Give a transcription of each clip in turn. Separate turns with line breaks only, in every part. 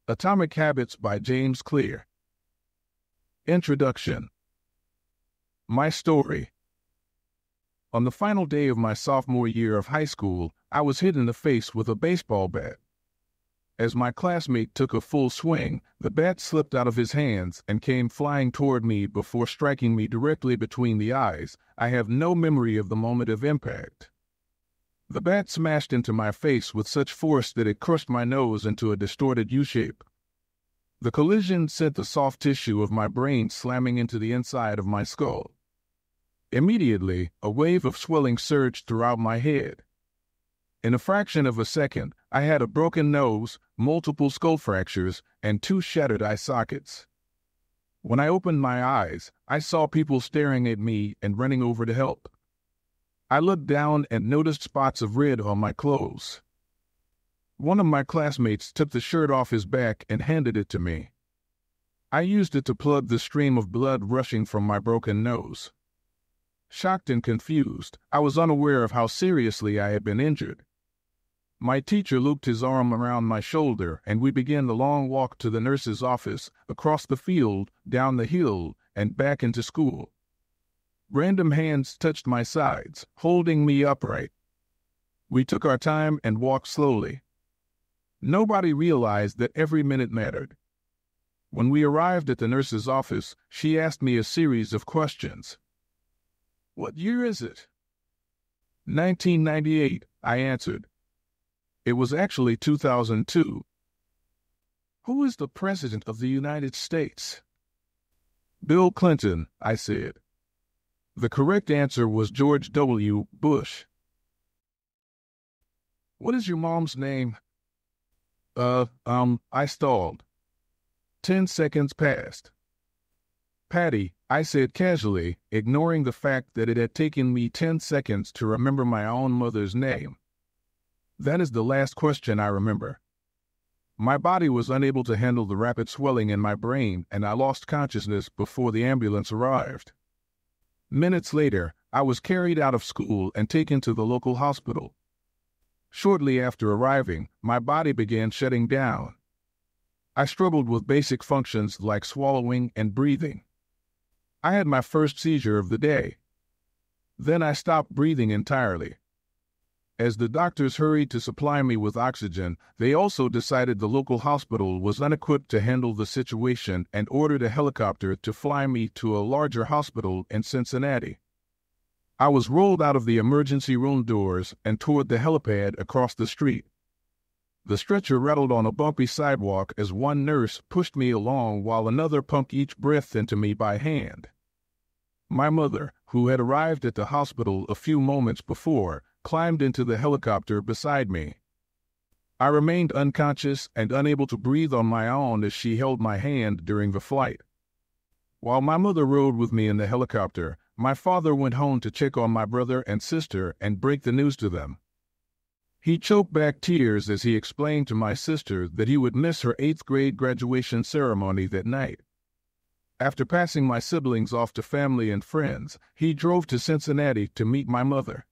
Atomic Habits by James Clear. Introduction. My story. On the final day of my sophomore year of high school, I was hit in the face with a baseball bat. As my classmate took a full swing, the bat slipped out of his hands and came flying toward me before striking me directly between the eyes. I have no memory of the moment of impact. The bat smashed into my face with such force that it crushed my nose into a distorted U-shape. The collision sent the soft tissue of my brain slamming into the inside of my skull. Immediately, a wave of swelling surged throughout my head. In a fraction of a second, I had a broken nose, multiple skull fractures, and 2 shattered eye sockets. When I opened my eyes, I saw people staring at me and running over to help. I looked down and noticed spots of red on my clothes. One of my classmates took the shirt off his back and handed it to me. I used it to plug the stream of blood rushing from my broken nose. Shocked and confused, I was unaware of how seriously I had been injured. My teacher looped his arm around my shoulder, and we began the long walk to the nurse's office, across the field, down the hill, and back into school. Random hands touched my sides, holding me upright. We took our time and walked slowly. Nobody realized that every minute mattered. When we arrived at the nurse's office, she asked me a series of questions. "What year is it?" 1998, I answered. It was actually 2002. "Who is the President of the United States?" "Bill Clinton," I said. The correct answer was George W. Bush. "What is your mom's name?" I stalled. 10 seconds passed. "Patty," I said casually, ignoring the fact that it had taken me 10 seconds to remember my own mother's name. That is the last question I remember. My body was unable to handle the rapid swelling in my brain, and I lost consciousness before the ambulance arrived. Minutes later, I was carried out of school and taken to the local hospital. Shortly after arriving, my body began shutting down. I struggled with basic functions like swallowing and breathing. I had my first seizure of the day. Then I stopped breathing entirely. As the doctors hurried to supply me with oxygen, they also decided the local hospital was unequipped to handle the situation and ordered a helicopter to fly me to a larger hospital in Cincinnati. I was rolled out of the emergency room doors and toward the helipad across the street. The stretcher rattled on a bumpy sidewalk as one nurse pushed me along while another pumped each breath into me by hand. My mother, who had arrived at the hospital a few moments before, climbed into the helicopter beside me. I remained unconscious and unable to breathe on my own as she held my hand during the flight. While my mother rode with me in the helicopter, my father went home to check on my brother and sister and break the news to them. He choked back tears as he explained to my sister that he would miss her 8th grade graduation ceremony that night. After passing my siblings off to family and friends, he drove to Cincinnati to meet my mother.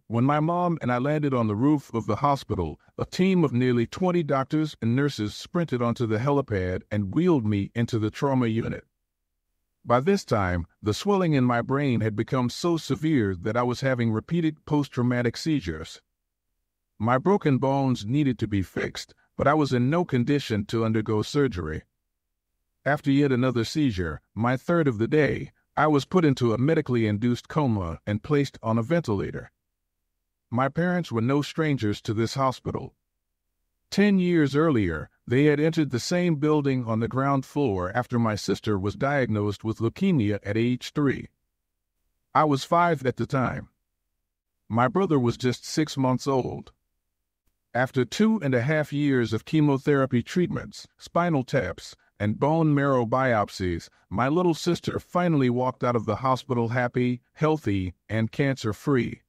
When my mom and I landed on the roof of the hospital, a team of nearly 20 doctors and nurses sprinted onto the helipad and wheeled me into the trauma unit. By this time, the swelling in my brain had become so severe that I was having repeated post-traumatic seizures. My broken bones needed to be fixed, but I was in no condition to undergo surgery. After yet another seizure, my third of the day, I was put into a medically induced coma and placed on a ventilator. My parents were no strangers to this hospital. 10 years earlier, they had entered the same building on the ground floor after my sister was diagnosed with leukemia at age 3. I was 5 at the time. My brother was just 6 months old. After 2.5 years of chemotherapy treatments, spinal taps, and bone marrow biopsies, my little sister finally walked out of the hospital happy, healthy, and cancer-free.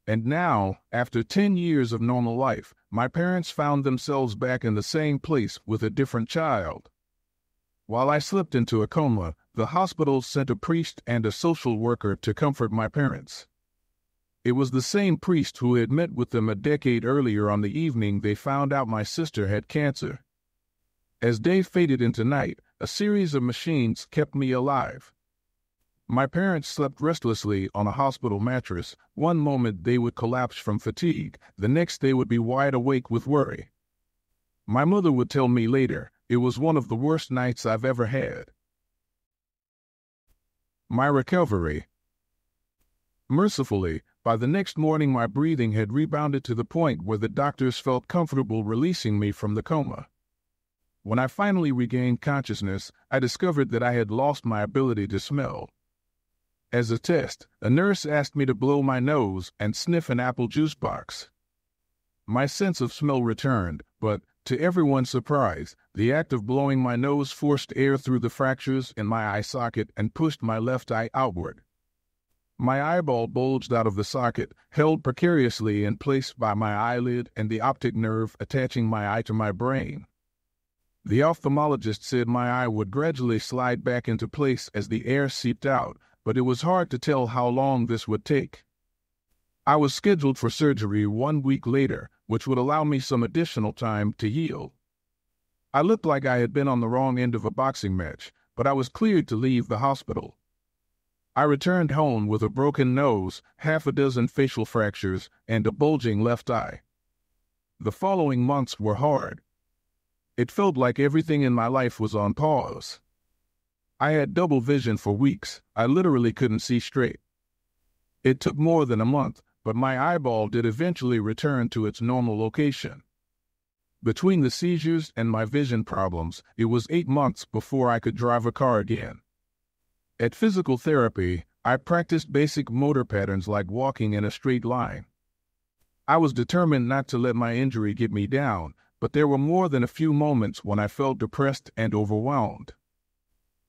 And now, after 10 years of normal life, my parents found themselves back in the same place with a different child. While I slipped into a coma, the hospital sent a priest and a social worker to comfort my parents. It was the same priest who had met with them a decade earlier on the evening they found out my sister had cancer. As day faded into night, a series of machines kept me alive. My parents slept restlessly on a hospital mattress. One moment they would collapse from fatigue, the next they would be wide awake with worry. My mother would tell me later, it was one of the worst nights I've ever had. My recovery. Mercifully, by the next morning my breathing had rebounded to the point where the doctors felt comfortable releasing me from the coma. When I finally regained consciousness, I discovered that I had lost my ability to smell. As a test, a nurse asked me to blow my nose and sniff an apple juice box. My sense of smell returned, but, to everyone's surprise, the act of blowing my nose forced air through the fractures in my eye socket and pushed my left eye outward. My eyeball bulged out of the socket, held precariously in place by my eyelid and the optic nerve attaching my eye to my brain. The ophthalmologist said my eye would gradually slide back into place as the air seeped out, but it was hard to tell how long this would take. I was scheduled for surgery 1 week later, which would allow me some additional time to heal. I looked like I had been on the wrong end of a boxing match, but I was cleared to leave the hospital. I returned home with a broken nose, half a dozen facial fractures, and a bulging left eye. The following months were hard. It felt like everything in my life was on pause. I had double vision for weeks. I literally couldn't see straight. It took more than a month, but my eyeball did eventually return to its normal location. Between the seizures and my vision problems, it was 8 months before I could drive a car again. At physical therapy, I practiced basic motor patterns like walking in a straight line. I was determined not to let my injury get me down, but there were more than a few moments when I felt depressed and overwhelmed.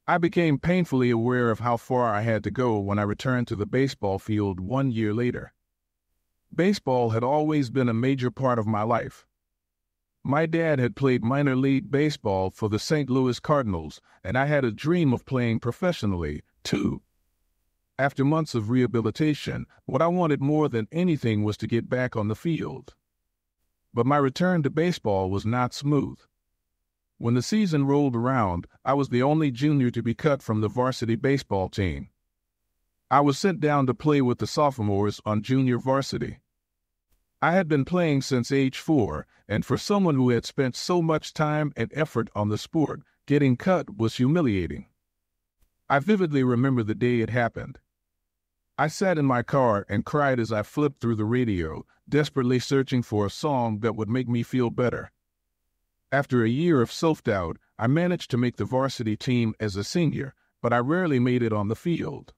I became painfully aware of how far I had to go when I returned to the baseball field 1 year later. Baseball had always been a major part of my life. My dad had played minor league baseball for the St. Louis Cardinals, and I had a dream of playing professionally, too. After months of rehabilitation, what I wanted more than anything was to get back on the field. But my return to baseball was not smooth. When the season rolled around, I was the only junior to be cut from the varsity baseball team. I was sent down to play with the sophomores on junior varsity. I had been playing since age 4, and for someone who had spent so much time and effort on the sport, getting cut was humiliating. I vividly remember the day it happened. I sat in my car and cried as I flipped through the radio, desperately searching for a song that would make me feel better. After a year of self-doubt, I managed to make the varsity team as a senior, but I rarely made it on the field.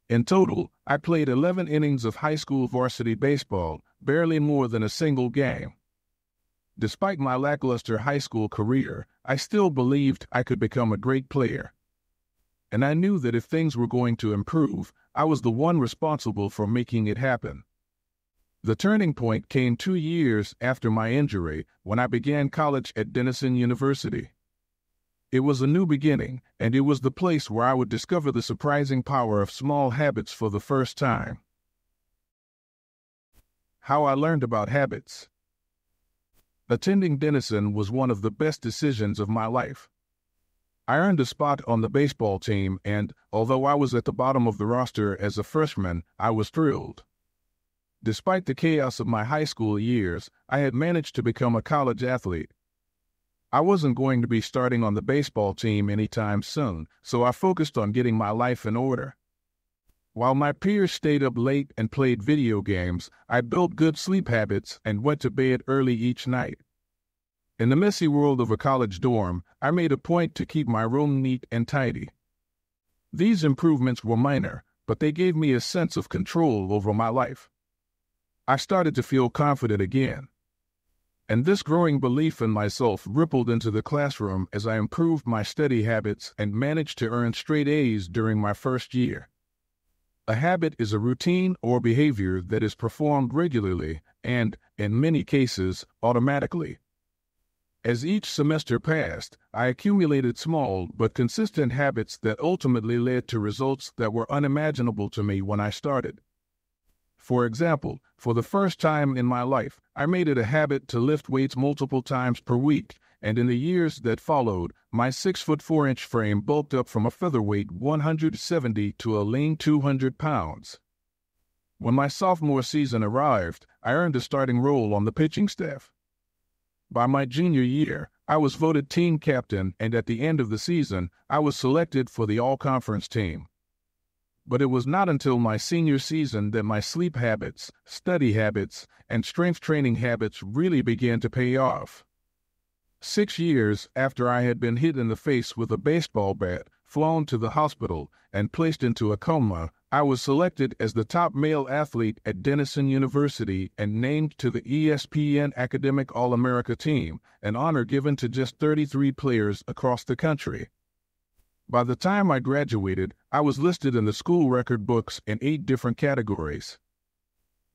In total, I played 11 innings of high school varsity baseball, barely more than a single game. Despite my lackluster high school career, I still believed I could become a great player. And I knew that if things were going to improve, I was the one responsible for making it happen. The turning point came 2 years after my injury, when I began college at Denison University. It was a new beginning, and it was the place where I would discover the surprising power of small habits for the first time. How I learned about habits. Attending Denison was one of the best decisions of my life. I earned a spot on the baseball team, and, although I was at the bottom of the roster as a freshman, I was thrilled. Despite the chaos of my high school years, I had managed to become a college athlete. I wasn't going to be starting on the baseball team anytime soon, so I focused on getting my life in order. While my peers stayed up late and played video games, I built good sleep habits and went to bed early each night. In the messy world of a college dorm, I made a point to keep my room neat and tidy. These improvements were minor, but they gave me a sense of control over my life. I started to feel confident again. And this growing belief in myself rippled into the classroom as I improved my study habits and managed to earn straight A's during my first year. A habit is a routine or behavior that is performed regularly and, in many cases, automatically. As each semester passed, I accumulated small but consistent habits that ultimately led to results that were unimaginable to me when I started. For example, for the first time in my life, I made it a habit to lift weights multiple times per week, and in the years that followed, my 6'4" frame bulked up from a featherweight 170 to a lean 200 pounds. When my sophomore season arrived, I earned a starting role on the pitching staff. By my junior year, I was voted team captain, and at the end of the season, I was selected for the all-conference team. But it was not until my senior season that my sleep habits, study habits, and strength training habits really began to pay off. 6 years after I had been hit in the face with a baseball bat, flown to the hospital, and placed into a coma, I was selected as the top male athlete at Denison University and named to the ESPN Academic All-America team, an honor given to just 33 players across the country. By the time I graduated, I was listed in the school record books in 8 different categories.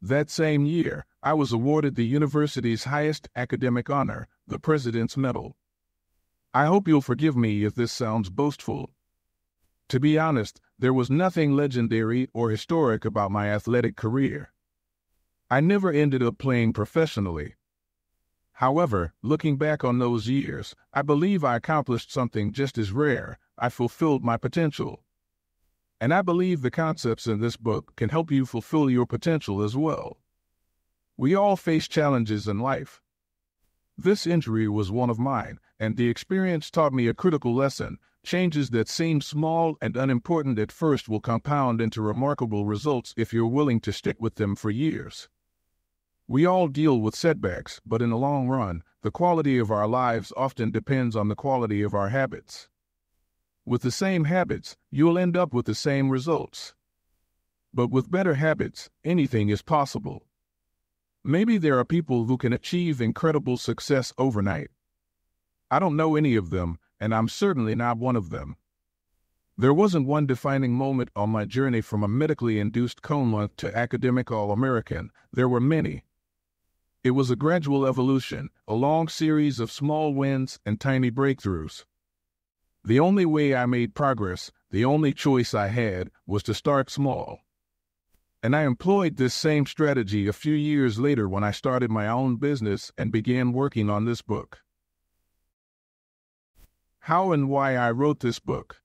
That same year, I was awarded the university's highest academic honor, the President's Medal. I hope you'll forgive me if this sounds boastful. To be honest, there was nothing legendary or historic about my athletic career. I never ended up playing professionally. However, looking back on those years, I believe I accomplished something just as rare. I fulfilled my potential. And I believe the concepts in this book can help you fulfill your potential as well. We all face challenges in life. This injury was one of mine, and the experience taught me a critical lesson. Changes that seem small and unimportant at first will compound into remarkable results if you're willing to stick with them for years. We all deal with setbacks, but in the long run, the quality of our lives often depends on the quality of our habits. With the same habits, you'll end up with the same results. But with better habits, anything is possible. Maybe there are people who can achieve incredible success overnight. I don't know any of them, and I'm certainly not one of them. There wasn't one defining moment on my journey from a medically induced coma to academic All-American. There were many. It was a gradual evolution, a long series of small wins and tiny breakthroughs. The only way I made progress, the only choice I had, was to start small. And I employed this same strategy a few years later when I started my own business and began working on this book. How and why I wrote this book.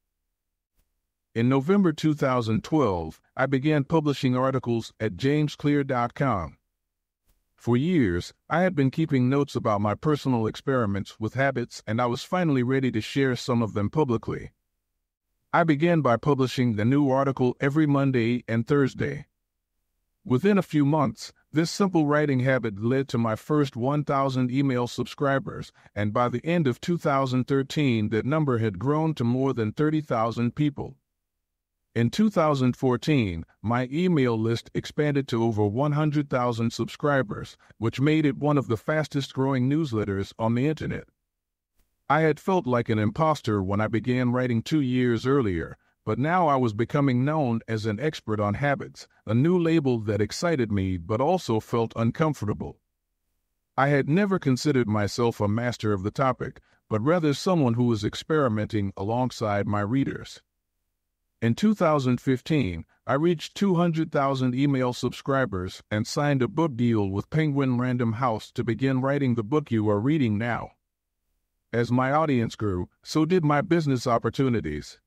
In November 2012, I began publishing articles at jamesclear.com. For years, I had been keeping notes about my personal experiments with habits, and I was finally ready to share some of them publicly. I began by publishing the new article every Monday and Thursday. Within a few months, this simple writing habit led to my first 1,000 email subscribers, and by the end of 2013, that number had grown to more than 30,000 people. In 2014, my email list expanded to over 100,000 subscribers, which made it one of the fastest-growing newsletters on the internet. I had felt like an imposter when I began writing 2 years earlier, but now I was becoming known as an expert on habits, a new label that excited me but also felt uncomfortable. I had never considered myself a master of the topic, but rather someone who was experimenting alongside my readers. In 2015, I reached 200,000 email subscribers and signed a book deal with Penguin Random House to begin writing the book you are reading now. As my audience grew, so did my business opportunities.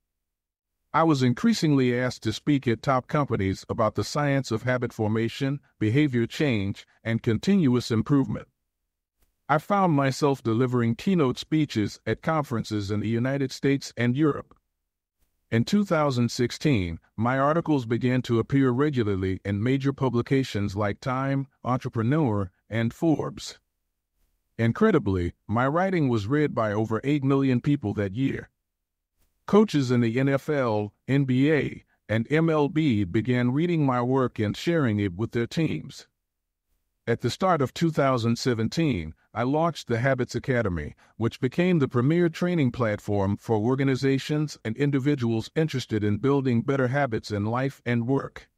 I was increasingly asked to speak at top companies about the science of habit formation, behavior change, and continuous improvement. I found myself delivering keynote speeches at conferences in the United States and Europe. In 2016, my articles began to appear regularly in major publications like Time, Entrepreneur, and Forbes. Incredibly, my writing was read by over 8 million people that year. Coaches in the NFL, NBA, and MLB began reading my work and sharing it with their teams. At the start of 2017, I launched the Habits Academy, which became the premier training platform for organizations and individuals interested in building better habits in life and work.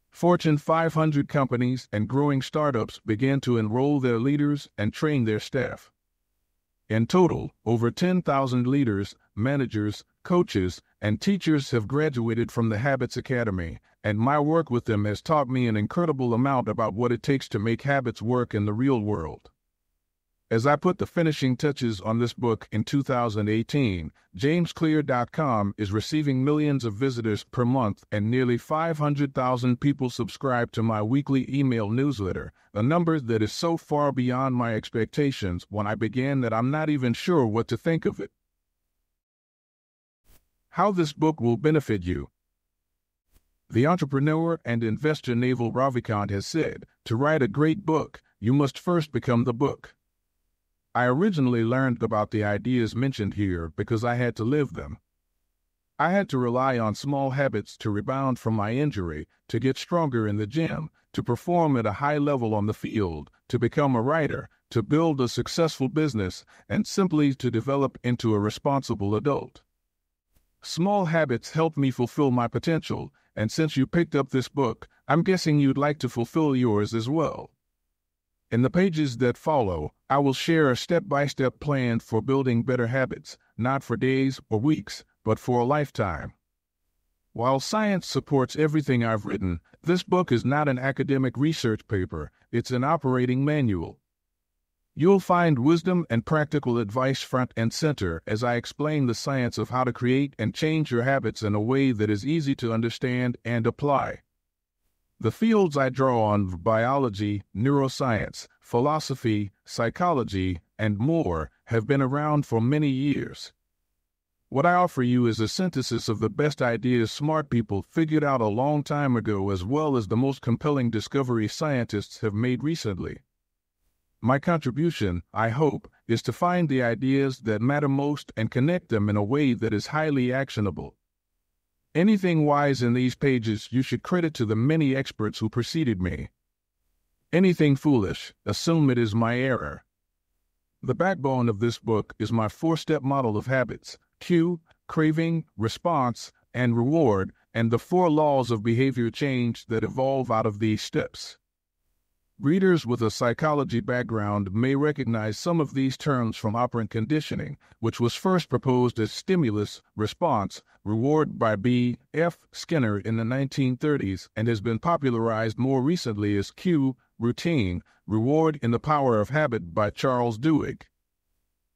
Fortune 500 companies and growing startups began to enroll their leaders and train their staff. In total, over 10,000 leaders, managers, coaches, and teachers have graduated from the Habits Academy, and my work with them has taught me an incredible amount about what it takes to make habits work in the real world. As I put the finishing touches on this book in 2018, JamesClear.com is receiving millions of visitors per month and nearly 500,000 people subscribe to my weekly email newsletter, a number that is so far beyond my expectations when I began that I'm not even sure what to think of it. How this book will benefit you. The entrepreneur and investor Naval Ravikant has said, to write a great book, you must first become the book. I originally learned about the ideas mentioned here because I had to live them. I had to rely on small habits to rebound from my injury, to get stronger in the gym, to perform at a high level on the field, to become a writer, to build a successful business, and simply to develop into a responsible adult. Small habits helped me fulfill my potential, and since you picked up this book, I'm guessing you'd like to fulfill yours as well. In the pages that follow, I will share a step-by-step plan for building better habits, not for days or weeks, but for a lifetime. While science supports everything I've written, this book is not an academic research paper, it's an operating manual. You'll find wisdom and practical advice front and center as I explain the science of how to create and change your habits in a way that is easy to understand and apply. The fields I draw on, biology, neuroscience, philosophy, psychology, and more, have been around for many years. What I offer you is a synthesis of the best ideas smart people figured out a long time ago, as well as the most compelling discoveries scientists have made recently. My contribution, I hope, is to find the ideas that matter most and connect them in a way that is highly actionable. Anything wise in these pages you should credit to the many experts who preceded me. Anything foolish, assume it is my error. The backbone of this book is my 4-step model of habits: cue, craving, response, and reward, and the 4 laws of behavior change that evolve out of these steps. Readers with a psychology background may recognize some of these terms from operant conditioning, which was first proposed as stimulus, response, reward by B. F. Skinner in the 1930s and has been popularized more recently as cue, routine, reward in the Power of Habit by Charles Duhigg.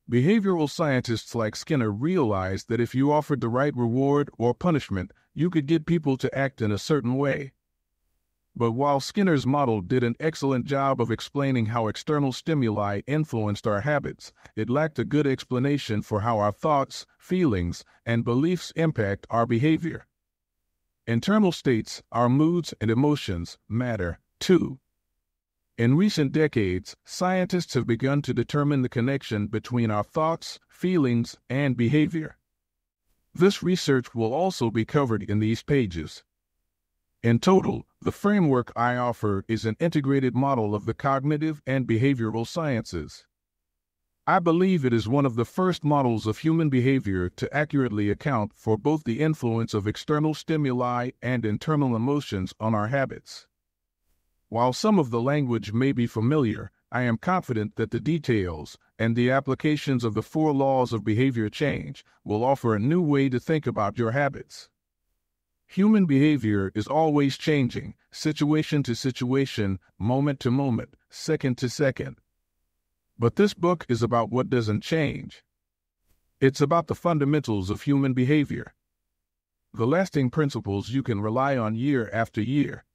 Behavioral scientists like Skinner realized that if you offered the right reward or punishment, you could get people to act in a certain way. But while Skinner's model did an excellent job of explaining how external stimuli influenced our habits, it lacked a good explanation for how our thoughts, feelings, and beliefs impact our behavior. Internal states, our moods and emotions, matter, too. In recent decades, scientists have begun to determine the connection between our thoughts, feelings, and behavior. This research will also be covered in these pages. In total, the framework I offer is an integrated model of the cognitive and behavioral sciences. I believe it is one of the first models of human behavior to accurately account for both the influence of external stimuli and internal emotions on our habits. While some of the language may be familiar, I am confident that the details and the applications of the 4 laws of behavior change will offer a new way to think about your habits. Human behavior is always changing, situation to situation, moment to moment, second to second. But this book is about what doesn't change. It's about the fundamentals of human behavior. The lasting principles you can rely on year after year.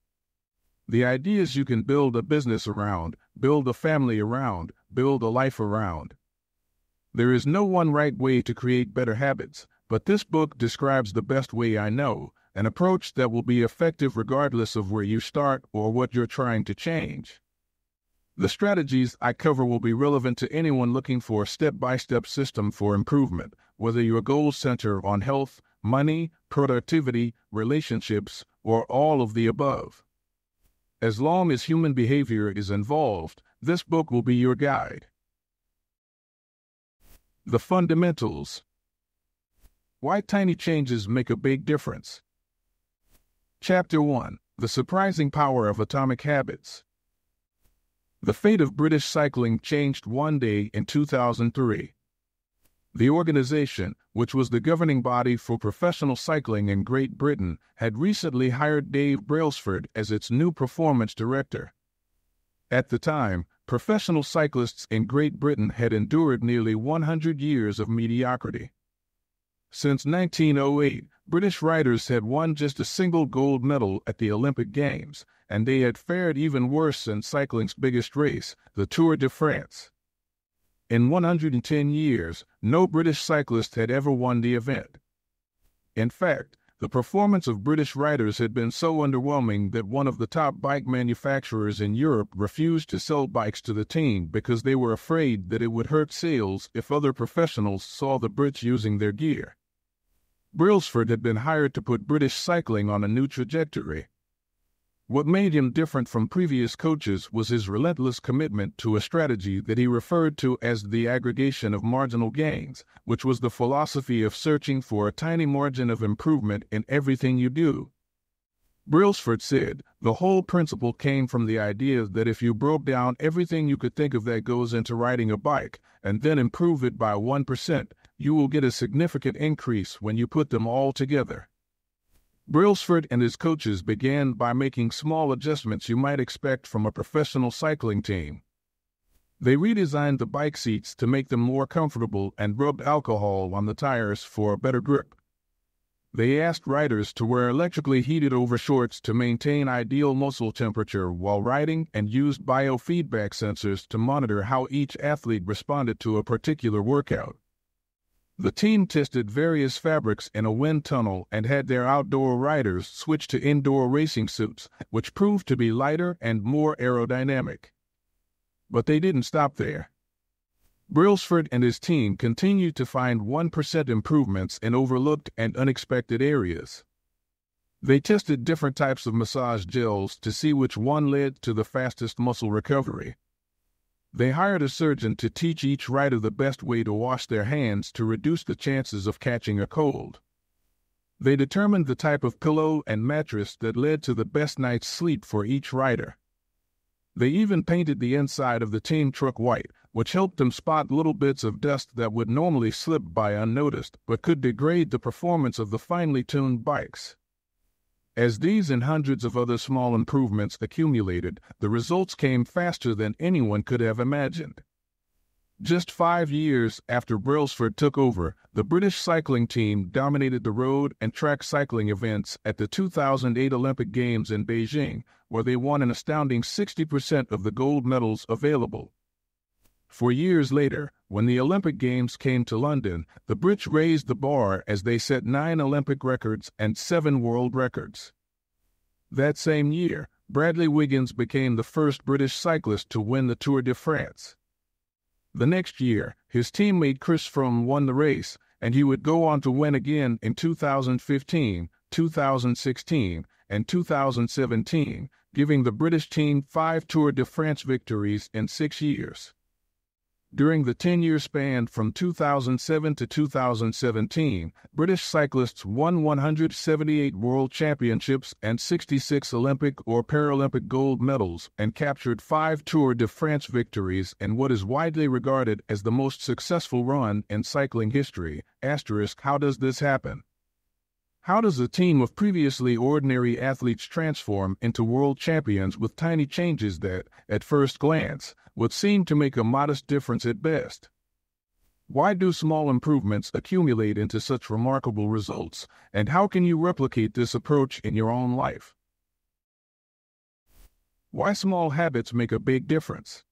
The ideas you can build a business around, build a family around, build a life around. There is no one right way to create better habits, but this book describes the best way I know, an approach that will be effective regardless of where you start or what you're trying to change. The strategies I cover will be relevant to anyone looking for a step-by-step system for improvement, whether your goals center on health, money, productivity, relationships, or all of the above. As long as human behavior is involved, this book will be your guide. The fundamentals. Why tiny changes make a big difference. Chapter 1. The Surprising Power of Atomic Habits. The fate of British cycling changed one day in 2003. The organization, which was the governing body for professional cycling in Great Britain, had recently hired Dave Brailsford as its new performance director. At the time, professional cyclists in Great Britain had endured nearly 100 years of mediocrity. Since 1908, British riders had won just a single gold medal at the Olympic Games, and they had fared even worse in cycling's biggest race, the Tour de France. In 110 years, no British cyclist had ever won the event. In fact, the performance of British riders had been so underwhelming that one of the top bike manufacturers in Europe refused to sell bikes to the team because they were afraid that it would hurt sales if other professionals saw the Brits using their gear. Brailsford had been hired to put British cycling on a new trajectory. What made him different from previous coaches was his relentless commitment to a strategy that he referred to as the aggregation of marginal gains, which was the philosophy of searching for a tiny margin of improvement in everything you do. Brailsford said, the whole principle came from the idea that if you broke down everything you could think of that goes into riding a bike, and then improve it by 1%, you will get a significant increase when you put them all together. Brailsford and his coaches began by making small adjustments you might expect from a professional cycling team. They redesigned the bike seats to make them more comfortable and rubbed alcohol on the tires for a better grip. They asked riders to wear electrically heated overshorts to maintain ideal muscle temperature while riding and used biofeedback sensors to monitor how each athlete responded to a particular workout. The team tested various fabrics in a wind tunnel and had their outdoor riders switch to indoor racing suits, which proved to be lighter and more aerodynamic. But they didn't stop there. Brailsford and his team continued to find 1% improvements in overlooked and unexpected areas. They tested different types of massage gels to see which one led to the fastest muscle recovery. They hired a surgeon to teach each rider the best way to wash their hands to reduce the chances of catching a cold. They determined the type of pillow and mattress that led to the best night's sleep for each rider. They even painted the inside of the team truck white, which helped them spot little bits of dust that would normally slip by unnoticed but could degrade the performance of the finely tuned bikes. As these and hundreds of other small improvements accumulated, the results came faster than anyone could have imagined. Just 5 years after Brailsford took over, the British cycling team dominated the road and track cycling events at the 2008 Olympic Games in Beijing, where they won an astounding 60% of the gold medals available. 4 years later, when the Olympic Games came to London, the Brits raised the bar as they set 9 Olympic records and 7 world records. That same year, Bradley Wiggins became the first British cyclist to win the Tour de France. The next year, his teammate Chris Froome won the race, and he would go on to win again in 2015, 2016, and 2017, giving the British team 5 Tour de France victories in 6 years. During the 10-year span from 2007 to 2017, British cyclists won 178 world championships and 66 Olympic or Paralympic gold medals and captured 5 Tour de France victories in what is widely regarded as the most successful run in cycling history. How does this happen? How does a team of previously ordinary athletes transform into world champions with tiny changes that, at first glance, would seem to make a modest difference at best? Why do small improvements accumulate into such remarkable results, and how can you replicate this approach in your own life? Why small habits make a big difference?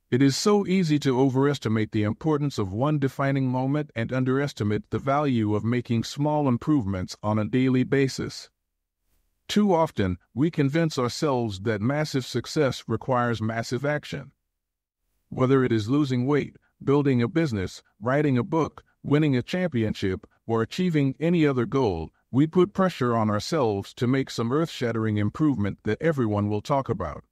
It is so easy to overestimate the importance of one defining moment and underestimate the value of making small improvements on a daily basis. Too often, we convince ourselves that massive success requires massive action. Whether it is losing weight, building a business, writing a book, winning a championship, or achieving any other goal, we put pressure on ourselves to make some earth-shattering improvement that everyone will talk about.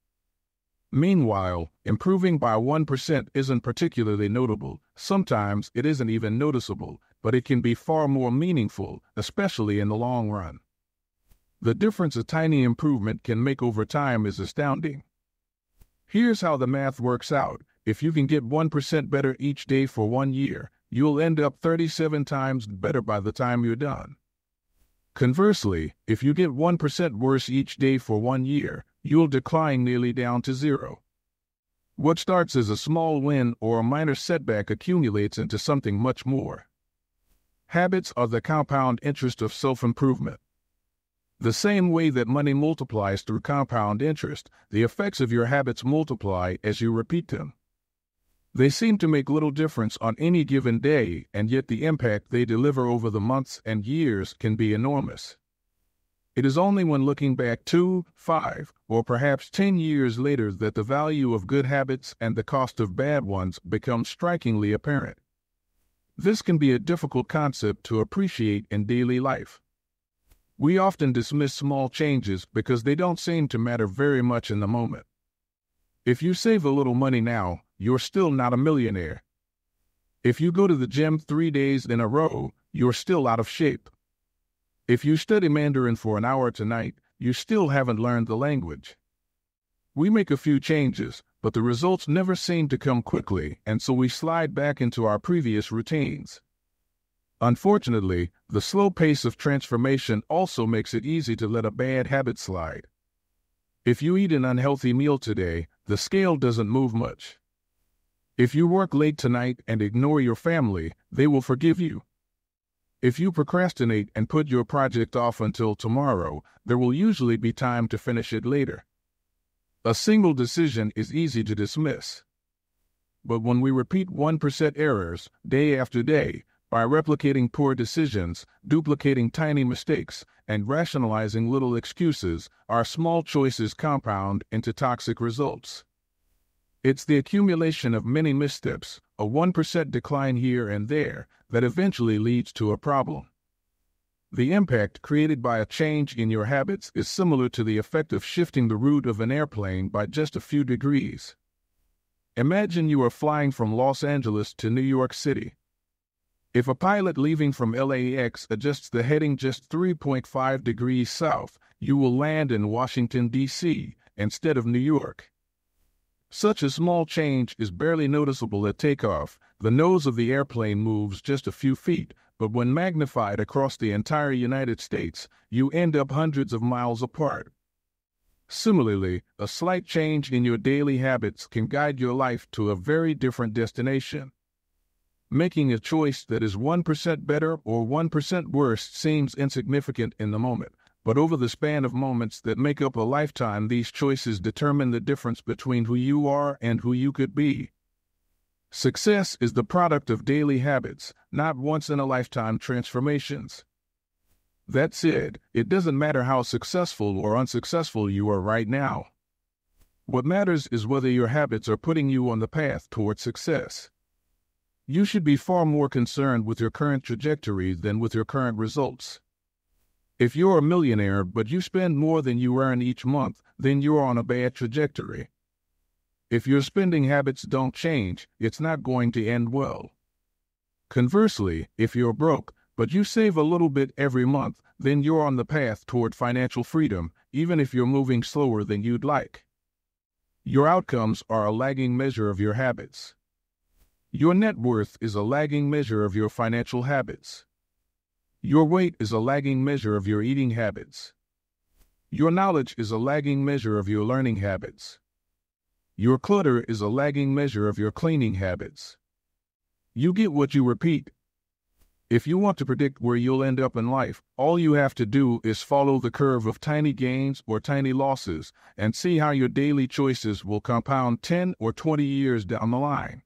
Meanwhile, improving by 1% isn't particularly notable. Sometimes it isn't even noticeable, but it can be far more meaningful, especially in the long run. The difference a tiny improvement can make over time is astounding. Here's how the math works out. If you can get 1% better each day for 1 year, you'll end up 37 times better by the time you're done. Conversely, if you get 1% worse each day for 1 year, you'll decline nearly down to 0. What starts as a small win or a minor setback accumulates into something much more. Habits are the compound interest of self-improvement. The same way that money multiplies through compound interest, the effects of your habits multiply as you repeat them. They seem to make little difference on any given day, and yet the impact they deliver over the months and years can be enormous. It is only when looking back 2, 5, or perhaps 10 years later that the value of good habits and the cost of bad ones becomes strikingly apparent. This can be a difficult concept to appreciate in daily life. We often dismiss small changes because they don't seem to matter very much in the moment. If you save a little money now, you're still not a millionaire. If you go to the gym 3 days in a row, you're still out of shape. If you study Mandarin for an hour tonight, you still haven't learned the language. We make a few changes, but the results never seem to come quickly, and so we slide back into our previous routines. Unfortunately, the slow pace of transformation also makes it easy to let a bad habit slide. If you eat an unhealthy meal today, the scale doesn't move much. If you work late tonight and ignore your family, they will forgive you. If you procrastinate and put your project off until tomorrow, there will usually be time to finish it later. A single decision is easy to dismiss. But when we repeat 1% errors day after day, by replicating poor decisions, duplicating tiny mistakes, and rationalizing little excuses, our small choices compound into toxic results. It's the accumulation of many missteps, a 1% decline here and there, that eventually leads to a problem. The impact created by a change in your habits is similar to the effect of shifting the route of an airplane by just a few degrees. Imagine you are flying from Los Angeles to New York City. If a pilot leaving from LAX adjusts the heading just 3.5 degrees south, you will land in Washington, D.C., instead of New York. Such a small change is barely noticeable at takeoff. The nose of the airplane moves just a few feet, but when magnified across the entire United States, you end up hundreds of miles apart. Similarly, a slight change in your daily habits can guide your life to a very different destination. Making a choice that is 1% better or 1% worse seems insignificant in the moment, but over the span of moments that make up a lifetime, these choices determine the difference between who you are and who you could be. Success is the product of daily habits, not once-in-a-lifetime transformations. That said, it doesn't matter how successful or unsuccessful you are right now. What matters is whether your habits are putting you on the path toward success. You should be far more concerned with your current trajectory than with your current results. If you're a millionaire but you spend more than you earn each month, then you're on a bad trajectory. If your spending habits don't change, it's not going to end well. Conversely, if you're broke, but you save a little bit every month, then you're on the path toward financial freedom, even if you're moving slower than you'd like. Your outcomes are a lagging measure of your habits. Your net worth is a lagging measure of your financial habits. Your weight is a lagging measure of your eating habits. Your knowledge is a lagging measure of your learning habits. Your clutter is a lagging measure of your cleaning habits. You get what you repeat. If you want to predict where you'll end up in life, all you have to do is follow the curve of tiny gains or tiny losses and see how your daily choices will compound 10 or 20 years down the line.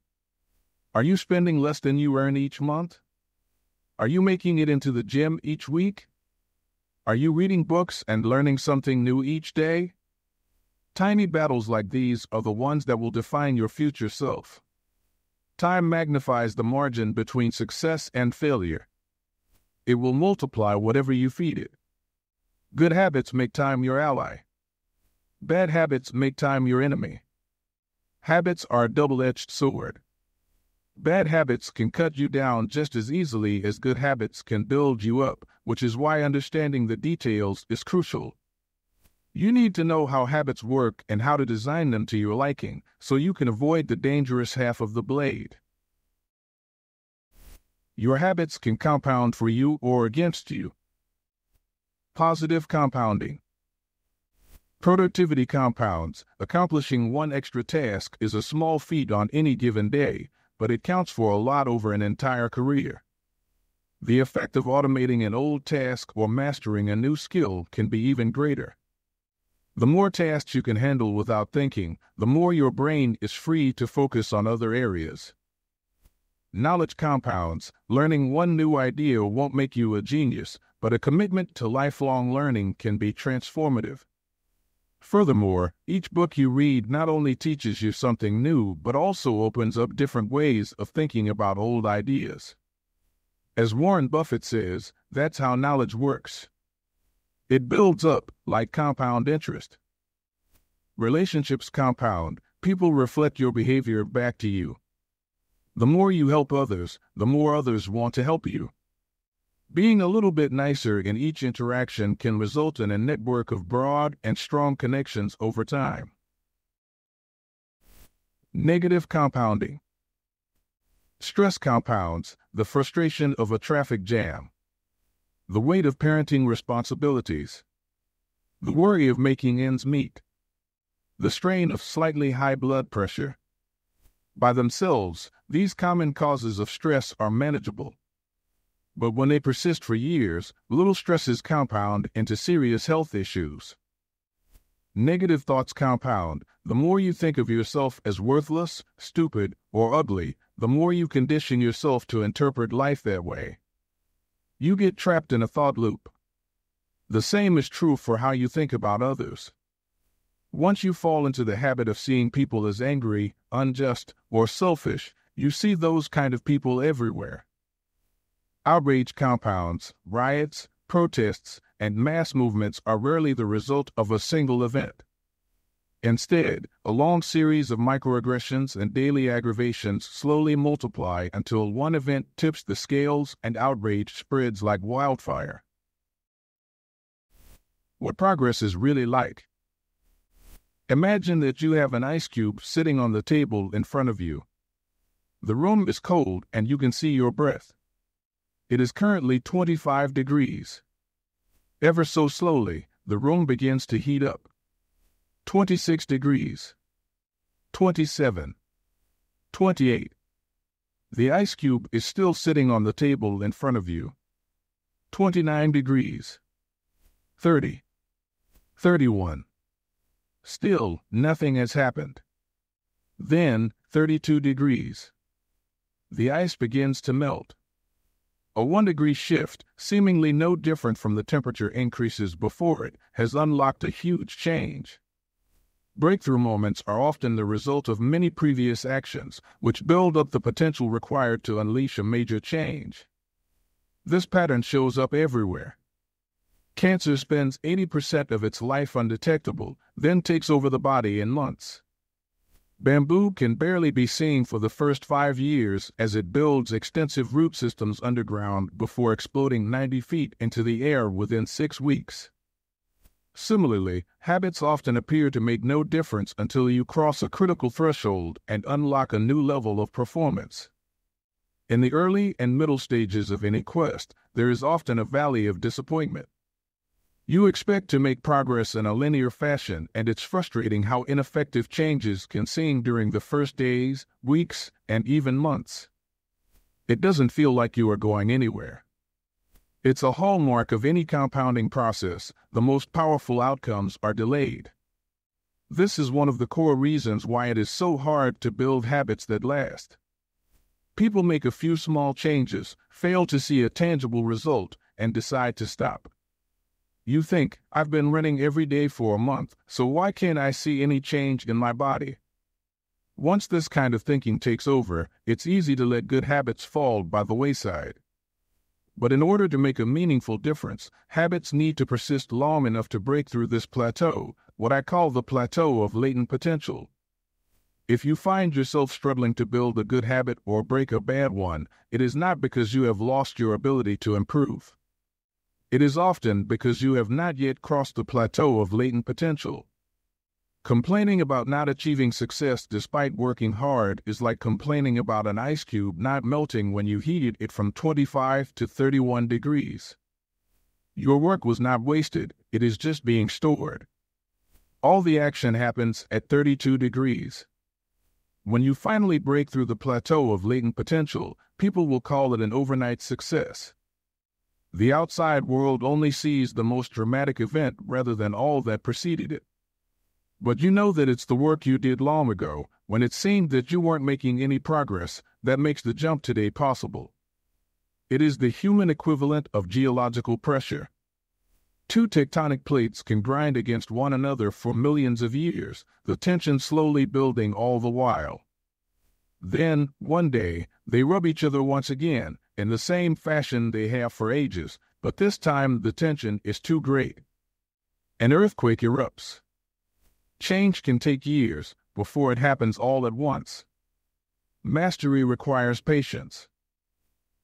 Are you spending less than you earn each month? Are you making it into the gym each week? Are you reading books and learning something new each day? Tiny battles like these are the ones that will define your future self. Time magnifies the margin between success and failure. It will multiply whatever you feed it. Good habits make time your ally. Bad habits make time your enemy. Habits are a double-edged sword. Bad habits can cut you down just as easily as good habits can build you up, which is why understanding the details is crucial. You need to know how habits work and how to design them to your liking, so you can avoid the dangerous half of the blade. Your habits can compound for you or against you. Positive compounding. Productivity compounds. Accomplishing one extra task is a small feat on any given day, but it counts for a lot over an entire career. The effect of automating an old task or mastering a new skill can be even greater. The more tasks you can handle without thinking, the more your brain is free to focus on other areas. Knowledge compounds. Learning one new idea won't make you a genius, but a commitment to lifelong learning can be transformative. Furthermore, each book you read not only teaches you something new, but also opens up different ways of thinking about old ideas. As Warren Buffett says, that's how knowledge works. It builds up like compound interest. Relationships compound. People reflect your behavior back to you. The more you help others, the more others want to help you. Being a little bit nicer in each interaction can result in a network of broad and strong connections over time. Negative compounding. Stress compounds. The frustration of a traffic jam. The weight of parenting responsibilities. The worry of making ends meet. The strain of slightly high blood pressure. By themselves, these common causes of stress are manageable. But when they persist for years, little stresses compound into serious health issues. Negative thoughts compound. The more you think of yourself as worthless, stupid, or ugly, the more you condition yourself to interpret life that way. You get trapped in a thought loop. The same is true for how you think about others. Once you fall into the habit of seeing people as angry, unjust, or selfish, you see those kind of people everywhere. Outrage compounds. Riots, protests, and mass movements are rarely the result of a single event. Instead, a long series of microaggressions and daily aggravations slowly multiply until one event tips the scales and outrage spreads like wildfire. What progress is really like. Imagine that you have an ice cube sitting on the table in front of you. The room is cold and you can see your breath. It is currently 25 degrees. Ever so slowly, the room begins to heat up. 26 degrees. 27. 28. The ice cube is still sitting on the table in front of you. 29 degrees. 30. 31. Still, nothing has happened. Then, 32 degrees. The ice begins to melt. A 1-degree shift, seemingly no different from the temperature increases before it, has unlocked a huge change. Breakthrough moments are often the result of many previous actions, which build up the potential required to unleash a major change. This pattern shows up everywhere. Cancer spends 80% of its life undetectable, then takes over the body in months. Bamboo can barely be seen for the first 5 years as it builds extensive root systems underground before exploding 90 feet into the air within 6 weeks. Similarly, habits often appear to make no difference until you cross a critical threshold and unlock a new level of performance. In the early and middle stages of any quest, there is often a valley of disappointment. You expect to make progress in a linear fashion, and it's frustrating how ineffective changes can seem during the first days, weeks, and even months. It doesn't feel like you are going anywhere. It's a hallmark of any compounding process. The most powerful outcomes are delayed. This is one of the core reasons why it is so hard to build habits that last. People make a few small changes, fail to see a tangible result, and decide to stop. You think, I've been running every day for a month, so why can't I see any change in my body? Once this kind of thinking takes over, it's easy to let good habits fall by the wayside. But in order to make a meaningful difference, habits need to persist long enough to break through this plateau, what I call the plateau of latent potential. If you find yourself struggling to build a good habit or break a bad one, it is not because you have lost your ability to improve. It is often because you have not yet crossed the plateau of latent potential. Complaining about not achieving success despite working hard is like complaining about an ice cube not melting when you heated it from 25 to 31 degrees. Your work was not wasted, it is just being stored. All the action happens at 32 degrees. When you finally break through the plateau of latent potential, people will call it an overnight success. The outside world only sees the most dramatic event rather than all that preceded it. But you know that it's the work you did long ago, when it seemed that you weren't making any progress, that makes the jump today possible. It is the human equivalent of geological pressure. Two tectonic plates can grind against one another for millions of years, the tension slowly building all the while. Then, one day, they rub each other once again, in the same fashion they have for ages, but this time the tension is too great. An earthquake erupts. Change can take years before it happens all at once. Mastery requires patience.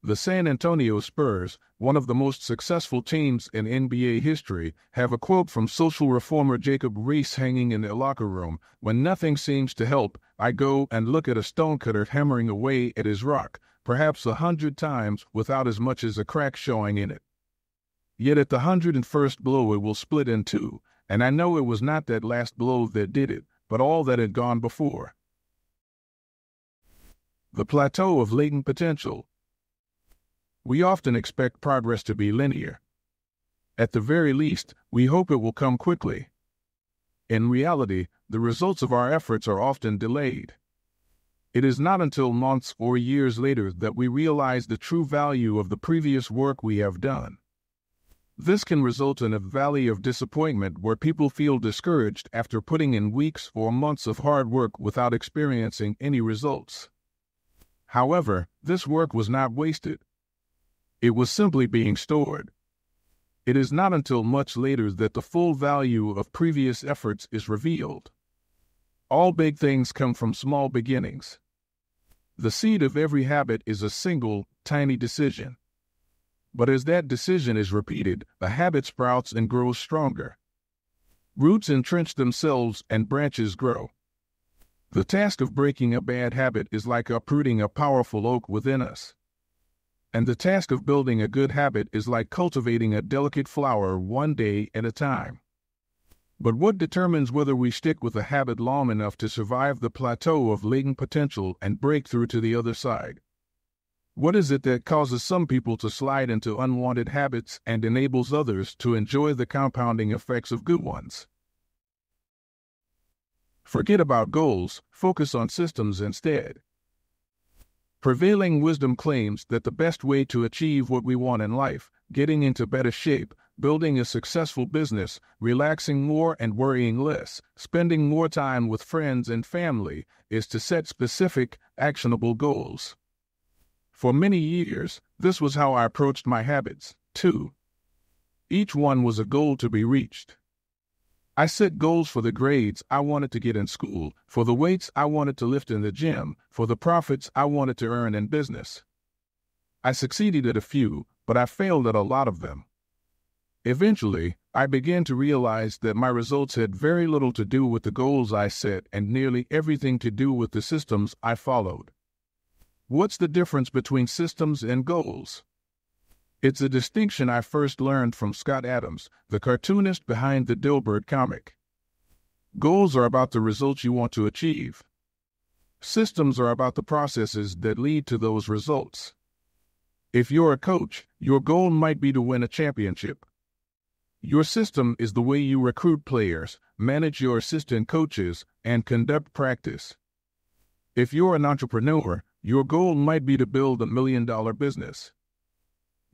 The San Antonio Spurs, one of the most successful teams in NBA history, have a quote from social reformer Jacob Riis hanging in their locker room: "When nothing seems to help, I go and look at a stonecutter hammering away at his rock, perhaps 100 times without as much as a crack showing in it. Yet at the 101st blow it will split in two, and I know it was not that last blow that did it, but all that had gone before." The plateau of latent potential. We often expect progress to be linear. At the very least, we hope it will come quickly. In reality, the results of our efforts are often delayed. It is not until months or years later that we realize the true value of the previous work we have done. This can result in a valley of disappointment where people feel discouraged after putting in weeks or months of hard work without experiencing any results. However, this work was not wasted. It was simply being stored. It is not until much later that the full value of previous efforts is revealed. All big things come from small beginnings. The seed of every habit is a single, tiny decision. But as that decision is repeated, a habit sprouts and grows stronger. Roots entrench themselves and branches grow. The task of breaking a bad habit is like uprooting a powerful oak within us. And the task of building a good habit is like cultivating a delicate flower one day at a time. But what determines whether we stick with a habit long enough to survive the plateau of latent potential and break through to the other side? What is it that causes some people to slide into unwanted habits and enables others to enjoy the compounding effects of good ones? Forget about goals, focus on systems instead. Prevailing wisdom claims that the best way to achieve what we want in life, getting into better shape, building a successful business, relaxing more and worrying less, spending more time with friends and family, is to set specific, actionable goals. For many years, this was how I approached my habits, too. Each one was a goal to be reached. I set goals for the grades I wanted to get in school, for the weights I wanted to lift in the gym, for the profits I wanted to earn in business. I succeeded at a few, but I failed at a lot of them. Eventually, I began to realize that my results had very little to do with the goals I set and nearly everything to do with the systems I followed. What's the difference between systems and goals? It's a distinction I first learned from Scott Adams, the cartoonist behind the Dilbert comic. Goals are about the results you want to achieve. Systems are about the processes that lead to those results. If you're a coach, your goal might be to win a championship. Your system is the way you recruit players, manage your assistant coaches, and conduct practice. If you're an entrepreneur, your goal might be to build $1 million business.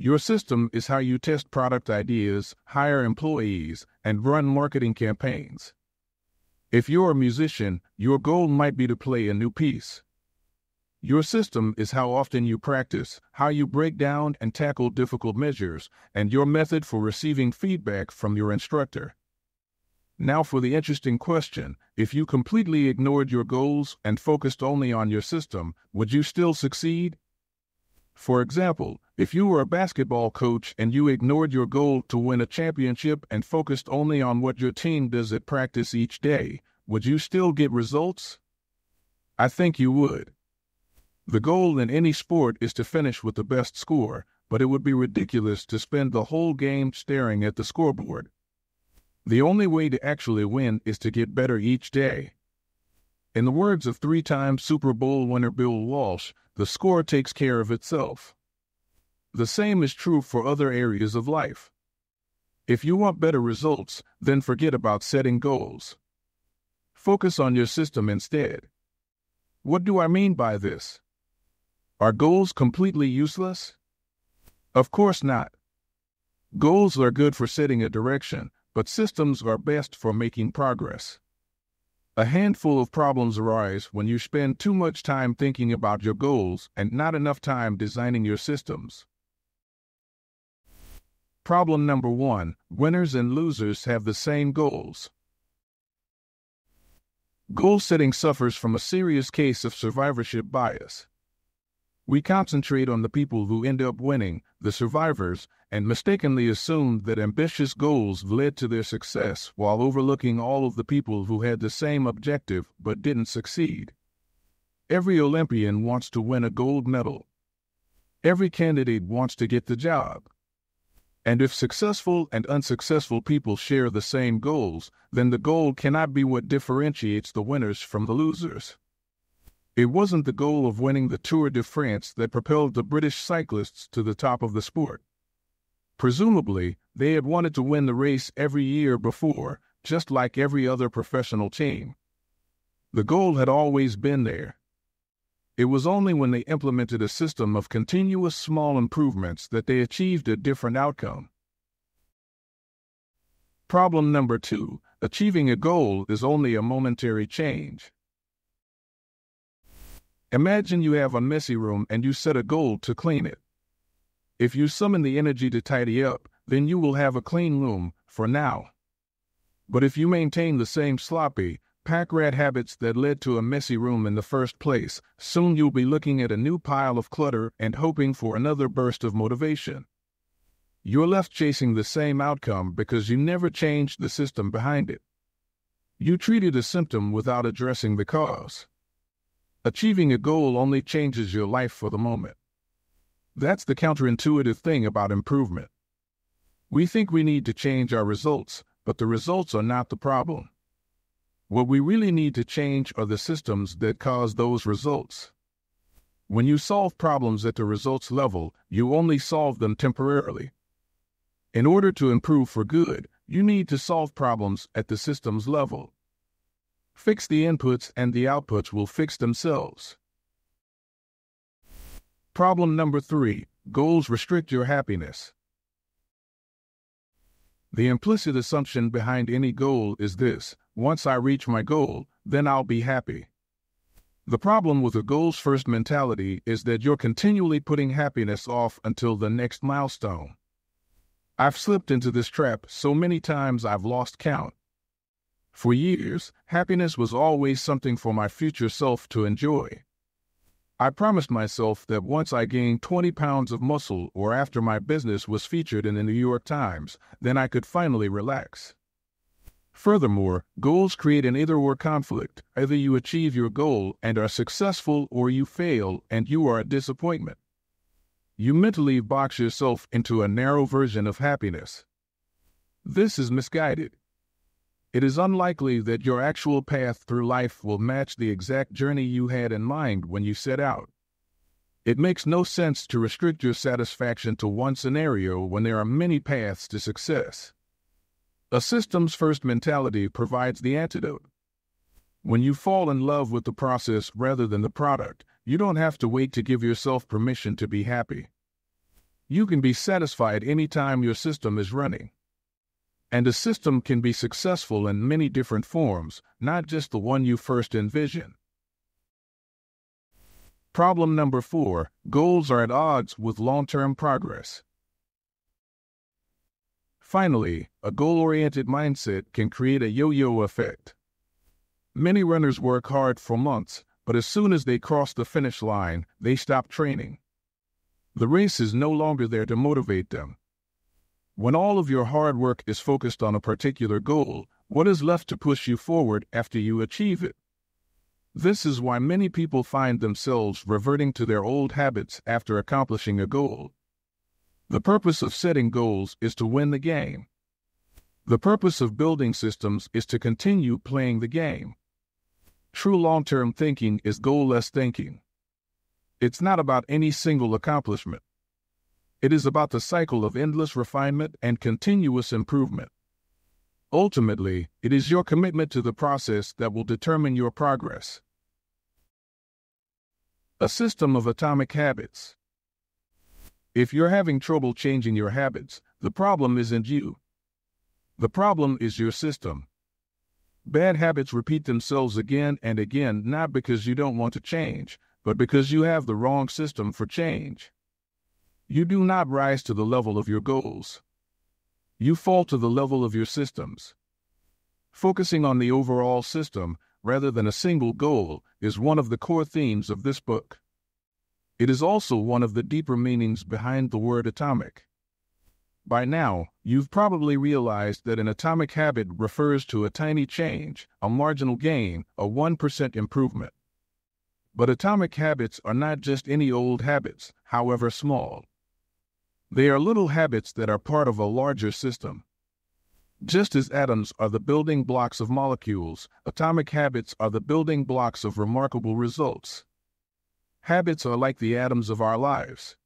Your system is how you test product ideas, hire employees, and run marketing campaigns. If you're a musician, your goal might be to play a new piece. Your system is how often you practice, how you break down and tackle difficult measures, and your method for receiving feedback from your instructor. Now for the interesting question: if you completely ignored your goals and focused only on your system, would you still succeed? For example, if you were a basketball coach and you ignored your goal to win a championship and focused only on what your team does at practice each day, would you still get results? I think you would. The goal in any sport is to finish with the best score, but it would be ridiculous to spend the whole game staring at the scoreboard. The only way to actually win is to get better each day. In the words of three-time Super Bowl winner Bill Walsh, the score takes care of itself. The same is true for other areas of life. If you want better results, then forget about setting goals. Focus on your system instead. What do I mean by this? Are goals completely useless? Of course not. Goals are good for setting a direction, but systems are best for making progress. A handful of problems arise when you spend too much time thinking about your goals and not enough time designing your systems. Problem number 1. Winners and losers have the same goals. Goal setting suffers from a serious case of survivorship bias. We concentrate on the people who end up winning, the survivors, and mistakenly assume that ambitious goals led to their success while overlooking all of the people who had the same objective but didn't succeed. Every Olympian wants to win a gold medal. Every candidate wants to get the job. And if successful and unsuccessful people share the same goals, then the goal cannot be what differentiates the winners from the losers. It wasn't the goal of winning the Tour de France that propelled the British cyclists to the top of the sport. Presumably, they had wanted to win the race every year before, just like every other professional team. The goal had always been there. It was only when they implemented a system of continuous small improvements that they achieved a different outcome. Problem number 2. Achieving a goal is only a momentary change. Imagine you have a messy room and you set a goal to clean it. If you summon the energy to tidy up, then you will have a clean room, for now. But if you maintain the same sloppy, pack-rat habits that led to a messy room in the first place, soon you'll be looking at a new pile of clutter and hoping for another burst of motivation. You're left chasing the same outcome because you never changed the system behind it. You treated a symptom without addressing the cause. Achieving a goal only changes your life for the moment. That's the counterintuitive thing about improvement. We think we need to change our results, but the results are not the problem. What we really need to change are the systems that cause those results. When you solve problems at the results level, you only solve them temporarily. In order to improve for good, you need to solve problems at the systems level. Fix the inputs and the outputs will fix themselves. Problem number 3. Goals restrict your happiness. The implicit assumption behind any goal is this: once I reach my goal, then I'll be happy. The problem with a goals-first mentality is that you're continually putting happiness off until the next milestone. I've slipped into this trap so many times I've lost count. For years, happiness was always something for my future self to enjoy. I promised myself that once I gained 20 pounds of muscle or after my business was featured in the New York Times, then I could finally relax. Furthermore, goals create an either-or conflict. Either you achieve your goal and are successful, or you fail and you are a disappointment. You mentally box yourself into a narrow version of happiness. This is misguided. It is unlikely that your actual path through life will match the exact journey you had in mind when you set out. It makes no sense to restrict your satisfaction to one scenario when there are many paths to success. A systems-first mentality provides the antidote. When you fall in love with the process rather than the product, you don't have to wait to give yourself permission to be happy. You can be satisfied anytime your system is running. And a system can be successful in many different forms, not just the one you first envision. Problem number 4. Goals are at odds with long-term progress. Finally, a goal-oriented mindset can create a yo-yo effect. Many runners work hard for months, but as soon as they cross the finish line, they stop training. The race is no longer there to motivate them. When all of your hard work is focused on a particular goal, what is left to push you forward after you achieve it? This is why many people find themselves reverting to their old habits after accomplishing a goal. The purpose of setting goals is to win the game. The purpose of building systems is to continue playing the game. True long-term thinking is goal-less thinking. It's not about any single accomplishment. It is about the cycle of endless refinement and continuous improvement. Ultimately, it is your commitment to the process that will determine your progress. A system of atomic habits. If you're having trouble changing your habits, the problem isn't you. The problem is your system. Bad habits repeat themselves again and again, not because you don't want to change, but because you have the wrong system for change. You do not rise to the level of your goals. You fall to the level of your systems. Focusing on the overall system rather than a single goal is one of the core themes of this book. It is also one of the deeper meanings behind the word atomic. By now, you've probably realized that an atomic habit refers to a tiny change, a marginal gain, a 1% improvement. But atomic habits are not just any old habits, however small. They are little habits that are part of a larger system. Just as atoms are the building blocks of molecules, atomic habits are the building blocks of remarkable results. Habits are like the atoms of our lives.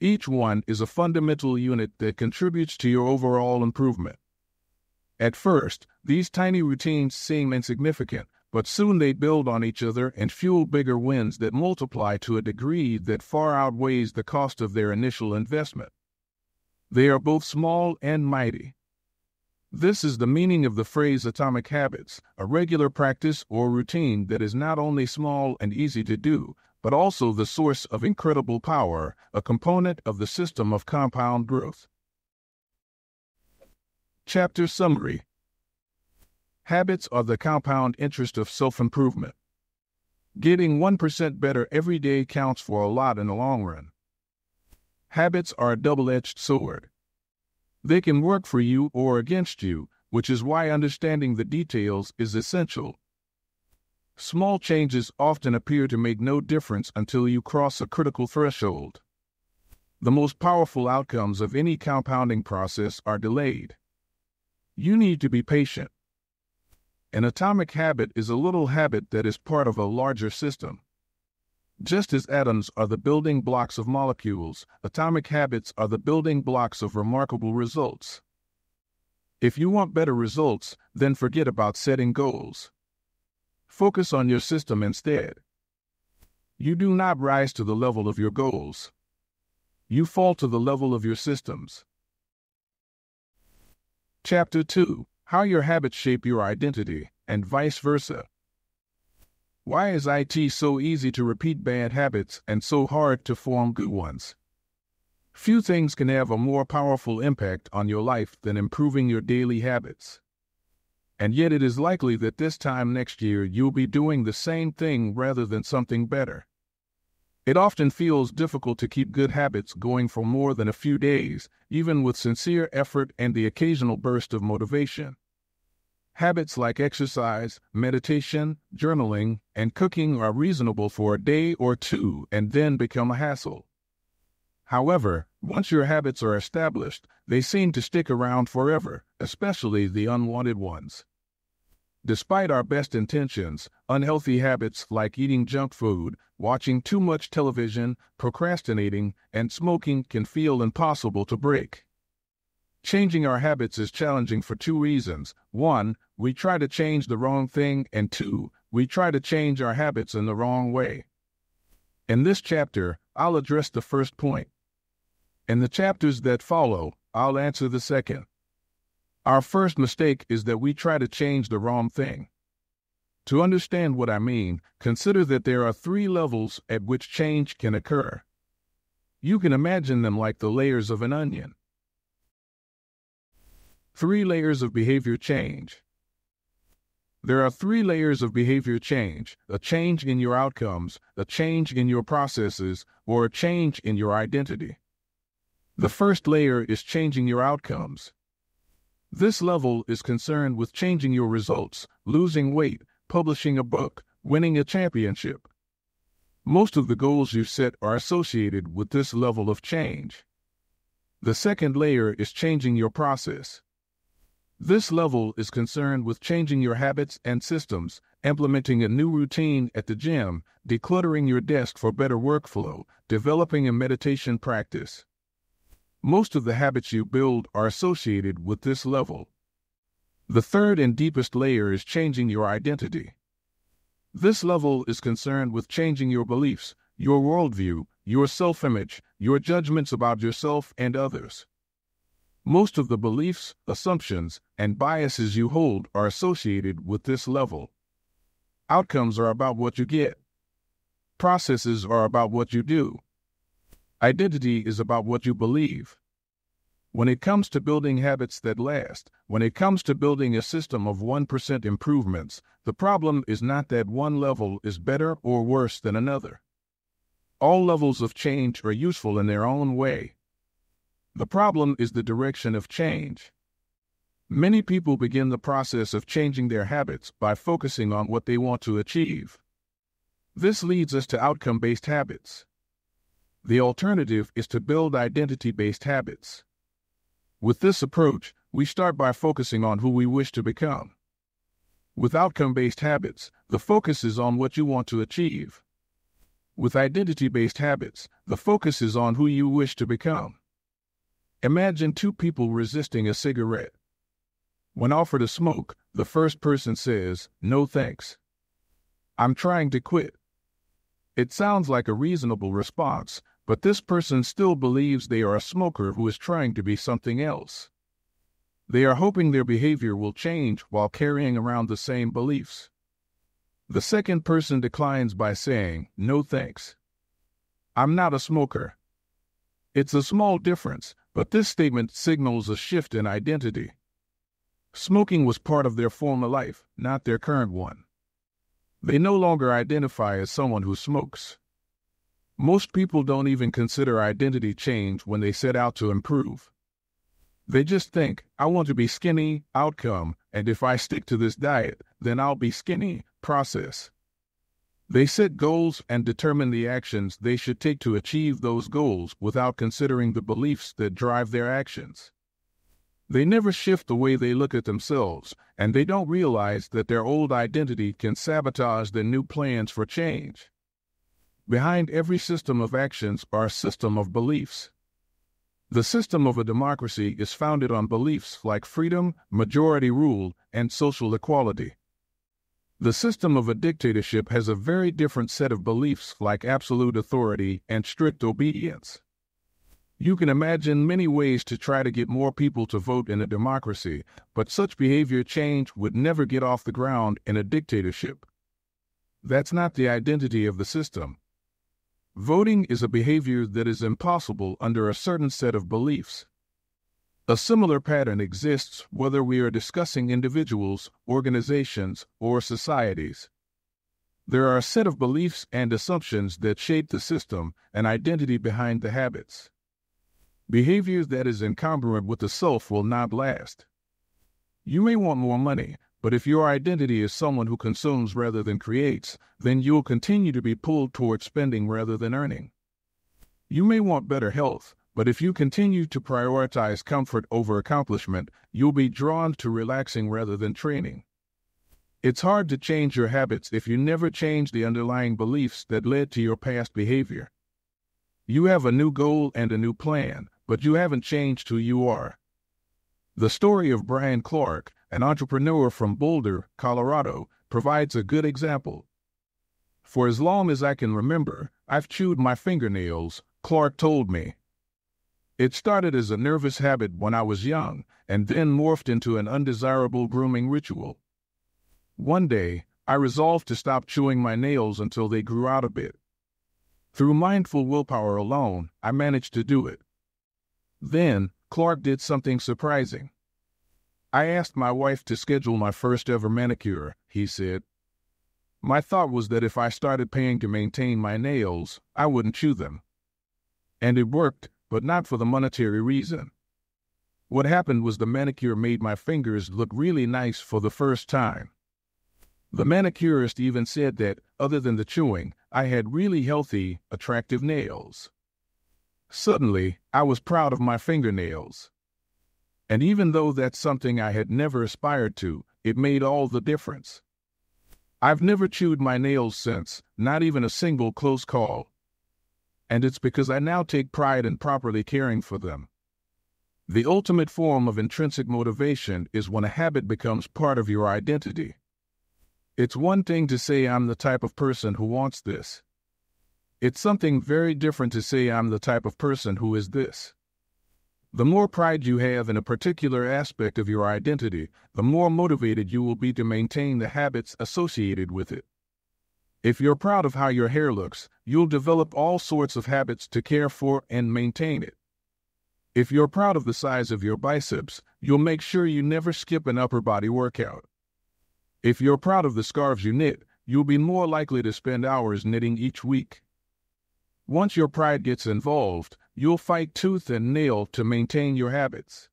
Each one is a fundamental unit that contributes to your overall improvement. At first, these tiny routines seem insignificant, but soon they build on each other and fuel bigger wins that multiply to a degree that far outweighs the cost of their initial investment. They are both small and mighty. This is the meaning of the phrase atomic habits, a regular practice or routine that is not only small and easy to do, but also the source of incredible power, a component of the system of compound growth. Chapter Summary. Habits are the compound interest of self-improvement. Getting 1% better every day counts for a lot in the long run. Habits are a double-edged sword. They can work for you or against you, which is why understanding the details is essential. Small changes often appear to make no difference until you cross a critical threshold. The most powerful outcomes of any compounding process are delayed. You need to be patient. An atomic habit is a little habit that is part of a larger system. Just as atoms are the building blocks of molecules, atomic habits are the building blocks of remarkable results. If you want better results, then forget about setting goals. Focus on your system instead. You do not rise to the level of your goals. You fall to the level of your systems. Chapter 2. How your habits shape your identity, and vice versa. Why is it so easy to repeat bad habits and so hard to form good ones? Few things can have a more powerful impact on your life than improving your daily habits. And yet it is likely that this time next year you'll be doing the same thing rather than something better. It often feels difficult to keep good habits going for more than a few days, even with sincere effort and the occasional burst of motivation. Habits like exercise, meditation, journaling, and cooking are reasonable for a day or two and then become a hassle. However, once your habits are established, they seem to stick around forever, especially the unwanted ones. Despite our best intentions, unhealthy habits like eating junk food, watching too much television, procrastinating, and smoking can feel impossible to break. Changing our habits is challenging for two reasons. One, we try to change the wrong thing, and two, we try to change our habits in the wrong way. In this chapter, I'll address the first point. In the chapters that follow, I'll answer the second. Our first mistake is that we try to change the wrong thing. To understand what I mean, consider that there are 3 levels at which change can occur. You can imagine them like the layers of an onion. 3 layers of behavior change. There are 3 layers of behavior change: a change in your outcomes, a change in your processes, or a change in your identity. The first layer is changing your outcomes. This level is concerned with changing your results, losing weight, publishing a book, winning a championship. Most of the goals you set are associated with this level of change. The second layer is changing your process. This level is concerned with changing your habits and systems, implementing a new routine at the gym, decluttering your desk for better workflow, developing a meditation practice. Most of the habits you build are associated with this level. The third and deepest layer is changing your identity. This level is concerned with changing your beliefs, your worldview, your self-image, your judgments about yourself and others. Most of the beliefs, assumptions, and biases you hold are associated with this level. Outcomes are about what you get. Processes are about what you do. Identity is about what you believe. When it comes to building habits that last, when it comes to building a system of 1% improvements, the problem is not that one level is better or worse than another. All levels of change are useful in their own way. The problem is the direction of change. Many people begin the process of changing their habits by focusing on what they want to achieve. This leads us to outcome-based habits. The alternative is to build identity-based habits. With this approach, we start by focusing on who we wish to become. With outcome-based habits, the focus is on what you want to achieve. With identity-based habits, the focus is on who you wish to become. Imagine two people resisting a cigarette. When offered a smoke, the first person says, "No thanks. I'm trying to quit." It sounds like a reasonable response, but this person still believes they are a smoker who is trying to be something else. They are hoping their behavior will change while carrying around the same beliefs. The second person declines by saying, "No thanks. I'm not a smoker." It's a small difference, but this statement signals a shift in identity. Smoking was part of their former life, not their current one. They no longer identify as someone who smokes. Most people don't even consider identity change when they set out to improve. They just think, "I want to be skinny, outcome, and if I stick to this diet, then I'll be skinny, process." They set goals and determine the actions they should take to achieve those goals without considering the beliefs that drive their actions. They never shift the way they look at themselves, and they don't realize that their old identity can sabotage their new plans for change. Behind every system of actions are a system of beliefs. The system of a democracy is founded on beliefs like freedom, majority rule, and social equality. The system of a dictatorship has a very different set of beliefs like absolute authority and strict obedience. You can imagine many ways to try to get more people to vote in a democracy, but such behavior change would never get off the ground in a dictatorship. That's not the identity of the system. Voting is a behavior that is impossible under a certain set of beliefs. A similar pattern exists whether we are discussing individuals, organizations, or societies. There are a set of beliefs and assumptions that shape the system and identity behind the habits. Behavior that is incongruent with the self will not last. You may want more money, but if your identity is someone who consumes rather than creates, then you'll continue to be pulled toward spending rather than earning. You may want better health, but if you continue to prioritize comfort over accomplishment, you'll be drawn to relaxing rather than training. It's hard to change your habits if you never change the underlying beliefs that led to your past behavior. You have a new goal and a new plan, but you haven't changed who you are. The story of Brian Clark, an entrepreneur from Boulder, Colorado, provides a good example. "For as long as I can remember, I've chewed my fingernails," Clark told me. "It started as a nervous habit when I was young, and then morphed into an undesirable grooming ritual. One day, I resolved to stop chewing my nails until they grew out a bit. Through mindful willpower alone, I managed to do it. Then, Clark did something surprising. I asked my wife to schedule my first ever manicure," he said. "My thought was that if I started paying to maintain my nails, I wouldn't chew them. And it worked, but not for the monetary reason. What happened was the manicure made my fingers look really nice for the first time. The manicurist even said that, other than the chewing, I had really healthy, attractive nails. Suddenly, I was proud of my fingernails. And even though that's something I had never aspired to, it made all the difference. I've never chewed my nails since, not even a single close call. And it's because I now take pride in properly caring for them. The ultimate form of intrinsic motivation is when a habit becomes part of your identity. It's one thing to say I'm the type of person who wants this. It's something very different to say I'm the type of person who is this. The more pride you have in a particular aspect of your identity, the more motivated you will be to maintain the habits associated with it. If you're proud of how your hair looks, you'll develop all sorts of habits to care for and maintain it. If you're proud of the size of your biceps, you'll make sure you never skip an upper body workout. If you're proud of the scarves you knit, you'll be more likely to spend hours knitting each week. Once your pride gets involved, you'll fight tooth and nail to maintain your habits.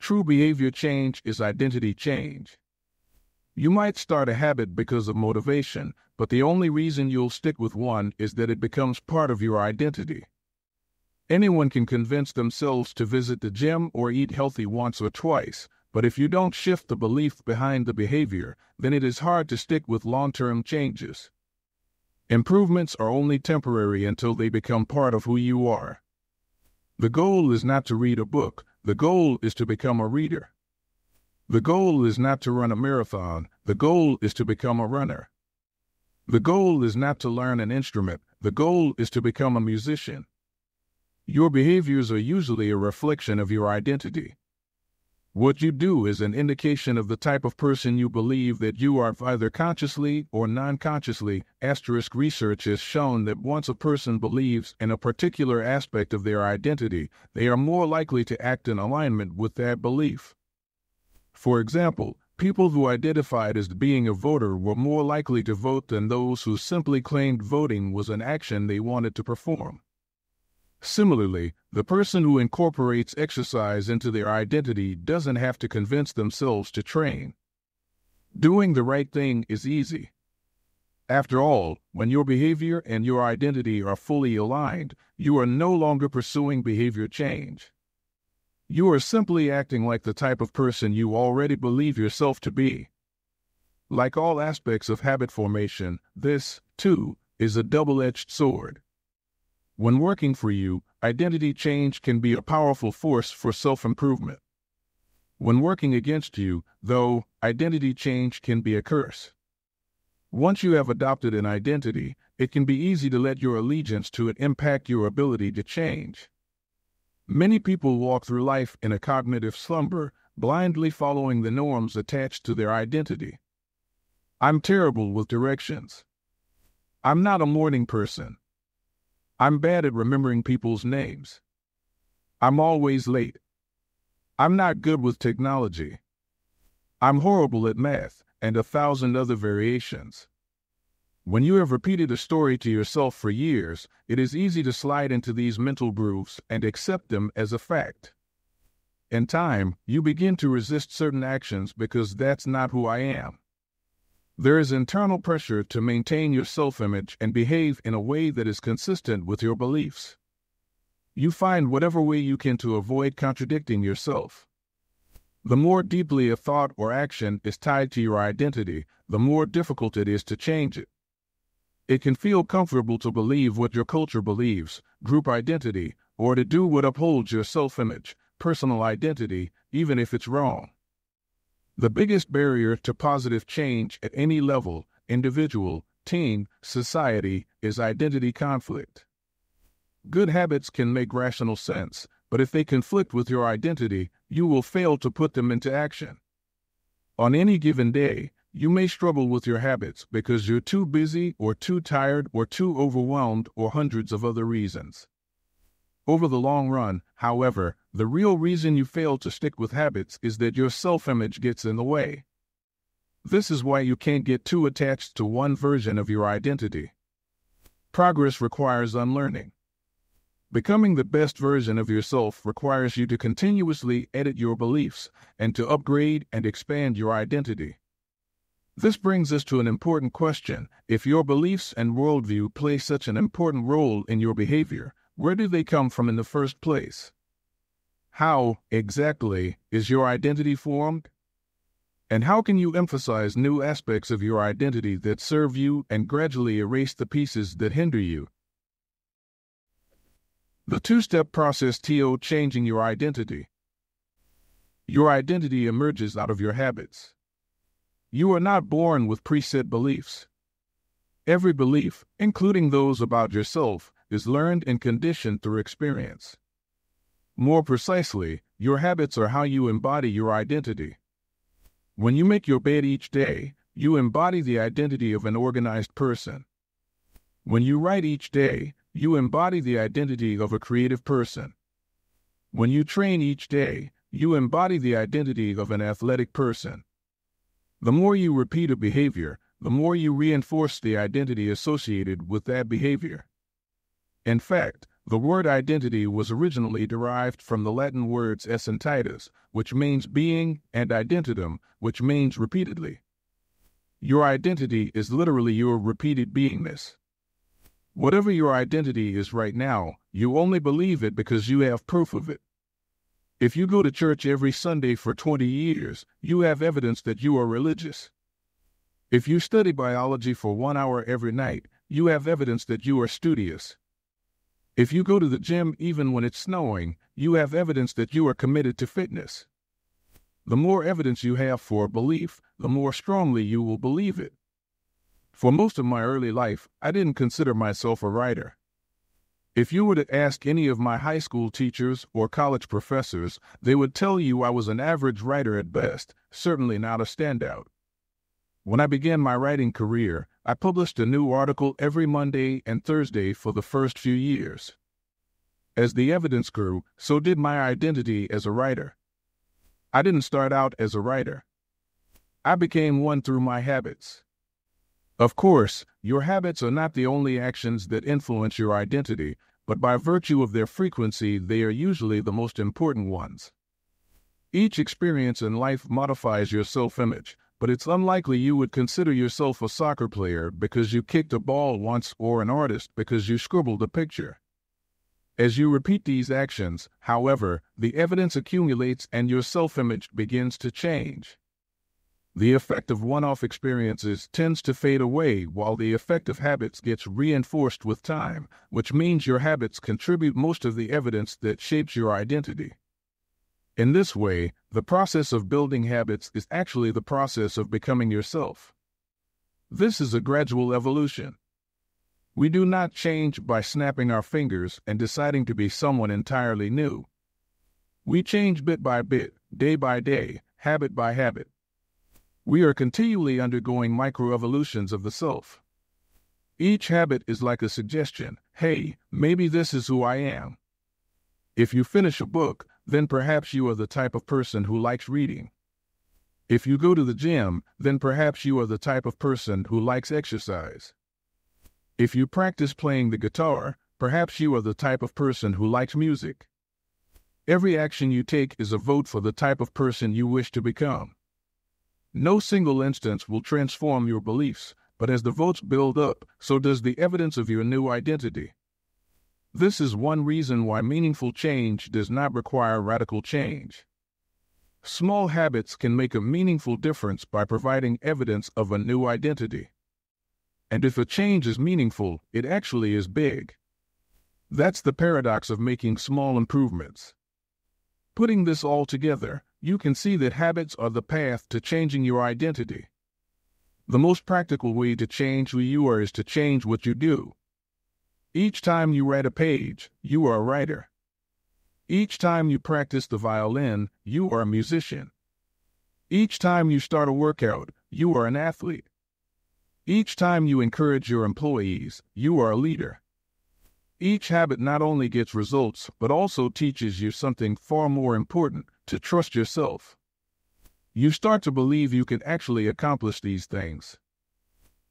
True behavior change is identity change. You might start a habit because of motivation, but the only reason you'll stick with one is that it becomes part of your identity. Anyone can convince themselves to visit the gym or eat healthy once or twice, but if you don't shift the belief behind the behavior, then it is hard to stick with long-term changes. Improvements are only temporary until they become part of who you are. The goal is not to read a book, the goal is to become a reader. The goal is not to run a marathon, the goal is to become a runner. The goal is not to learn an instrument, the goal is to become a musician. Your behaviors are usually a reflection of your identity. What you do is an indication of the type of person you believe that you are, either consciously or non-consciously. Research has shown that once a person believes in a particular aspect of their identity, they are more likely to act in alignment with that belief. For example, people who identified as being a voter were more likely to vote than those who simply claimed voting was an action they wanted to perform. Similarly, the person who incorporates exercise into their identity doesn't have to convince themselves to train. Doing the right thing is easy. After all, when your behavior and your identity are fully aligned, you are no longer pursuing behavior change. You are simply acting like the type of person you already believe yourself to be. Like all aspects of habit formation, this, too, is a double-edged sword. When working for you, identity change can be a powerful force for self-improvement. When working against you, though, identity change can be a curse. Once you have adopted an identity, it can be easy to let your allegiance to it impact your ability to change. Many people walk through life in a cognitive slumber, blindly following the norms attached to their identity. I'm terrible with directions. I'm not a morning person. I'm bad at remembering people's names. I'm always late. I'm not good with technology. I'm horrible at math, and 1,000 other variations. When you have repeated a story to yourself for years, it is easy to slide into these mental grooves and accept them as a fact. In time, you begin to resist certain actions because that's not who I am. There is internal pressure to maintain your self-image and behave in a way that is consistent with your beliefs. You find whatever way you can to avoid contradicting yourself. The more deeply a thought or action is tied to your identity, the more difficult it is to change it. It can feel comfortable to believe what your culture believes, group identity, or to do what upholds your self-image, personal identity, even if it's wrong. The biggest barrier to positive change at any level, individual, team, society, is identity conflict. Good habits can make rational sense, but if they conflict with your identity, you will fail to put them into action. On any given day, you may struggle with your habits because you're too busy or too tired or too overwhelmed or hundreds of other reasons. Over the long run, however, the real reason you fail to stick with habits is that your self-image gets in the way. This is why you can't get too attached to one version of your identity. Progress requires unlearning. Becoming the best version of yourself requires you to continuously edit your beliefs and to upgrade and expand your identity. This brings us to an important question. If your beliefs and worldview play such an important role in your behavior, where do they come from in the first place? How, exactly, is your identity formed? And how can you emphasize new aspects of your identity that serve you and gradually erase the pieces that hinder you? The two-step process to changing your identity. Your identity emerges out of your habits. You are not born with preset beliefs. Every belief, including those about yourself, is learned and conditioned through experience. More precisely, your habits are how you embody your identity. When you make your bed each day, you embody the identity of an organized person. When you write each day, you embody the identity of a creative person. When you train each day, you embody the identity of an athletic person. The more you repeat a behavior, the more you reinforce the identity associated with that behavior. In fact, the word identity was originally derived from the Latin words essentitas, which means being, and identitum, which means repeatedly. Your identity is literally your repeated beingness. Whatever your identity is right now, you only believe it because you have proof of it. If you go to church every Sunday for 20 years, you have evidence that you are religious. If you study biology for 1 hour every night, you have evidence that you are studious. If you go to the gym even when it's snowing, you have evidence that you are committed to fitness. The more evidence you have for a belief, the more strongly you will believe it. For most of my early life, I didn't consider myself a writer. If you were to ask any of my high school teachers or college professors, they would tell you I was an average writer at best, certainly not a standout. When I began my writing career, I published a new article every Monday and Thursday for the first few years. As the evidence grew, so did my identity as a writer. I didn't start out as a writer. I became one through my habits. Of course, your habits are not the only actions that influence your identity, but by virtue of their frequency, they are usually the most important ones. Each experience in life modifies your self-image, but it's unlikely you would consider yourself a soccer player because you kicked a ball once or an artist because you scribbled a picture. As you repeat these actions, however, the evidence accumulates and your self-image begins to change. The effect of one-off experiences tends to fade away while the effect of habits gets reinforced with time, which means your habits contribute most of the evidence that shapes your identity. In this way, the process of building habits is actually the process of becoming yourself. This is a gradual evolution. We do not change by snapping our fingers and deciding to be someone entirely new. We change bit by bit, day by day, habit by habit. We are continually undergoing microevolutions of the self. Each habit is like a suggestion. Hey, maybe this is who I am. If you finish a book, then perhaps you are the type of person who likes reading. If you go to the gym, then perhaps you are the type of person who likes exercise. If you practice playing the guitar, perhaps you are the type of person who likes music. Every action you take is a vote for the type of person you wish to become. No single instance will transform your beliefs, but as the votes build up, so does the evidence of your new identity. This is one reason why meaningful change does not require radical change. Small habits can make a meaningful difference by providing evidence of a new identity. And if a change is meaningful, it actually is big. That's the paradox of making small improvements. Putting this all together, you can see that habits are the path to changing your identity. The most practical way to change who you are is to change what you do. Each time you write a page, you are a writer. Each time you practice the violin, you are a musician. Each time you start a workout, you are an athlete. Each time you encourage your employees, you are a leader. Each habit not only gets results, but also teaches you something far more important, to trust yourself. You start to believe you can actually accomplish these things.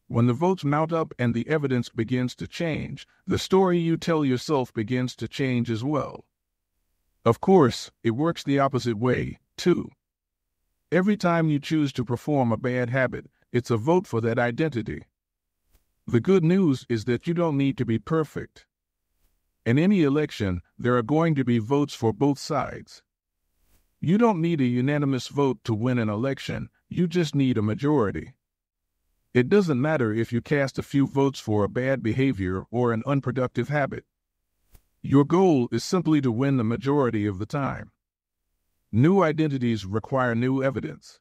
When the votes mount up and the evidence begins to change, the story you tell yourself begins to change as well. Of course, it works the opposite way, too. Every time you choose to perform a bad habit, it's a vote for that identity. The good news is that you don't need to be perfect. In any election, there are going to be votes for both sides. You don't need a unanimous vote to win an election, you just need a majority. It doesn't matter if you cast a few votes for a bad behavior or an unproductive habit. Your goal is simply to win the majority of the time. New identities require new evidence.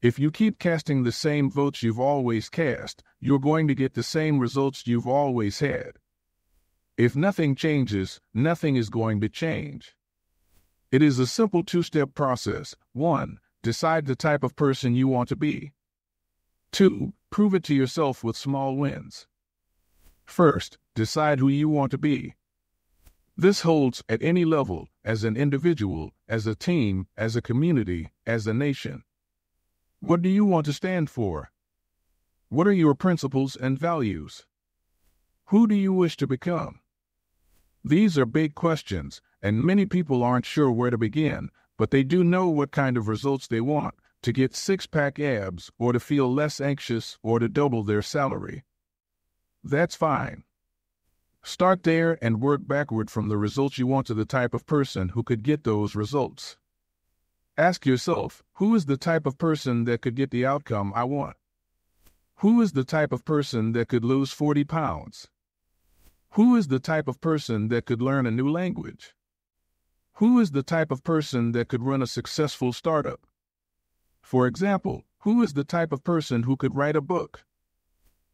If you keep casting the same votes you've always cast, you're going to get the same results you've always had. If nothing changes, nothing is going to change. It is a simple two-step process. 1. Decide the type of person you want to be. 2. Prove it to yourself with small wins. First, decide who you want to be. This holds at any level, as an individual, as a team, as a community, as a nation. What do you want to stand for? What are your principles and values? Who do you wish to become? These are big questions, and many people aren't sure where to begin, but they do know what kind of results they want, to get six-pack abs, or to feel less anxious, or to double their salary. That's fine. Start there and work backward from the results you want to the type of person who could get those results. Ask yourself, who is the type of person that could get the outcome I want? Who is the type of person that could lose 40 pounds? Who is the type of person that could learn a new language? Who is the type of person that could run a successful startup? For example, who is the type of person who could write a book?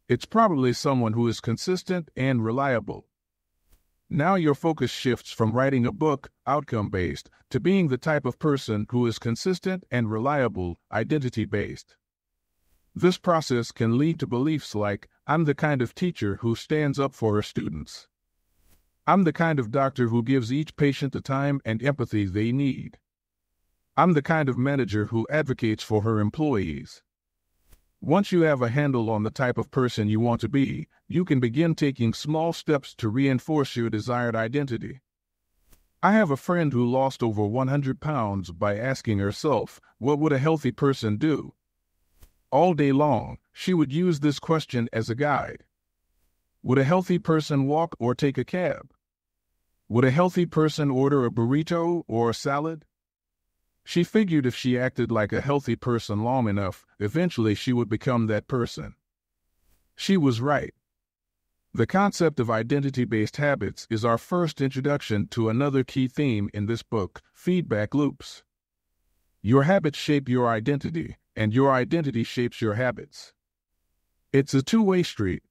It's probably someone who is consistent and reliable. Now your focus shifts from writing a book, outcome-based, to being the type of person who is consistent and reliable, identity-based. This process can lead to beliefs like, I'm the kind of teacher who stands up for her students. I'm the kind of doctor who gives each patient the time and empathy they need. I'm the kind of manager who advocates for her employees. Once you have a handle on the type of person you want to be, you can begin taking small steps to reinforce your desired identity. I have a friend who lost over 100 pounds by asking herself, what would a healthy person do? All day long, she would use this question as a guide. Would a healthy person walk or take a cab? Would a healthy person order a burrito or a salad? She figured if she acted like a healthy person long enough, eventually she would become that person. She was right. The concept of identity-based habits is our first introduction to another key theme in this book, feedback loops. Your habits shape your identity, and your identity shapes your habits. It's a two-way street.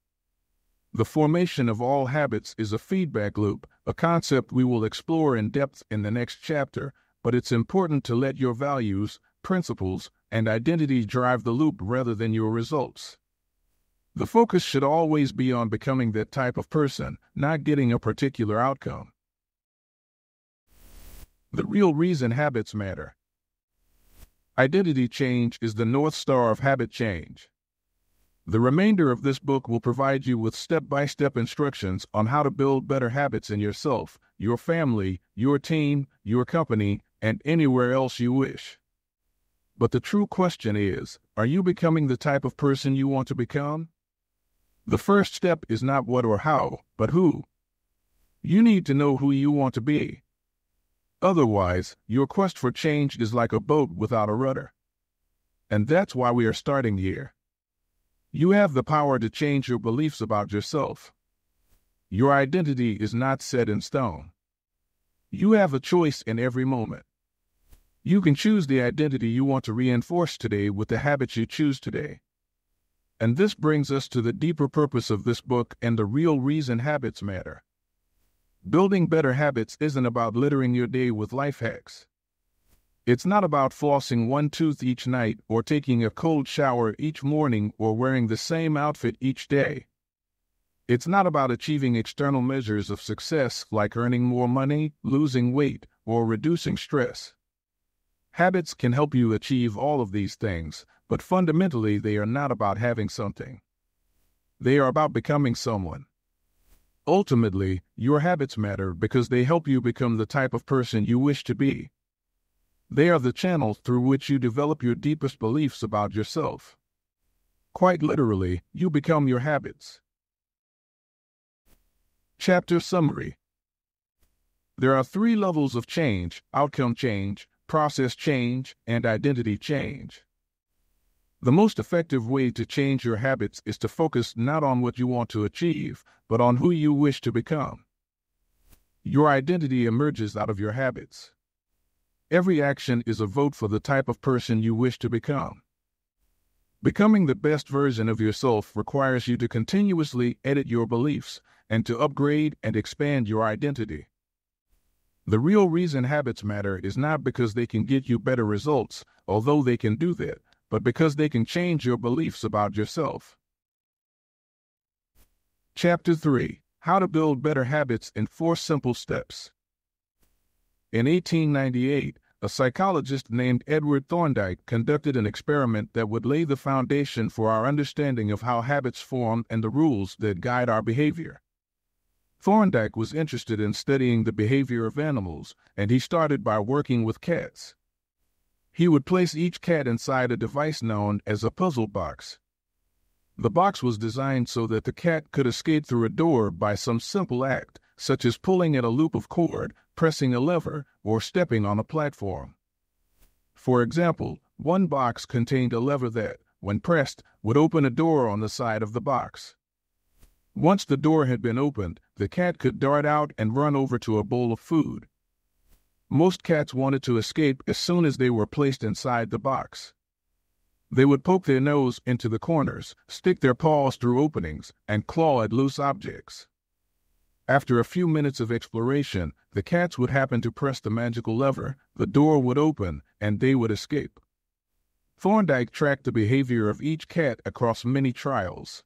The formation of all habits is a feedback loop, a concept we will explore in depth in the next chapter, but it's important to let your values, principles, and identity drive the loop rather than your results. The focus should always be on becoming that type of person, not getting a particular outcome. The real reason habits matter. Identity change is the North Star of habit change. The remainder of this book will provide you with step-by-step instructions on how to build better habits in yourself, your family, your team, your company, and anywhere else you wish. But the true question is, are you becoming the type of person you want to become? The first step is not what or how, but who. You need to know who you want to be. Otherwise, your quest for change is like a boat without a rudder. And that's why we are starting here. You have the power to change your beliefs about yourself. Your identity is not set in stone. You have a choice in every moment. You can choose the identity you want to reinforce today with the habits you choose today. And this brings us to the deeper purpose of this book and the real reason habits matter. Building better habits isn't about littering your day with life hacks. It's not about flossing one tooth each night or taking a cold shower each morning or wearing the same outfit each day. It's not about achieving external measures of success like earning more money, losing weight, or reducing stress. Habits can help you achieve all of these things, but fundamentally they are not about having something. They are about becoming someone. Ultimately, your habits matter because they help you become the type of person you wish to be. They are the channel through which you develop your deepest beliefs about yourself. Quite literally, you become your habits. Chapter Summary. There are 3 levels of change: outcome change, process change, and identity change. The most effective way to change your habits is to focus not on what you want to achieve, but on who you wish to become. Your identity emerges out of your habits. Every action is a vote for the type of person you wish to become. Becoming the best version of yourself requires you to continuously edit your beliefs and to upgrade and expand your identity. The real reason habits matter is not because they can get you better results, although they can do that, but because they can change your beliefs about yourself. Chapter 3: How to Build Better Habits in 4 Simple Steps. In 1898, a psychologist named Edward Thorndike conducted an experiment that would lay the foundation for our understanding of how habits form and the rules that guide our behavior. Thorndike was interested in studying the behavior of animals, and he started by working with cats. He would place each cat inside a device known as a puzzle box. The box was designed so that the cat could escape through a door by some simple act, such as pulling at a loop of cord, pressing a lever, or stepping on a platform. For example, one box contained a lever that, when pressed, would open a door on the side of the box. Once the door had been opened, the cat could dart out and run over to a bowl of food. Most cats wanted to escape as soon as they were placed inside the box. They would poke their nose into the corners, stick their paws through openings, and claw at loose objects. After a few minutes of exploration, the cats would happen to press the magical lever, the door would open, and they would escape. Thorndike tracked the behavior of each cat across many trials.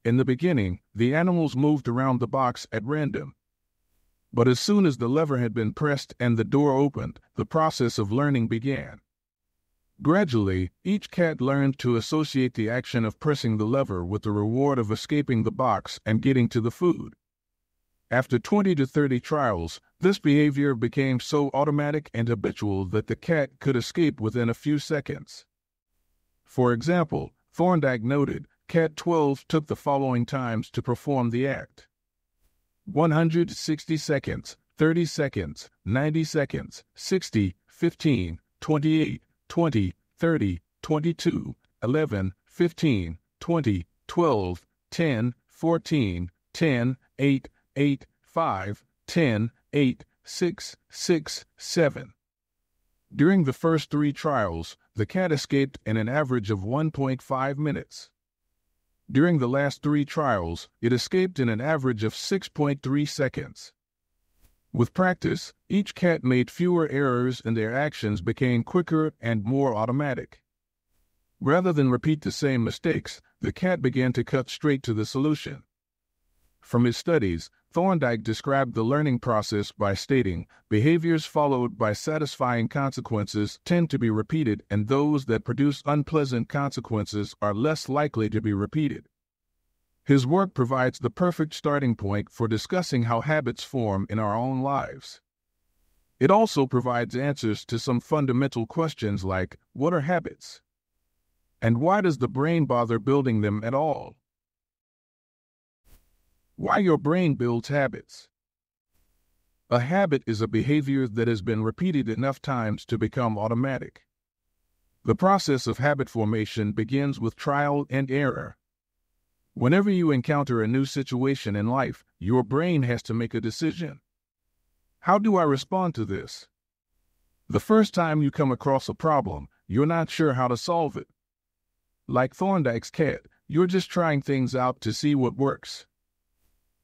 In the beginning, the animals moved around the box at random. But as soon as the lever had been pressed and the door opened, the process of learning began. Gradually, each cat learned to associate the action of pressing the lever with the reward of escaping the box and getting to the food. After 20 to 30 trials, this behavior became so automatic and habitual that the cat could escape within a few seconds. For example, Thorndike noted, Cat 12 took the following times to perform the act: 160 seconds, 30 seconds, 90 seconds, 60, 15, 28, 20, 30, 22, 11, 15, 20, 12, 10, 14, 10, 8, 8, 5, 10, 8, 6, 6, 7. During the first 3 trials, the cat escaped in an average of 1.5 minutes. During the last 3 trials, it escaped in an average of 6.3 seconds. With practice, each cat made fewer errors and their actions became quicker and more automatic. Rather than repeat the same mistakes, the cat began to cut straight to the solution. From his studies, Thorndike described the learning process by stating, behaviors followed by satisfying consequences tend to be repeated, and those that produce unpleasant consequences are less likely to be repeated. His work provides the perfect starting point for discussing how habits form in our own lives. It also provides answers to some fundamental questions like, what are habits? And why does the brain bother building them at all? Why your brain builds habits. A habit is a behavior that has been repeated enough times to become automatic. The process of habit formation begins with trial and error. Whenever you encounter a new situation in life, your brain has to make a decision. How do I respond to this? The first time you come across a problem, you're not sure how to solve it. Like Thorndike's cat, you're just trying things out to see what works.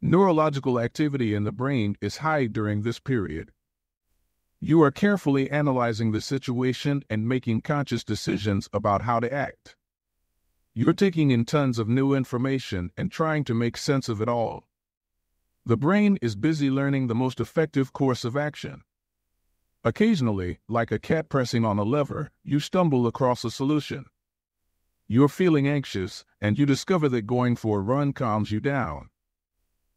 Neurological activity in the brain is high during this period. You are carefully analyzing the situation and making conscious decisions about how to act. You're taking in tons of new information and trying to make sense of it all. The brain is busy learning the most effective course of action. Occasionally, like a cat pressing on a lever, you stumble across a solution. You're feeling anxious, and you discover that going for a run calms you down.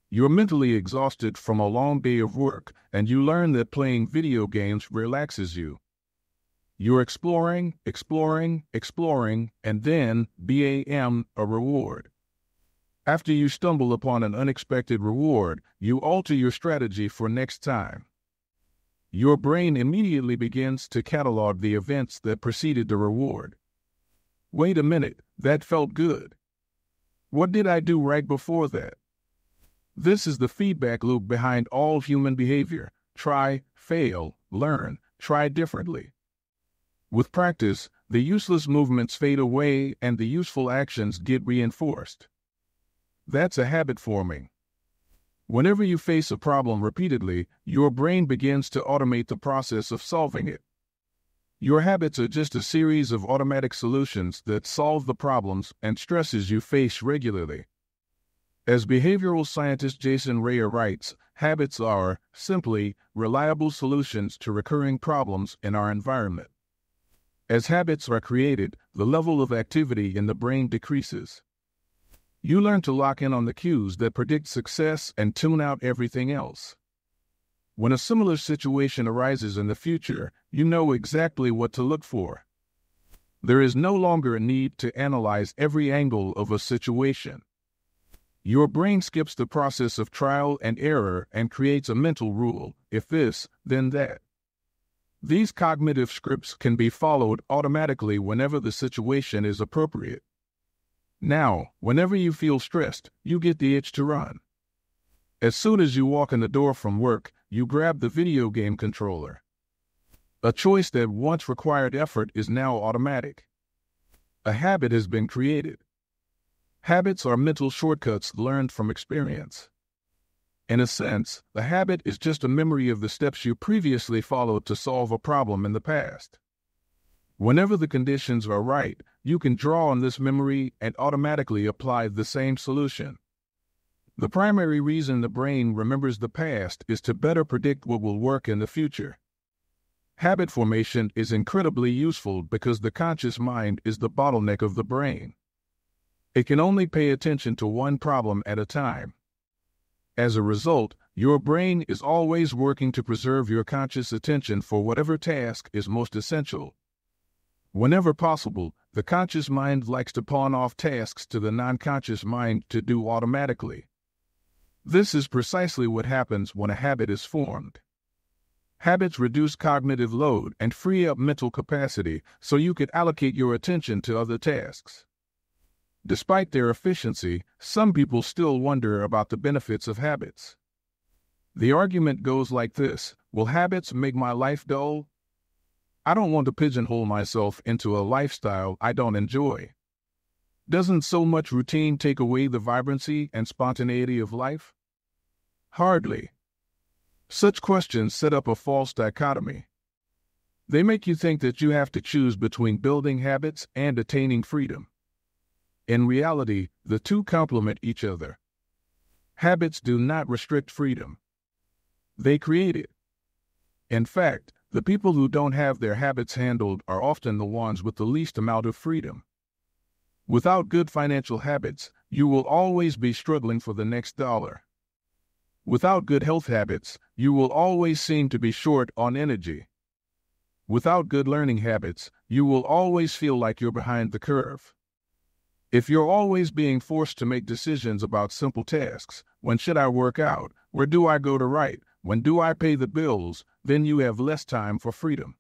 You're mentally exhausted from a long day of work, and you learn that playing video games relaxes you. You're exploring, and then, bam, a reward. After you stumble upon an unexpected reward, you alter your strategy for next time. your brain immediately begins to catalog the events that preceded the reward. Wait a minute, that felt good. What did I do right before that? This is the feedback loop behind all human behavior. Try, fail, learn, try differently. With practice, the useless movements fade away and the useful actions get reinforced. That's a habit forming. Whenever you face a problem repeatedly, your brain begins to automate the process of solving it. Your habits are just a series of automatic solutions that solve the problems and stresses you face regularly. As behavioral scientist Jason Rayer writes, habits are, simply, reliable solutions to recurring problems in our environment. As habits are created, the level of activity in the brain decreases. You learn to lock in on the cues that predict success and tune out everything else. When a similar situation arises in the future, you know exactly what to look for. There is no longer a need to analyze every angle of a situation. Your brain skips the process of trial and error and creates a mental rule: if this, then that. These cognitive scripts can be followed automatically whenever the situation is appropriate. Now, whenever you feel stressed, you get the itch to run. As soon as you walk in the door from work, you grab the video game controller. A choice that once required effort is now automatic. A habit has been created. Habits are mental shortcuts learned from experience. In a sense, a habit is just a memory of the steps you previously followed to solve a problem in the past. Whenever the conditions are right, you can draw on this memory and automatically apply the same solution. The primary reason the brain remembers the past is to better predict what will work in the future. Habit formation is incredibly useful because the conscious mind is the bottleneck of the brain. It can only pay attention to one problem at a time. As a result, your brain is always working to preserve your conscious attention for whatever task is most essential. Whenever possible, the conscious mind likes to pawn off tasks to the non-conscious mind to do automatically. This is precisely what happens when a habit is formed. Habits reduce cognitive load and free up mental capacity so you can allocate your attention to other tasks. Despite their efficiency, some people still wonder about the benefits of habits. The argument goes like this: will habits make my life dull? I don't want to pigeonhole myself into a lifestyle I don't enjoy. Doesn't so much routine take away the vibrancy and spontaneity of life? Hardly. Such questions set up a false dichotomy. They make you think that you have to choose between building habits and attaining freedom. In reality, the two complement each other. Habits do not restrict freedom. They create it. In fact, the people who don't have their habits handled are often the ones with the least amount of freedom. Without good financial habits, you will always be struggling for the next dollar. Without good health habits, you will always seem to be short on energy. Without good learning habits, you will always feel like you're behind the curve. If you're always being forced to make decisions about simple tasks, when should I work out, where do I go to write, when do I pay the bills, then you have less time for freedom.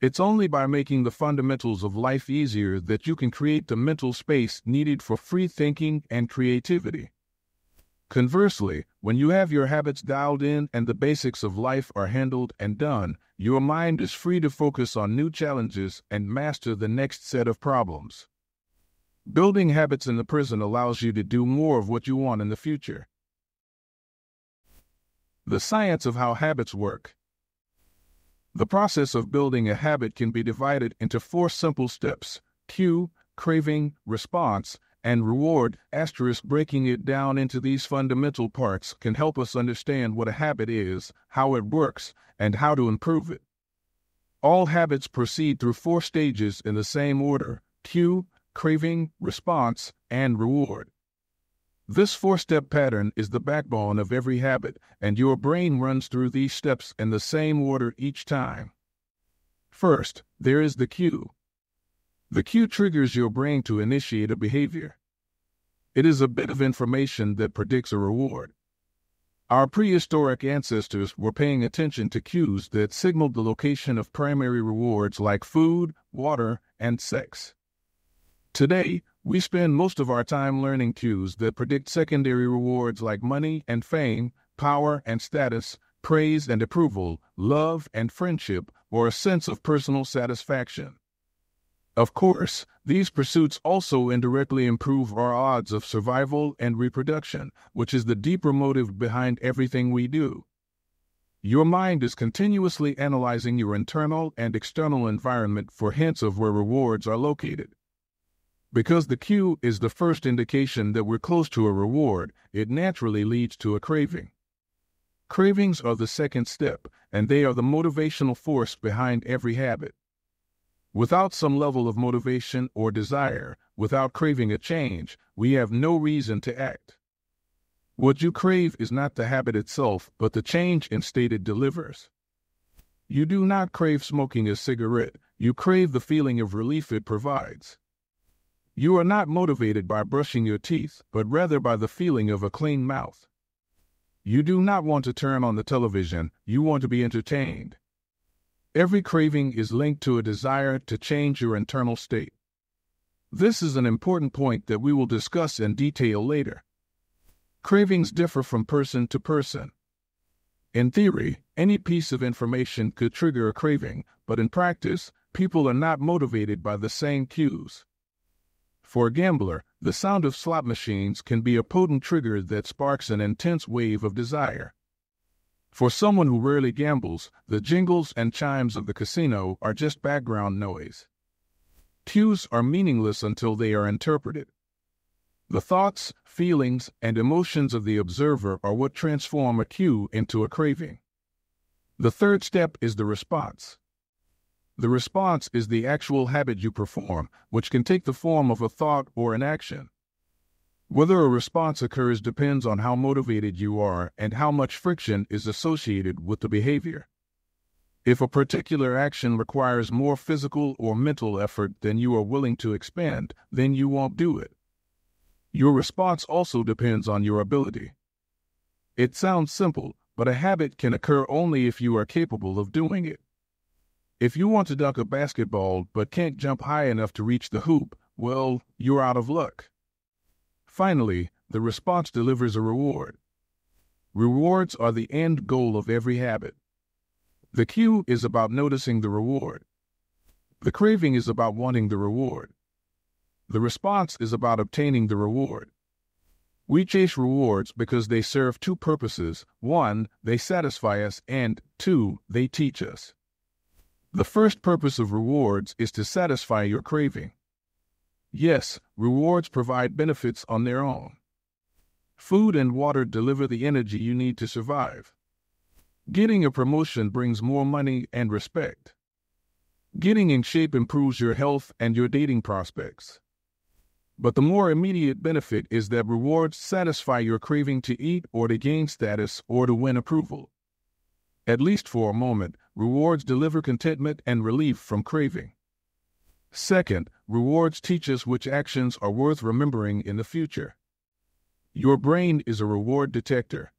It's only by making the fundamentals of life easier that you can create the mental space needed for free thinking and creativity. Conversely, when you have your habits dialed in and the basics of life are handled and done, your mind is free to focus on new challenges and master the next set of problems. Building habits in the present allows you to do more of what you want in the future. The science of how habits work. The process of building a habit can be divided into 4 simple steps: cue, craving, response, and reward. Breaking it down into these fundamental parts can help us understand what a habit is, how it works, and how to improve it. All habits proceed through 4 stages in the same order: cue, craving, response, and reward. This 4-step pattern is the backbone of every habit, and your brain runs through these steps in the same order each time. First, there is the cue. The cue triggers your brain to initiate a behavior. It is a bit of information that predicts a reward. Our prehistoric ancestors were paying attention to cues that signaled the location of primary rewards like food, water, and sex. Today, we spend most of our time learning cues that predict secondary rewards like money and fame, power and status, praise and approval, love and friendship, or a sense of personal satisfaction. Of course, these pursuits also indirectly improve our odds of survival and reproduction, which is the deeper motive behind everything we do. Your mind is continuously analyzing your internal and external environment for hints of where rewards are located. Because the cue is the first indication that we're close to a reward, it naturally leads to a craving. Cravings are the second step, and they are the motivational force behind every habit. Without some level of motivation or desire, without craving a change, we have no reason to act. What you crave is not the habit itself, but the change in state it delivers. You do not crave smoking a cigarette, you crave the feeling of relief it provides. You are not motivated by brushing your teeth, but rather by the feeling of a clean mouth. You do not want to turn on the television, you want to be entertained. Every craving is linked to a desire to change your internal state. This is an important point that we will discuss in detail later. Cravings differ from person to person. In theory, any piece of information could trigger a craving, but in practice, people are not motivated by the same cues. For a gambler, the sound of slot machines can be a potent trigger that sparks an intense wave of desire. For someone who rarely gambles, the jingles and chimes of the casino are just background noise. Cues are meaningless until they are interpreted. The thoughts, feelings, and emotions of the observer are what transform a cue into a craving. The third step is the response. The response is the actual habit you perform, which can take the form of a thought or an action. Whether a response occurs depends on how motivated you are and how much friction is associated with the behavior. If a particular action requires more physical or mental effort than you are willing to expend, then you won't do it. Your response also depends on your ability. It sounds simple, but a habit can occur only if you are capable of doing it. If you want to dunk a basketball but can't jump high enough to reach the hoop, well, you're out of luck. Finally, the response delivers a reward. Rewards are the end goal of every habit. The cue is about noticing the reward. The craving is about wanting the reward. The response is about obtaining the reward. We chase rewards because they serve two purposes. 1, they satisfy us, and 2, they teach us. The first purpose of rewards is to satisfy your craving. Yes, rewards provide benefits on their own. Food and water deliver the energy you need to survive. Getting a promotion brings more money and respect. Getting in shape improves your health and your dating prospects. But the more immediate benefit is that rewards satisfy your craving to eat or to gain status or to win approval. At least for a moment, rewards deliver contentment and relief from craving. Second, rewards teach us which actions are worth remembering in the future. Your brain is a reward detector.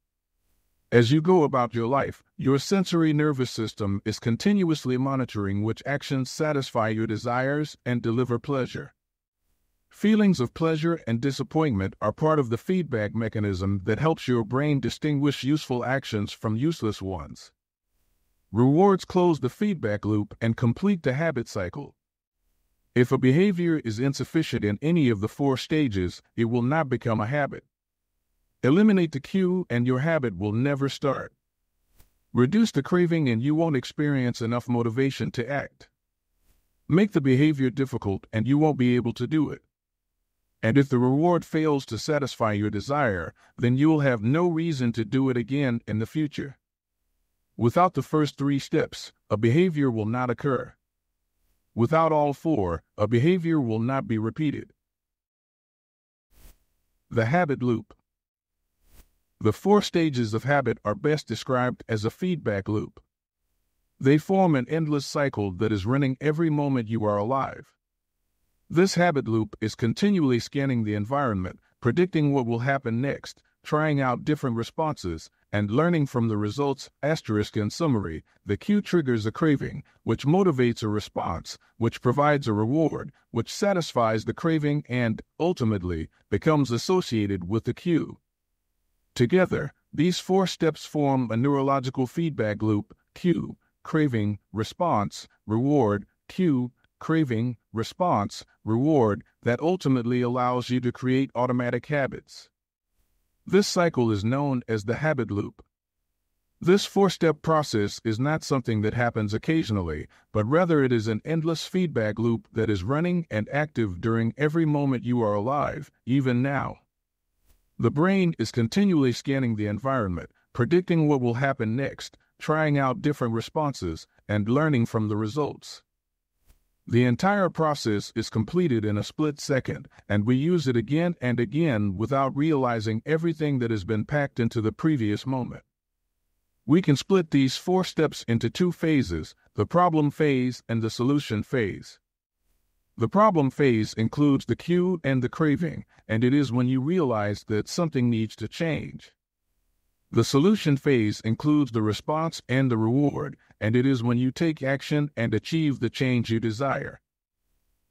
As you go about your life, your sensory nervous system is continuously monitoring which actions satisfy your desires and deliver pleasure. Feelings of pleasure and disappointment are part of the feedback mechanism that helps your brain distinguish useful actions from useless ones. Rewards close the feedback loop and complete the habit cycle. If a behavior is insufficient in any of the 4 stages, it will not become a habit. Eliminate the cue and your habit will never start. Reduce the craving and you won't experience enough motivation to act. Make the behavior difficult and you won't be able to do it. And if the reward fails to satisfy your desire, then you will have no reason to do it again in the future. Without the first 3 steps, a behavior will not occur. Without all 4, a behavior will not be repeated. The habit loop. The 4 stages of habit are best described as a feedback loop. They form an endless cycle that is running every moment you are alive. This habit loop is continually scanning the environment, predicting what will happen next, trying out different responses, and learning from the results. Asterisk in summary, the cue triggers a craving, which motivates a response, which provides a reward, which satisfies the craving and, ultimately, becomes associated with the cue. Together, these 4 steps form a neurological feedback loop: cue, craving, response, reward, cue, craving, response, reward, that ultimately allows you to create automatic habits. This cycle is known as the habit loop. This 4-step process is not something that happens occasionally, but rather it is an endless feedback loop that is running and active during every moment you are alive, even now. The brain is continually scanning the environment, predicting what will happen next, trying out different responses, and learning from the results. The entire process is completed in a split second, and we use it again and again without realizing everything that has been packed into the previous moment. We can split these 4 steps into 2 phases: the problem phase and the solution phase. The problem phase includes the cue and the craving, and it is when you realize that something needs to change. The solution phase includes the response and the reward, and it is when you take action and achieve the change you desire.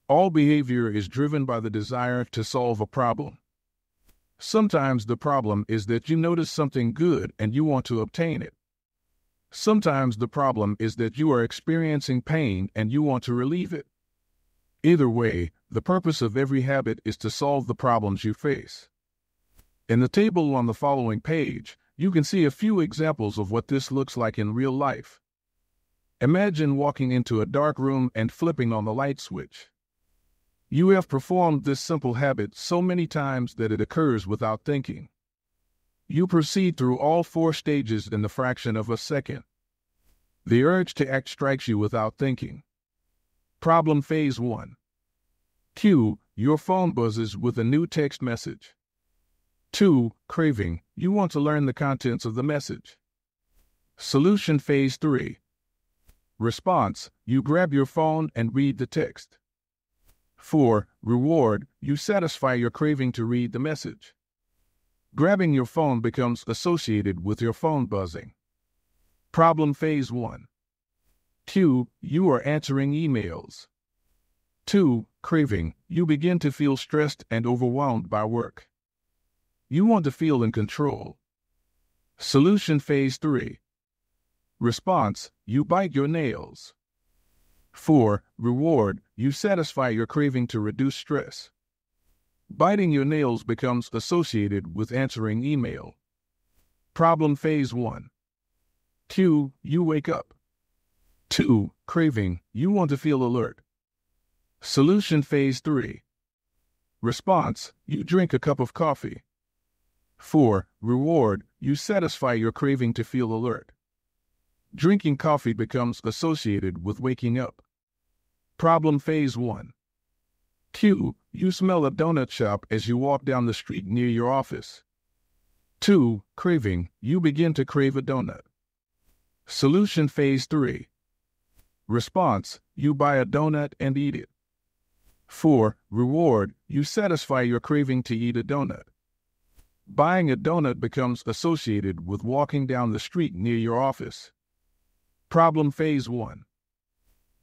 All behavior is driven by the desire to solve a problem. Sometimes the problem is that you notice something good and you want to obtain it. Sometimes the problem is that you are experiencing pain and you want to relieve it. Either way, the purpose of every habit is to solve the problems you face. In the table on the following page, you can see a few examples of what this looks like in real life. Imagine walking into a dark room and flipping on the light switch. You have performed this simple habit so many times that it occurs without thinking. You proceed through all 4 stages in the fraction of a second. The urge to act strikes you without thinking. Problem phase 1. Cue, your phone buzzes with a new text message. 2. Craving, you want to learn the contents of the message. Solution phase 3. Response, you grab your phone and read the text. 4. Reward, you satisfy your craving to read the message. Grabbing your phone becomes associated with your phone buzzing. Problem phase 1. Cue, you are answering emails. 2. Craving, you begin to feel stressed and overwhelmed by work. You want to feel in control. Solution phase 3. Response, you bite your nails. 4. Reward, you satisfy your craving to reduce stress. Biting your nails becomes associated with answering email. Problem phase 1. Cue, you wake up. 2. Craving, you want to feel alert. Solution phase 3. Response, you drink a cup of coffee. 4. Reward, you satisfy your craving to feel alert. Drinking coffee becomes associated with waking up. Problem phase 1. Cue, you smell a donut shop as you walk down the street near your office. 2. Craving, you begin to crave a donut. Solution phase 3. Response, you buy a donut and eat it. 4. Reward, you satisfy your craving to eat a donut. Buying a donut becomes associated with walking down the street near your office. Problem phase 1.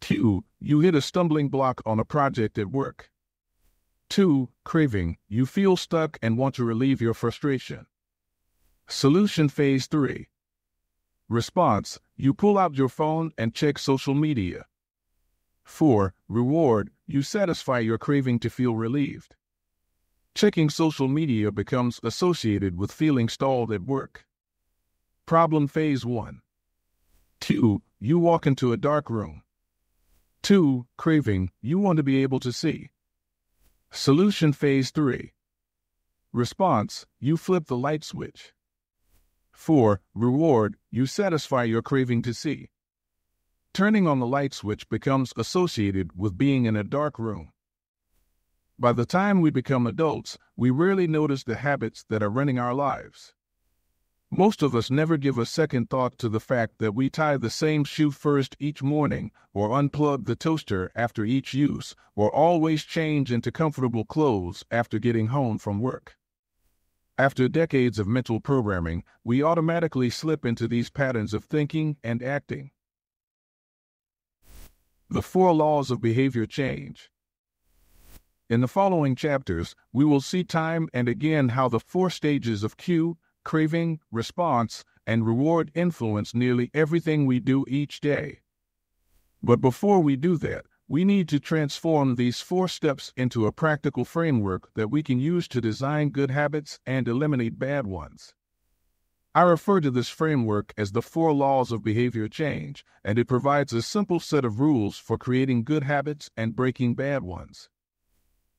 Cue, you hit a stumbling block on a project at work. 2. Craving, you feel stuck and want to relieve your frustration. Solution phase 3. Response, you pull out your phone and check social media. 4. Reward, you satisfy your craving to feel relieved. Checking social media becomes associated with feeling stalled at work. Problem phase 1. Cue, you walk into a dark room. 2. Craving, you want to be able to see. Solution phase 3. Response, you flip the light switch. 4. Reward, you satisfy your craving to see. Turning on the light switch becomes associated with being in a dark room. By the time we become adults, we rarely notice the habits that are running our lives. Most of us never give a second thought to the fact that we tie the same shoe first each morning, or unplug the toaster after each use, or always change into comfortable clothes after getting home from work. After decades of mental programming, we automatically slip into these patterns of thinking and acting. The 4 laws of behavior change. In the following chapters, we will see time and again how the 4 stages of cue, craving, response, and reward influence nearly everything we do each day. But before we do that, we need to transform these 4 steps into a practical framework that we can use to design good habits and eliminate bad ones. I refer to this framework as the 4 laws of behavior change, and it provides a simple set of rules for creating good habits and breaking bad ones.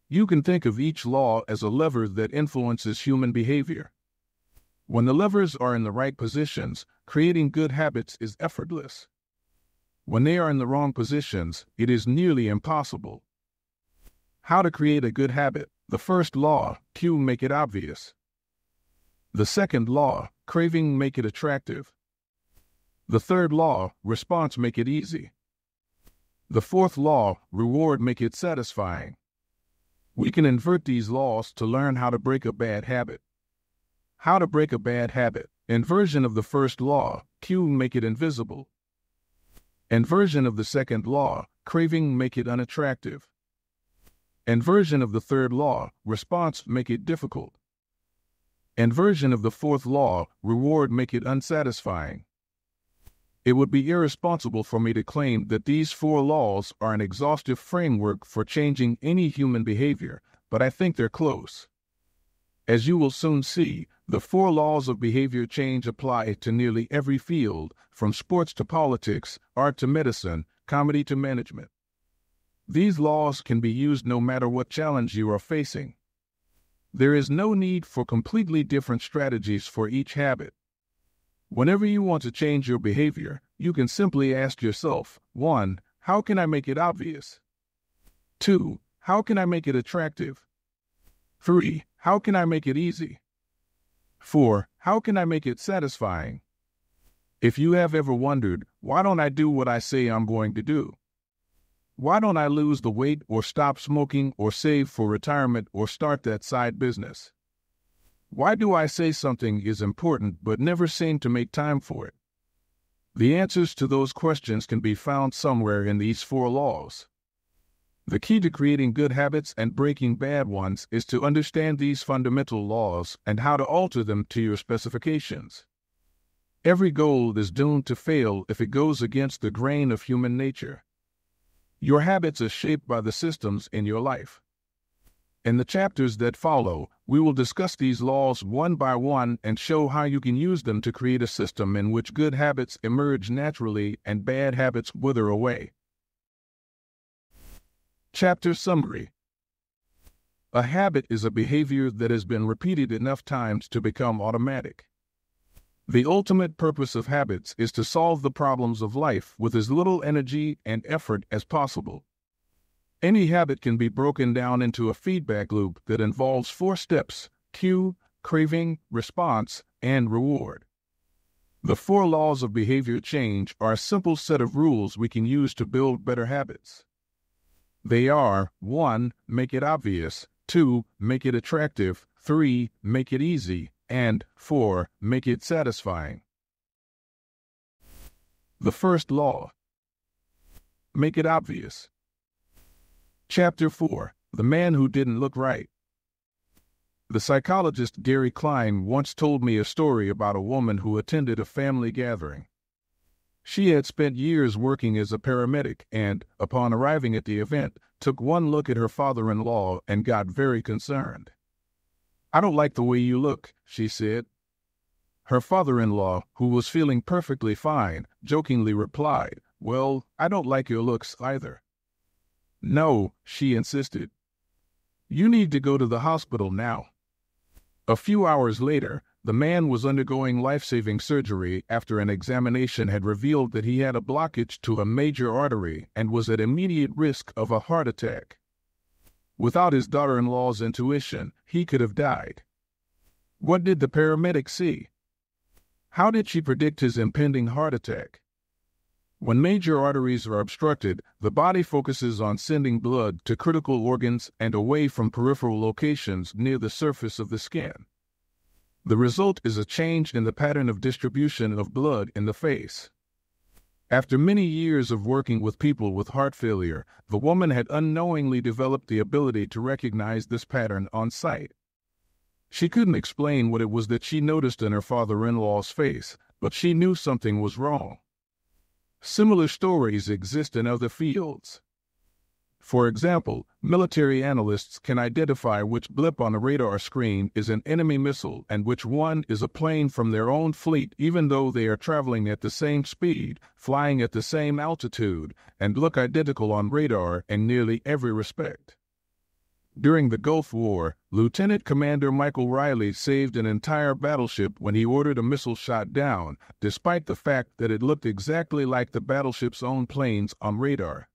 You can think of each law as a lever that influences human behavior. When the levers are in the right positions, creating good habits is effortless. When they are in the wrong positions, it is nearly impossible. How to create a good habit. The first law, cue, make it obvious. The second law, craving, make it attractive. The third law, response, make it easy. The fourth law, reward, make it satisfying. We can invert these laws to learn how to break a bad habit. How to break a bad habit. Inversion of the first law, cue, make it invisible. Inversion of the second law, craving, make it unattractive. Inversion of the third law, response, make it difficult. Inversion of the fourth law, reward, make it unsatisfying. It would be irresponsible for me to claim that these 4 laws are an exhaustive framework for changing any human behavior, but I think they're close. As you will soon see, the 4 laws of behavior change apply to nearly every field, from sports to politics, art to medicine, comedy to management. These laws can be used no matter what challenge you are facing. There is no need for completely different strategies for each habit. Whenever you want to change your behavior, you can simply ask yourself, 1. How can I make it obvious? 2. How can I make it attractive? 3. How can I make it easy? 4. How can I make it satisfying? If you have ever wondered, why don't I do what I say I'm going to do? Why don't I lose the weight or stop smoking or save for retirement or start that side business? Why do I say something is important but never seem to make time for it? The answers to those questions can be found somewhere in these 4 laws. The key to creating good habits and breaking bad ones is to understand these fundamental laws and how to alter them to your specifications. Every goal is doomed to fail if it goes against the grain of human nature. Your habits are shaped by the systems in your life. In the chapters that follow, we will discuss these laws one by one and show how you can use them to create a system in which good habits emerge naturally and bad habits wither away. Chapter Summary. A habit is a behavior that has been repeated enough times to become automatic. The ultimate purpose of habits is to solve the problems of life with as little energy and effort as possible. Any habit can be broken down into a feedback loop that involves 4 steps: cue, craving, response, and reward. The 4 laws of behavior change are a simple set of rules we can use to build better habits. They are: 1. Make it obvious. 2. Make it attractive. 3. Make it easy. And 4. Make it satisfying. The first law. Make it obvious. Chapter 4. The Man Who Didn't Look Right. The psychologist Gary Klein once told me a story about a woman who attended a family gathering. She had spent years working as a paramedic and, upon arriving at the event, took one look at her father-in-law and got very concerned. "I don't like the way you look," she said. Her father-in-law, who was feeling perfectly fine, jokingly replied, "Well, I don't like your looks either." "No," she insisted. "You need to go to the hospital now." A few hours later, the man was undergoing life-saving surgery after an examination had revealed that he had a blockage to a major artery and was at immediate risk of a heart attack. Without his daughter-in-law's intuition, he could have died. What did the paramedic see? How did she predict his impending heart attack? When major arteries are obstructed, the body focuses on sending blood to critical organs and away from peripheral locations near the surface of the skin. The result is a change in the pattern of distribution of blood in the face. After many years of working with people with heart failure, the woman had unknowingly developed the ability to recognize this pattern on sight. She couldn't explain what it was that she noticed in her father-in-law's face, but she knew something was wrong. Similar stories exist in other fields. For example, military analysts can identify which blip on a radar screen is an enemy missile and which one is a plane from their own fleet, even though they are traveling at the same speed, flying at the same altitude, and look identical on radar in nearly every respect. During the Gulf War, Lieutenant Commander Michael Riley saved an entire battleship when he ordered a missile shot down, despite the fact that it looked exactly like the battleship's own planes on radar.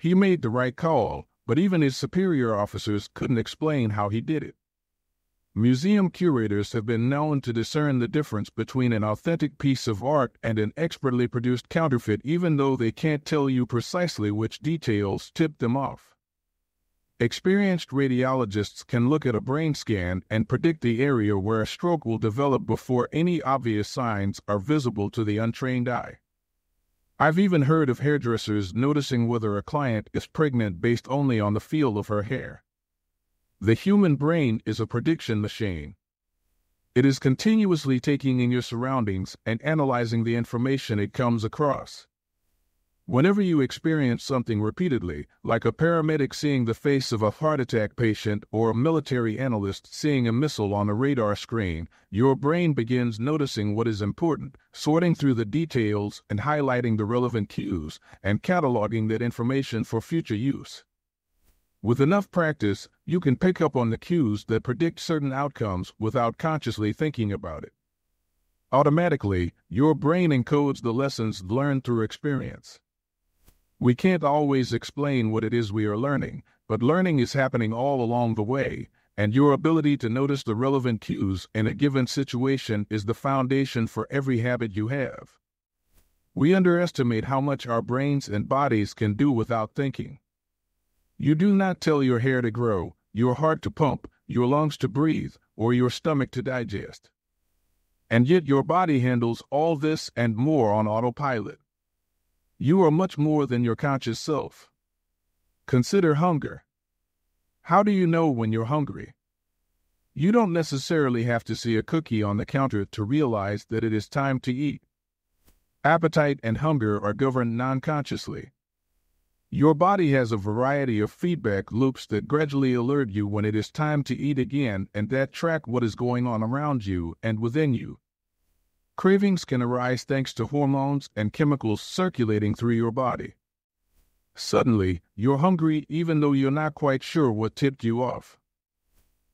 He made the right call, but even his superior officers couldn't explain how he did it. Museum curators have been known to discern the difference between an authentic piece of art and an expertly produced counterfeit, even though they can't tell you precisely which details tipped them off. Experienced radiologists can look at a brain scan and predict the area where a stroke will develop before any obvious signs are visible to the untrained eye. I've even heard of hairdressers noticing whether a client is pregnant based only on the feel of her hair. The human brain is a prediction machine. It is continuously taking in your surroundings and analyzing the information it comes across. Whenever you experience something repeatedly, like a paramedic seeing the face of a heart attack patient or a military analyst seeing a missile on a radar screen, your brain begins noticing what is important, sorting through the details and highlighting the relevant cues, and cataloging that information for future use. With enough practice, you can pick up on the cues that predict certain outcomes without consciously thinking about it. Automatically, your brain encodes the lessons learned through experience. We can't always explain what it is we are learning, but learning is happening all along the way, and your ability to notice the relevant cues in a given situation is the foundation for every habit you have. We underestimate how much our brains and bodies can do without thinking. You do not tell your hair to grow, your heart to pump, your lungs to breathe, or your stomach to digest. And yet your body handles all this and more on autopilot. You are much more than your conscious self. Consider hunger. How do you know when you're hungry? You don't necessarily have to see a cookie on the counter to realize that it is time to eat. Appetite and hunger are governed non-consciously. Your body has a variety of feedback loops that gradually alert you when it is time to eat again and that track what is going on around you and within you. Cravings can arise thanks to hormones and chemicals circulating through your body. Suddenly, you're hungry even though you're not quite sure what tipped you off.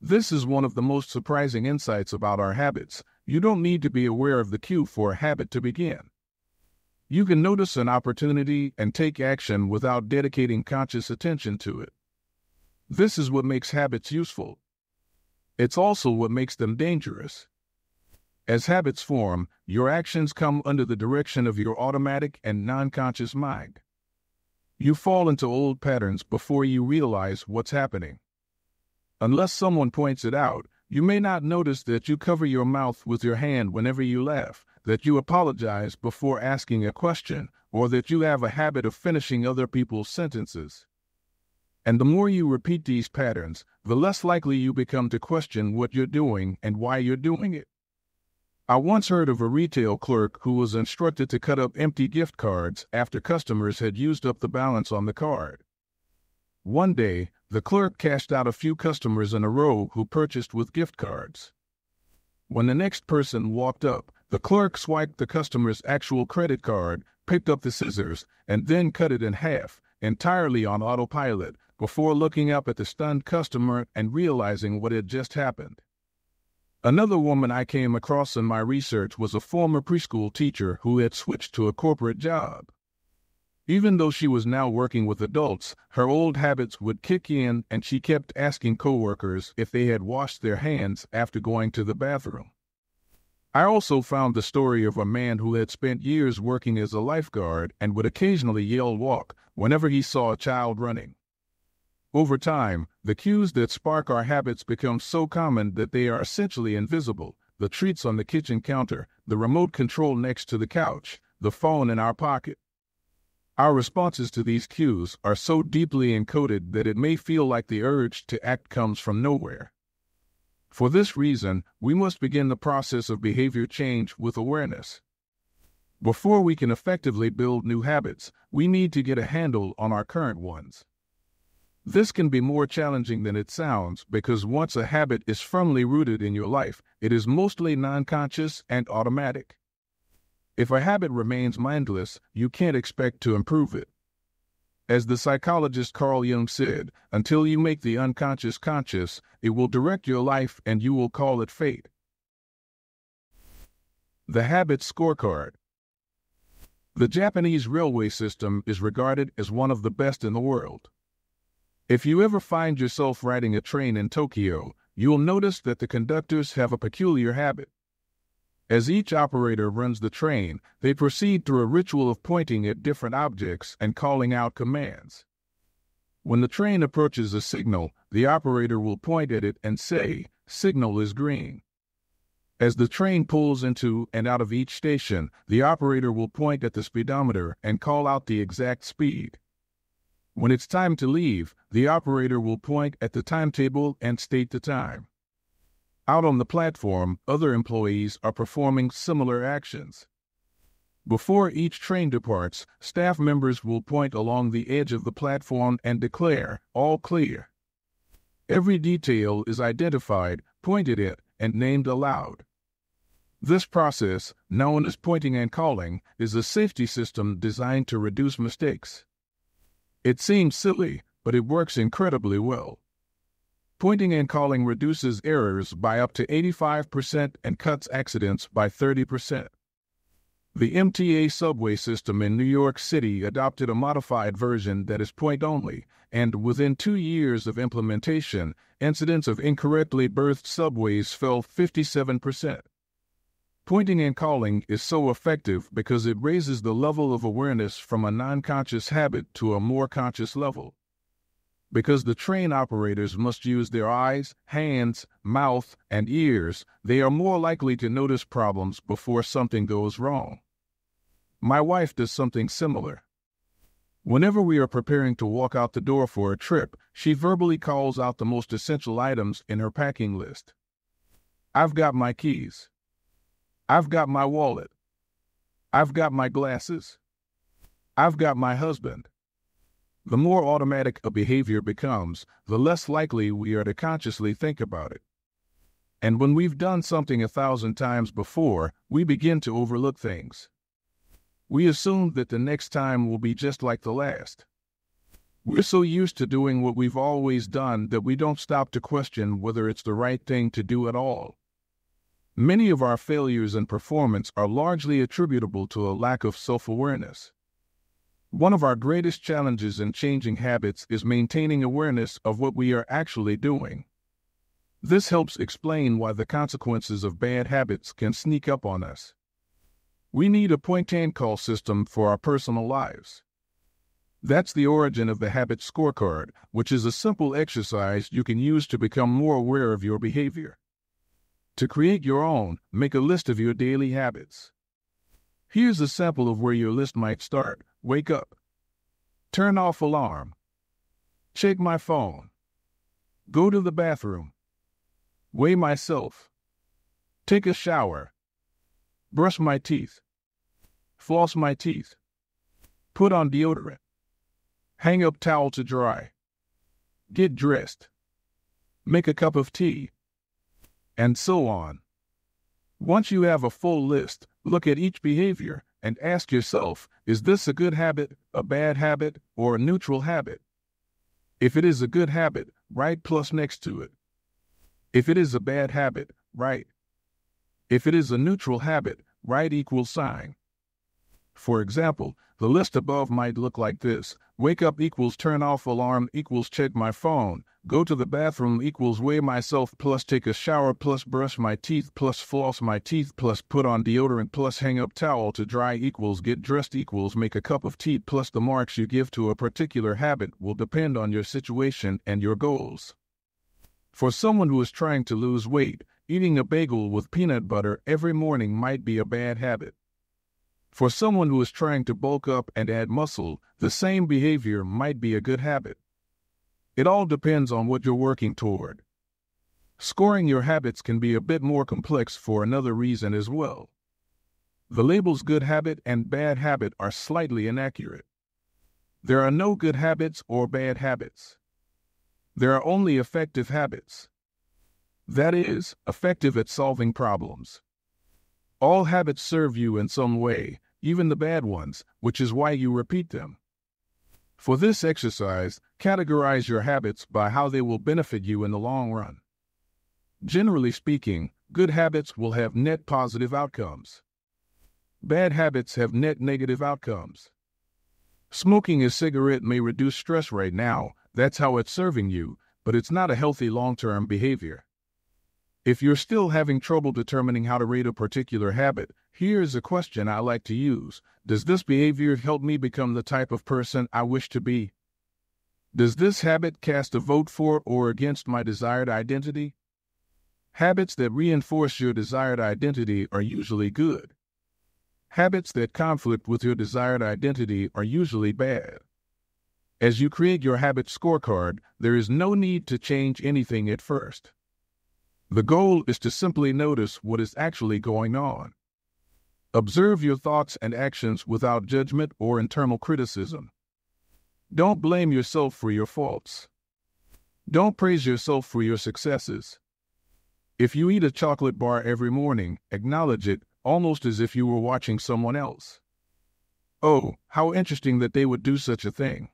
This is one of the most surprising insights about our habits. You don't need to be aware of the cue for a habit to begin. You can notice an opportunity and take action without dedicating conscious attention to it. This is what makes habits useful. It's also what makes them dangerous. As habits form, your actions come under the direction of your automatic and non-conscious mind. You fall into old patterns before you realize what's happening. Unless someone points it out, you may not notice that you cover your mouth with your hand whenever you laugh, that you apologize before asking a question, or that you have a habit of finishing other people's sentences. And the more you repeat these patterns, the less likely you become to question what you're doing and why you're doing it. I once heard of a retail clerk who was instructed to cut up empty gift cards after customers had used up the balance on the card. One day, the clerk cashed out a few customers in a row who purchased with gift cards. When the next person walked up, the clerk swiped the customer's actual credit card, picked up the scissors, and then cut it in half, entirely on autopilot, before looking up at the stunned customer and realizing what had just happened. Another woman I came across in my research was a former preschool teacher who had switched to a corporate job. Even though she was now working with adults, her old habits would kick in and she kept asking coworkers if they had washed their hands after going to the bathroom. I also found the story of a man who had spent years working as a lifeguard and would occasionally yell "walk" whenever he saw a child running. Over time, the cues that spark our habits become so common that they are essentially invisible. The treats on the kitchen counter, the remote control next to the couch, the phone in our pocket. Our responses to these cues are so deeply encoded that it may feel like the urge to act comes from nowhere. For this reason, we must begin the process of behavior change with awareness. Before we can effectively build new habits, we need to get a handle on our current ones. This can be more challenging than it sounds because once a habit is firmly rooted in your life, it is mostly non-conscious and automatic. If a habit remains mindless, you can't expect to improve it. As the psychologist Carl Jung said, until you make the unconscious conscious, it will direct your life and you will call it fate. The Habit Scorecard. The Japanese railway system is regarded as one of the best in the world. If you ever find yourself riding a train in Tokyo, you'll notice that the conductors have a peculiar habit. As each operator runs the train, they proceed through a ritual of pointing at different objects and calling out commands. When the train approaches a signal, the operator will point at it and say, "Signal is green." As the train pulls into and out of each station, the operator will point at the speedometer and call out the exact speed. When it's time to leave, the operator will point at the timetable and state the time. Out on the platform, other employees are performing similar actions. Before each train departs, staff members will point along the edge of the platform and declare, "All clear." Every detail is identified, pointed at, and named aloud. This process, known as pointing and calling, is a safety system designed to reduce mistakes. It seems silly, but it works incredibly well. Pointing and calling reduces errors by up to 85% and cuts accidents by 30%. The MTA subway system in New York City adopted a modified version that is point-only, and within 2 years of implementation, incidents of incorrectly berthed subways fell 57%. Pointing and calling is so effective because it raises the level of awareness from a non-conscious habit to a more conscious level. Because the train operators must use their eyes, hands, mouth, and ears, they are more likely to notice problems before something goes wrong. My wife does something similar. Whenever we are preparing to walk out the door for a trip, she verbally calls out the most essential items in her packing list. I've got my keys. I've got my wallet. I've got my glasses. I've got my husband. The more automatic a behavior becomes, the less likely we are to consciously think about it. And when we've done something 1,000 times before, we begin to overlook things. We assume that the next time will be just like the last. We're so used to doing what we've always done that we don't stop to question whether it's the right thing to do at all. Many of our failures in performance are largely attributable to a lack of self-awareness. One of our greatest challenges in changing habits is maintaining awareness of what we are actually doing. This helps explain why the consequences of bad habits can sneak up on us. We need a point-and-call system for our personal lives. That's the origin of the Habit Scorecard, which is a simple exercise you can use to become more aware of your behavior. To create your own, make a list of your daily habits. Here's a sample of where your list might start. Wake up. Turn off alarm. Check my phone. Go to the bathroom. Weigh myself. Take a shower. Brush my teeth. Floss my teeth. Put on deodorant. Hang up towel to dry. Get dressed. Make a cup of tea. And so on. Once you have a full list, look at each behavior and ask yourself, is this a good habit, a bad habit, or a neutral habit? If it is a good habit, write plus next to it. If it is a bad habit, write. If it is a neutral habit, write equal sign. For example, The list above might look like this. Wake up equals turn off alarm equals check my phone. Go to the bathroom equals weigh myself plus take a shower plus brush my teeth plus floss my teeth plus put on deodorant plus hang up towel to dry equals get dressed equals make a cup of tea plus the marks you give to a particular habit will depend on your situation and your goals. For someone who is trying to lose weight, eating a bagel with peanut butter every morning might be a bad habit. For someone who is trying to bulk up and add muscle, the same behavior might be a good habit. It all depends on what you're working toward. Scoring your habits can be a bit more complex for another reason as well. The labels good habit and bad habit are slightly inaccurate. There are no good habits or bad habits. There are only effective habits. That is, effective at solving problems. All habits serve you in some way, even the bad ones, which is why you repeat them. For this exercise, categorize your habits by how they will benefit you in the long run. Generally speaking, good habits will have net positive outcomes. Bad habits have net negative outcomes. Smoking a cigarette may reduce stress right now, that's how it's serving you, but it's not a healthy long-term behavior. If you're still having trouble determining how to rate a particular habit, here's a question I like to use. Does this behavior help me become the type of person I wish to be? Does this habit cast a vote for or against my desired identity? Habits that reinforce your desired identity are usually good. Habits that conflict with your desired identity are usually bad. As you create your habit scorecard, there is no need to change anything at first. The goal is to simply notice what is actually going on. Observe your thoughts and actions without judgment or internal criticism. Don't blame yourself for your faults. Don't praise yourself for your successes. If you eat a chocolate bar every morning, acknowledge it, almost as if you were watching someone else. Oh, how interesting that they would do such a thing.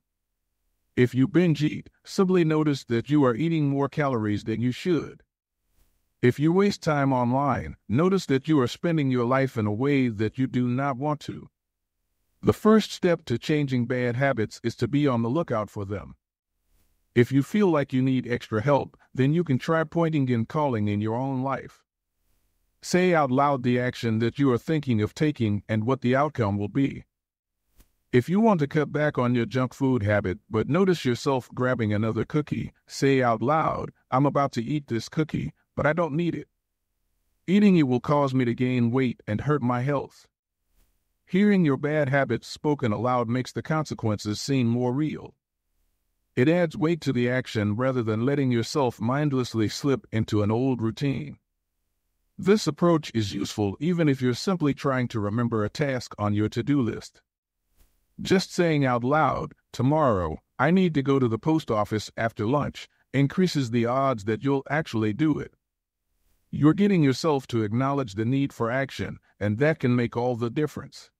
If you binge eat, simply notice that you are eating more calories than you should. If you waste time online, notice that you are spending your life in a way that you do not want to. The first step to changing bad habits is to be on the lookout for them. If you feel like you need extra help, then you can try pointing and calling in your own life. Say out loud the action that you are thinking of taking and what the outcome will be. If you want to cut back on your junk food habit but notice yourself grabbing another cookie, say out loud, "I'm about to eat this cookie, but I don't need it. Eating it will cause me to gain weight and hurt my health." Hearing your bad habits spoken aloud makes the consequences seem more real. It adds weight to the action rather than letting yourself mindlessly slip into an old routine. This approach is useful even if you're simply trying to remember a task on your to-do list. Just saying out loud, "Tomorrow, I need to go to the post office after lunch," increases the odds that you'll actually do it. You're getting yourself to acknowledge the need for action, and that can make all the difference.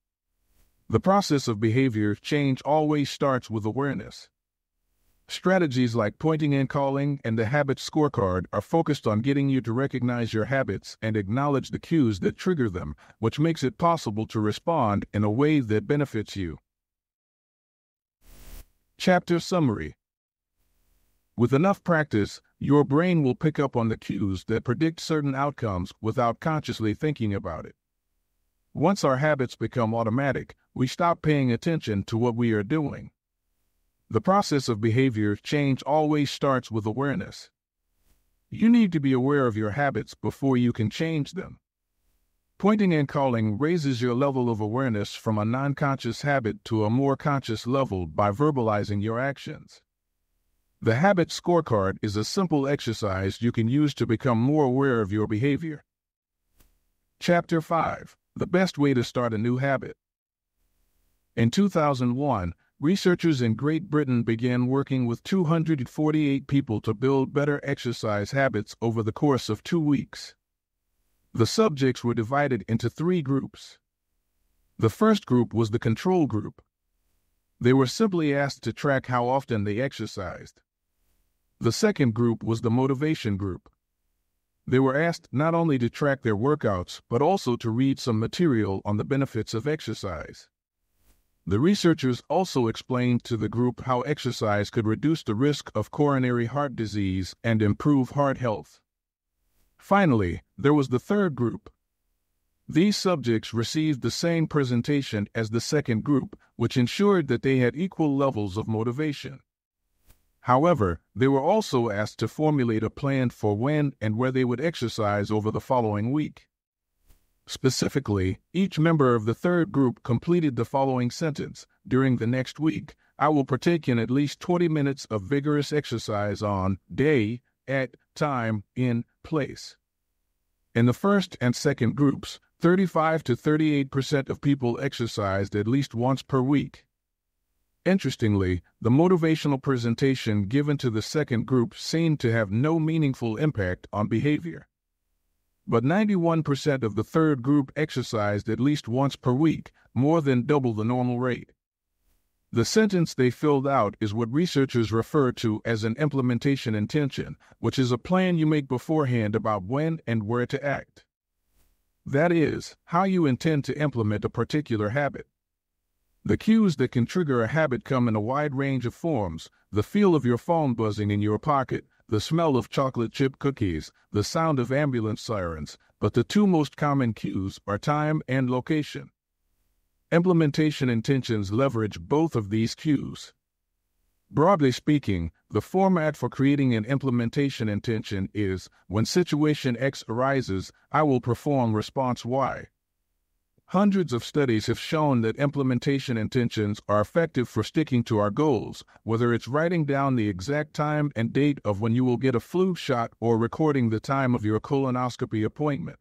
The process of behavior change always starts with awareness. Strategies like pointing and calling and the habit scorecard are focused on getting you to recognize your habits and acknowledge the cues that trigger them, which makes it possible to respond in a way that benefits you. Chapter Summary. With enough practice, your brain will pick up on the cues that predict certain outcomes without consciously thinking about it. Once our habits become automatic, we stop paying attention to what we are doing. The process of behavior change always starts with awareness. You need to be aware of your habits before you can change them. Pointing and calling raises your level of awareness from a non-conscious habit to a more conscious level by verbalizing your actions. The habit scorecard is a simple exercise you can use to become more aware of your behavior. Chapter 5. The best way to start a new habit. In 2001, researchers in Great Britain began working with 248 people to build better exercise habits over the course of 2 weeks. The subjects were divided into 3 groups. The first group was the control group. They were simply asked to track how often they exercised. The second group was the motivation group. They were asked not only to track their workouts, but also to read some material on the benefits of exercise. The researchers also explained to the group how exercise could reduce the risk of coronary heart disease and improve heart health. Finally, there was the third group. These subjects received the same presentation as the second group, which ensured that they had equal levels of motivation. However, they were also asked to formulate a plan for when and where they would exercise over the following week. Specifically, each member of the third group completed the following sentence: during the next week, I will partake in at least 20 minutes of vigorous exercise on day, at time, in place. In the first and second groups, 35 to 38% of people exercised at least once per week. Interestingly, the motivational presentation given to the second group seemed to have no meaningful impact on behavior. But 91% of the third group exercised at least once per week, more than double the normal rate. The sentence they filled out is what researchers refer to as an implementation intention, which is a plan you make beforehand about when and where to act. That is, how you intend to implement a particular habit. The cues that can trigger a habit come in a wide range of forms: the feel of your phone buzzing in your pocket, the smell of chocolate chip cookies, the sound of ambulance sirens, but the two most common cues are time and location. Implementation intentions leverage both of these cues. Broadly speaking, the format for creating an implementation intention is, when situation X arises, I will perform response Y. Hundreds of studies have shown that implementation intentions are effective for sticking to our goals, whether it's writing down the exact time and date of when you will get a flu shot or recording the time of your colonoscopy appointment.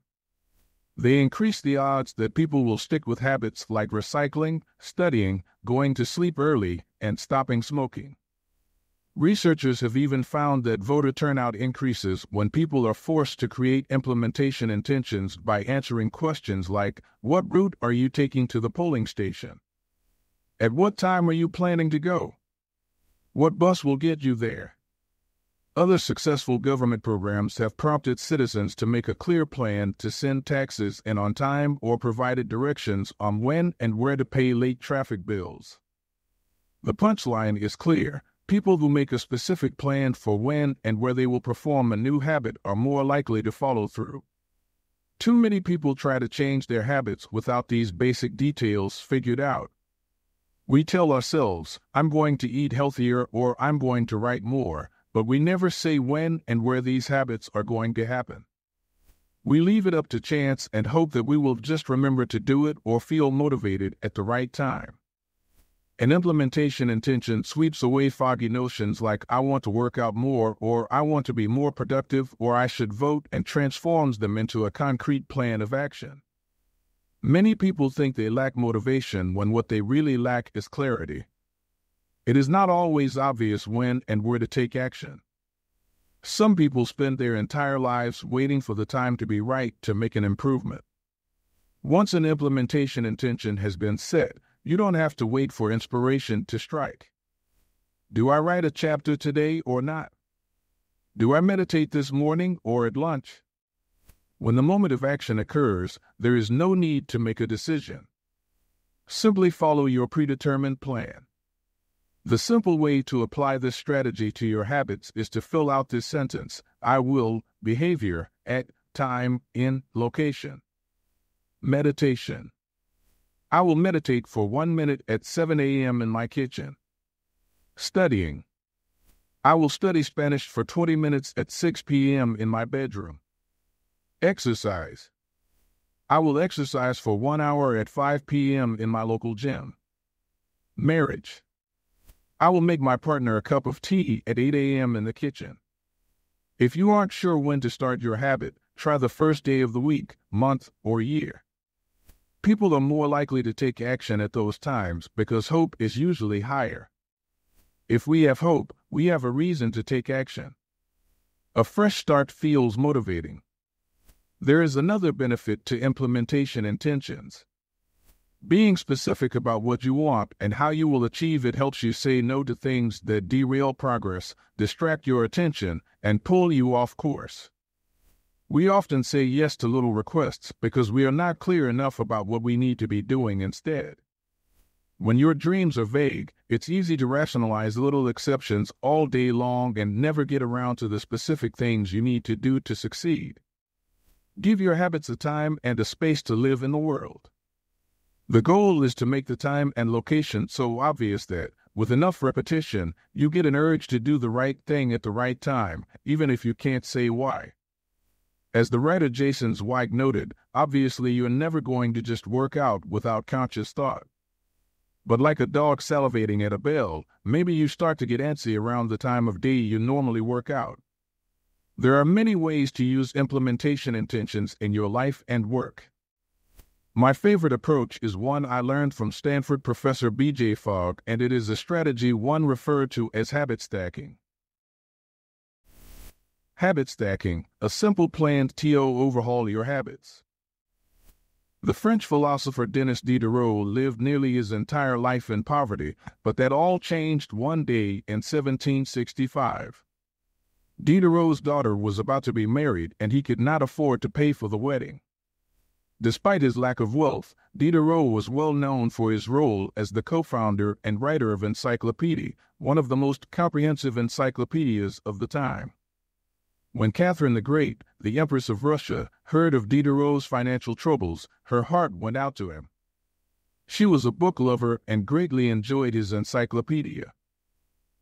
They increase the odds that people will stick with habits like recycling, studying, going to sleep early, and stopping smoking. Researchers have even found that voter turnout increases when people are forced to create implementation intentions by answering questions like, what route are you taking to the polling station? At what time are you planning to go? What bus will get you there? Other successful government programs have prompted citizens to make a clear plan to send taxes in on time or provided directions on when and where to pay late traffic bills. The punchline is clear. People who make a specific plan for when and where they will perform a new habit are more likely to follow through. Too many people try to change their habits without these basic details figured out. We tell ourselves, I'm going to eat healthier or I'm going to write more, but we never say when and where these habits are going to happen. We leave it up to chance and hope that we will just remember to do it or feel motivated at the right time. An implementation intention sweeps away foggy notions like I want to work out more or I want to be more productive or I should vote and transforms them into a concrete plan of action. Many people think they lack motivation when what they really lack is clarity. It is not always obvious when and where to take action. Some people spend their entire lives waiting for the time to be right to make an improvement. Once an implementation intention has been set, you don't have to wait for inspiration to strike. Do I write a chapter today or not? Do I meditate this morning or at lunch? When the moment of action occurs, there is no need to make a decision. Simply follow your predetermined plan. The simple way to apply this strategy to your habits is to fill out this sentence: I will, behavior, at, time, in, location. Meditation. I will meditate for 1 minute at 7 a.m. in my kitchen. Studying. I will study Spanish for 20 minutes at 6 p.m. in my bedroom. Exercise. I will exercise for 1 hour at 5 p.m. in my local gym. Marriage. I will make my partner a cup of tea at 8 a.m. in the kitchen. If you aren't sure when to start your habit, try the first day of the week, month, or year. People are more likely to take action at those times because hope is usually higher. If we have hope, we have a reason to take action. A fresh start feels motivating. There is another benefit to implementation intentions. Being specific about what you want and how you will achieve it helps you say no to things that derail progress, distract your attention, and pull you off course. We often say yes to little requests because we are not clear enough about what we need to be doing instead. When your dreams are vague, it's easy to rationalize little exceptions all day long and never get around to the specific things you need to do to succeed. Give your habits a time and a space to live in the world. The goal is to make the time and location so obvious that, with enough repetition, you get an urge to do the right thing at the right time, even if you can't say why. As the writer Jason Zweig noted, obviously you're never going to just work out without conscious thought. But like a dog salivating at a bell, maybe you start to get antsy around the time of day you normally work out. There are many ways to use implementation intentions in your life and work. My favorite approach is one I learned from Stanford professor B.J. Fogg, and it is a strategy one referred to as habit stacking. Habit stacking, a simple plan to overhaul your habits. The French philosopher Denis Diderot lived nearly his entire life in poverty, but that all changed one day in 1765. Diderot's daughter was about to be married, and he could not afford to pay for the wedding. Despite his lack of wealth, Diderot was well known for his role as the co-founder and writer of Encyclopedia, one of the most comprehensive encyclopedias of the time. When Catherine the Great, the Empress of Russia, heard of Diderot's financial troubles, her heart went out to him. She was a book lover and greatly enjoyed his encyclopedia.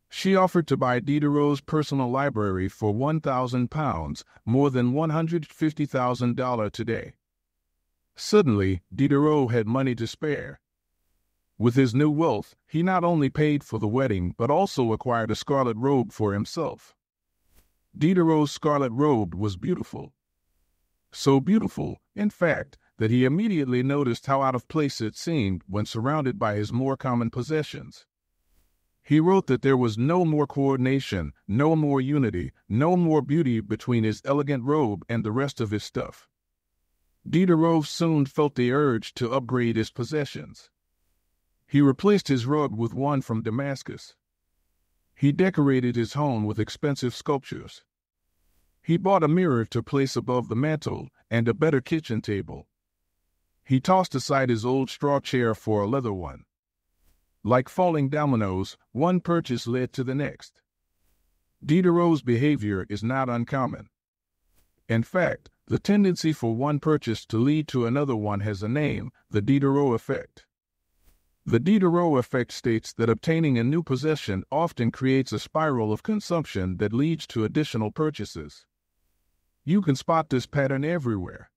She offered to buy Diderot's personal library for £1,000, more than $150,000 today. Suddenly, Diderot had money to spare. With his new wealth, he not only paid for the wedding but also acquired a scarlet robe for himself. Diderot's scarlet robe was beautiful. So beautiful, in fact, that he immediately noticed how out of place it seemed when surrounded by his more common possessions. He wrote that there was no more coordination, no more unity, no more beauty between his elegant robe and the rest of his stuff. Diderot soon felt the urge to upgrade his possessions. He replaced his rug with one from Damascus. He decorated his home with expensive sculptures. He bought a mirror to place above the mantel and a better kitchen table. He tossed aside his old straw chair for a leather one. Like falling dominoes, one purchase led to the next. Diderot's behavior is not uncommon. In fact, the tendency for one purchase to lead to another one has a name: the Diderot effect. The Diderot effect states that obtaining a new possession often creates a spiral of consumption that leads to additional purchases. You can spot this pattern everywhere.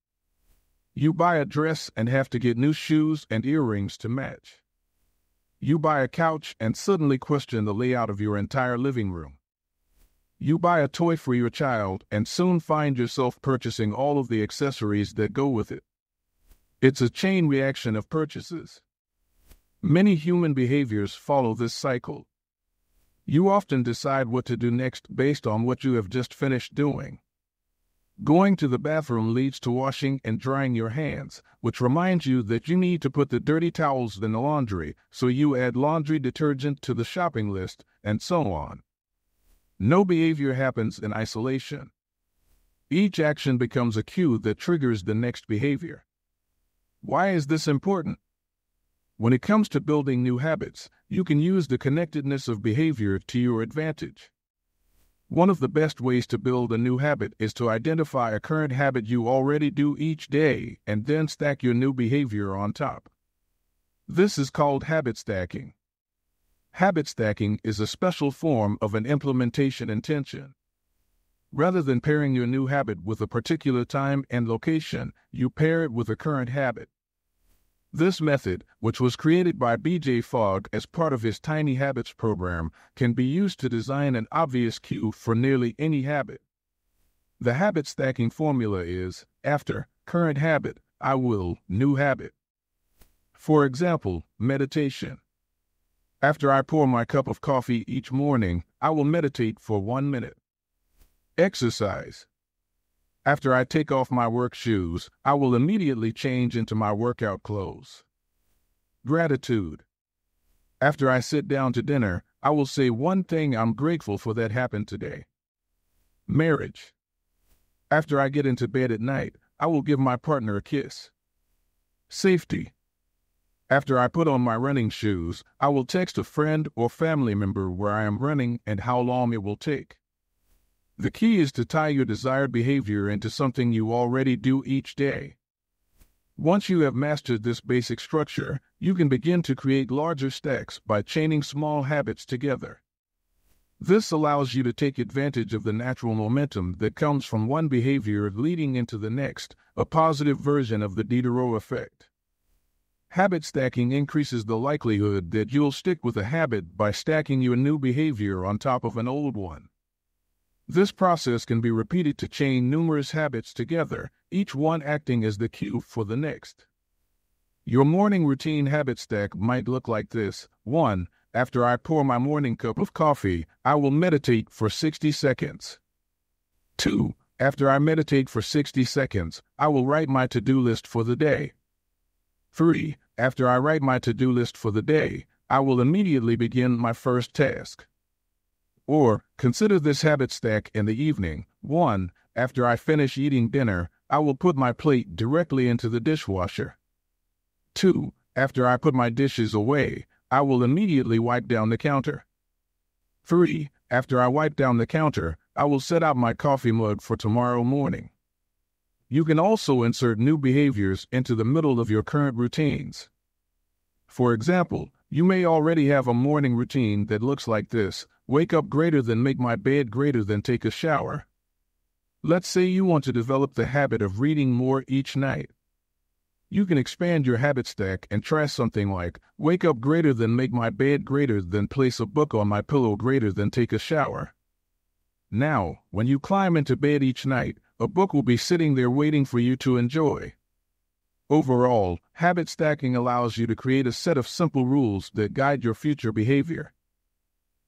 You buy a dress and have to get new shoes and earrings to match. You buy a couch and suddenly question the layout of your entire living room. You buy a toy for your child and soon find yourself purchasing all of the accessories that go with it. It's a chain reaction of purchases. Many human behaviors follow this cycle. You often decide what to do next based on what you have just finished doing. Going to the bathroom leads to washing and drying your hands, which reminds you that you need to put the dirty towels in the laundry, so you add laundry detergent to the shopping list, and so on. No behavior happens in isolation. Each action becomes a cue that triggers the next behavior. Why is this important? When it comes to building new habits, you can use the connectedness of behavior to your advantage. One of the best ways to build a new habit is to identify a current habit you already do each day and then stack your new behavior on top. This is called habit stacking. Habit stacking is a special form of an implementation intention. Rather than pairing your new habit with a particular time and location, you pair it with a current habit. This method, which was created by B.J. Fogg as part of his Tiny Habits program, can be used to design an obvious cue for nearly any habit. The habit stacking formula is: after current habit, I will new habit. For example, meditation. After I pour my cup of coffee each morning, I will meditate for 1 minute. Exercise. After I take off my work shoes, I will immediately change into my workout clothes. Gratitude. After I sit down to dinner, I will say one thing I'm grateful for that happened today. Marriage. After I get into bed at night, I will give my partner a kiss. Safety. After I put on my running shoes, I will text a friend or family member where I am running and how long it will take. The key is to tie your desired behavior into something you already do each day. Once you have mastered this basic structure, you can begin to create larger stacks by chaining small habits together. This allows you to take advantage of the natural momentum that comes from one behavior leading into the next, a positive version of the Diderot effect. Habit stacking increases the likelihood that you'll stick with a habit by stacking your new behavior on top of an old one. This process can be repeated to chain numerous habits together, each one acting as the cue for the next. Your morning routine habit stack might look like this. 1. After I pour my morning cup of coffee, I will meditate for 60 seconds. 2. After I meditate for 60 seconds, I will write my to-do list for the day. 3. After I write my to-do list for the day, I will immediately begin my first task. Or, consider this habit stack in the evening. 1. After I finish eating dinner, I will put my plate directly into the dishwasher. 2. After I put my dishes away, I will immediately wipe down the counter. 3. After I wipe down the counter, I will set out my coffee mug for tomorrow morning. You can also insert new behaviors into the middle of your current routines. For example, you may already have a morning routine that looks like this: wake up greater than make my bed greater than take a shower. Let's say you want to develop the habit of reading more each night. You can expand your habit stack and try something like, wake up greater than make my bed greater than place a book on my pillow greater than take a shower. Now, when you climb into bed each night, a book will be sitting there waiting for you to enjoy. Overall, habit stacking allows you to create a set of simple rules that guide your future behavior.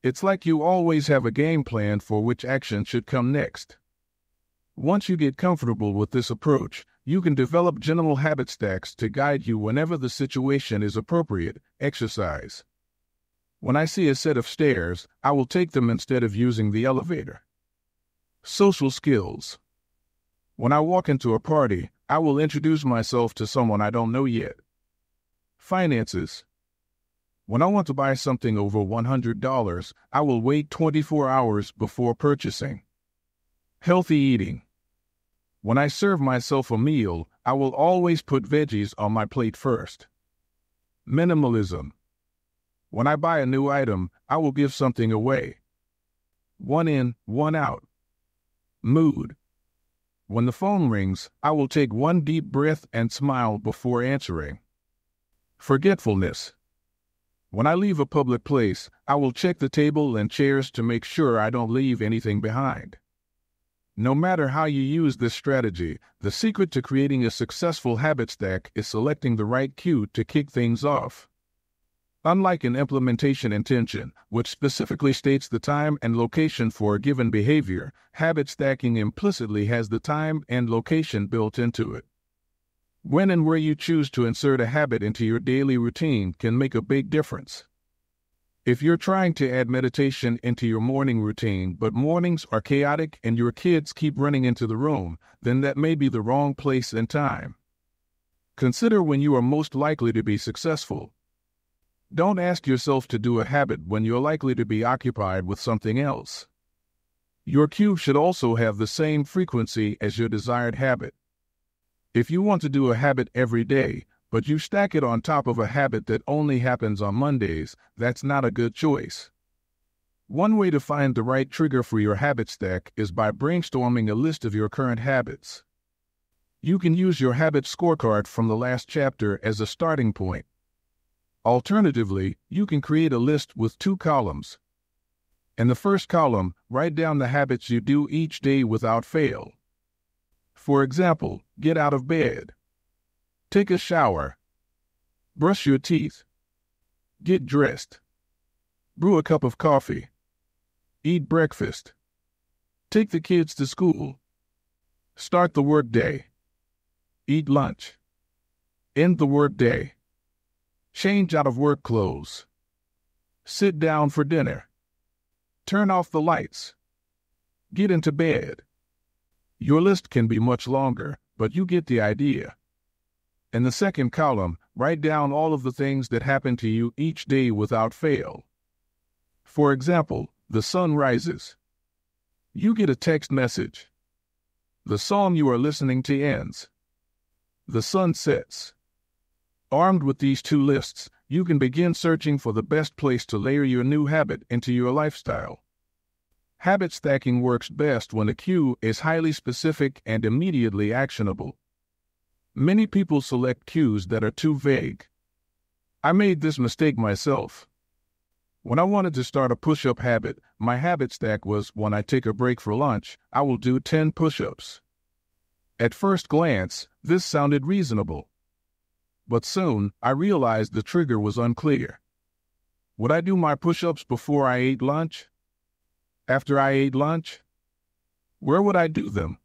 It's like you always have a game plan for which action should come next. Once you get comfortable with this approach, you can develop general habit stacks to guide you whenever the situation is appropriate. Exercise. When I see a set of stairs, I will take them instead of using the elevator. Social skills. When I walk into a party, I will introduce myself to someone I don't know yet. Finances. When I want to buy something over $100, I will wait 24 hours before purchasing. Healthy eating. When I serve myself a meal, I will always put veggies on my plate first. Minimalism. When I buy a new item, I will give something away. One in, one out. Mood. When the phone rings, I will take one deep breath and smile before answering. Forgetfulness. When I leave a public place, I will check the table and chairs to make sure I don't leave anything behind. No matter how you use this strategy, the secret to creating a successful habit stack is selecting the right cue to kick things off. Unlike an implementation intention, which specifically states the time and location for a given behavior, habit stacking implicitly has the time and location built into it. When and where you choose to insert a habit into your daily routine can make a big difference. If you're trying to add meditation into your morning routine, but mornings are chaotic and your kids keep running into the room, then that may be the wrong place and time. Consider when you are most likely to be successful. Don't ask yourself to do a habit when you're likely to be occupied with something else. Your cue should also have the same frequency as your desired habit. If you want to do a habit every day, but you stack it on top of a habit that only happens on Mondays, that's not a good choice. One way to find the right trigger for your habit stack is by brainstorming a list of your current habits. You can use your habit scorecard from the last chapter as a starting point. Alternatively, you can create a list with 2 columns. In the first column, write down the habits you do each day without fail. For example, get out of bed, take a shower, brush your teeth, get dressed, brew a cup of coffee, eat breakfast, take the kids to school, start the workday, eat lunch, end the workday, change out of work clothes, sit down for dinner, turn off the lights, get into bed. Your list can be much longer, but you get the idea. In the second column, write down all of the things that happen to you each day without fail. For example, the sun rises. You get a text message. The song you are listening to ends. The sun sets. Armed with these two lists, you can begin searching for the best place to layer your new habit into your lifestyle. Habit stacking works best when a cue is highly specific and immediately actionable. Many people select cues that are too vague. I made this mistake myself. When I wanted to start a push-up habit, my habit stack was when I take a break for lunch, I will do 10 push-ups. At first glance, this sounded reasonable. But soon, I realized the trigger was unclear. Would I do my push-ups before I ate lunch? After I ate lunch? Where would I do them?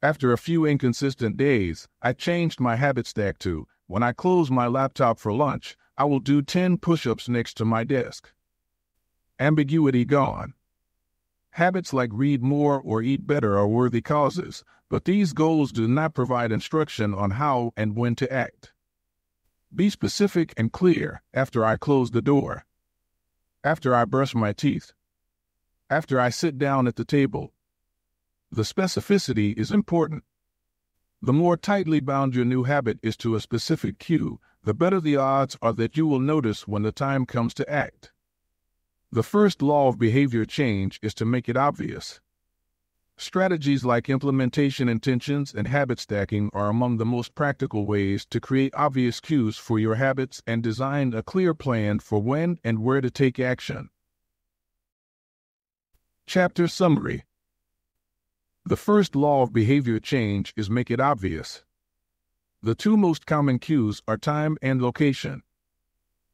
After a few inconsistent days, I changed my habit stack to, when I close my laptop for lunch, I will do 10 push-ups next to my desk. Ambiguity gone. Habits like read more or eat better are worthy causes, but these goals do not provide instruction on how and when to act. Be specific and clear after I close the door. After I brush my teeth. After I sit down at the table. The specificity is important. The more tightly bound your new habit is to a specific cue, the better the odds are that you will notice when the time comes to act. The first law of behavior change is to make it obvious. Strategies like implementation intentions and habit stacking are among the most practical ways to create obvious cues for your habits and design a clear plan for when and where to take action. Chapter Summary. The first law of behavior change is make it obvious. The two most common cues are time and location.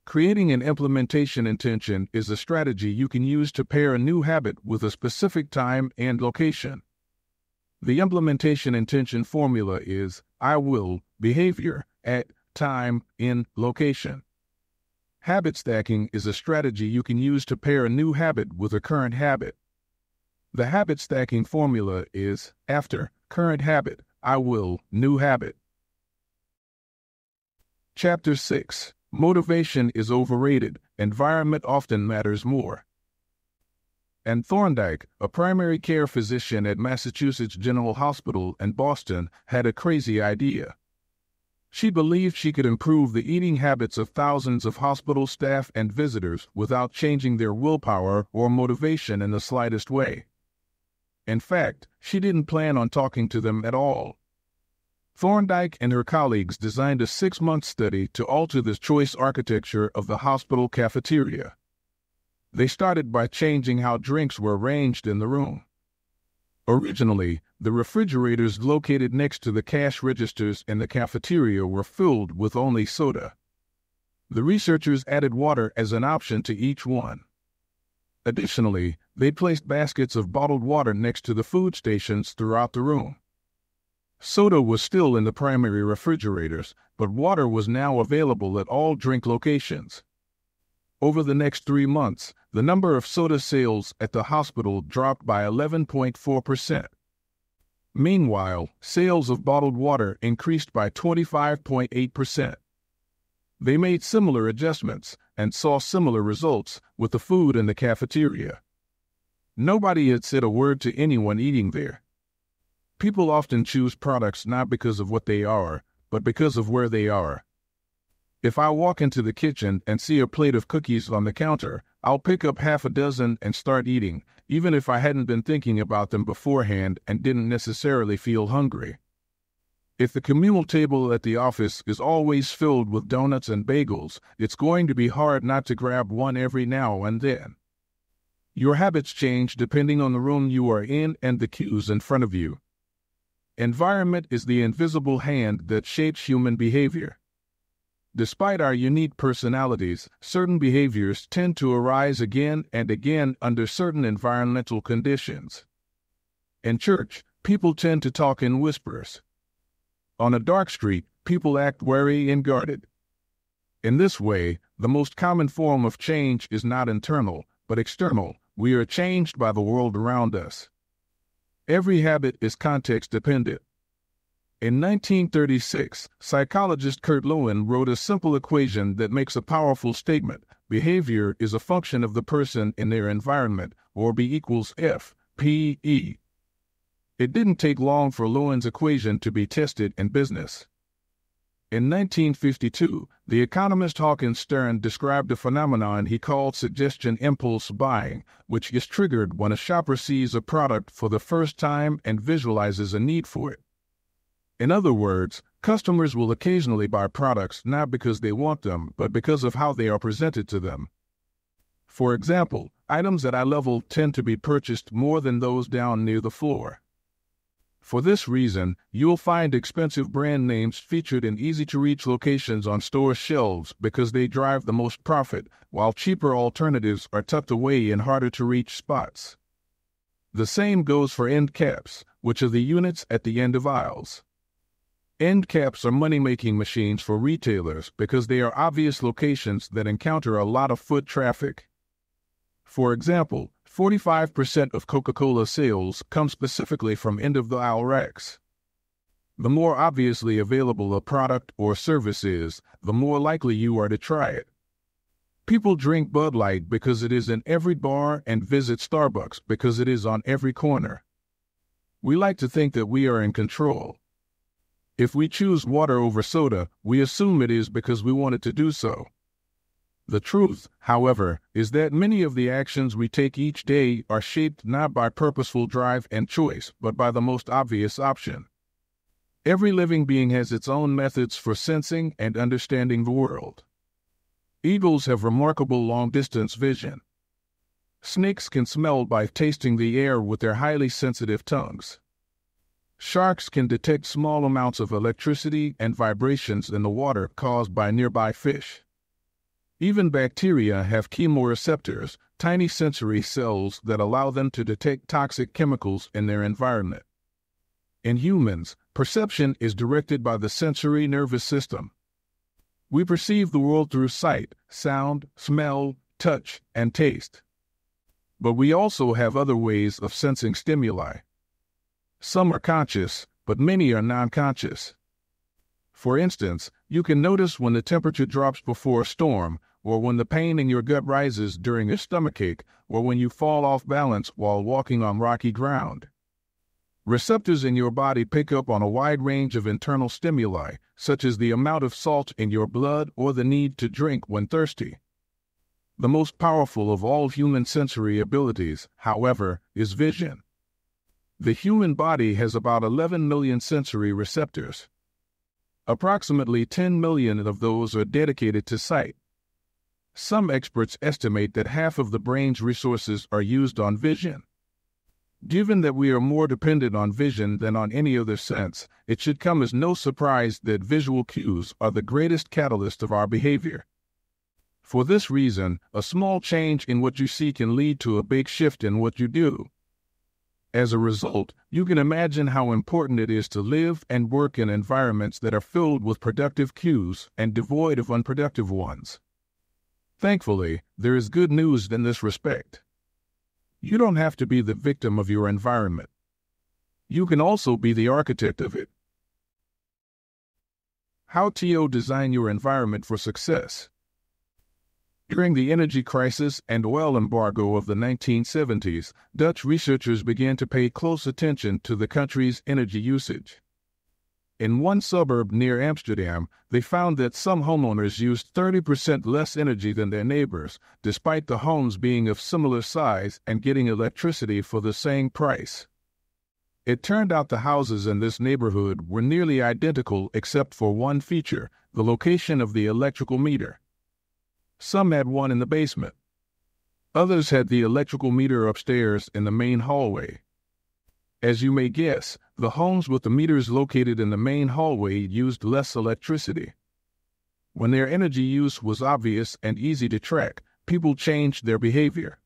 Creating an implementation intention is a strategy you can use to pair a new habit with a specific time and location. The implementation intention formula is I will, behavior, at, time, in, location. Habit stacking is a strategy you can use to pair a new habit with a current habit. The habit stacking formula is after, current habit, I will, new habit. Chapter 6. Motivation is overrated. Environment often matters more. Anne Thorndike, a primary care physician at Massachusetts General Hospital in Boston, had a crazy idea. She believed she could improve the eating habits of thousands of hospital staff and visitors without changing their willpower or motivation in the slightest way. In fact, she didn't plan on talking to them at all. Thorndike and her colleagues designed a 6-month study to alter the choice architecture of the hospital cafeteria. They started by changing how drinks were arranged in the room. Originally, the refrigerators located next to the cash registers in the cafeteria were filled with only soda. The researchers added water as an option to each one. Additionally, they placed baskets of bottled water next to the food stations throughout the room. Soda was still in the primary refrigerators, but water was now available at all drink locations. Over the next 3 months, the number of soda sales at the hospital dropped by 11.4%. Meanwhile, sales of bottled water increased by 25.8%. They made similar adjustments and saw similar results with the food in the cafeteria. Nobody had said a word to anyone eating there. People often choose products not because of what they are, but because of where they are. If I walk into the kitchen and see a plate of cookies on the counter, I'll pick up half a dozen and start eating, even if I hadn't been thinking about them beforehand and didn't necessarily feel hungry. If the communal table at the office is always filled with donuts and bagels, it's going to be hard not to grab one every now and then. Your habits change depending on the room you are in and the cues in front of you. Environment is the invisible hand that shapes human behavior. Despite our unique personalities, certain behaviors tend to arise again and again under certain environmental conditions. In church, people tend to talk in whispers. On a dark street, people act wary and guarded. In this way, the most common form of change is not internal, but external. We are changed by the world around us. Every habit is context dependent. In 1936, psychologist Kurt Lewin wrote a simple equation that makes a powerful statement. Behavior is a function of the person in their environment, or B equals F, P, E. It didn't take long for Lewin's equation to be tested in business. In 1952, the economist Hawkins Stern described a phenomenon he called suggestion impulse buying, which is triggered when a shopper sees a product for the first time and visualizes a need for it. In other words, customers will occasionally buy products not because they want them, but because of how they are presented to them. For example, items at eye level tend to be purchased more than those down near the floor. For this reason, you'll find expensive brand names featured in easy-to-reach locations on store shelves because they drive the most profit, while cheaper alternatives are tucked away in harder-to-reach spots. The same goes for end caps, which are the units at the end of aisles. End caps are money-making machines for retailers because they are obvious locations that encounter a lot of foot traffic. For example, 45% of Coca-Cola sales come specifically from end-of-the-aisle racks. The more obviously available a product or service is, the more likely you are to try it. People drink Bud Light because it is in every bar and visit Starbucks because it is on every corner. We like to think that we are in control. If we choose water over soda, we assume it is because we wanted to do so. The truth, however, is that many of the actions we take each day are shaped not by purposeful drive and choice, but by the most obvious option. Every living being has its own methods for sensing and understanding the world. Eagles have remarkable long-distance vision. Snakes can smell by tasting the air with their highly sensitive tongues. Sharks can detect small amounts of electricity and vibrations in the water caused by nearby fish. Even bacteria have chemoreceptors, tiny sensory cells that allow them to detect toxic chemicals in their environment. In humans, perception is directed by the sensory nervous system. We perceive the world through sight, sound, smell, touch, and taste. But we also have other ways of sensing stimuli. Some are conscious, but many are non-conscious. For instance, you can notice when the temperature drops before a storm, or when the pain in your gut rises during a stomachache, or when you fall off balance while walking on rocky ground. Receptors in your body pick up on a wide range of internal stimuli, such as the amount of salt in your blood or the need to drink when thirsty. The most powerful of all human sensory abilities, however, is vision. The human body has about 11 million sensory receptors. Approximately 10 million of those are dedicated to sight. Some experts estimate that half of the brain's resources are used on vision. Given that we are more dependent on vision than on any other sense, it should come as no surprise that visual cues are the greatest catalyst of our behavior. For this reason, a small change in what you see can lead to a big shift in what you do. As a result, you can imagine how important it is to live and work in environments that are filled with productive cues and devoid of unproductive ones. Thankfully, there is good news in this respect. You don't have to be the victim of your environment. You can also be the architect of it. How to design your environment for success. During the energy crisis and oil embargo of the 1970s, Dutch researchers began to pay close attention to the country's energy usage. In one suburb near Amsterdam, they found that some homeowners used 30% less energy than their neighbors, despite the homes being of similar size and getting electricity for the same price. It turned out the houses in this neighborhood were nearly identical except for one feature, the location of the electrical meter. Some had one in the basement. Others had the electrical meter upstairs in the main hallway. As you may guess, the homes with the meters located in the main hallway used less electricity. When their energy use was obvious and easy to track, people changed their behavior.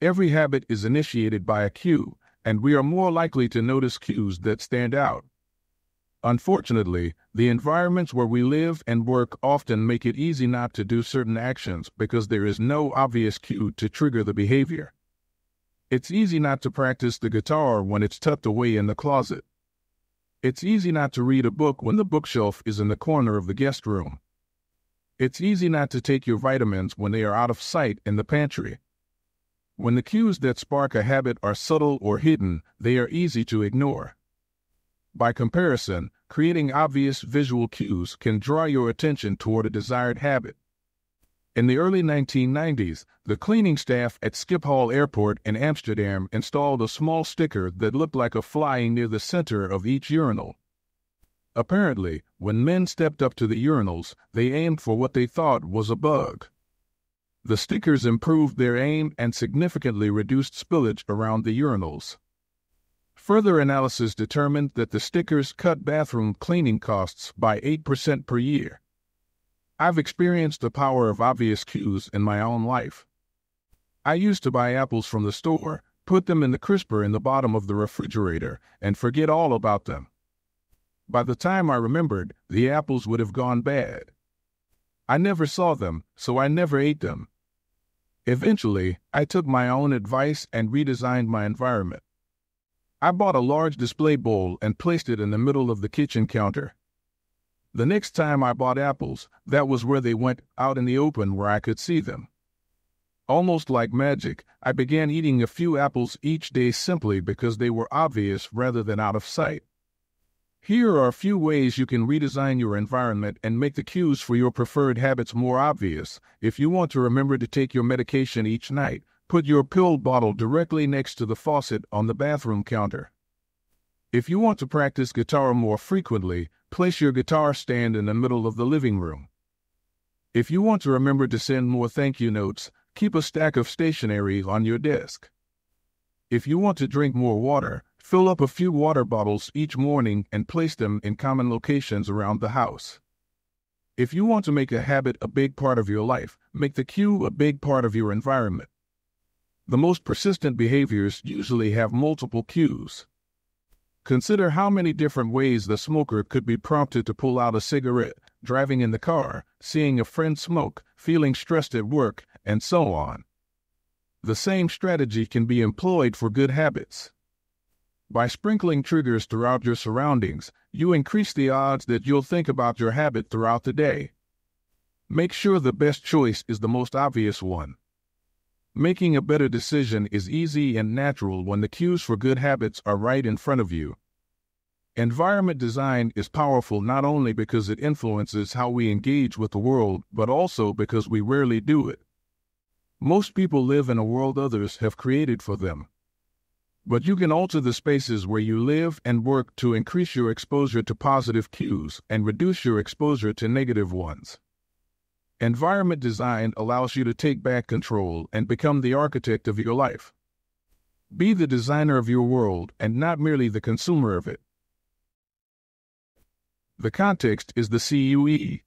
Every habit is initiated by a cue, and we are more likely to notice cues that stand out. Unfortunately, the environments where we live and work often make it easy not to do certain actions because there is no obvious cue to trigger the behavior. It's easy not to practice the guitar when it's tucked away in the closet. It's easy not to read a book when the bookshelf is in the corner of the guest room. It's easy not to take your vitamins when they are out of sight in the pantry. When the cues that spark a habit are subtle or hidden, they are easy to ignore. By comparison, creating obvious visual cues can draw your attention toward a desired habit. In the early 1990s, the cleaning staff at Schiphol Airport in Amsterdam installed a small sticker that looked like a fly near the center of each urinal. Apparently, when men stepped up to the urinals, they aimed for what they thought was a bug. The stickers improved their aim and significantly reduced spillage around the urinals. Further analysis determined that the stickers cut bathroom cleaning costs by 8% per year. I've experienced the power of obvious cues in my own life. I used to buy apples from the store, put them in the crisper in the bottom of the refrigerator, and forget all about them. By the time I remembered, the apples would have gone bad. I never saw them, so I never ate them. Eventually, I took my own advice and redesigned my environment. I bought a large display bowl and placed it in the middle of the kitchen counter. The next time I bought apples, that was where they went, out in the open where I could see them. Almost like magic, I began eating a few apples each day simply because they were obvious rather than out of sight. Here are a few ways you can redesign your environment and make the cues for your preferred habits more obvious. If you want to remember to take your medication each night, put your pill bottle directly next to the faucet on the bathroom counter. If you want to practice guitar more frequently, place your guitar stand in the middle of the living room. If you want to remember to send more thank you notes, keep a stack of stationery on your desk. If you want to drink more water, fill up a few water bottles each morning and place them in common locations around the house. If you want to make a habit a big part of your life, make the cue a big part of your environment. The most persistent behaviors usually have multiple cues. Consider how many different ways the smoker could be prompted to pull out a cigarette, driving in the car, seeing a friend smoke, feeling stressed at work, and so on. The same strategy can be employed for good habits. By sprinkling triggers throughout your surroundings, you increase the odds that you'll think about your habit throughout the day. Make sure the best choice is the most obvious one. Making a better decision is easy and natural when the cues for good habits are right in front of you. Environment design is powerful not only because it influences how we engage with the world, but also because we rarely do it. Most people live in a world others have created for them. But you can alter the spaces where you live and work to increase your exposure to positive cues and reduce your exposure to negative ones. Environment design allows you to take back control and become the architect of your life. Be the designer of your world and not merely the consumer of it. The context is the CUE.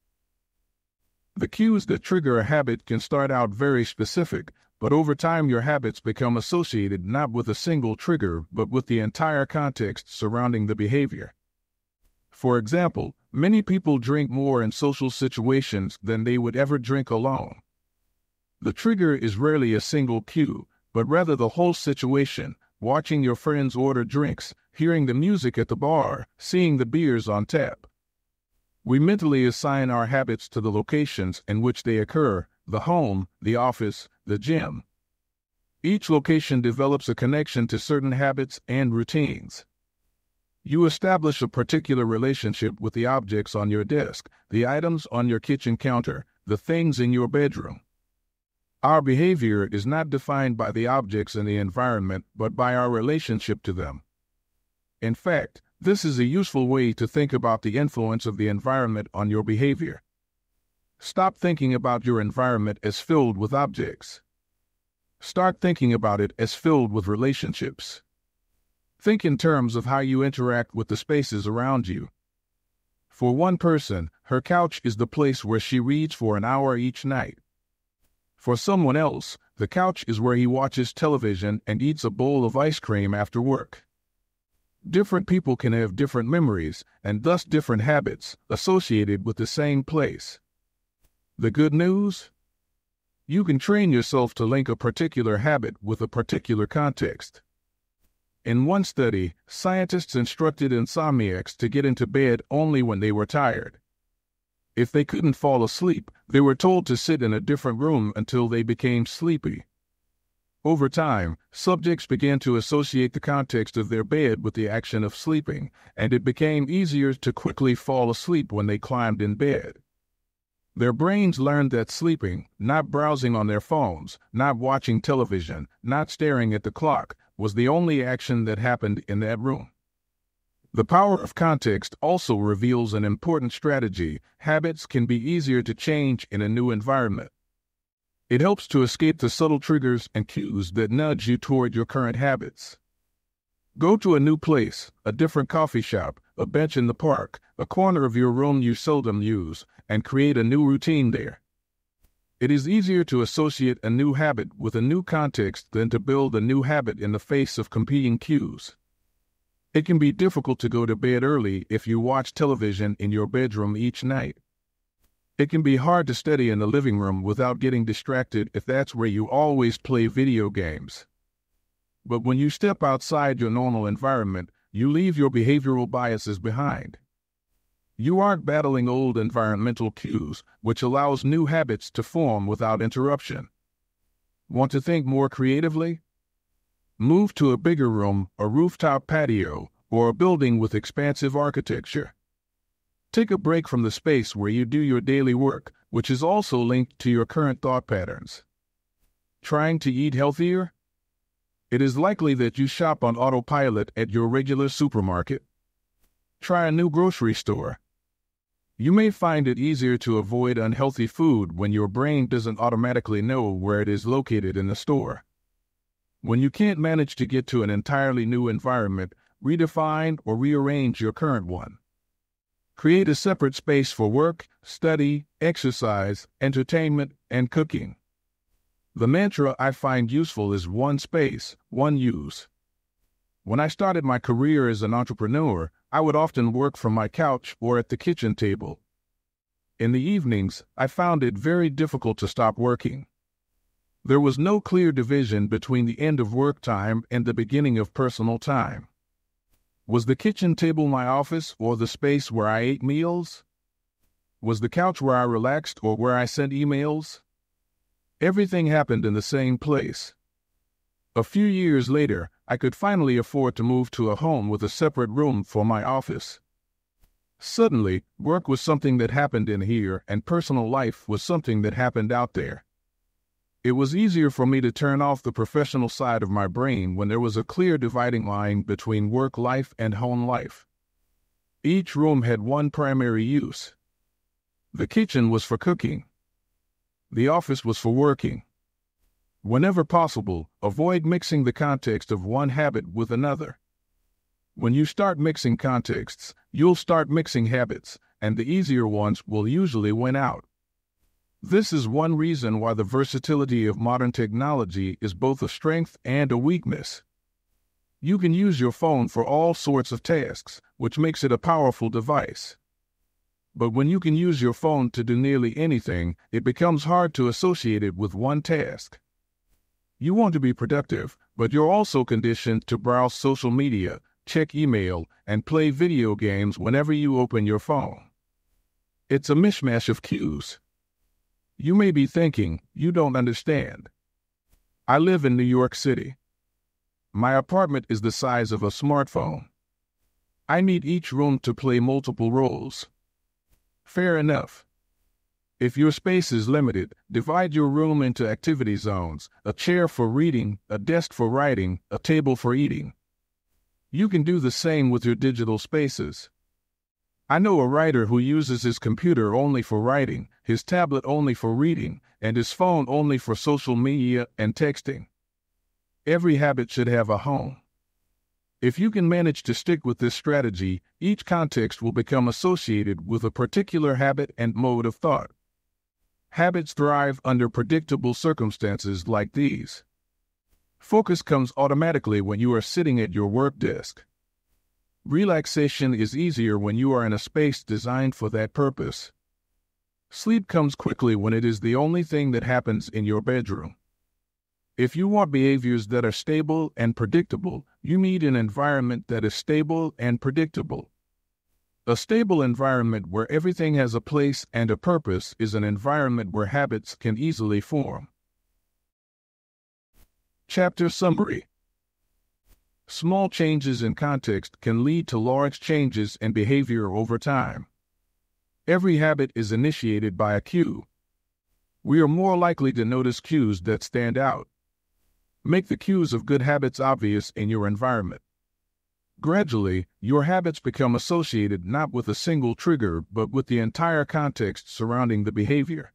The cues that trigger a habit can start out very specific, but over time your habits become associated not with a single trigger but with the entire context surrounding the behavior. For example, many people drink more in social situations than they would ever drink alone. The trigger is rarely a single cue, but rather the whole situation, watching your friends order drinks, hearing the music at the bar, seeing the beers on tap. We mentally assign our habits to the locations in which they occur, the home, the office, the gym. Each location develops a connection to certain habits and routines. You establish a particular relationship with the objects on your desk, the items on your kitchen counter, the things in your bedroom. Our behavior is not defined by the objects in the environment, but by our relationship to them. In fact, this is a useful way to think about the influence of the environment on your behavior. Stop thinking about your environment as filled with objects. Start thinking about it as filled with relationships. Think in terms of how you interact with the spaces around you. For one person, her couch is the place where she reads for an hour each night. For someone else, the couch is where he watches television and eats a bowl of ice cream after work. Different people can have different memories and thus different habits associated with the same place. The good news? You can train yourself to link a particular habit with a particular context. In one study, scientists instructed insomniacs to get into bed only when they were tired. If they couldn't fall asleep, they were told to sit in a different room until they became sleepy. Over time, subjects began to associate the context of their bed with the action of sleeping, and it became easier to quickly fall asleep when they climbed in bed. Their brains learned that sleeping, not browsing on their phones, not watching television, not staring at the clock, was the only action that happened in that room. The power of context also reveals an important strategy. Habits can be easier to change in a new environment. It helps to escape the subtle triggers and cues that nudge you toward your current habits. Go to a new place, a different coffee shop, a bench in the park, a corner of your room you seldom use, and create a new routine there. It is easier to associate a new habit with a new context than to build a new habit in the face of competing cues. It can be difficult to go to bed early if you watch television in your bedroom each night. It can be hard to study in the living room without getting distracted if that's where you always play video games. But when you step outside your normal environment, you leave your behavioral biases behind. You aren't battling old environmental cues, which allows new habits to form without interruption. Want to think more creatively? Move to a bigger room, a rooftop patio, or a building with expansive architecture. Take a break from the space where you do your daily work, which is also linked to your current thought patterns. Trying to eat healthier? It is likely that you shop on autopilot at your regular supermarket. Try a new grocery store. You may find it easier to avoid unhealthy food when your brain doesn't automatically know where it is located in the store. When you can't manage to get to an entirely new environment, redefine or rearrange your current one. Create a separate space for work, study, exercise, entertainment, and cooking. The mantra I find useful is one space, one use. When I started my career as an entrepreneur, I would often work from my couch or at the kitchen table. In the evenings, I found it very difficult to stop working. There was no clear division between the end of work time and the beginning of personal time. Was the kitchen table my office or the space where I ate meals? Was the couch where I relaxed or where I sent emails? Everything happened in the same place. A few years later, I could finally afford to move to a home with a separate room for my office. Suddenly, work was something that happened in here and personal life was something that happened out there. It was easier for me to turn off the professional side of my brain when there was a clear dividing line between work life and home life. Each room had one primary use. The kitchen was for cooking. The office was for working. Whenever possible, avoid mixing the context of one habit with another. When you start mixing contexts, you'll start mixing habits, and the easier ones will usually win out. This is one reason why the versatility of modern technology is both a strength and a weakness. You can use your phone for all sorts of tasks, which makes it a powerful device. But when you can use your phone to do nearly anything, it becomes hard to associate it with one task. You want to be productive, but you're also conditioned to browse social media, check email, and play video games whenever you open your phone. It's a mishmash of cues. You may be thinking, you don't understand. I live in New York City. My apartment is the size of a smartphone. I need each room to play multiple roles. Fair enough. If your space is limited, divide your room into activity zones, a chair for reading, a desk for writing, a table for eating. You can do the same with your digital spaces. I know a writer who uses his computer only for writing, his tablet only for reading, and his phone only for social media and texting. Every habit should have a home. If you can manage to stick with this strategy, each context will become associated with a particular habit and mode of thought. Habits thrive under predictable circumstances like these. Focus comes automatically when you are sitting at your work desk. Relaxation is easier when you are in a space designed for that purpose. Sleep comes quickly when it is the only thing that happens in your bedroom. If you want behaviors that are stable and predictable, you need an environment that is stable and predictable. A stable environment where everything has a place and a purpose is an environment where habits can easily form. Chapter Summary. Small changes in context can lead to large changes in behavior over time. Every habit is initiated by a cue. We are more likely to notice cues that stand out. Make the cues of good habits obvious in your environment. Gradually, your habits become associated not with a single trigger but with the entire context surrounding the behavior.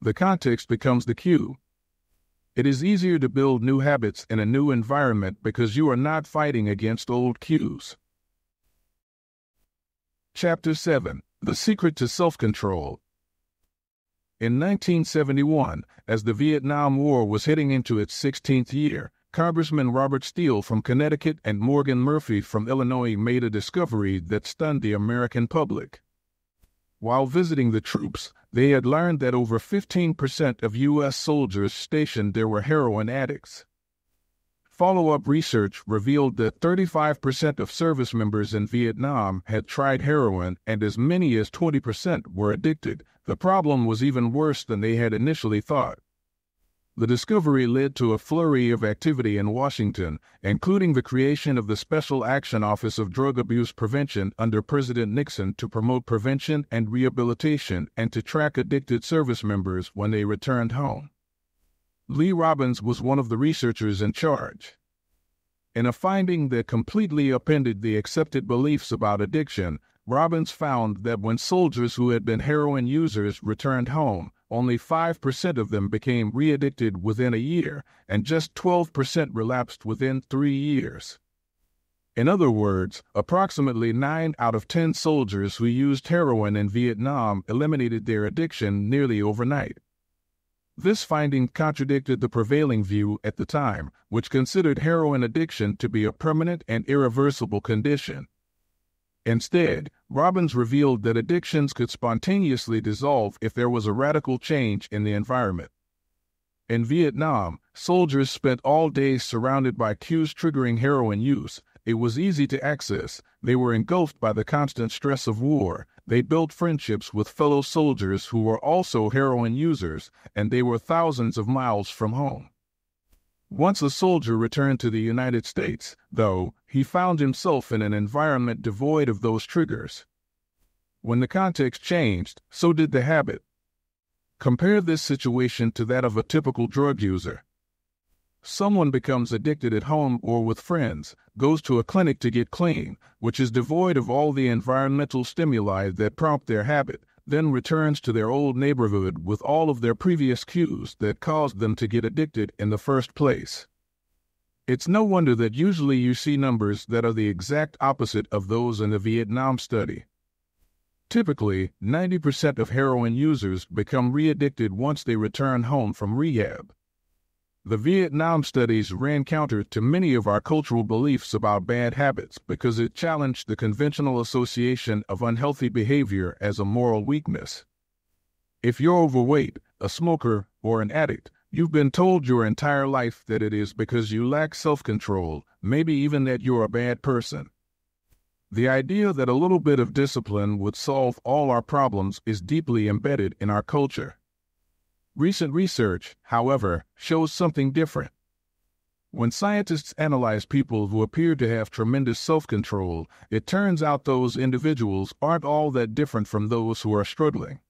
The context becomes the cue. It is easier to build new habits in a new environment because you are not fighting against old cues. Chapter 7. The Secret to Self-Control. In 1971, as the Vietnam War was heading into its 16th year, Congressman Robert Steele from Connecticut and Morgan Murphy from Illinois made a discovery that stunned the American public. While visiting the troops, they had learned that over 15% of U.S. soldiers stationed there were heroin addicts. Follow-up research revealed that 35% of service members in Vietnam had tried heroin and as many as 20% were addicted. The problem was even worse than they had initially thought. The discovery led to a flurry of activity in Washington, including the creation of the Special Action Office of Drug Abuse Prevention under President Nixon to promote prevention and rehabilitation and to track addicted service members when they returned home. Lee Robbins was one of the researchers in charge. In a finding that completely upended the accepted beliefs about addiction, Robbins found that when soldiers who had been heroin users returned home, only 5% of them became re-addicted within a year, and just 12% relapsed within 3 years. In other words, approximately 9 out of 10 soldiers who used heroin in Vietnam eliminated their addiction nearly overnight. This finding contradicted the prevailing view at the time, which considered heroin addiction to be a permanent and irreversible condition. Instead, Robbins revealed that addictions could spontaneously dissolve if there was a radical change in the environment. In Vietnam, soldiers spent all day surrounded by cues triggering heroin use. It was easy to access. They were engulfed by the constant stress of war. They built friendships with fellow soldiers who were also heroin users, and they were thousands of miles from home. Once a soldier returned to the United States, though, he found himself in an environment devoid of those triggers. When the context changed, so did the habit. Compare this situation to that of a typical drug user. Someone becomes addicted at home or with friends, goes to a clinic to get clean, which is devoid of all the environmental stimuli that prompt their habit, then returns to their old neighborhood with all of their previous cues that caused them to get addicted in the first place. It's no wonder that usually you see numbers that are the exact opposite of those in the Vietnam study. Typically, 90% of heroin users become re-addicted once they return home from rehab. The Vietnam studies ran counter to many of our cultural beliefs about bad habits because it challenged the conventional association of unhealthy behavior as a moral weakness. If you're overweight, a smoker, or an addict, you've been told your entire life that it is because you lack self-control, maybe even that you're a bad person. The idea that a little bit of discipline would solve all our problems is deeply embedded in our culture. Recent research, however, shows something different. When scientists analyze people who appear to have tremendous self-control, it turns out those individuals aren't all that different from those who are struggling.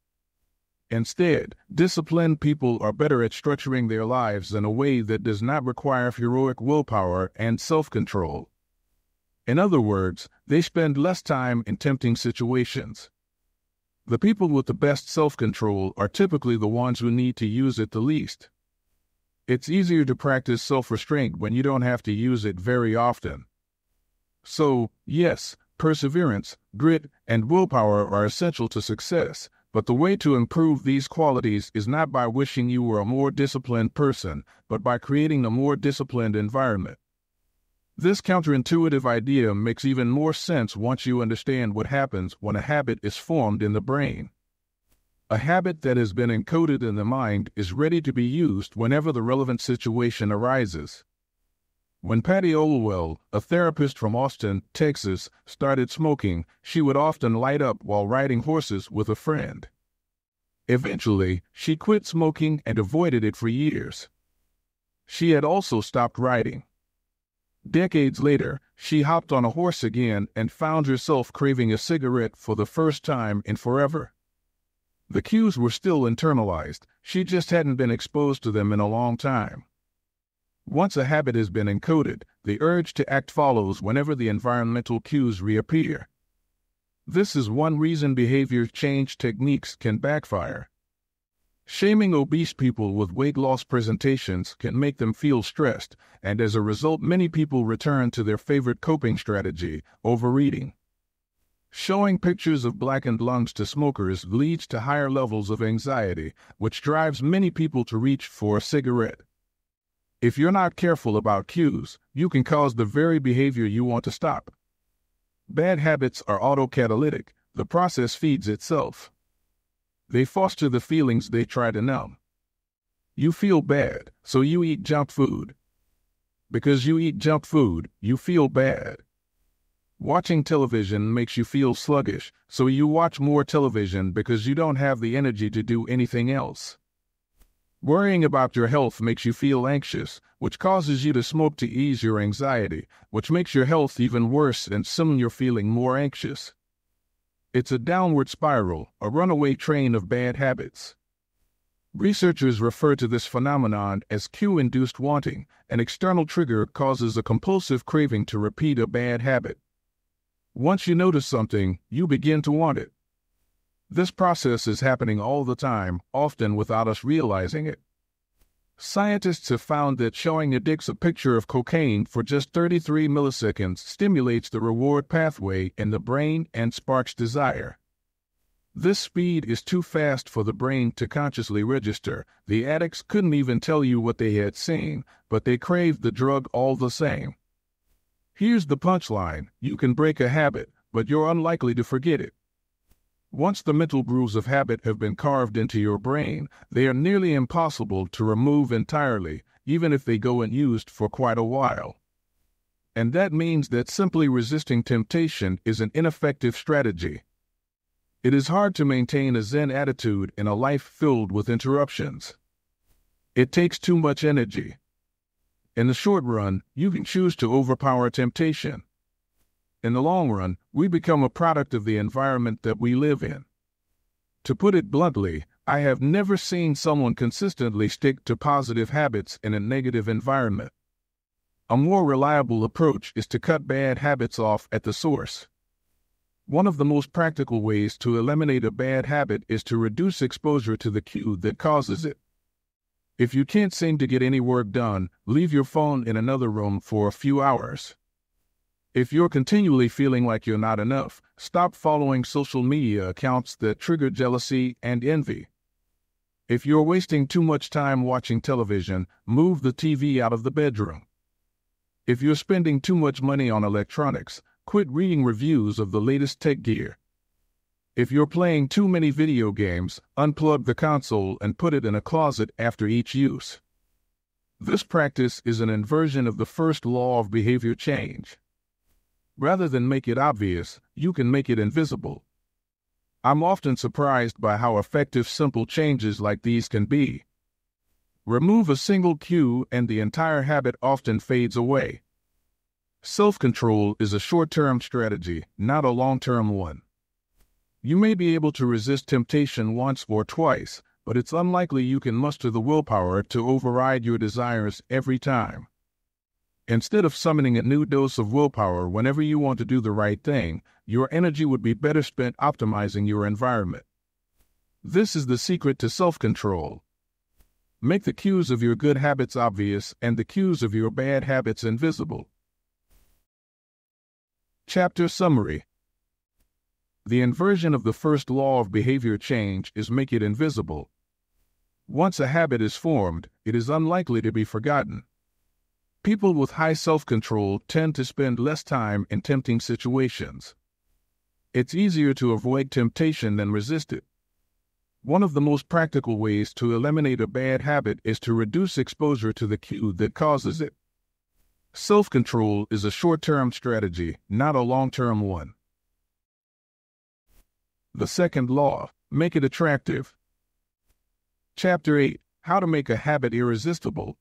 Instead, disciplined people are better at structuring their lives in a way that does not require heroic willpower and self-control. In other words, they spend less time in tempting situations. The people with the best self-control are typically the ones who need to use it the least. It's easier to practice self-restraint when you don't have to use it very often. So, yes, perseverance, grit, and willpower are essential to success, but the way to improve these qualities is not by wishing you were a more disciplined person, but by creating a more disciplined environment. This counterintuitive idea makes even more sense once you understand what happens when a habit is formed in the brain. A habit that has been encoded in the mind is ready to be used whenever the relevant situation arises. When Patty Olwell, a therapist from Austin, Texas, started smoking, she would often light up while riding horses with a friend. Eventually, she quit smoking and avoided it for years. She had also stopped riding. Decades later, she hopped on a horse again and found herself craving a cigarette for the first time in forever. The cues were still internalized, she just hadn't been exposed to them in a long time. Once a habit has been encoded, the urge to act follows whenever the environmental cues reappear. This is one reason behavior change techniques can backfire. Shaming obese people with weight loss presentations can make them feel stressed, and as a result many people return to their favorite coping strategy, overeating. Showing pictures of blackened lungs to smokers leads to higher levels of anxiety, which drives many people to reach for a cigarette. If you're not careful about cues, you can cause the very behavior you want to stop. Bad habits are autocatalytic. The process feeds itself. They foster the feelings they try to numb. You feel bad, so you eat junk food. Because you eat junk food, you feel bad. Watching television makes you feel sluggish, so you watch more television because you don't have the energy to do anything else. Worrying about your health makes you feel anxious, which causes you to smoke to ease your anxiety, which makes your health even worse and soon you're feeling more anxious. It's a downward spiral, a runaway train of bad habits. Researchers refer to this phenomenon as cue-induced wanting. An external trigger causes a compulsive craving to repeat a bad habit. Once you notice something, you begin to want it. This process is happening all the time, often without us realizing it. Scientists have found that showing addicts a picture of cocaine for just 33 milliseconds stimulates the reward pathway in the brain and sparks desire. This speed is too fast for the brain to consciously register. The addicts couldn't even tell you what they had seen, but they craved the drug all the same. Here's the punchline: you can break a habit, but you're unlikely to forget it. Once the mental grooves of habit have been carved into your brain, they are nearly impossible to remove entirely, even if they go unused for quite a while. And that means that simply resisting temptation is an ineffective strategy. It is hard to maintain a Zen attitude in a life filled with interruptions. It takes too much energy. In the short run, you can choose to overpower temptation. In the long run, we become a product of the environment that we live in. To put it bluntly, I have never seen someone consistently stick to positive habits in a negative environment. A more reliable approach is to cut bad habits off at the source. One of the most practical ways to eliminate a bad habit is to reduce exposure to the cue that causes it. If you can't seem to get any work done, leave your phone in another room for a few hours. If you're continually feeling like you're not enough, stop following social media accounts that trigger jealousy and envy. If you're wasting too much time watching television, move the TV out of the bedroom. If you're spending too much money on electronics, quit reading reviews of the latest tech gear. If you're playing too many video games, unplug the console and put it in a closet after each use. This practice is an inversion of the first law of behavior change. Rather than make it obvious, you can make it invisible. I'm often surprised by how effective simple changes like these can be. Remove a single cue and the entire habit often fades away. Self-control is a short-term strategy, not a long-term one. You may be able to resist temptation once or twice, but it's unlikely you can muster the willpower to override your desires every time. Instead of summoning a new dose of willpower whenever you want to do the right thing, your energy would be better spent optimizing your environment. This is the secret to self-control. Make the cues of your good habits obvious and the cues of your bad habits invisible. Chapter Summary. The inversion of the first law of behavior change is make it invisible. Once a habit is formed, it is unlikely to be forgotten. People with high self-control tend to spend less time in tempting situations. It's easier to avoid temptation than resist it. One of the most practical ways to eliminate a bad habit is to reduce exposure to the cue that causes it. Self-control is a short-term strategy, not a long-term one. The second law, make it attractive. Chapter 8, How to Make a Habit Irresistible.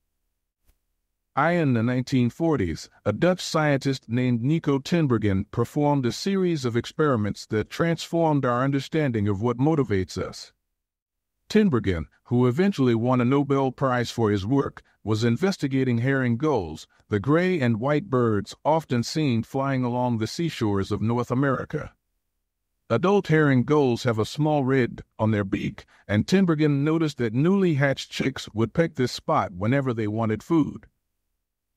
In the 1940s, a Dutch scientist named Nico Tinbergen performed a series of experiments that transformed our understanding of what motivates us. Tinbergen, who eventually won a Nobel Prize for his work, was investigating herring gulls, the gray and white birds often seen flying along the seashores of North America. Adult herring gulls have a small red on their beak, and Tinbergen noticed that newly hatched chicks would pick this spot whenever they wanted food.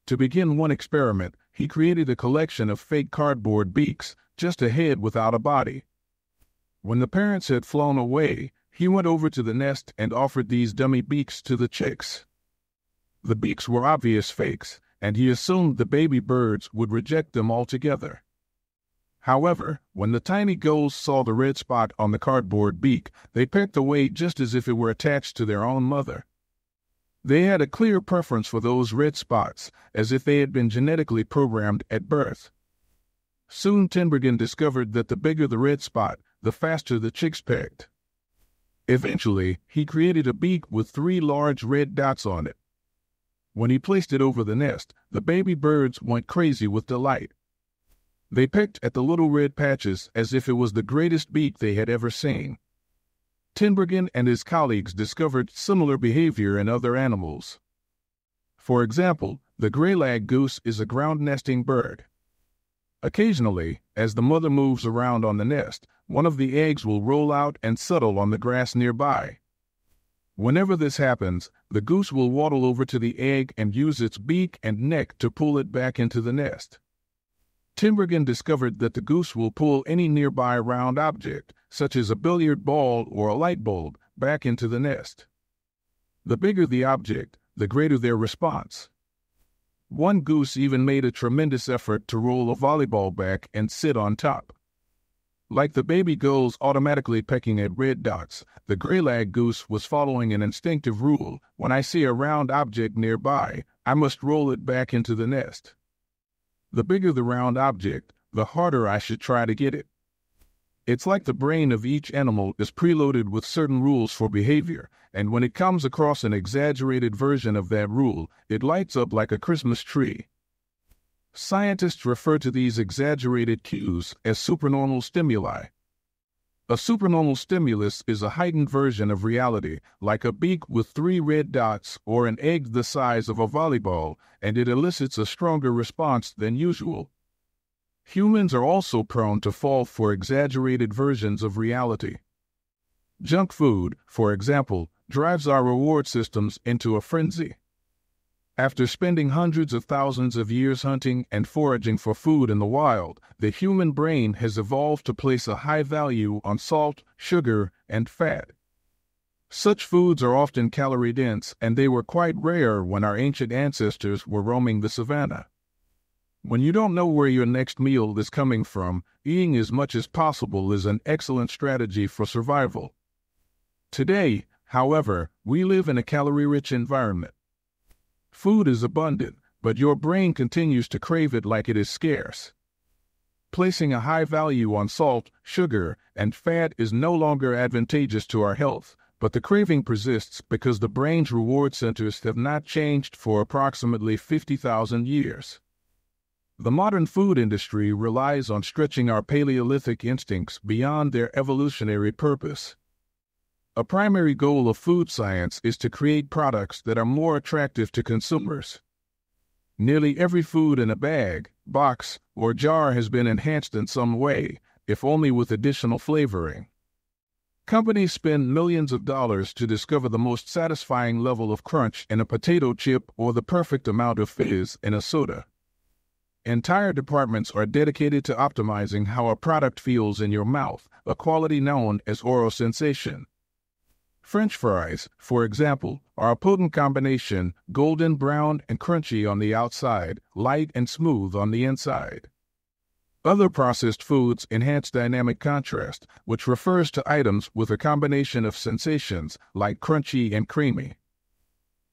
To begin one experiment, he created a collection of fake cardboard beaks, just a head without a body. When the parents had flown away, he went over to the nest and offered these dummy beaks to the chicks. The beaks were obvious fakes, and he assumed the baby birds would reject them altogether. However, when the tiny gulls saw the red spot on the cardboard beak, they pecked away just as if it were attached to their own mother. They had a clear preference for those red spots, as if they had been genetically programmed at birth. Soon Tinbergen discovered that the bigger the red spot, the faster the chicks pecked. Eventually, he created a beak with 3 large red dots on it. When he placed it over the nest, the baby birds went crazy with delight. They pecked at the little red patches as if it was the greatest beak they had ever seen. Tinbergen and his colleagues discovered similar behavior in other animals. For example, the gray-lag goose is a ground-nesting bird. Occasionally, as the mother moves around on the nest, one of the eggs will roll out and settle on the grass nearby. Whenever this happens, the goose will waddle over to the egg and use its beak and neck to pull it back into the nest. Tinbergen discovered that the goose will pull any nearby round object, such as a billiard ball or a light bulb, back into the nest. The bigger the object, the greater their response. One goose even made a tremendous effort to roll a volleyball back and sit on top. Like the baby gulls automatically pecking at red dots, the gray-lag goose was following an instinctive rule: when I see a round object nearby, I must roll it back into the nest. The bigger the round object, the harder I should try to get it. It's like the brain of each animal is preloaded with certain rules for behavior, and when it comes across an exaggerated version of that rule, it lights up like a Christmas tree. Scientists refer to these exaggerated cues as supernormal stimuli. A supernormal stimulus is a heightened version of reality, like a beak with 3 red dots or an egg the size of a volleyball, and it elicits a stronger response than usual. Humans are also prone to fall for exaggerated versions of reality. Junk food, for example, drives our reward systems into a frenzy. After spending hundreds of thousands of years hunting and foraging for food in the wild, the human brain has evolved to place a high value on salt, sugar, and fat. Such foods are often calorie-dense, and they were quite rare when our ancient ancestors were roaming the savannah. When you don't know where your next meal is coming from, eating as much as possible is an excellent strategy for survival. Today, however, we live in a calorie-rich environment. Food is abundant, but your brain continues to crave it like it is scarce. Placing a high value on salt, sugar, and fat is no longer advantageous to our health, but the craving persists because the brain's reward centers have not changed for approximately 50,000 years. The modern food industry relies on stretching our Paleolithic instincts beyond their evolutionary purpose. A primary goal of food science is to create products that are more attractive to consumers. Nearly every food in a bag, box, or jar has been enhanced in some way, if only with additional flavoring. Companies spend millions of dollars to discover the most satisfying level of crunch in a potato chip or the perfect amount of fizz in a soda. Entire departments are dedicated to optimizing how a product feels in your mouth, a quality known as oral sensation. French fries, for example, are a potent combination, golden brown and crunchy on the outside, light and smooth on the inside. Other processed foods enhance dynamic contrast, which refers to items with a combination of sensations like crunchy and creamy.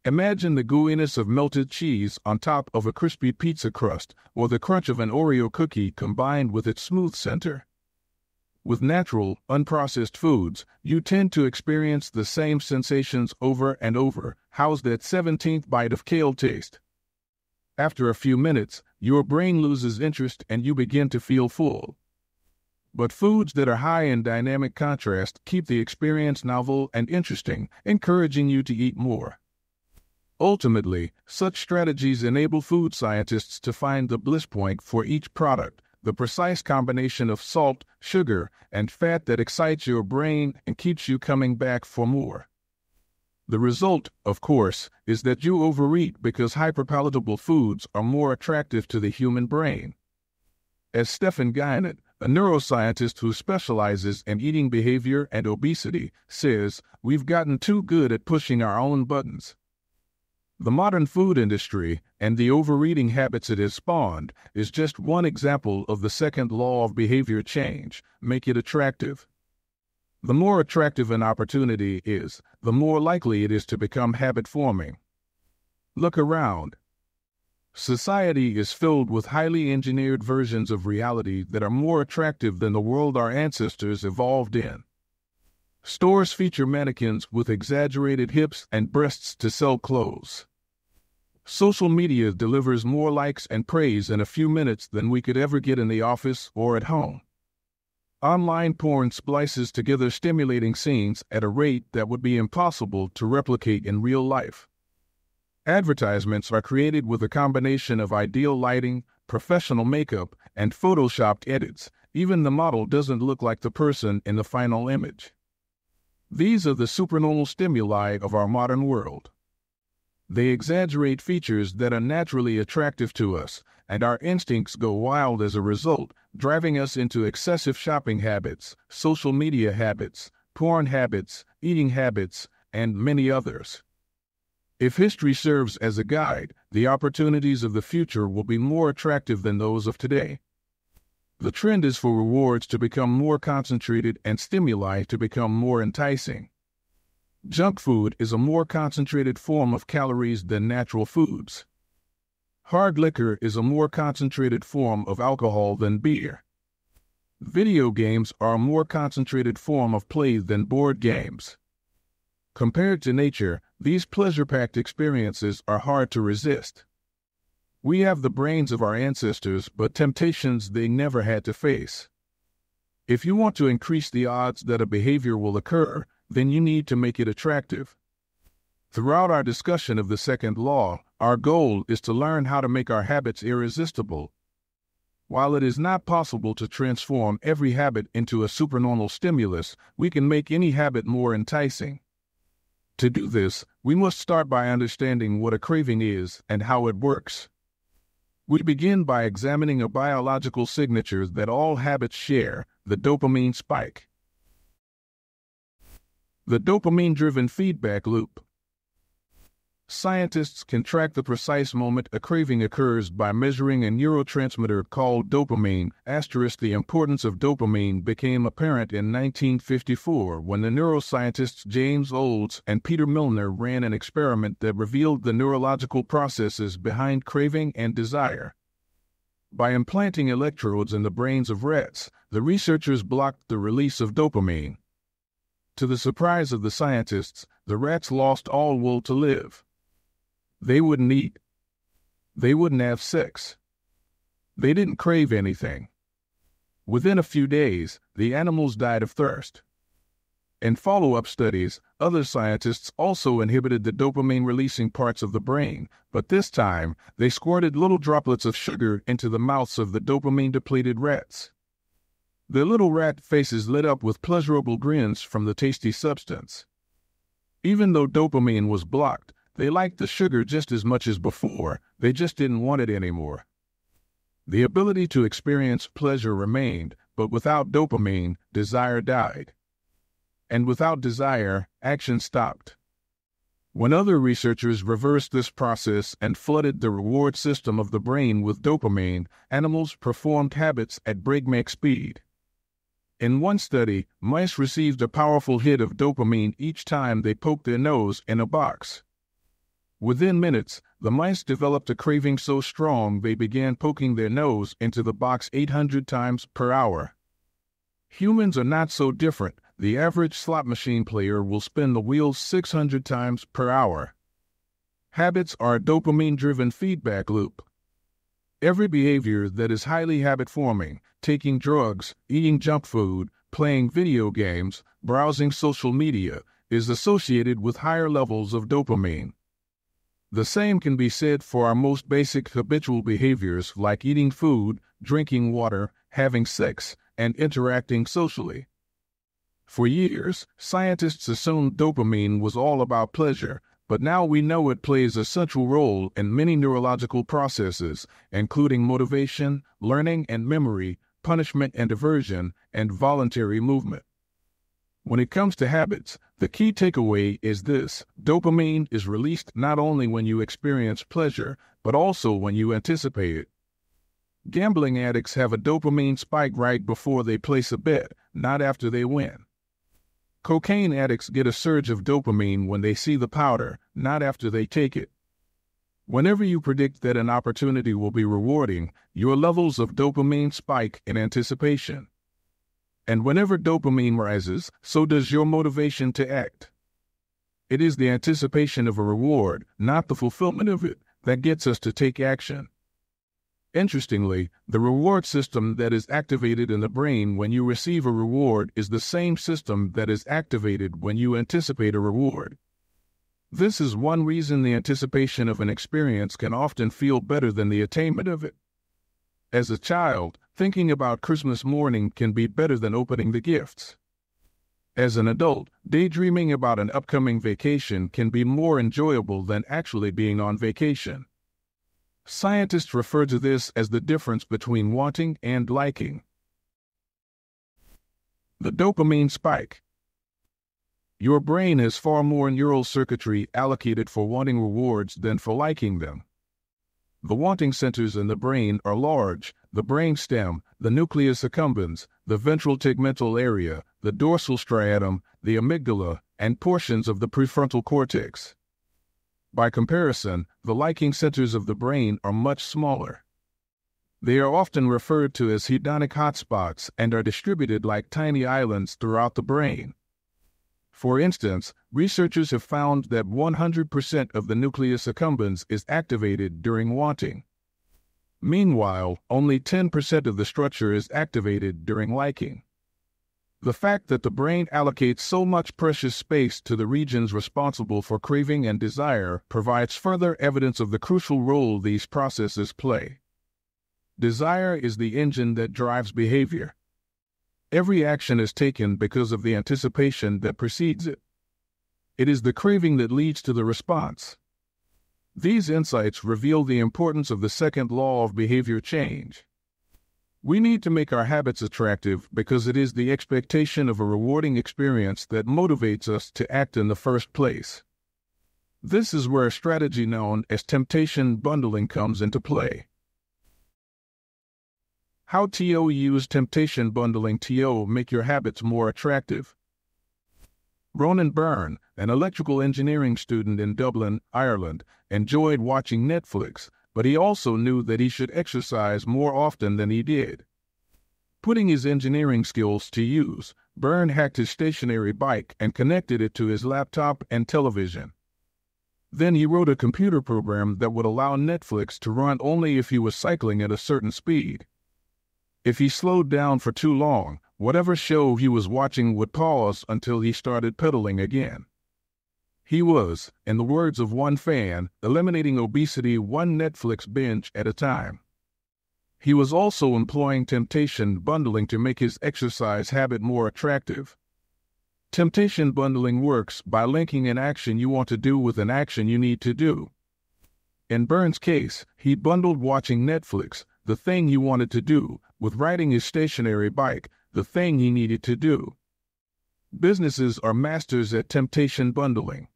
Imagine the gooiness of melted cheese on top of a crispy pizza crust, or the crunch of an Oreo cookie combined with its smooth center. With natural, unprocessed foods, you tend to experience the same sensations over and over. How's that 17th bite of kale taste? After a few minutes, your brain loses interest and you begin to feel full. But foods that are high in dynamic contrast keep the experience novel and interesting, encouraging you to eat more. Ultimately, such strategies enable food scientists to find the bliss point for each product, the precise combination of salt, sugar, and fat that excites your brain and keeps you coming back for more. The result, of course, is that you overeat because hyperpalatable foods are more attractive to the human brain. As Stephen Guyenet, a neuroscientist who specializes in eating behavior and obesity, says, we've gotten too good at pushing our own buttons. The modern food industry and the overeating habits it has spawned is just one example of the second law of behavior change: make it attractive. The more attractive an opportunity is, the more likely it is to become habit-forming. Look around. Society is filled with highly engineered versions of reality that are more attractive than the world our ancestors evolved in. Stores feature mannequins with exaggerated hips and breasts to sell clothes. Social media delivers more likes and praise in a few minutes than we could ever get in the office or at home. Online porn splices together stimulating scenes at a rate that would be impossible to replicate in real life. Advertisements are created with a combination of ideal lighting, professional makeup, and photoshopped edits. Even the model doesn't look like the person in the final image. These are the supernormal stimuli of our modern world. They exaggerate features that are naturally attractive to us, and our instincts go wild as a result, driving us into excessive shopping habits, social media habits, porn habits, eating habits, and many others. If history serves as a guide, the opportunities of the future will be more attractive than those of today. The trend is for rewards to become more concentrated and stimuli to become more enticing. Junk food is a more concentrated form of calories than natural foods. Hard liquor is a more concentrated form of alcohol than beer. Video games are a more concentrated form of play than board games. Compared to nature, these pleasure-packed experiences are hard to resist. We have the brains of our ancestors, but temptations they never had to face. If you want to increase the odds that a behavior will occur, then you need to make it attractive. Throughout our discussion of the second law, our goal is to learn how to make our habits irresistible. While it is not possible to transform every habit into a supernormal stimulus, we can make any habit more enticing. To do this, we must start by understanding what a craving is and how it works. We begin by examining a biological signature that all habits share: the dopamine spike. The dopamine-driven feedback loop. Scientists can track the precise moment a craving occurs by measuring a neurotransmitter called dopamine. The importance of dopamine became apparent in 1954 when the neuroscientists James Olds and Peter Milner ran an experiment that revealed the neurological processes behind craving and desire. By implanting electrodes in the brains of rats, the researchers blocked the release of dopamine. To the surprise of the scientists, the rats lost all will to live. They wouldn't eat. They wouldn't have sex. They didn't crave anything. Within a few days, the animals died of thirst. In follow-up studies, other scientists also inhibited the dopamine-releasing parts of the brain, but this time, they squirted little droplets of sugar into the mouths of the dopamine-depleted rats. The little rat faces lit up with pleasurable grins from the tasty substance. Even though dopamine was blocked, they liked the sugar just as much as before. They just didn't want it anymore. The ability to experience pleasure remained, but without dopamine, desire died. And without desire, action stopped. When other researchers reversed this process and flooded the reward system of the brain with dopamine, animals performed habits at breakneck speed. In one study, mice received a powerful hit of dopamine each time they poked their nose in a box. Within minutes, the mice developed a craving so strong they began poking their nose into the box 800 times per hour. Humans are not so different. The average slot machine player will spin the wheels 600 times per hour. Habits are a dopamine-driven feedback loop. Every behavior that is highly habit-forming, taking drugs, eating junk food, playing video games, browsing social media, is associated with higher levels of dopamine. The same can be said for our most basic habitual behaviors like eating food, drinking water, having sex, and interacting socially. For years, scientists assumed dopamine was all about pleasure, but now we know it plays a central role in many neurological processes, including motivation, learning and memory, punishment and aversion, and voluntary movement. When it comes to habits, the key takeaway is this: dopamine is released not only when you experience pleasure, but also when you anticipate it. Gambling addicts have a dopamine spike right before they place a bet, not after they win. Cocaine addicts get a surge of dopamine when they see the powder, not after they take it. Whenever you predict that an opportunity will be rewarding, your levels of dopamine spike in anticipation. And whenever dopamine rises, so does your motivation to act. It is the anticipation of a reward, not the fulfillment of it, that gets us to take action. Interestingly, the reward system that is activated in the brain when you receive a reward is the same system that is activated when you anticipate a reward. This is one reason the anticipation of an experience can often feel better than the attainment of it. As a child, thinking about Christmas morning can be better than opening the gifts. As an adult, daydreaming about an upcoming vacation can be more enjoyable than actually being on vacation. Scientists refer to this as the difference between wanting and liking. The dopamine spike. Your brain has far more neural circuitry allocated for wanting rewards than for liking them. The wanting centers in the brain are large: the brainstem, the nucleus accumbens, the ventral tegmental area, the dorsal striatum, the amygdala, and portions of the prefrontal cortex. By comparison, the liking centers of the brain are much smaller. They are often referred to as hedonic hotspots and are distributed like tiny islands throughout the brain. For instance, researchers have found that 100% of the nucleus accumbens is activated during wanting. Meanwhile, only 10% of the structure is activated during liking. The fact that the brain allocates so much precious space to the regions responsible for craving and desire provides further evidence of the crucial role these processes play. Desire is the engine that drives behavior. Every action is taken because of the anticipation that precedes it. It is the craving that leads to the response. These insights reveal the importance of the second law of behavior change. We need to make our habits attractive because it is the expectation of a rewarding experience that motivates us to act in the first place. This is where a strategy known as temptation bundling comes into play. How to use temptation bundling to make your habits more attractive. Ronan Byrne, an electrical engineering student in Dublin, Ireland, enjoyed watching Netflix, but he also knew that he should exercise more often than he did. Putting his engineering skills to use, Byrne hacked his stationary bike and connected it to his laptop and television. Then he wrote a computer program that would allow Netflix to run only if he was cycling at a certain speed. If he slowed down for too long, whatever show he was watching would pause until he started pedaling again. He was, in the words of one fan, eliminating obesity one Netflix binge at a time. He was also employing temptation bundling to make his exercise habit more attractive. Temptation bundling works by linking an action you want to do with an action you need to do. In Byrne's case, he bundled watching Netflix, the thing he wanted to do, with riding his stationary bike, the thing he needed to do. Businesses are masters at temptation bundling.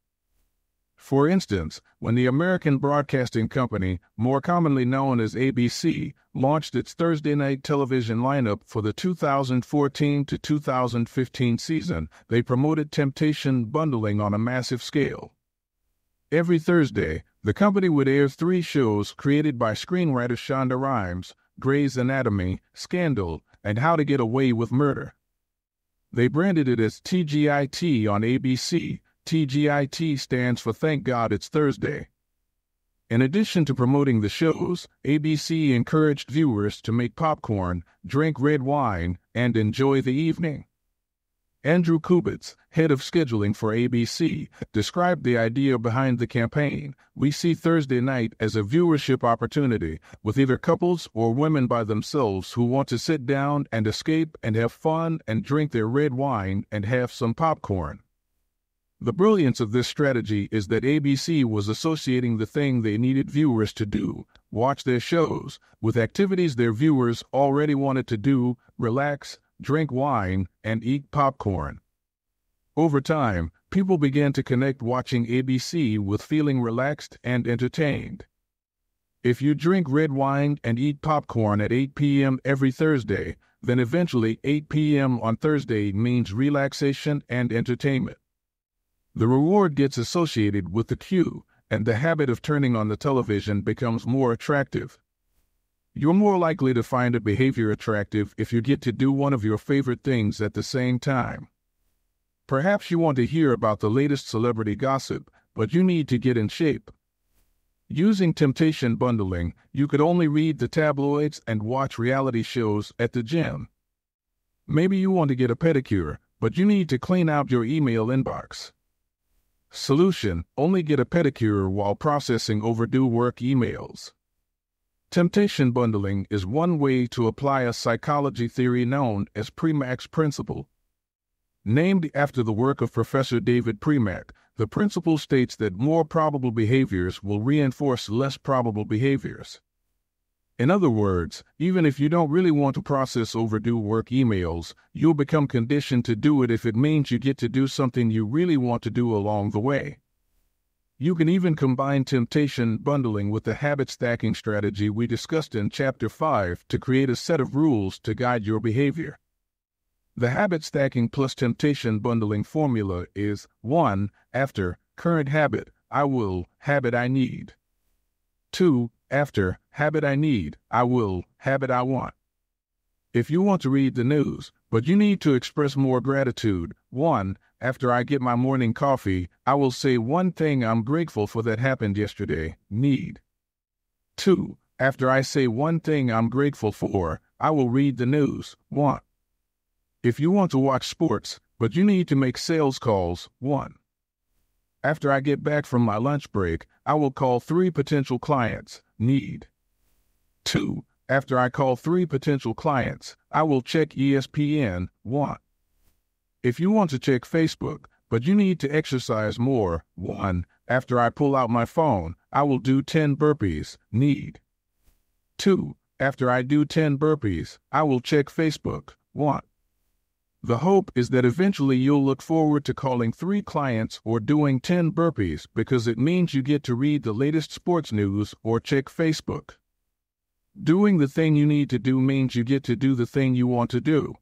For instance, when the American Broadcasting Company, more commonly known as ABC, launched its Thursday night television lineup for the 2014 to 2015 season, they promoted temptation bundling on a massive scale. Every Thursday, the company would air 3 shows created by screenwriter Shonda Rhimes: Grey's Anatomy, Scandal, and How to Get Away with Murder. They branded it as TGIT on ABC. TGIT stands for Thank God It's Thursday. In addition to promoting the shows, ABC encouraged viewers to make popcorn, drink red wine, and enjoy the evening. Andrew Kubitz, head of scheduling for ABC, described the idea behind the campaign. We see Thursday night as a viewership opportunity, with either couples or women by themselves who want to sit down and escape and have fun and drink their red wine and have some popcorn. The brilliance of this strategy is that ABC was associating the thing they needed viewers to do, watch their shows, with activities their viewers already wanted to do: relax, drink wine, and eat popcorn. Over time, people began to connect watching ABC with feeling relaxed and entertained. If you drink red wine and eat popcorn at 8 p.m. every Thursday, then eventually 8 p.m. on Thursday means relaxation and entertainment. The reward gets associated with the cue, and the habit of turning on the television becomes more attractive. You're more likely to find a behavior attractive if you get to do one of your favorite things at the same time. Perhaps you want to hear about the latest celebrity gossip, but you need to get in shape. Using temptation bundling, you could only read the tabloids and watch reality shows at the gym. Maybe you want to get a pedicure, but you need to clean out your email inbox. Solution: only get a pedicure while processing overdue work emails. Temptation bundling is one way to apply a psychology theory known as Premack's principle. Named after the work of Professor David Premack, the principle states that more probable behaviors will reinforce less probable behaviors. In other words, even if you don't really want to process overdue work emails, you'll become conditioned to do it if it means you get to do something you really want to do along the way. You can even combine temptation bundling with the habit stacking strategy we discussed in Chapter 5 to create a set of rules to guide your behavior. The habit stacking plus temptation bundling formula is 1. After current habit, I will habit I need. 2. After habit I need, I will habit I want. If you want to read the news, but you need to express more gratitude, 1. After I get my morning coffee, I will say one thing I'm grateful for that happened yesterday, need. 2. After I say one thing I'm grateful for, I will read the news, want. If you want to watch sports, but you need to make sales calls, 1. After I get back from my lunch break, I will call 3 potential clients, need. 2. After I call 3 potential clients, I will check ESPN, want. If you want to check Facebook, but you need to exercise more, 1. After I pull out my phone, I will do 10 burpees, need. 2. After I do 10 burpees, I will check Facebook, want. The hope is that eventually you'll look forward to calling 3 clients or doing 10 burpees because it means you get to read the latest sports news or check Facebook. Doing the thing you need to do means you get to do the thing you want to do.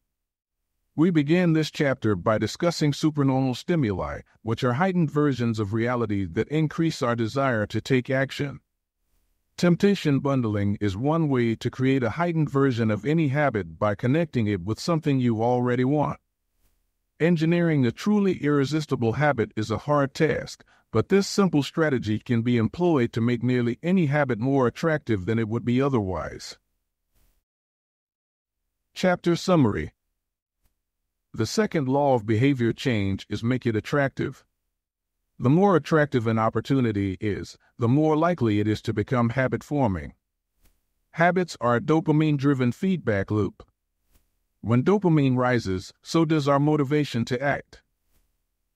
We begin this chapter by discussing supernormal stimuli, which are heightened versions of reality that increase our desire to take action. Temptation bundling is one way to create a heightened version of any habit by connecting it with something you already want. Engineering a truly irresistible habit is a hard task, but this simple strategy can be employed to make nearly any habit more attractive than it would be otherwise. Chapter Summary. The second law of behavior change is make it attractive. The more attractive an opportunity is, the more likely it is to become habit-forming. Habits are a dopamine-driven feedback loop. When dopamine rises, so does our motivation to act.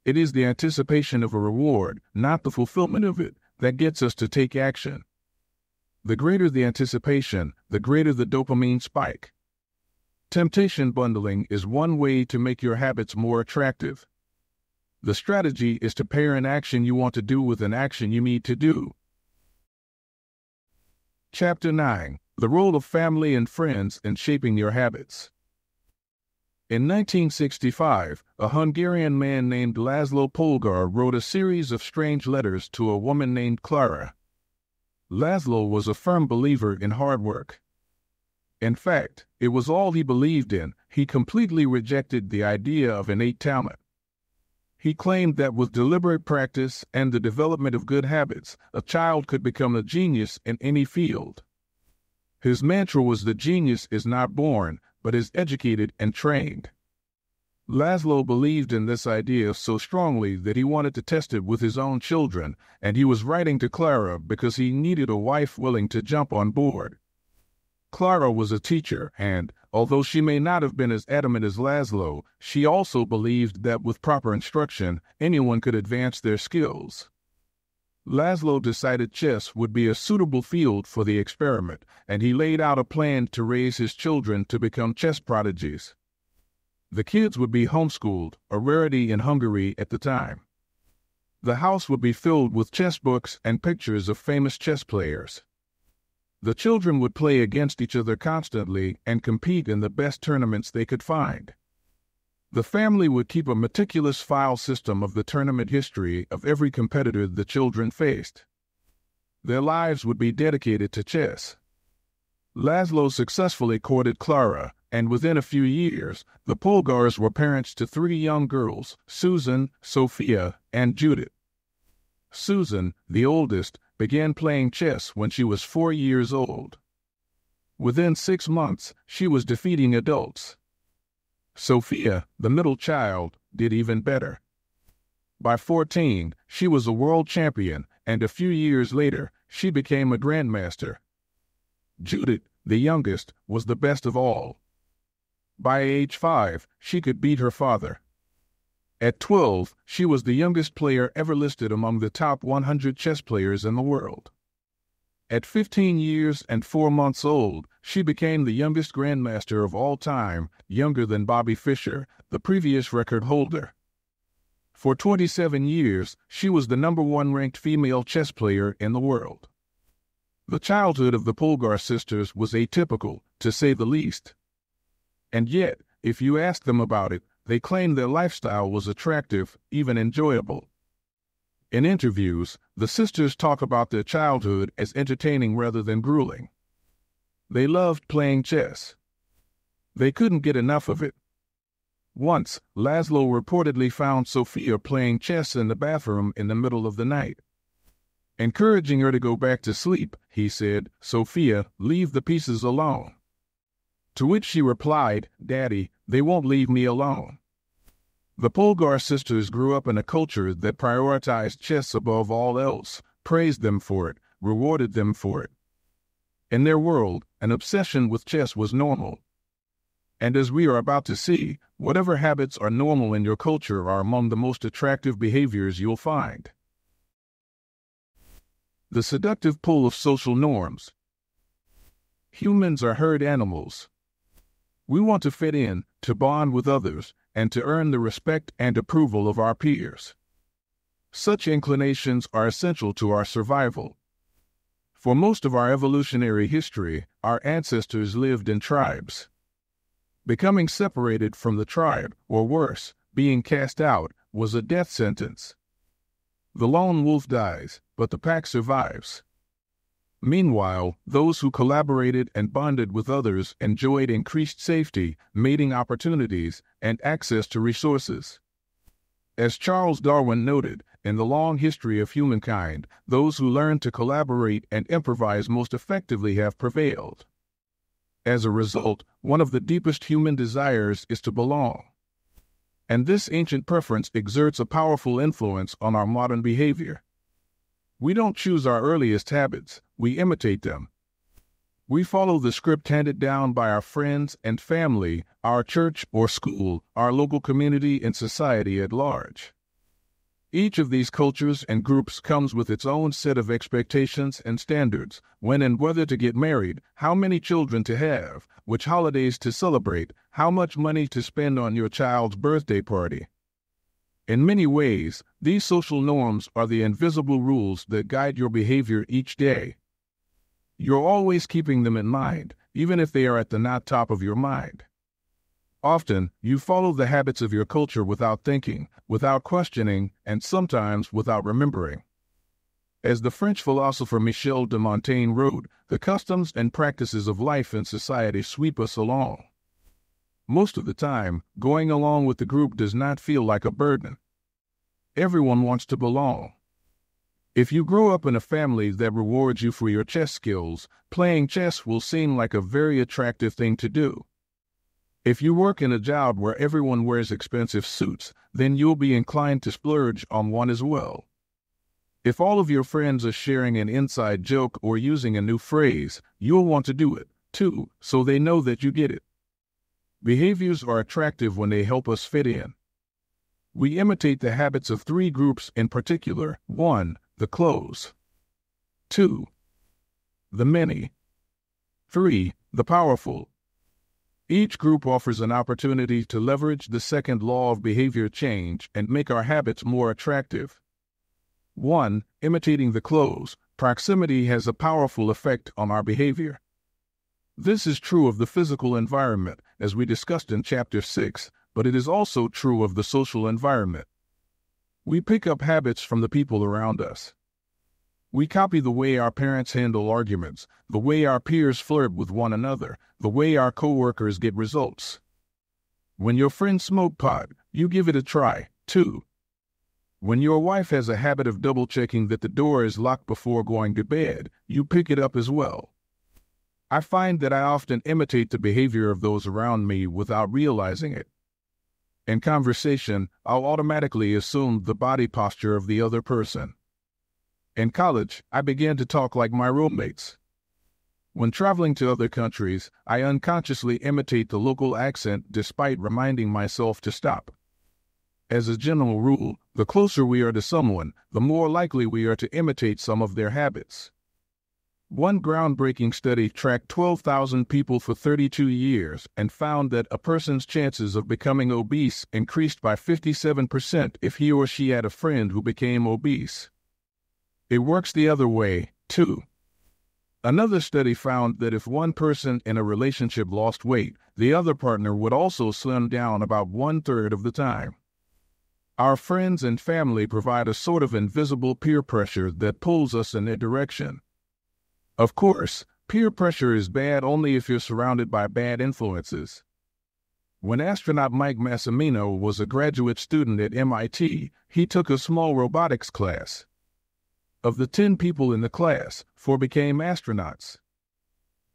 It is the anticipation of a reward, not the fulfillment of it, that gets us to take action. The greater the anticipation, the greater the dopamine spike. Temptation bundling is one way to make your habits more attractive. The strategy is to pair an action you want to do with an action you need to do. Chapter 9. The Role of Family and Friends in Shaping Your Habits. In 1965, a Hungarian man named Laszlo Polgar wrote a series of strange letters to a woman named Clara. Laszlo was a firm believer in hard work. In fact, it was all he believed in. He completely rejected the idea of innate talent. He claimed that with deliberate practice and the development of good habits, a child could become a genius in any field. His mantra was that genius is not born, but is educated and trained. Laszlo believed in this idea so strongly that he wanted to test it with his own children, and he was writing to Clara because he needed a wife willing to jump on board. Clara was a teacher, and, although she may not have been as adamant as Laszlo, she also believed that with proper instruction, anyone could advance their skills. Laszlo decided chess would be a suitable field for the experiment, and he laid out a plan to raise his children to become chess prodigies. The kids would be homeschooled, a rarity in Hungary at the time. The house would be filled with chess books and pictures of famous chess players. The children would play against each other constantly and compete in the best tournaments they could find. The family would keep a meticulous file system of the tournament history of every competitor the children faced. Their lives would be dedicated to chess. Laszlo successfully courted Clara, and within a few years, the Polgars were parents to 3 young girls, Susan, Sophia, and Judith. Susan, the oldest, began playing chess when she was 4 years old. Within 6 months, she was defeating adults. Sophia, the middle child, did even better. By 14, she was a world champion, and a few years later, she became a grandmaster. Judith, the youngest, was the best of all. By age 5, she could beat her father. At 12, she was the youngest player ever listed among the top 100 chess players in the world. At 15 years and 4 months old, she became the youngest grandmaster of all time, younger than Bobby Fischer, the previous record holder. For 27 years, she was the #1 ranked female chess player in the world. The childhood of the Polgar sisters was atypical, to say the least. And yet, if you ask them about it, they claim their lifestyle was attractive, even enjoyable. In interviews, the sisters talk about their childhood as entertaining rather than grueling. They loved playing chess. They couldn't get enough of it. Once, Laszlo reportedly found Sophia playing chess in the bathroom in the middle of the night. Encouraging her to go back to sleep, he said, "Sophia, leave the pieces alone." To which she replied, "Daddy, they won't leave me alone." The Polgar sisters grew up in a culture that prioritized chess above all else, praised them for it, rewarded them for it. In their world, an obsession with chess was normal. And as we are about to see, whatever habits are normal in your culture are among the most attractive behaviors you'll find. The seductive pull of social norms. Humans are herd animals. We want to fit in, to bond with others, and to earn the respect and approval of our peers. Such inclinations are essential to our survival. For most of our evolutionary history, our ancestors lived in tribes. Becoming separated from the tribe, or worse, being cast out, was a death sentence. The lone wolf dies, but the pack survives. Meanwhile, those who collaborated and bonded with others enjoyed increased safety, mating opportunities, and access to resources. As Charles Darwin noted, in the long history of humankind, those who learn to collaborate and improvise most effectively have prevailed. As a result, one of the deepest human desires is to belong. And this ancient preference exerts a powerful influence on our modern behavior. We don't choose our earliest habits, we imitate them. We follow the script handed down by our friends and family, our church or school, our local community, and society at large. Each of these cultures and groups comes with its own set of expectations and standards, when and whether to get married, how many children to have, which holidays to celebrate, how much money to spend on your child's birthday party. In many ways, these social norms are the invisible rules that guide your behavior each day. You're always keeping them in mind, even if they are at the not top of your mind. Often, you follow the habits of your culture without thinking, without questioning, and sometimes without remembering. As the French philosopher Michel de Montaigne wrote, the customs and practices of life and society sweep us along. Most of the time, going along with the group does not feel like a burden. Everyone wants to belong. If you grow up in a family that rewards you for your chess skills, playing chess will seem like a very attractive thing to do. If you work in a job where everyone wears expensive suits, then you'll be inclined to splurge on one as well. If all of your friends are sharing an inside joke or using a new phrase, you'll want to do it, too, so they know that you get it. Behaviors are attractive when they help us fit in. We imitate the habits of 3 groups in particular. 1. The close. 2. The many. 3. The powerful. Each group offers an opportunity to leverage the second law of behavior change and make our habits more attractive. 1. Imitating the close. Proximity has a powerful effect on our behavior. This is true of the physical environment, as we discussed in Chapter 6, but it is also true of the social environment. We pick up habits from the people around us. We copy the way our parents handle arguments, the way our peers flirt with one another, the way our coworkers get results. When your friends smoke pot, you give it a try, too. When your wife has a habit of double-checking that the door is locked before going to bed, you pick it up as well. I find that I often imitate the behavior of those around me without realizing it. In conversation, I'll automatically assume the body posture of the other person. In college, I began to talk like my roommates. When traveling to other countries, I unconsciously imitate the local accent despite reminding myself to stop. As a general rule, the closer we are to someone, the more likely we are to imitate some of their habits. One groundbreaking study tracked 12,000 people for 32 years and found that a person's chances of becoming obese increased by 57% if he or she had a friend who became obese. It works the other way, too. Another study found that if one person in a relationship lost weight, the other partner would also slim down about 1/3 of the time. Our friends and family provide a sort of invisible peer pressure that pulls us in their direction. Of course, peer pressure is bad only if you're surrounded by bad influences. When astronaut Mike Massimino was a graduate student at MIT, he took a small robotics class. Of the 10 people in the class, 4 became astronauts.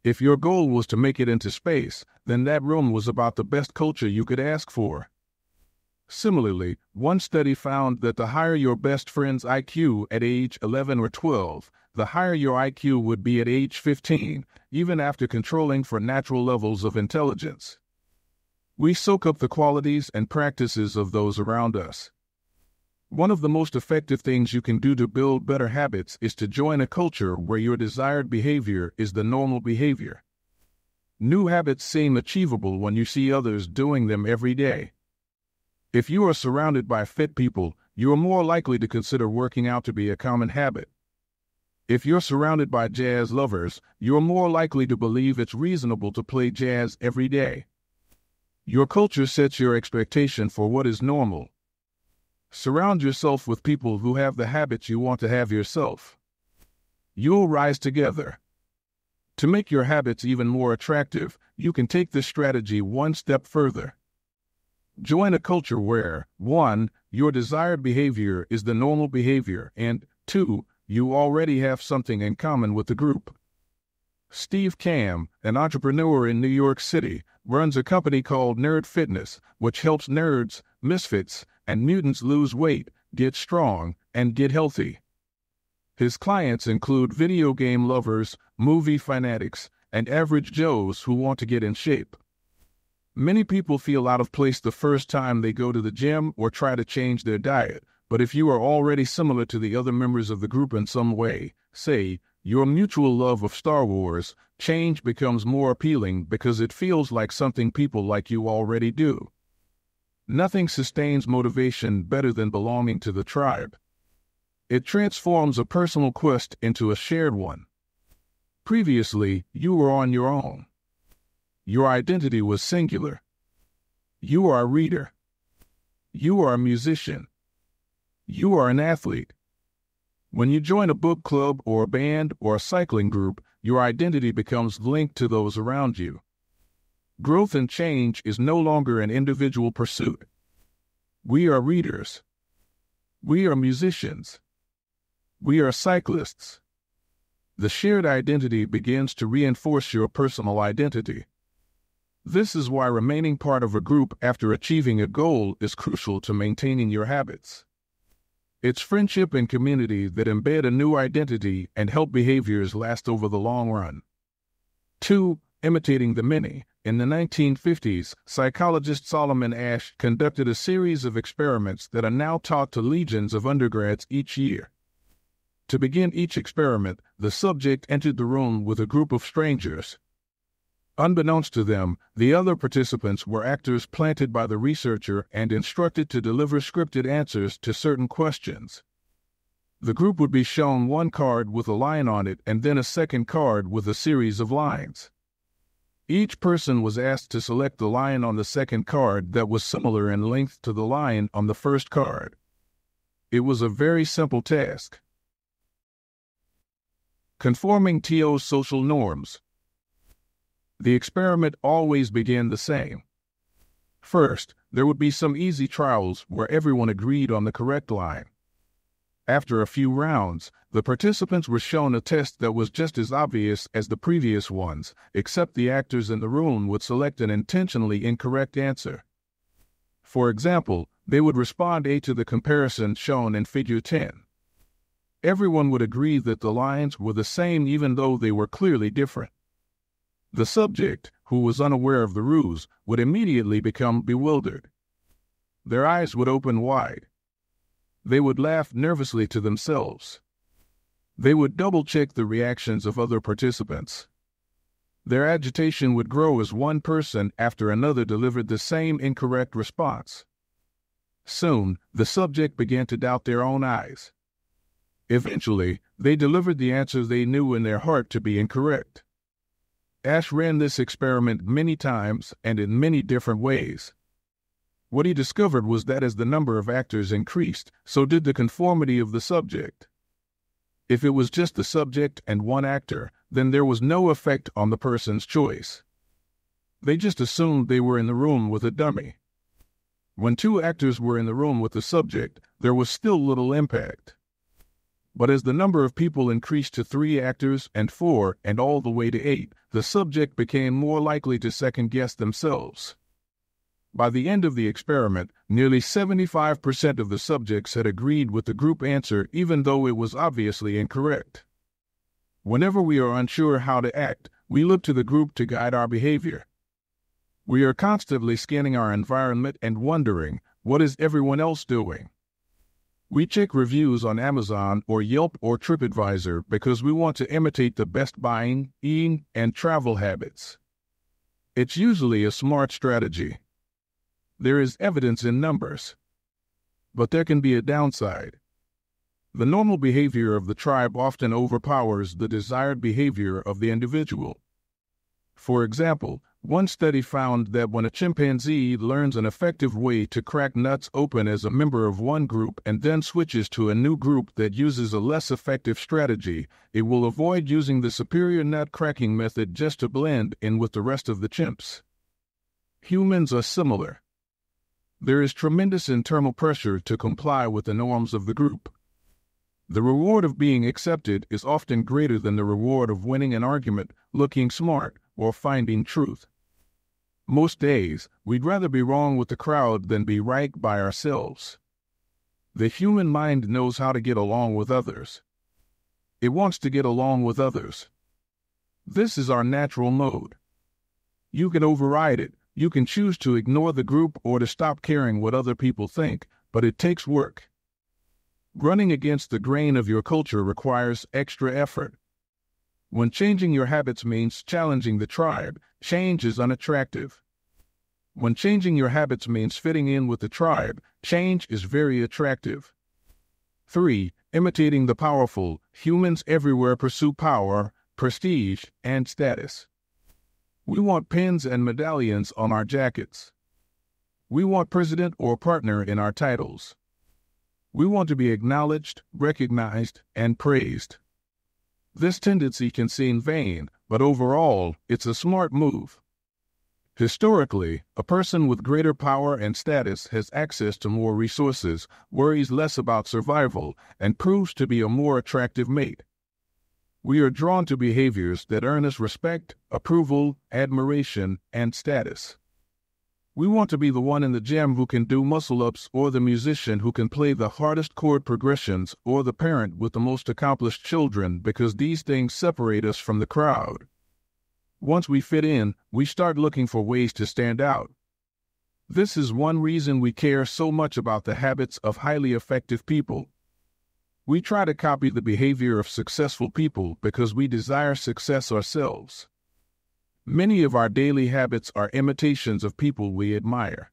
If your goal was to make it into space, then that room was about the best culture you could ask for. Similarly, one study found that the higher your best friend's IQ at age 11 or 12, the higher your IQ would be at age 15, even after controlling for natural levels of intelligence. We soak up the qualities and practices of those around us. One of the most effective things you can do to build better habits is to join a culture where your desired behavior is the normal behavior. New habits seem achievable when you see others doing them every day. If you are surrounded by fit people, you are more likely to consider working out to be a common habit. If you're surrounded by jazz lovers, you're more likely to believe it's reasonable to play jazz every day. Your culture sets your expectation for what is normal. Surround yourself with people who have the habits you want to have yourself. You'll rise together. To make your habits even more attractive, you can take this strategy one step further. Join a culture where, 1, your desired behavior is the normal behavior, and 2, you already have something in common with the group. Steve Kamb, an entrepreneur in New York City, runs a company called Nerd Fitness, which helps nerds, misfits, and mutants lose weight, get strong, and get healthy. His clients include video game lovers, movie fanatics, and average Joes who want to get in shape. Many people feel out of place the first time they go to the gym or try to change their diet, but if you are already similar to the other members of the group in some way, say, your mutual love of Star Wars, change becomes more appealing because it feels like something people like you already do. Nothing sustains motivation better than belonging to the tribe. It transforms a personal quest into a shared one. Previously, you were on your own. Your identity was singular. You are a reader. You are a musician. You are an athlete. When you join a book club or a band or a cycling group, your identity becomes linked to those around you. Growth and change is no longer an individual pursuit. We are readers. We are musicians. We are cyclists. The shared identity begins to reinforce your personal identity. This is why remaining part of a group after achieving a goal is crucial to maintaining your habits. It's friendship and community that embed a new identity and help behaviors last over the long run. 2. Imitating the many. In the 1950s, psychologist Solomon Asch conducted a series of experiments that are now taught to legions of undergrads each year. To begin each experiment, the subject entered the room with a group of strangers. Unbeknownst to them, the other participants were actors planted by the researcher and instructed to deliver scripted answers to certain questions. The group would be shown one card with a line on it and then a second card with a series of lines. Each person was asked to select the line on the second card that was similar in length to the line on the first card. It was a very simple task. Conforming to social norms. The experiment always began the same. First, there would be some easy trials where everyone agreed on the correct line. After a few rounds, the participants were shown a test that was just as obvious as the previous ones, except the actors in the room would select an intentionally incorrect answer. For example, they would respond A to the comparison shown in Figure 10. Everyone would agree that the lines were the same even though they were clearly different. The subject, who was unaware of the ruse, would immediately become bewildered. Their eyes would open wide. They would laugh nervously to themselves. They would double-check the reactions of other participants. Their agitation would grow as one person after another delivered the same incorrect response. Soon, the subject began to doubt their own eyes. Eventually, they delivered the answers they knew in their heart to be incorrect. Asch ran this experiment many times and in many different ways. What he discovered was that as the number of actors increased, so did the conformity of the subject. If it was just the subject and one actor, then there was no effect on the person's choice. They just assumed they were in the room with a dummy. When two actors were in the room with the subject, there was still little impact. But as the number of people increased to 3 actors and 4 and all the way to 8, the subject became more likely to second-guess themselves. By the end of the experiment, nearly 75% of the subjects had agreed with the group answer even though it was obviously incorrect. Whenever we are unsure how to act, we look to the group to guide our behavior. We are constantly scanning our environment and wondering, what is everyone else doing? We check reviews on Amazon or Yelp or TripAdvisor because we want to imitate the best buying, eating, and travel habits. It's usually a smart strategy. There is evidence in numbers. But there can be a downside. The normal behavior of the tribe often overpowers the desired behavior of the individual. For example, one study found that when a chimpanzee learns an effective way to crack nuts open as a member of one group and then switches to a new group that uses a less effective strategy, it will avoid using the superior nut cracking method just to blend in with the rest of the chimps. Humans are similar. There is tremendous internal pressure to comply with the norms of the group. The reward of being accepted is often greater than the reward of winning an argument, looking smart, or finding truth. Most days, we'd rather be wrong with the crowd than be right by ourselves. The human mind knows how to get along with others. It wants to get along with others. This is our natural mode. You can override it. You can choose to ignore the group or to stop caring what other people think, but it takes work. Running against the grain of your culture requires extra effort. When changing your habits means challenging the tribe, change is unattractive. When changing your habits means fitting in with the tribe, change is very attractive. 3. Imitating the powerful. Humans everywhere pursue power, prestige, and status. We want pins and medallions on our jackets. We want president or partner in our titles. We want to be acknowledged, recognized, and praised. This tendency can seem vain, but overall, it's a smart move. Historically, a person with greater power and status has access to more resources, worries less about survival, and proves to be a more attractive mate. We are drawn to behaviors that earn us respect, approval, admiration, and status. We want to be the one in the gym who can do muscle-ups, or the musician who can play the hardest chord progressions, or the parent with the most accomplished children, because these things separate us from the crowd. Once we fit in, we start looking for ways to stand out. This is one reason we care so much about the habits of highly effective people. We try to copy the behavior of successful people because we desire success ourselves. Many of our daily habits are imitations of people we admire.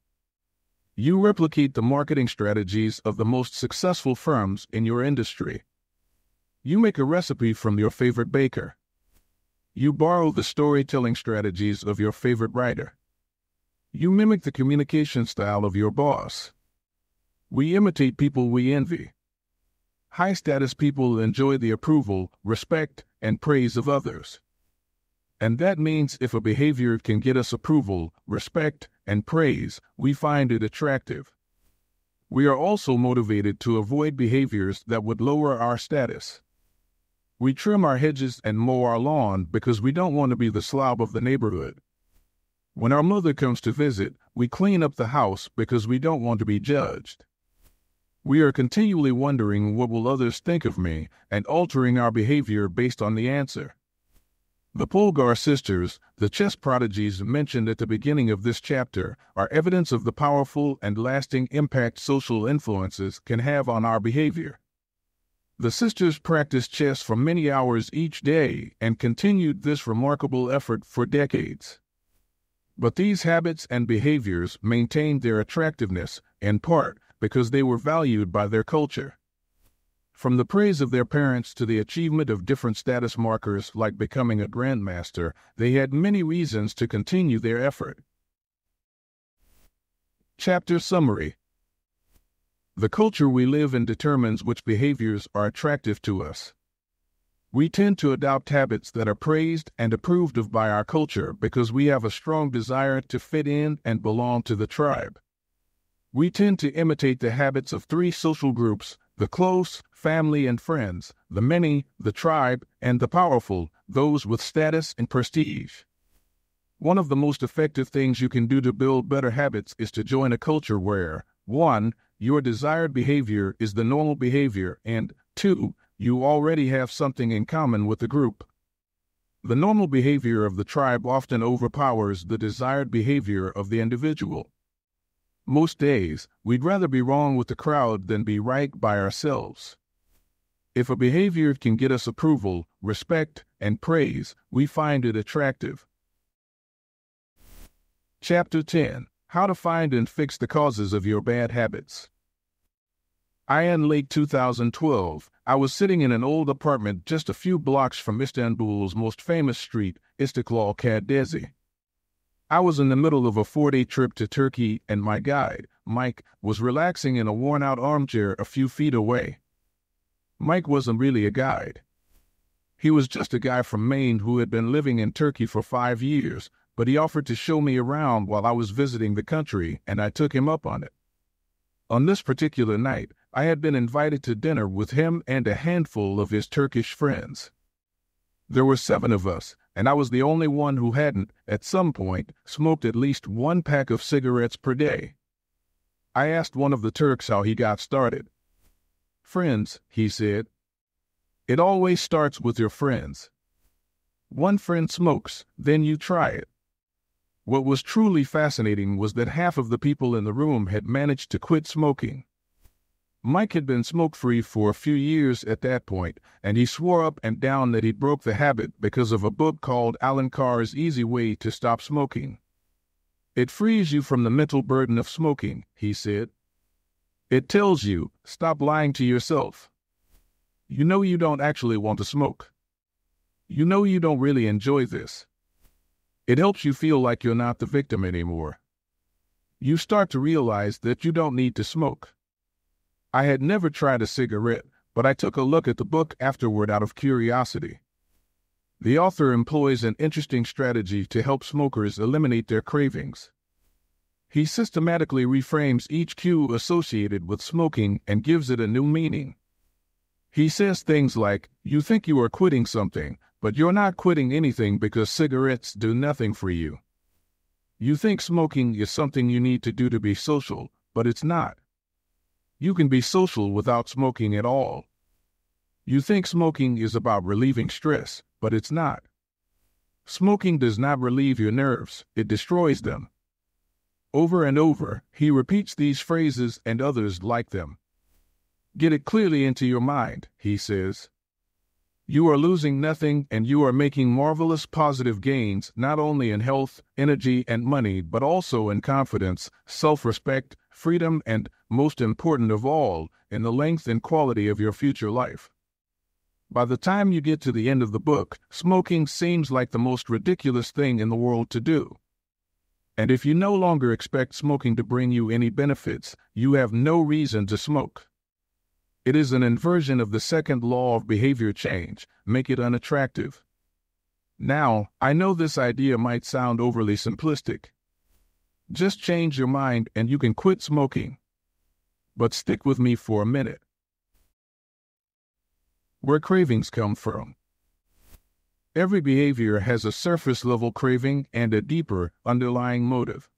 You replicate the marketing strategies of the most successful firms in your industry. You make a recipe from your favorite baker. You borrow the storytelling strategies of your favorite writer. You mimic the communication style of your boss. We imitate people we envy. High-status people enjoy the approval, respect, and praise of others. And that means if a behavior can get us approval, respect, and praise, we find it attractive. We are also motivated to avoid behaviors that would lower our status. We trim our hedges and mow our lawn because we don't want to be the slob of the neighborhood. When our mother comes to visit, we clean up the house because we don't want to be judged. We are continually wondering what will others think of me and altering our behavior based on the answer. The Polgar sisters, the chess prodigies mentioned at the beginning of this chapter, are evidence of the powerful and lasting impact social influences can have on our behavior. The sisters practiced chess for many hours each day and continued this remarkable effort for decades. But these habits and behaviors maintained their attractiveness, in part, because they were valued by their culture. From the praise of their parents to the achievement of different status markers like becoming a grandmaster, they had many reasons to continue their effort. Chapter Summary. The culture we live in determines which behaviors are attractive to us. We tend to adopt habits that are praised and approved of by our culture because we have a strong desire to fit in and belong to the tribe. We tend to imitate the habits of three social groups: the close, family and friends; the many, the tribe; and the powerful, those with status and prestige. One of the most effective things you can do to build better habits is to join a culture where 1. Your desired behavior is the normal behavior, and 2. You already have something in common with the group. The normal behavior of the tribe often overpowers the desired behavior of the individual. Most days, we'd rather be wrong with the crowd than be right by ourselves. If a behavior can get us approval, respect, and praise, we find it attractive. Chapter 10. How to find and fix the causes of your bad habits. In late 2012, I was sitting in an old apartment just a few blocks from Istanbul's most famous street, Istiklal Caddesi. I was in the middle of a 4-day trip to Turkey, and my guide, Mike, was relaxing in a worn-out armchair a few feet away. Mike wasn't really a guide. He was just a guy from Maine who had been living in Turkey for 5 years, but he offered to show me around while I was visiting the country, and I took him up on it. On this particular night, I had been invited to dinner with him and a handful of his Turkish friends. There were 7 of us, and I was the only one who hadn't, at some point, smoked at least 1 pack of cigarettes per day. I asked one of the Turks how he got started. "Friends," he said. "It always starts with your friends. One friend smokes, then you try it." What was truly fascinating was that half of the people in the room had managed to quit smoking. Mike had been smoke-free for a few years at that point, and he swore up and down that he broke the habit because of a book called Alan Carr's Easy Way to Stop Smoking. It frees you from the mental burden of smoking, he said. It tells you, stop lying to yourself. You know you don't actually want to smoke. You know you don't really enjoy this. It helps you feel like you're not the victim anymore. You start to realize that you don't need to smoke. I had never tried a cigarette, but I took a look at the book afterward out of curiosity. The author employs an interesting strategy to help smokers eliminate their cravings. He systematically reframes each cue associated with smoking and gives it a new meaning. He says things like, you think you are quitting something, but you're not quitting anything because cigarettes do nothing for you. You think smoking is something you need to do to be social, but it's not. You can be social without smoking at all. You think smoking is about relieving stress, but it's not. Smoking does not relieve your nerves, it destroys them. Over and over, he repeats these phrases and others like them. Get it clearly into your mind, he says. You are losing nothing and you are making marvelous positive gains not only in health, energy, and money, but also in confidence, self-respect, freedom, and, most important of all, in the length and quality of your future life. By the time you get to the end of the book, smoking seems like the most ridiculous thing in the world to do. And if you no longer expect smoking to bring you any benefits, you have no reason to smoke. It is an inversion of the second law of behavior change, make it unattractive. Now, I know this idea might sound overly simplistic. Just change your mind and you can quit smoking. But stick with me for a minute. Where cravings come from. Every behavior has a surface-level craving and a deeper, underlying motive.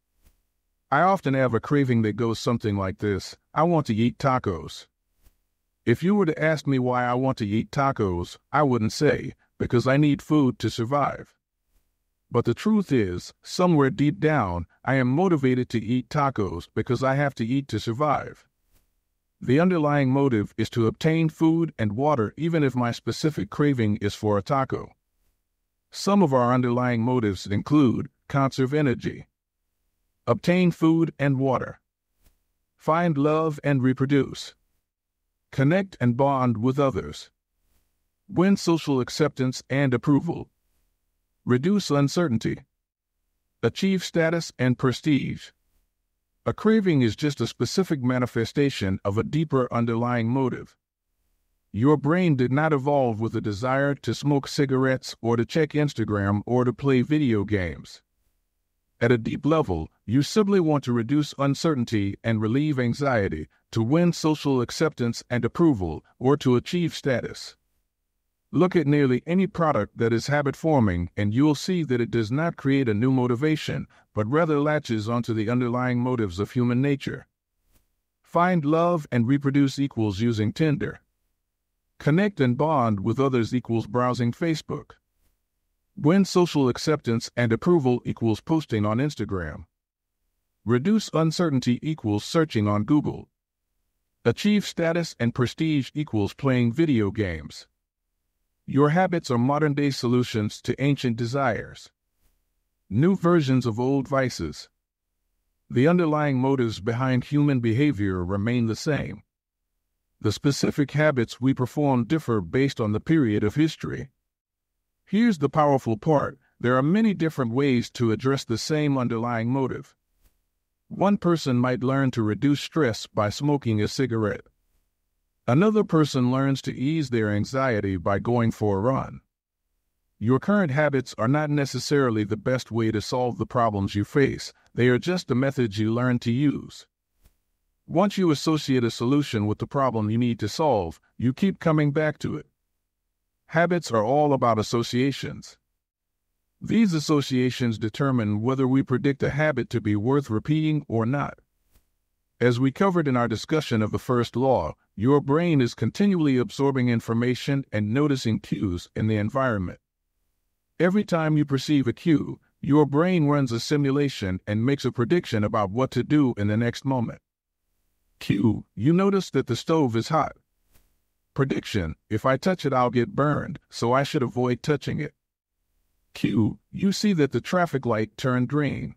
I often have a craving that goes something like this: I want to eat tacos. If you were to ask me why I want to eat tacos, I wouldn't say, because I need food to survive. But the truth is, somewhere deep down, I am motivated to eat tacos because I have to eat to survive. The underlying motive is to obtain food and water even if my specific craving is for a taco. Some of our underlying motives include conserve energy, obtain food and water, find love and reproduce, connect and bond with others, win social acceptance and approval, reduce uncertainty, achieve status and prestige. A craving is just a specific manifestation of a deeper underlying motive. Your brain did not evolve with a desire to smoke cigarettes or to check Instagram or to play video games. At a deep level, you simply want to reduce uncertainty and relieve anxiety, to win social acceptance and approval, or to achieve status. Look at nearly any product that is habit-forming and you'll see that it does not create a new motivation, but rather latches onto the underlying motives of human nature. Find love and reproduce equals using Tinder. Connect and bond with others equals browsing Facebook. Win social acceptance and approval equals posting on Instagram. Reduce uncertainty equals searching on Google. Achieve status and prestige equals playing video games. Your habits are modern-day solutions to ancient desires. New versions of old vices. The underlying motives behind human behavior remain the same. The specific habits we perform differ based on the period of history. Here's the powerful part: there are many different ways to address the same underlying motive. One person might learn to reduce stress by smoking a cigarette. Another person learns to ease their anxiety by going for a run. Your current habits are not necessarily the best way to solve the problems you face. They are just the methods you learn to use. Once you associate a solution with the problem you need to solve, you keep coming back to it. Habits are all about associations. These associations determine whether we predict a habit to be worth repeating or not. As we covered in our discussion of the first law, your brain is continually absorbing information and noticing cues in the environment. Every time you perceive a cue, your brain runs a simulation and makes a prediction about what to do in the next moment. Cue: you notice that the stove is hot. Prediction: if I touch it, I'll get burned, so I should avoid touching it. Cue: you see that the traffic light turned green.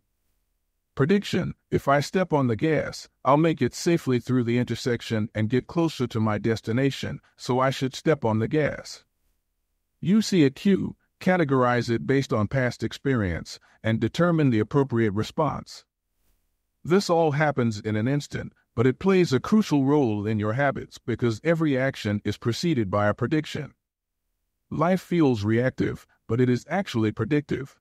Prediction: if I step on the gas, I'll make it safely through the intersection and get closer to my destination, so I should step on the gas. You see a cue, categorize it based on past experience, and determine the appropriate response. This all happens in an instant, but it plays a crucial role in your habits because every action is preceded by a prediction. Life feels reactive, but it is actually predictive.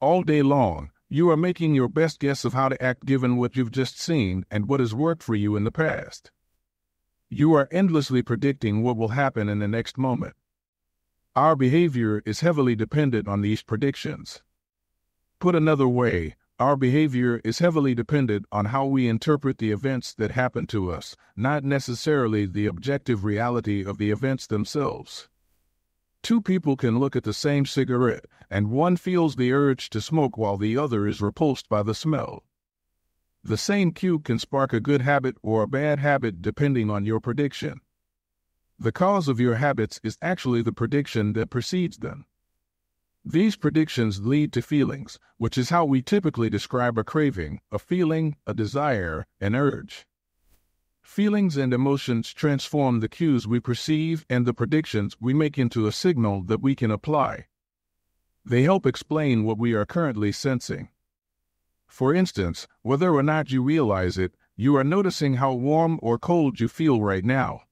All day long, you are making your best guess of how to act given what you've just seen and what has worked for you in the past. You are endlessly predicting what will happen in the next moment. Our behavior is heavily dependent on these predictions. Put another way, our behavior is heavily dependent on how we interpret the events that happen to us, not necessarily the objective reality of the events themselves. Two people can look at the same cigarette, and one feels the urge to smoke while the other is repulsed by the smell. The same cue can spark a good habit or a bad habit depending on your prediction. The cause of your habits is actually the prediction that precedes them. These predictions lead to feelings, which is how we typically describe a craving, a feeling, a desire, an urge. Feelings and emotions transform the cues we perceive and the predictions we make into a signal that we can apply. They help explain what we are currently sensing. For instance, whether or not you realize it, you are noticing how warm or cold you feel right now.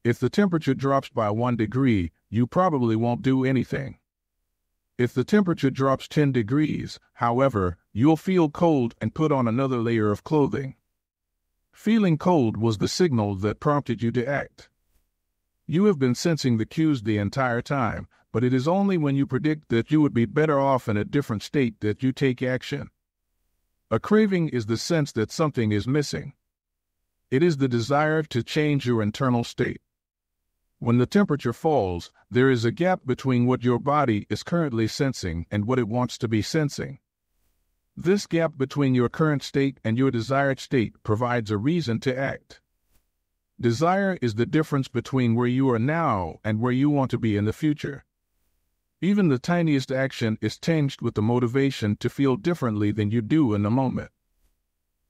If the temperature drops by 1 degree, you probably won't do anything. If the temperature drops 10 degrees, however, you'll feel cold and put on another layer of clothing. Feeling cold was the signal that prompted you to act. You have been sensing the cues the entire time, but it is only when you predict that you would be better off in a different state that you take action. A craving is the sense that something is missing. It is the desire to change your internal state. When the temperature falls, there is a gap between what your body is currently sensing and what it wants to be sensing. This gap between your current state and your desired state provides a reason to act. Desire is the difference between where you are now and where you want to be in the future. Even the tiniest action is tinged with the motivation to feel differently than you do in the moment.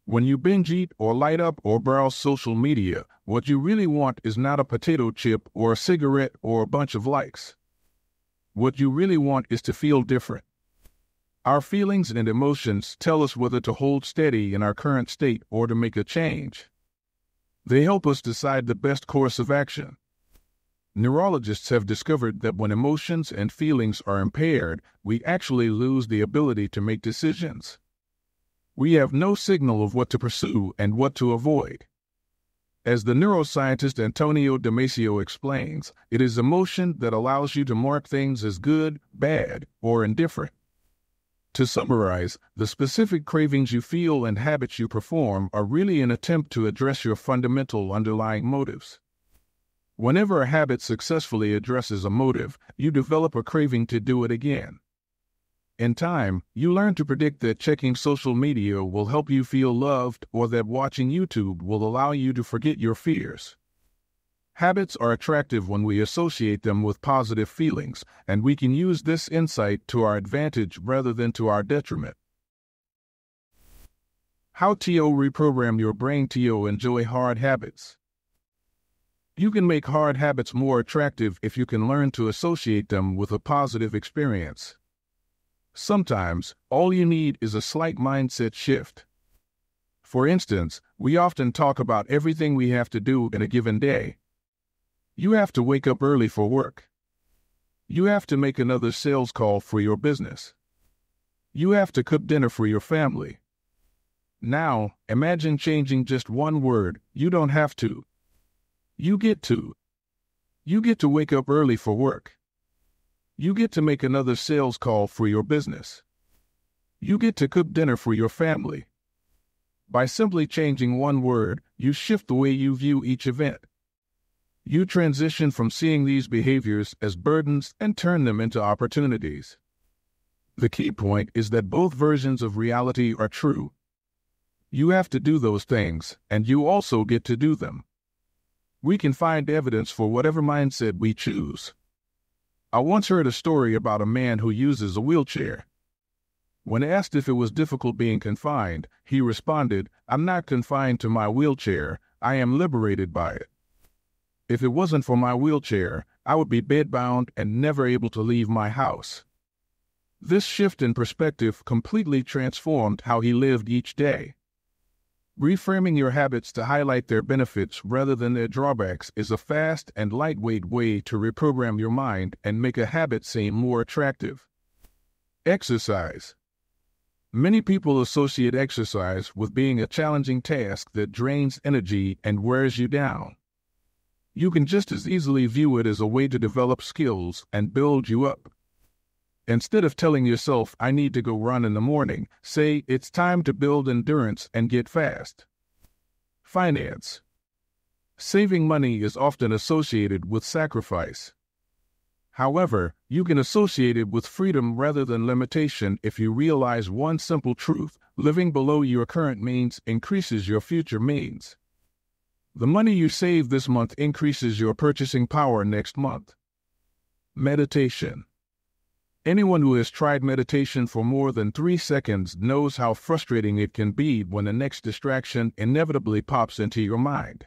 When you binge eat or light up or browse social media, what you really want is not a potato chip or a cigarette or a bunch of likes. What you really want is to feel different. Our feelings and emotions tell us whether to hold steady in our current state or to make a change. They help us decide the best course of action. Neurologists have discovered that when emotions and feelings are impaired, we actually lose the ability to make decisions. We have no signal of what to pursue and what to avoid. As the neuroscientist Antonio Damasio explains, it is emotion that allows you to mark things as good, bad, or indifferent. To summarize, the specific cravings you feel and habits you perform are really an attempt to address your fundamental underlying motives. Whenever a habit successfully addresses a motive, you develop a craving to do it again. In time, you learn to predict that checking social media will help you feel loved or that watching YouTube will allow you to forget your fears. Habits are attractive when we associate them with positive feelings, and we can use this insight to our advantage rather than to our detriment. How to reprogram your brain to enjoy hard habits. You can make hard habits more attractive if you can learn to associate them with a positive experience. Sometimes, all you need is a slight mindset shift. For instance, we often talk about everything we have to do in a given day. You have to wake up early for work. You have to make another sales call for your business. You have to cook dinner for your family. Now, imagine changing just one word. You don't have to. You get to. You get to wake up early for work. You get to make another sales call for your business. You get to cook dinner for your family. By simply changing one word, you shift the way you view each event. You transition from seeing these behaviors as burdens and turn them into opportunities. The key point is that both versions of reality are true. You have to do those things, and you also get to do them. We can find evidence for whatever mindset we choose. I once heard a story about a man who uses a wheelchair. When asked if it was difficult being confined, he responded, "I'm not confined to my wheelchair, I am liberated by it. If it wasn't for my wheelchair, I would be bedbound and never able to leave my house." This shift in perspective completely transformed how he lived each day. Reframing your habits to highlight their benefits rather than their drawbacks is a fast and lightweight way to reprogram your mind and make a habit seem more attractive. Exercise. Many people associate exercise with being a challenging task that drains energy and wears you down. You can just as easily view it as a way to develop skills and build you up. Instead of telling yourself, "I need to go run in the morning," say, "It's time to build endurance and get fast." Finance. Saving money is often associated with sacrifice. However, you can associate it with freedom rather than limitation if you realize one simple truth: living below your current means increases your future means. The money you save this month increases your purchasing power next month. Meditation. Anyone who has tried meditation for more than 3 seconds knows how frustrating it can be when the next distraction inevitably pops into your mind.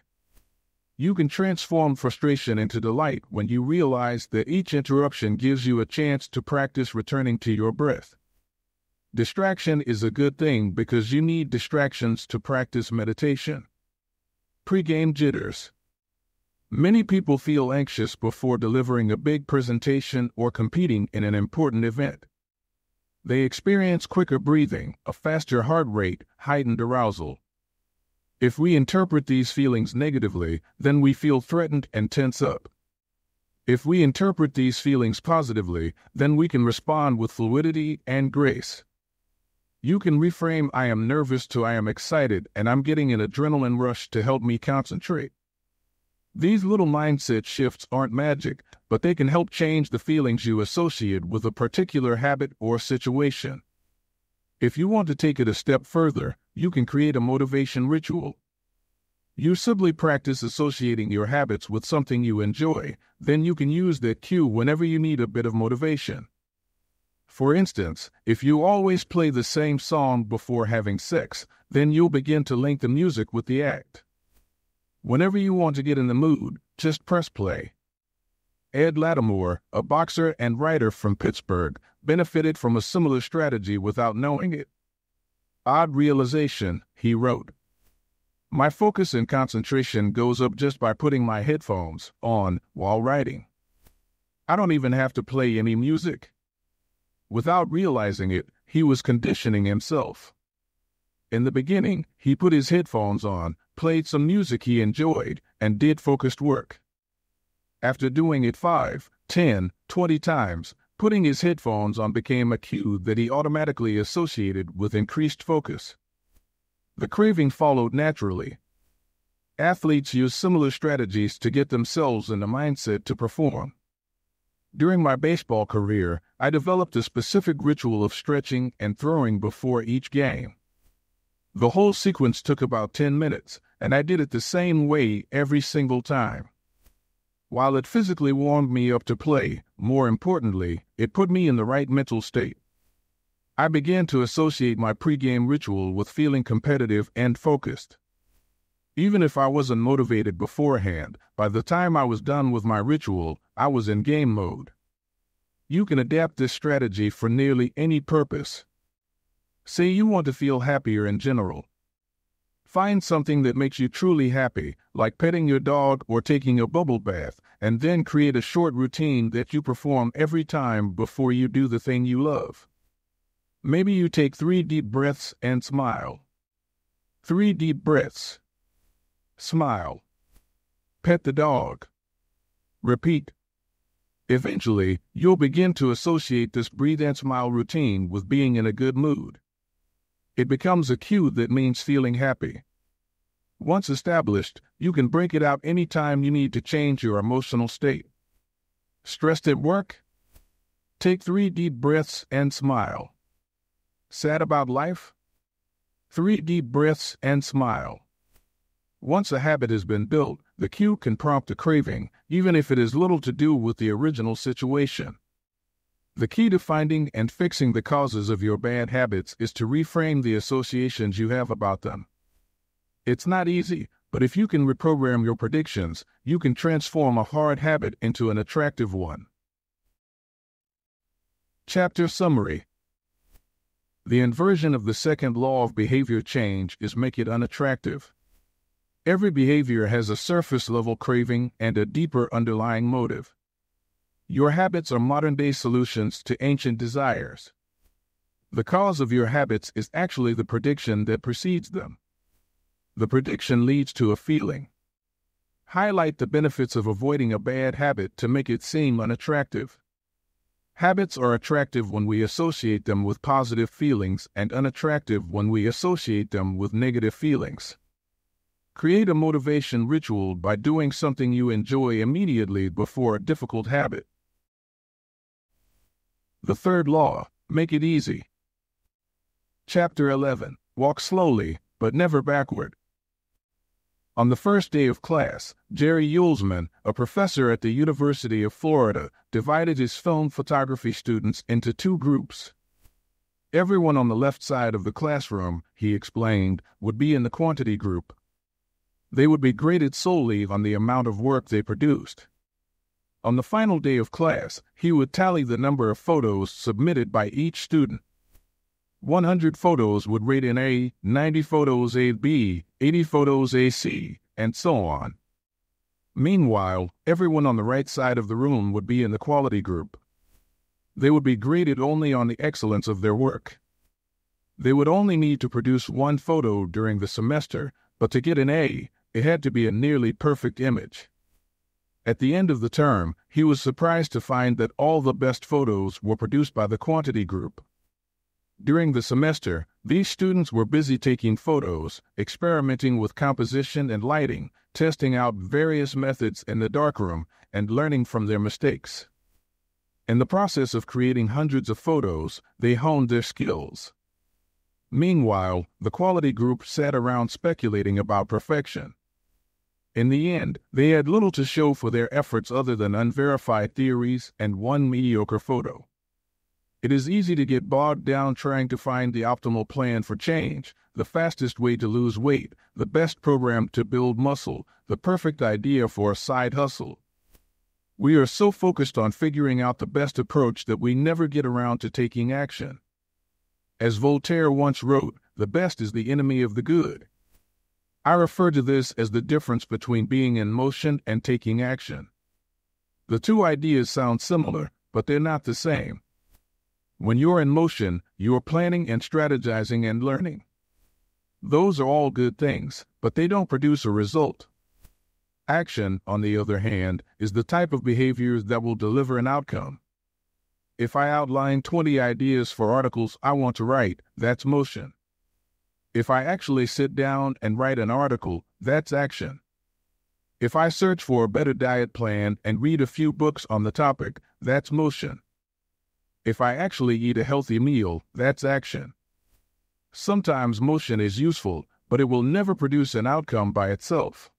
You can transform frustration into delight when you realize that each interruption gives you a chance to practice returning to your breath. Distraction is a good thing because you need distractions to practice meditation. Pre-game jitters. Many people feel anxious before delivering a big presentation or competing in an important event. They experience quicker breathing, a faster heart rate, heightened arousal. If we interpret these feelings negatively, then we feel threatened and tense up. If we interpret these feelings positively, then we can respond with fluidity and grace. You can reframe "I am nervous" to "I am excited and I'm getting an adrenaline rush to help me concentrate." These little mindset shifts aren't magic, but they can help change the feelings you associate with a particular habit or situation. If you want to take it a step further, you can create a motivation ritual. You simply practice associating your habits with something you enjoy, then you can use that cue whenever you need a bit of motivation. For instance, if you always play the same song before having sex, then you'll begin to link the music with the act. Whenever you want to get in the mood, just press play. Ed Lattimore, a boxer and writer from Pittsburgh, benefited from a similar strategy without knowing it. "Odd realization," he wrote. "My focus and concentration goes up just by putting my headphones on while writing. I don't even have to play any music." Without realizing it, he was conditioning himself. In the beginning, he put his headphones on, played some music he enjoyed, and did focused work. After doing it 5, 10, 20 times, putting his headphones on became a cue that he automatically associated with increased focus. The craving followed naturally. Athletes use similar strategies to get themselves in the mindset to perform. During my baseball career, I developed a specific ritual of stretching and throwing before each game. The whole sequence took about 10 minutes, and I did it the same way every single time. While it physically warmed me up to play, more importantly, it put me in the right mental state. I began to associate my pregame ritual with feeling competitive and focused. Even if I wasn't motivated beforehand, by the time I was done with my ritual, I was in game mode. You can adapt this strategy for nearly any purpose. Say you want to feel happier in general. Find something that makes you truly happy, like petting your dog or taking a bubble bath, and then create a short routine that you perform every time before you do the thing you love. Maybe you take 3 deep breaths and smile. 3 deep breaths. Smile. Pet the dog. Repeat. Eventually, you'll begin to associate this breathe and smile routine with being in a good mood. It becomes a cue that means feeling happy. Once established, you can break it out anytime you need to change your emotional state. Stressed at work? Take 3 deep breaths and smile. Sad about life? 3 deep breaths and smile. Once a habit has been built, the cue can prompt a craving, even if it has little to do with the original situation. The key to finding and fixing the causes of your bad habits is to reframe the associations you have about them. It's not easy, but if you can reprogram your predictions, you can transform a hard habit into an attractive one. Chapter Summary. The inversion of the second law of behavior change is make it unattractive. Every behavior has a surface-level craving and a deeper underlying motive. Your habits are modern-day solutions to ancient desires. The cause of your habits is actually the prediction that precedes them. The prediction leads to a feeling. Highlight the benefits of avoiding a bad habit to make it seem unattractive. Habits are attractive when we associate them with positive feelings and unattractive when we associate them with negative feelings. Create a motivation ritual by doing something you enjoy immediately before a difficult habit. The third law, make it easy. Chapter 11, walk slowly, but never backward. On the first day of class, Jerry Yulesman, a professor at the University of Florida, divided his film photography students into two groups. Everyone on the left side of the classroom, he explained, would be in the quantity group. They would be graded solely on the amount of work they produced. On the final day of class, he would tally the number of photos submitted by each student. 100 photos would rate an A, 90 photos a B, 80 photos a C, and so on. Meanwhile, everyone on the right side of the room would be in the quality group. They would be graded only on the excellence of their work. They would only need to produce one photo during the semester, but to get an A, it had to be a nearly perfect image. At the end of the term, he was surprised to find that all the best photos were produced by the quantity group. During the semester, these students were busy taking photos, experimenting with composition and lighting, testing out various methods in the darkroom, and learning from their mistakes. In the process of creating hundreds of photos, they honed their skills. Meanwhile, the quality group sat around speculating about perfection. In the end, they had little to show for their efforts other than unverified theories and one mediocre photo. It is easy to get bogged down trying to find the optimal plan for change, the fastest way to lose weight, the best program to build muscle, the perfect idea for a side hustle. We are so focused on figuring out the best approach that we never get around to taking action. As Voltaire once wrote, the best is the enemy of the good. I refer to this as the difference between being in motion and taking action. The two ideas sound similar, but they're not the same. When you're in motion, you are planning and strategizing and learning. Those are all good things, but they don't produce a result. Action, on the other hand, is the type of behavior that will deliver an outcome. If I outline 20 ideas for articles I want to write, that's motion. If I actually sit down and write an article, that's action. If I search for a better diet plan and read a few books on the topic, that's motion. If I actually eat a healthy meal, that's action. Sometimes motion is useful, but it will never produce an outcome by itself.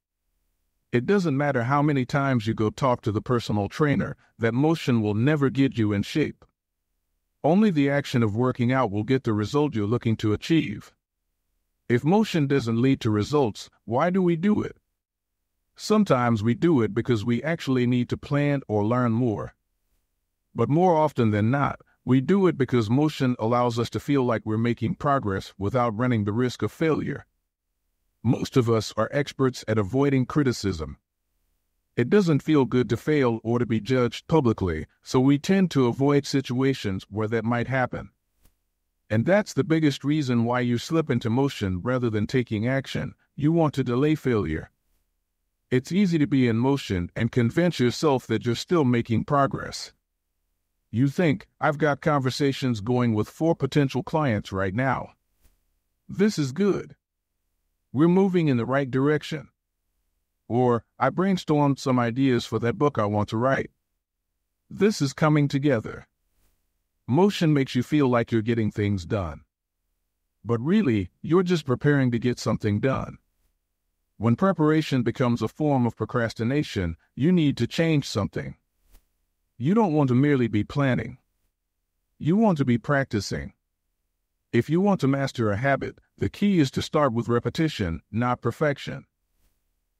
It doesn't matter how many times you go talk to the personal trainer, that motion will never get you in shape. Only the action of working out will get the result you're looking to achieve. If motion doesn't lead to results, why do we do it? Sometimes we do it because we actually need to plan or learn more. But more often than not, we do it because motion allows us to feel like we're making progress without running the risk of failure. Most of us are experts at avoiding criticism. It doesn't feel good to fail or to be judged publicly, so we tend to avoid situations where that might happen. And that's the biggest reason why you slip into motion rather than taking action. You want to delay failure. It's easy to be in motion and convince yourself that you're still making progress. You think, I've got conversations going with 4 potential clients right now. This is good. We're moving in the right direction. Or, I brainstormed some ideas for that book I want to write. This is coming together. Motion makes you feel like you're getting things done. But really, you're just preparing to get something done. When preparation becomes a form of procrastination, you need to change something. You don't want to merely be planning. You want to be practicing. If you want to master a habit, the key is to start with repetition, not perfection.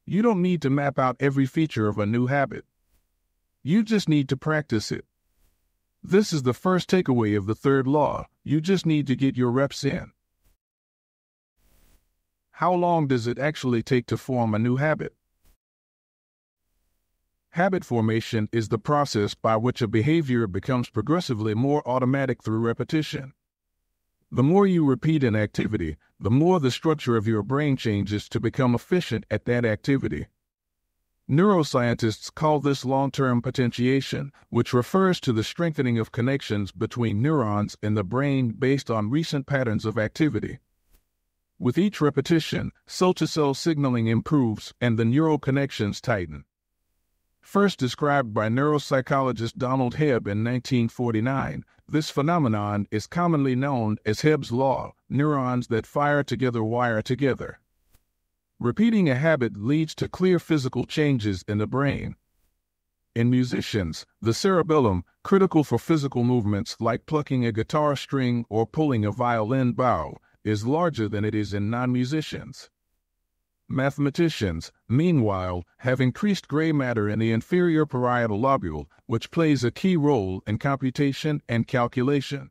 You don't need to map out every feature of a new habit. You just need to practice it. This is the first takeaway of the third law. You just need to get your reps in. How long does it actually take to form a new habit? Habit formation is the process by which a behavior becomes progressively more automatic through repetition. The more you repeat an activity, the more the structure of your brain changes to become efficient at that activity. Neuroscientists call this long-term potentiation, which refers to the strengthening of connections between neurons in the brain based on recent patterns of activity. With each repetition, cell-to-cell signaling improves and the neural connections tighten. First described by neuropsychologist Donald Hebb in 1949, this phenomenon is commonly known as Hebb's law. Neurons that fire together wire together. Repeating a habit leads to clear physical changes in the brain. In musicians, the cerebellum, critical for physical movements like plucking a guitar string or pulling a violin bow, is larger than it is in non-musicians. Mathematicians, meanwhile, have increased gray matter in the inferior parietal lobule, which plays a key role in computation and calculation.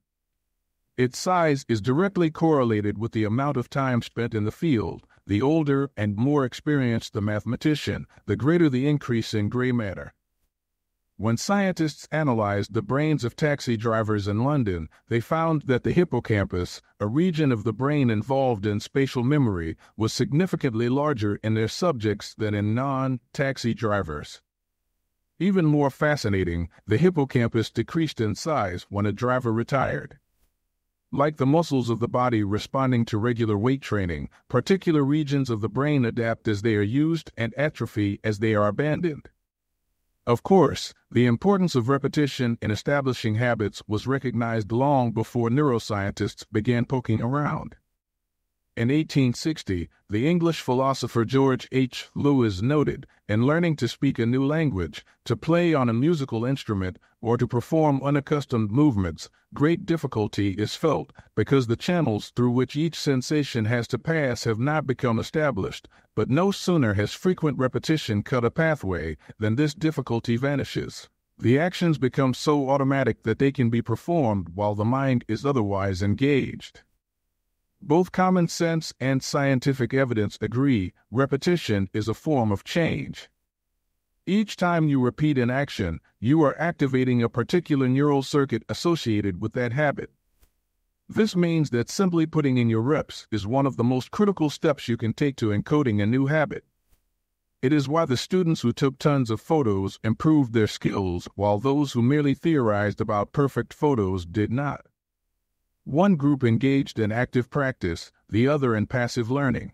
Its size is directly correlated with the amount of time spent in the field. The older and more experienced the mathematician, the greater the increase in gray matter. When scientists analyzed the brains of taxi drivers in London, they found that the hippocampus, a region of the brain involved in spatial memory, was significantly larger in their subjects than in non-taxi drivers. Even more fascinating, the hippocampus decreased in size when a driver retired. Like the muscles of the body responding to regular weight training, particular regions of the brain adapt as they are used and atrophy as they are abandoned. Of course, the importance of repetition in establishing habits was recognized long before neuroscientists began poking around. In 1860, the English philosopher George H. Lewis noted, in learning to speak a new language, to play on a musical instrument, or to perform unaccustomed movements, great difficulty is felt because the channels through which each sensation has to pass have not become established, but no sooner has frequent repetition cut a pathway than this difficulty vanishes. The actions become so automatic that they can be performed while the mind is otherwise engaged. Both common sense and scientific evidence agree repetition is a form of change. Each time you repeat an action, you are activating a particular neural circuit associated with that habit. This means that simply putting in your reps is one of the most critical steps you can take to encoding a new habit. It is why the students who took tons of photos improved their skills, while those who merely theorized about perfect photos did not. One group engaged in active practice, the other in passive learning.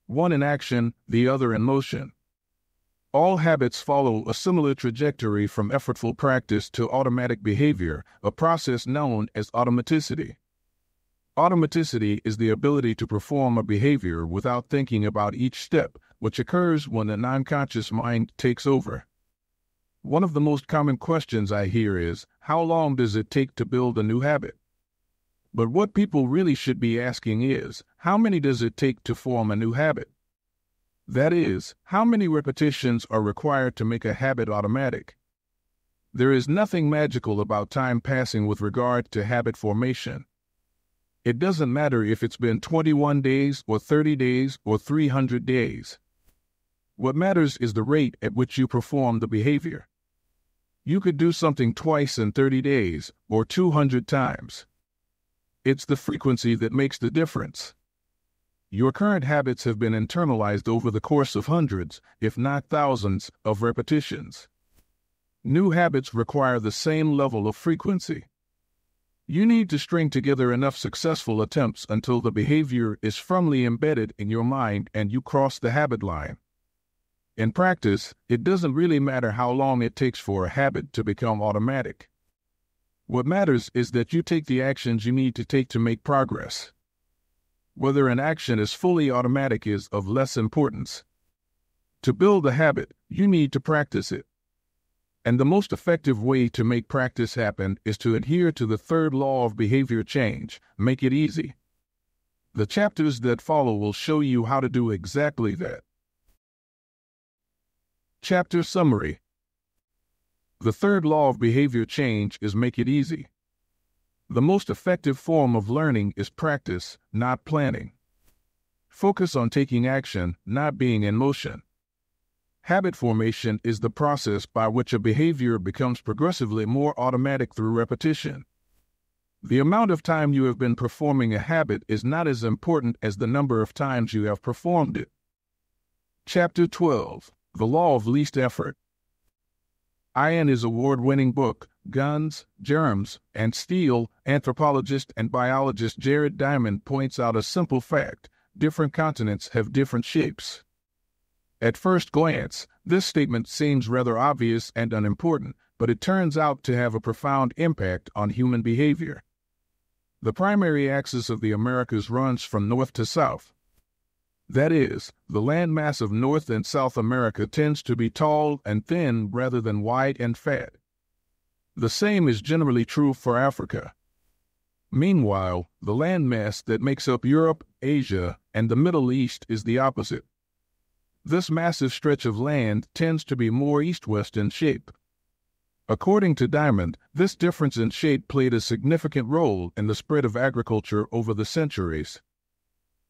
One in action, the other in motion. All habits follow a similar trajectory from effortful practice to automatic behavior, a process known as automaticity. Automaticity is the ability to perform a behavior without thinking about each step, which occurs when the non-conscious mind takes over. One of the most common questions I hear is, how long does it take to build a new habit? But what people really should be asking is, how many does it take to form a new habit? That is, how many repetitions are required to make a habit automatic? There is nothing magical about time passing with regard to habit formation. It doesn't matter if it's been 21 days or 30 days or 300 days. What matters is the rate at which you perform the behavior. You could do something twice in 30 days or 200 times. It's the frequency that makes the difference. Your current habits have been internalized over the course of hundreds, if not thousands, of repetitions. New habits require the same level of frequency. You need to string together enough successful attempts until the behavior is firmly embedded in your mind and you cross the habit line. In practice, it doesn't really matter how long it takes for a habit to become automatic. What matters is that you take the actions you need to take to make progress. Whether an action is fully automatic is of less importance. To build a habit, you need to practice it. And the most effective way to make practice happen is to adhere to the third law of behavior change: make it easy. The chapters that follow will show you how to do exactly that. Chapter Summary. The third law of behavior change is make it easy. The most effective form of learning is practice, not planning. Focus on taking action, not being in motion. Habit formation is the process by which a behavior becomes progressively more automatic through repetition. The amount of time you have been performing a habit is not as important as the number of times you have performed it. Chapter 12. The Law of Least Effort. In his award-winning book, Guns, Germs, and Steel, anthropologist and biologist Jared Diamond points out a simple fact: different continents have different shapes. At first glance, this statement seems rather obvious and unimportant, but it turns out to have a profound impact on human behavior. The primary axis of the Americas runs from north to south. That is, the landmass of North and South America tends to be tall and thin rather than wide and fat. The same is generally true for Africa. Meanwhile, the landmass that makes up Europe, Asia, and the Middle East is the opposite. This massive stretch of land tends to be more east-west in shape. According to Diamond, this difference in shape played a significant role in the spread of agriculture over the centuries.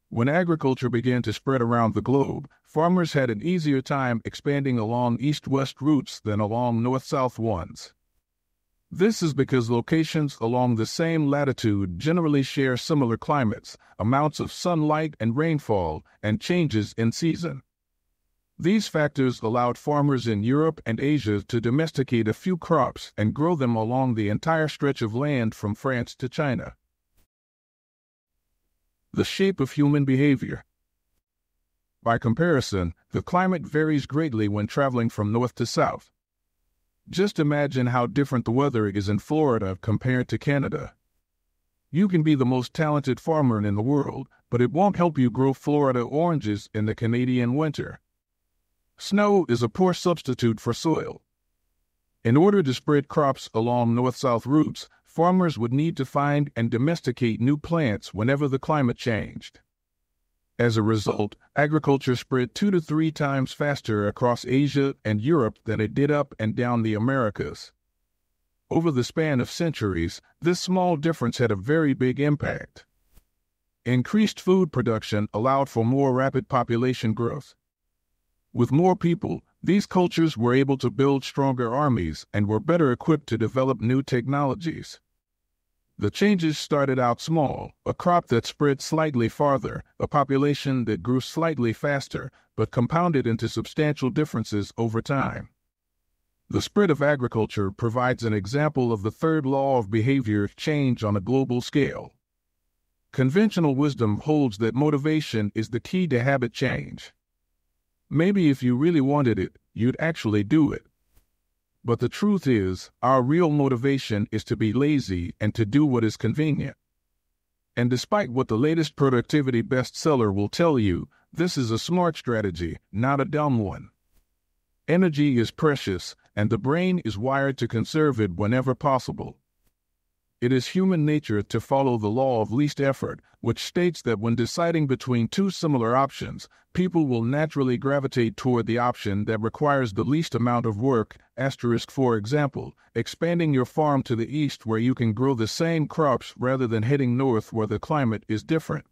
When agriculture began to spread around the globe, farmers had an easier time expanding along east-west routes than along north-south ones. This is because locations along the same latitude generally share similar climates, amounts of sunlight and rainfall, and changes in season. These factors allowed farmers in Europe and Asia to domesticate a few crops and grow them along the entire stretch of land from France to China. The shape of human behavior. By comparison, the climate varies greatly when traveling from north to south. Just imagine how different the weather is in Florida compared to Canada. You can be the most talented farmer in the world, but it won't help you grow Florida oranges in the Canadian winter. Snow is a poor substitute for soil. In order to spread crops along north-south routes, farmers would need to find and domesticate new plants whenever the climate changed. As a result, agriculture spread 2 to 3 times faster across Asia and Europe than it did up and down the Americas. Over the span of centuries, this small difference had a very big impact. Increased food production allowed for more rapid population growth. With more people, these cultures were able to build stronger armies and were better equipped to develop new technologies. The changes started out small: a crop that spread slightly farther, a population that grew slightly faster, but compounded into substantial differences over time. The spread of agriculture provides an example of the third law of behavior change on a global scale. Conventional wisdom holds that motivation is the key to habit change. Maybe if you really wanted it, you'd actually do it. But the truth is, our real motivation is to be lazy and to do what is convenient. And despite what the latest productivity bestseller will tell you, this is a smart strategy, not a dumb one. Energy is precious, and the brain is wired to conserve it whenever possible. It is human nature to follow the law of least effort, which states that when deciding between two similar options, people will naturally gravitate toward the option that requires the least amount of work. For example, expanding your farm to the east where you can grow the same crops rather than heading north where the climate is different.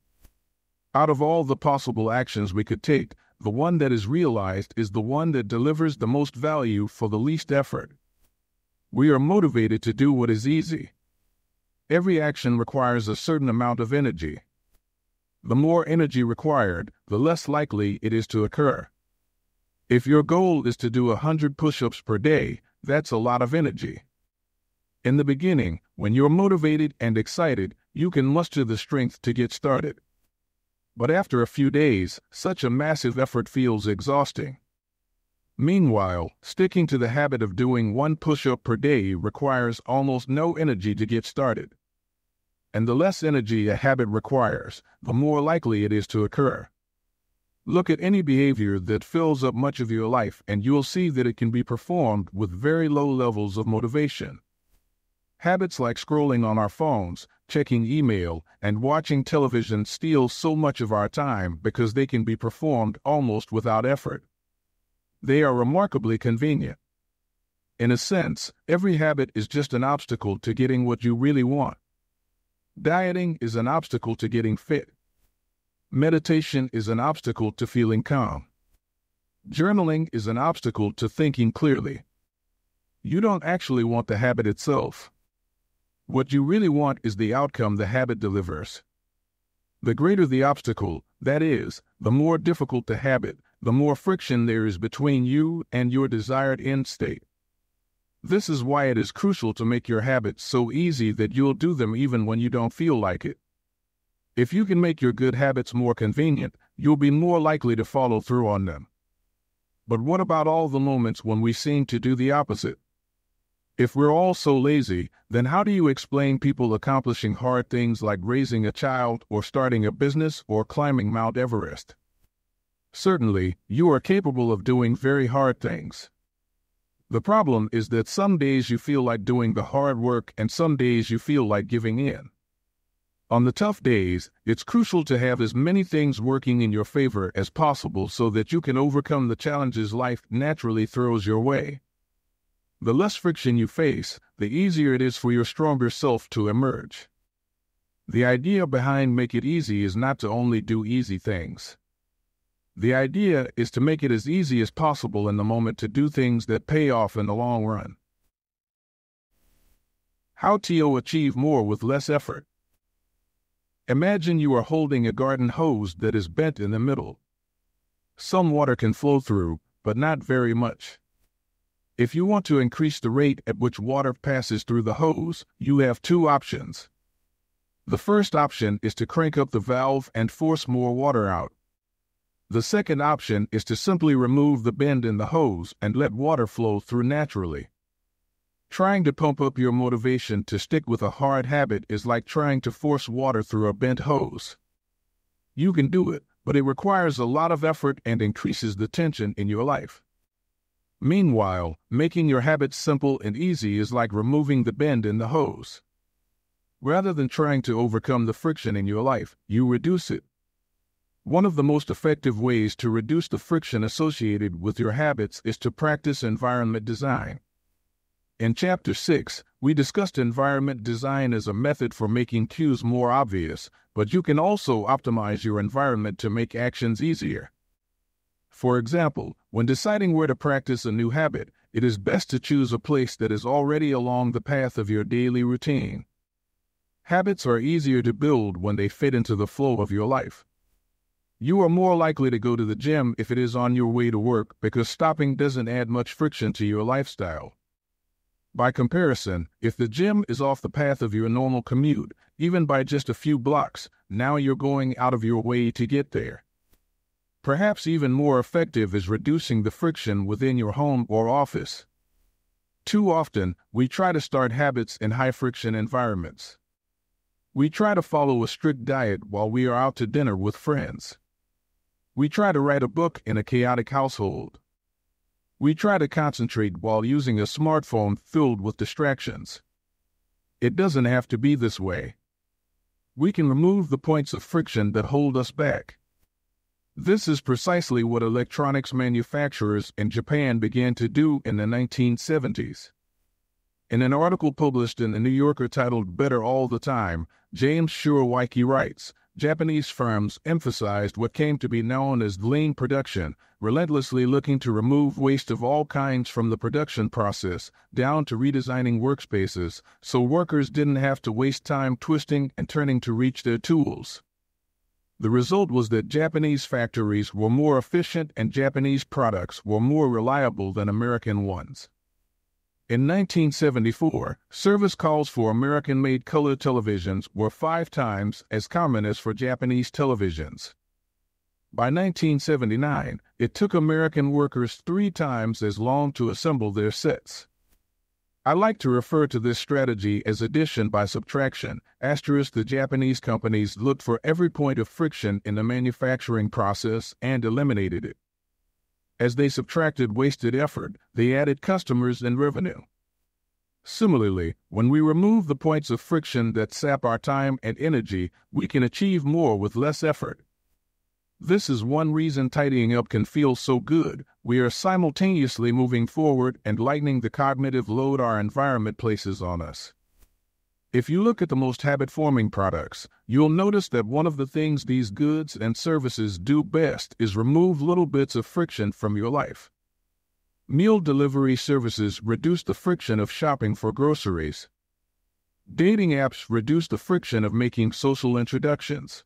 Out of all the possible actions we could take, the one that is realized is the one that delivers the most value for the least effort. We are motivated to do what is easy. Every action requires a certain amount of energy. The more energy required, the less likely it is to occur. If your goal is to do 100 push-ups per day, that's a lot of energy. In the beginning, when you're motivated and excited, you can muster the strength to get started. But after a few days, such a massive effort feels exhausting. Meanwhile, sticking to the habit of doing 1 push-up per day requires almost no energy to get started. And the less energy a habit requires, the more likely it is to occur. Look at any behavior that fills up much of your life and you'll see that it can be performed with very low levels of motivation. Habits like scrolling on our phones, checking email, and watching television steal so much of our time because they can be performed almost without effort. They are remarkably convenient. In a sense, every habit is just an obstacle to getting what you really want. Dieting is an obstacle to getting fit. Meditation is an obstacle to feeling calm. Journaling is an obstacle to thinking clearly. You don't actually want the habit itself. What you really want is the outcome the habit delivers. The greater the obstacle, that is, the more difficult the habit, the more friction there is between you and your desired end state. This is why it is crucial to make your habits so easy that you'll do them even when you don't feel like it. If you can make your good habits more convenient, you'll be more likely to follow through on them. But what about all the moments when we seem to do the opposite? If we're all so lazy, then how do you explain people accomplishing hard things like raising a child or starting a business or climbing Mount Everest? Certainly, you are capable of doing very hard things. The problem is that some days you feel like doing the hard work and some days you feel like giving in. On the tough days, it's crucial to have as many things working in your favor as possible so that you can overcome the challenges life naturally throws your way. The less friction you face, the easier it is for your stronger self to emerge. The idea behind Make It Easy is not to only do easy things. The idea is to make it as easy as possible in the moment to do things that pay off in the long run. How to achieve more with less effort. Imagine you are holding a garden hose that is bent in the middle. Some water can flow through, but not very much. If you want to increase the rate at which water passes through the hose, you have two options. The first option is to crank up the valve and force more water out. The second option is to simply remove the bend in the hose and let water flow through naturally. Trying to pump up your motivation to stick with a hard habit is like trying to force water through a bent hose. You can do it, but it requires a lot of effort and increases the tension in your life. Meanwhile, making your habits simple and easy is like removing the bend in the hose. Rather than trying to overcome the friction in your life, you reduce it. One of the most effective ways to reduce the friction associated with your habits is to practice environment design. In Chapter 6, we discussed environment design as a method for making cues more obvious, but you can also optimize your environment to make actions easier. For example, when deciding where to practice a new habit, it is best to choose a place that is already along the path of your daily routine. Habits are easier to build when they fit into the flow of your life. You are more likely to go to the gym if it is on your way to work because stopping doesn't add much friction to your lifestyle. By comparison, if the gym is off the path of your normal commute, even by just a few blocks, now you're going out of your way to get there. Perhaps even more effective is reducing the friction within your home or office. Too often, we try to start habits in high-friction environments. We try to follow a strict diet while we are out to dinner with friends. We try to write a book in a chaotic household. We try to concentrate while using a smartphone filled with distractions. It doesn't have to be this way. We can remove the points of friction that hold us back. This is precisely what electronics manufacturers in Japan began to do in the 1970s. In an article published in the New Yorker titled Better All the Time, James Shurawaiki writes, Japanese firms emphasized what came to be known as lean production, relentlessly looking to remove waste of all kinds from the production process, down to redesigning workspaces, so workers didn't have to waste time twisting and turning to reach their tools. The result was that Japanese factories were more efficient and Japanese products were more reliable than American ones. In 1974, service calls for American-made color televisions were 5 times as common as for Japanese televisions. By 1979, it took American workers 3 times as long to assemble their sets. I like to refer to this strategy as addition by subtraction. Asterisk, the Japanese companies looked for every point of friction in the manufacturing process and eliminated it. As they subtracted wasted effort, they added customers and revenue. Similarly, when we remove the points of friction that sap our time and energy, we can achieve more with less effort. This is one reason tidying up can feel so good. We are simultaneously moving forward and lightening the cognitive load our environment places on us. If you look at the most habit-forming products, you'll notice that one of the things these goods and services do best is remove little bits of friction from your life. Meal delivery services reduce the friction of shopping for groceries. Dating apps reduce the friction of making social introductions.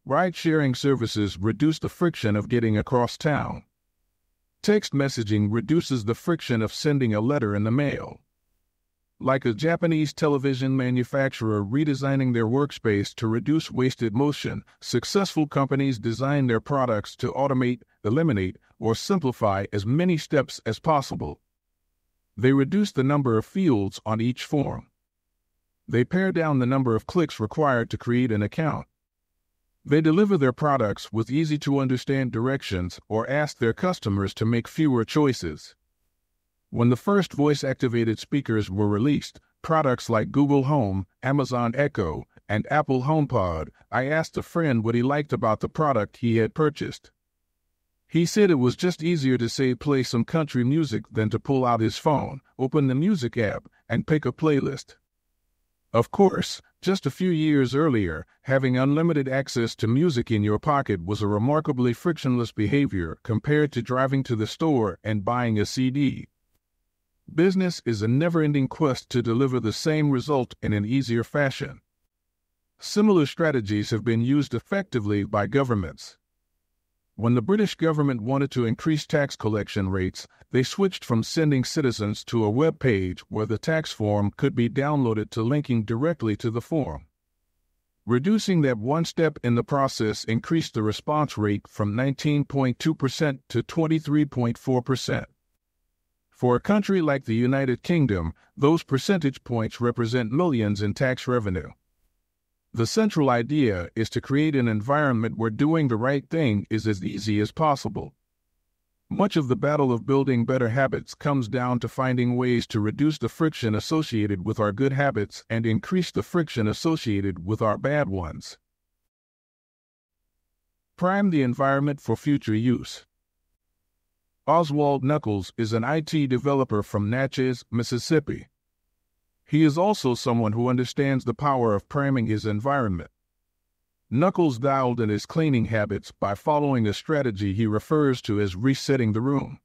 Ride-sharing services reduce the friction of getting across town. Text messaging reduces the friction of sending a letter in the mail. Like a Japanese television manufacturer redesigning their workspace to reduce wasted motion, successful companies design their products to automate, eliminate, or simplify as many steps as possible. They reduce the number of fields on each form. They pare down the number of clicks required to create an account. They deliver their products with easy-to-understand directions or ask their customers to make fewer choices. When the first voice-activated speakers were released, products like Google Home, Amazon Echo, and Apple HomePod, I asked a friend what he liked about the product he had purchased. He said it was just easier to say play some country music than to pull out his phone, open the music app, and pick a playlist. Of course, just a few years earlier, having unlimited access to music in your pocket was a remarkably frictionless behavior compared to driving to the store and buying a CD. Business is a never-ending quest to deliver the same result in an easier fashion. Similar strategies have been used effectively by governments. When the British government wanted to increase tax collection rates, they switched from sending citizens to a web page where the tax form could be downloaded to linking directly to the form. Reducing that one step in the process increased the response rate from 19.2% to 23.4%. For a country like the United Kingdom, those percentage points represent millions in tax revenue. The central idea is to create an environment where doing the right thing is as easy as possible. Much of the battle of building better habits comes down to finding ways to reduce the friction associated with our good habits and increase the friction associated with our bad ones. Prime the environment for future use. Oswald Knuckles is an IT developer from Natchez, Mississippi. He is also someone who understands the power of priming his environment. Knuckles dialed in his cleaning habits by following a strategy he refers to as resetting the room.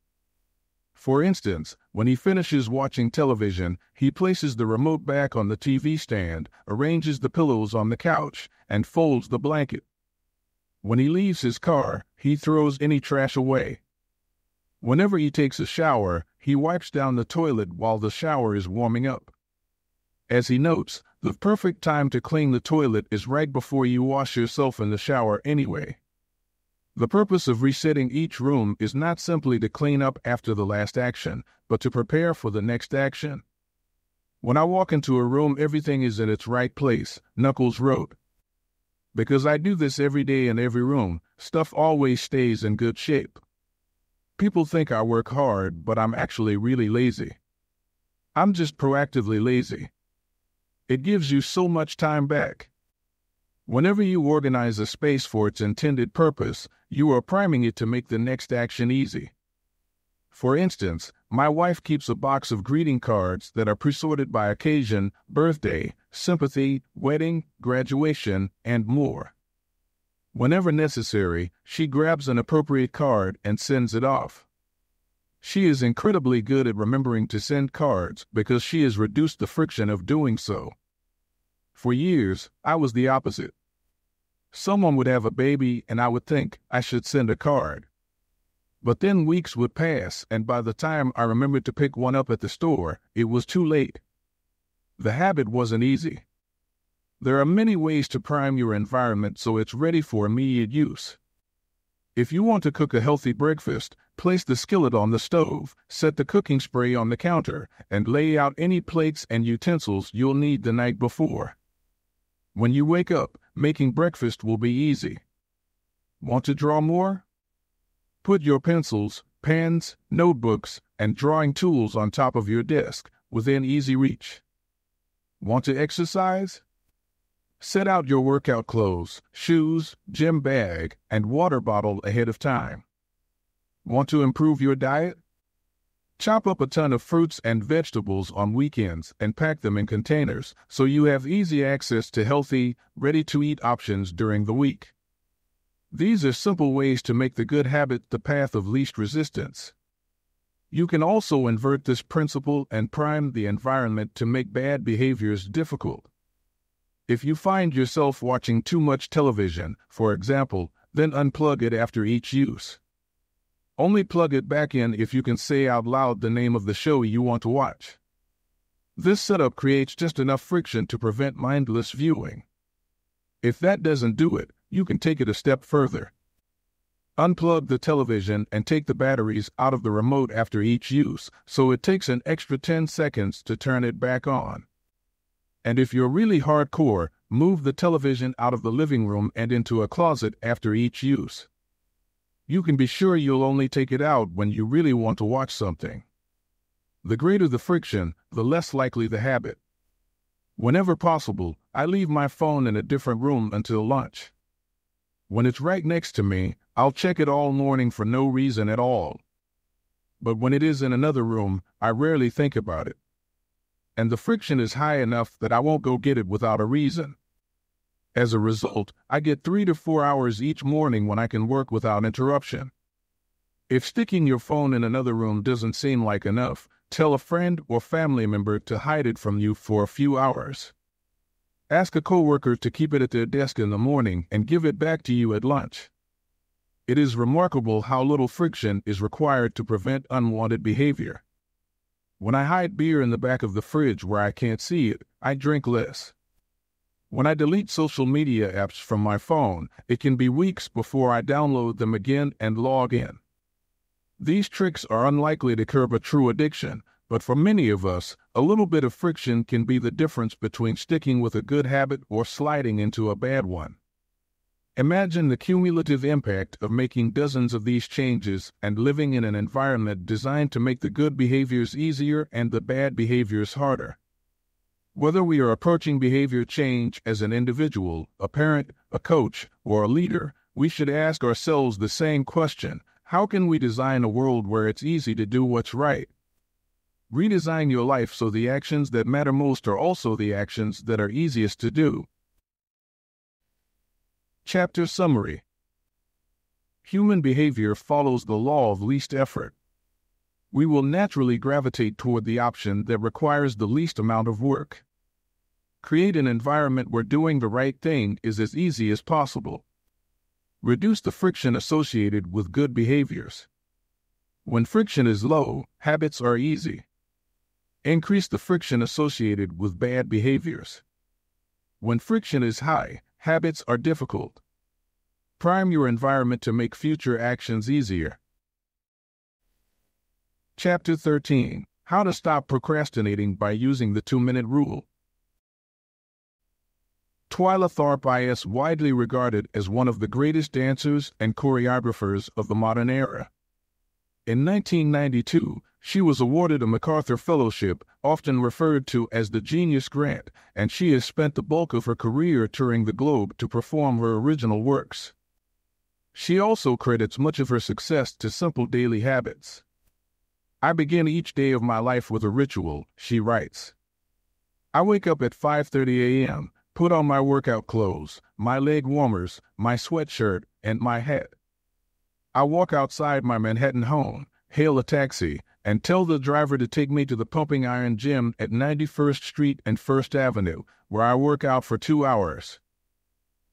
For instance, when he finishes watching television, he places the remote back on the TV stand, arranges the pillows on the couch, and folds the blanket. When he leaves his car, he throws any trash away. Whenever he takes a shower, he wipes down the toilet while the shower is warming up. As he notes, the perfect time to clean the toilet is right before you wash yourself in the shower anyway. The purpose of resetting each room is not simply to clean up after the last action, but to prepare for the next action. When I walk into a room, everything is in its right place, Knuckles wrote. Because I do this every day in every room, stuff always stays in good shape. People think I work hard, but I'm actually really lazy. I'm just proactively lazy. It gives you so much time back. Whenever you organize a space for its intended purpose, you are priming it to make the next action easy. For instance, my wife keeps a box of greeting cards that are pre-sorted by occasion, birthday, sympathy, wedding, graduation, and more. Whenever necessary, she grabs an appropriate card and sends it off. She is incredibly good at remembering to send cards because she has reduced the friction of doing so. For years, I was the opposite. Someone would have a baby and I would think I should send a card. But then weeks would pass, and by the time I remembered to pick one up at the store, it was too late. The habit wasn't easy. There are many ways to prime your environment so it's ready for immediate use. If you want to cook a healthy breakfast, Place the skillet on the stove, set the cooking spray on the counter, and lay out any plates and utensils you'll need the night before. When you wake up, making breakfast will be easy. Want to draw more? Put your pencils, pens, notebooks, and drawing tools on top of your desk, within easy reach. Want to exercise? Set out your workout clothes, shoes, gym bag, and water bottle ahead of time. Want to improve your diet? Chop up a ton of fruits and vegetables on weekends and pack them in containers so you have easy access to healthy, ready-to-eat options during the week. These are simple ways to make the good habit the path of least resistance. You can also invert this principle and prime the environment to make bad behaviors difficult. If you find yourself watching too much television, for example, then unplug it after each use. Only plug it back in if you can say out loud the name of the show you want to watch. This setup creates just enough friction to prevent mindless viewing. If that doesn't do it, you can take it a step further. Unplug the television and take the batteries out of the remote after each use, so it takes an extra 10 seconds to turn it back on. And if you're really hardcore, move the television out of the living room and into a closet after each use. You can be sure you'll only take it out when you really want to watch something. The greater the friction, the less likely the habit. Whenever possible, I leave my phone in a different room until lunch. When it's right next to me, I'll check it all morning for no reason at all. But when it is in another room, I rarely think about it. And the friction is high enough that I won't go get it without a reason. As a result, I get 3 to 4 hours each morning when I can work without interruption. If sticking your phone in another room doesn't seem like enough, tell a friend or family member to hide it from you for a few hours. Ask a coworker to keep it at their desk in the morning and give it back to you at lunch. It is remarkable how little friction is required to prevent unwanted behavior. When I hide beer in the back of the fridge where I can't see it, I drink less. When I delete social media apps from my phone, it can be weeks before I download them again and log in. These tricks are unlikely to curb a true addiction, but for many of us, a little bit of friction can be the difference between sticking with a good habit or sliding into a bad one. Imagine the cumulative impact of making dozens of these changes and living in an environment designed to make the good behaviors easier and the bad behaviors harder. Whether we are approaching behavior change as an individual, a parent, a coach, or a leader, we should ask ourselves the same question: how can we design a world where it's easy to do what's right? Redesign your life so the actions that matter most are also the actions that are easiest to do. Chapter Summary. Human behavior follows the law of least effort. We will naturally gravitate toward the option that requires the least amount of work. Create an environment where doing the right thing is as easy as possible. Reduce the friction associated with good behaviors. When friction is low, habits are easy. Increase the friction associated with bad behaviors. When friction is high, habits are difficult. Prime your environment to make future actions easier. Chapter 13. How to stop procrastinating by using the 2-minute rule. Twyla Tharp is widely regarded as one of the greatest dancers and choreographers of the modern era. In 1992, she was awarded a MacArthur Fellowship, often referred to as the Genius Grant, and she has spent the bulk of her career touring the globe to perform her original works. She also credits much of her success to simple daily habits. I begin each day of my life with a ritual, she writes. I wake up at 5:30 a.m., put on my workout clothes, my leg warmers, my sweatshirt, and my hat. I walk outside my Manhattan home, hail a taxi, and tell the driver to take me to the Pumping Iron Gym at 91st Street and 1st Avenue, where I work out for 2 hours.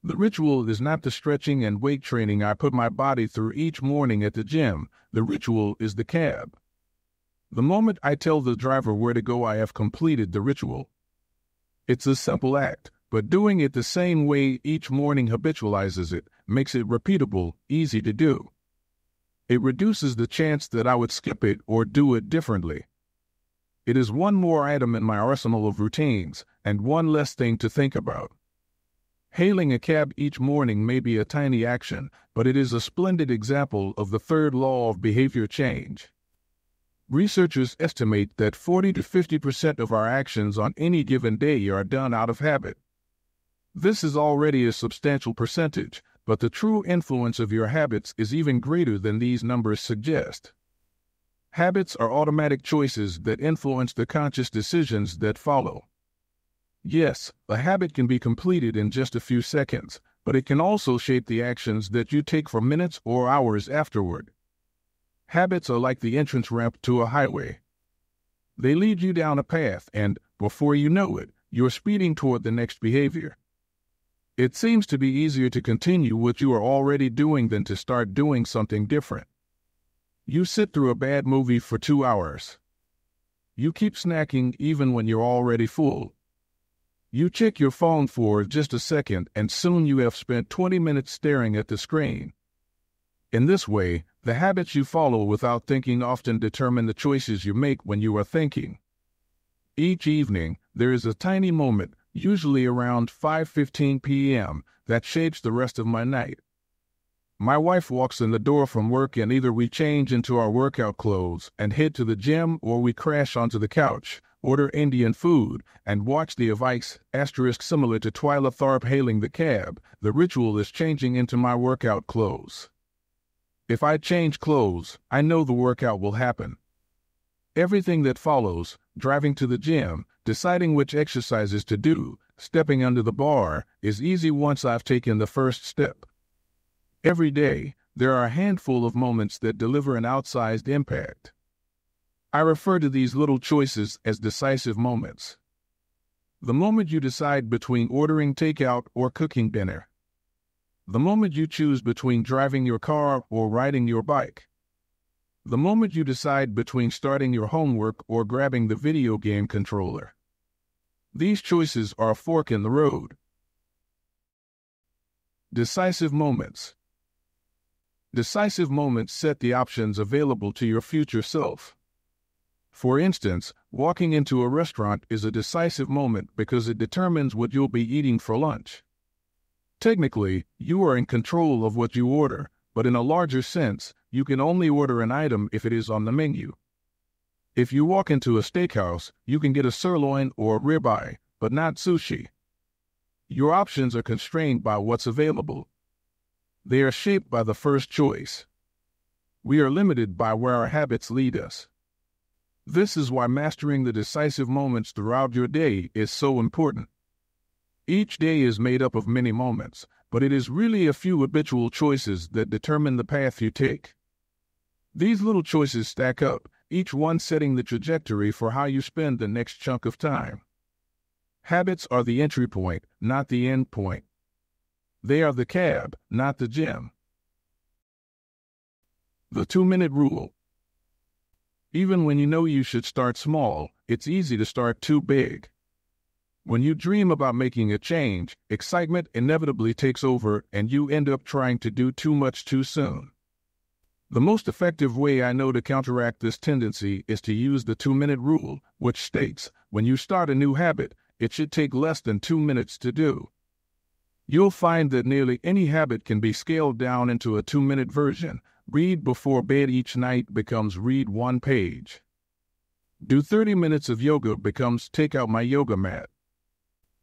The ritual is not the stretching and weight training I put my body through each morning at the gym. The ritual is the cab. The moment I tell the driver where to go, I have completed the ritual. It's a simple act, but doing it the same way each morning habitualizes it, makes it repeatable, easy to do. It reduces the chance that I would skip it or do it differently. It is one more item in my arsenal of routines, and one less thing to think about. Hailing a cab each morning may be a tiny action, but it is a splendid example of the third law of behavior change. Researchers estimate that 40 to 50% of our actions on any given day are done out of habit. This is already a substantial percentage, but the true influence of your habits is even greater than these numbers suggest. Habits are automatic choices that influence the conscious decisions that follow. Yes, a habit can be completed in just a few seconds, but it can also shape the actions that you take for minutes or hours afterward. Habits are like the entrance ramp to a highway. They lead you down a path, and, before you know it, you're speeding toward the next behavior. It seems to be easier to continue what you are already doing than to start doing something different. You sit through a bad movie for 2 hours. You keep snacking even when you're already full. You check your phone for just a second, and soon you have spent 20 minutes staring at the screen. In this way, the habits you follow without thinking often determine the choices you make when you are thinking. Each evening, there is a tiny moment, usually around 5:15 p.m., that shapes the rest of my night. My wife walks in the door from work, and either we change into our workout clothes and head to the gym, or we crash onto the couch, order Indian food, and watch the advice asterisk similar to Twyla Tharp hailing the cab. The ritual is changing into my workout clothes. If I change clothes, I know the workout will happen. Everything that follows, driving to the gym, deciding which exercises to do, stepping under the bar, is easy once I've taken the first step. Every day, there are a handful of moments that deliver an outsized impact. I refer to these little choices as decisive moments. The moment you decide between ordering takeout or cooking dinner. The moment you choose between driving your car or riding your bike. The moment you decide between starting your homework or grabbing the video game controller. These choices are a fork in the road. Decisive moments. Decisive moments set the options available to your future self. For instance, walking into a restaurant is a decisive moment because it determines what you'll be eating for lunch. Technically, you are in control of what you order, but in a larger sense, you can only order an item if it is on the menu. If you walk into a steakhouse, you can get a sirloin or a ribeye, but not sushi. Your options are constrained by what's available. They are shaped by the first choice. We are limited by where our habits lead us. This is why mastering the decisive moments throughout your day is so important. Each day is made up of many moments, but it is really a few habitual choices that determine the path you take. These little choices stack up, each one setting the trajectory for how you spend the next chunk of time. Habits are the entry point, not the end point. They are the cab, not the gym. The 2-minute rule. Even when you know you should start small, it's easy to start too big. When you dream about making a change, excitement inevitably takes over and you end up trying to do too much too soon. The most effective way I know to counteract this tendency is to use the 2-minute rule, which states, when you start a new habit, it should take less than 2 minutes to do. You'll find that nearly any habit can be scaled down into a 2-minute version. Read before bed each night becomes read 1 page. Do 30 minutes of yoga becomes take out my yoga mat.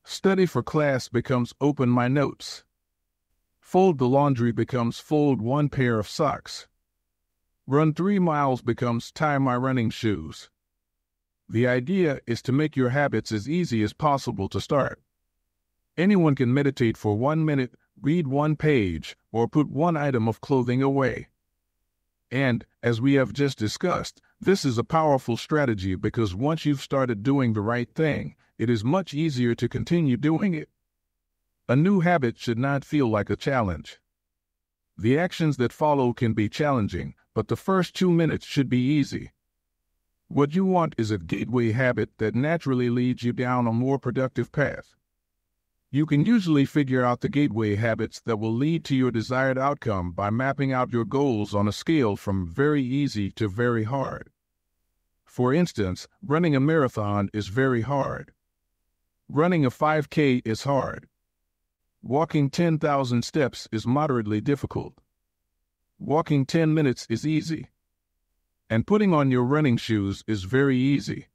Study for class becomes open my notes. Fold the laundry becomes fold 1 pair of socks. Run 3 miles becomes tie my running shoes. The idea is to make your habits as easy as possible to start. Anyone can meditate for 1 minute, read 1 page, or put 1 item of clothing away. And, as we have just discussed, this is a powerful strategy because once you've started doing the right thing, it is much easier to continue doing it. A new habit should not feel like a challenge. The actions that follow can be challenging, but the first 2 minutes should be easy. What you want is a gateway habit that naturally leads you down a more productive path. You can usually figure out the gateway habits that will lead to your desired outcome by mapping out your goals on a scale from very easy to very hard. For instance, running a marathon is very hard. Running a 5K is hard. Walking 10,000 steps is moderately difficult. Walking 10 minutes is easy. And putting on your running shoes is very easy.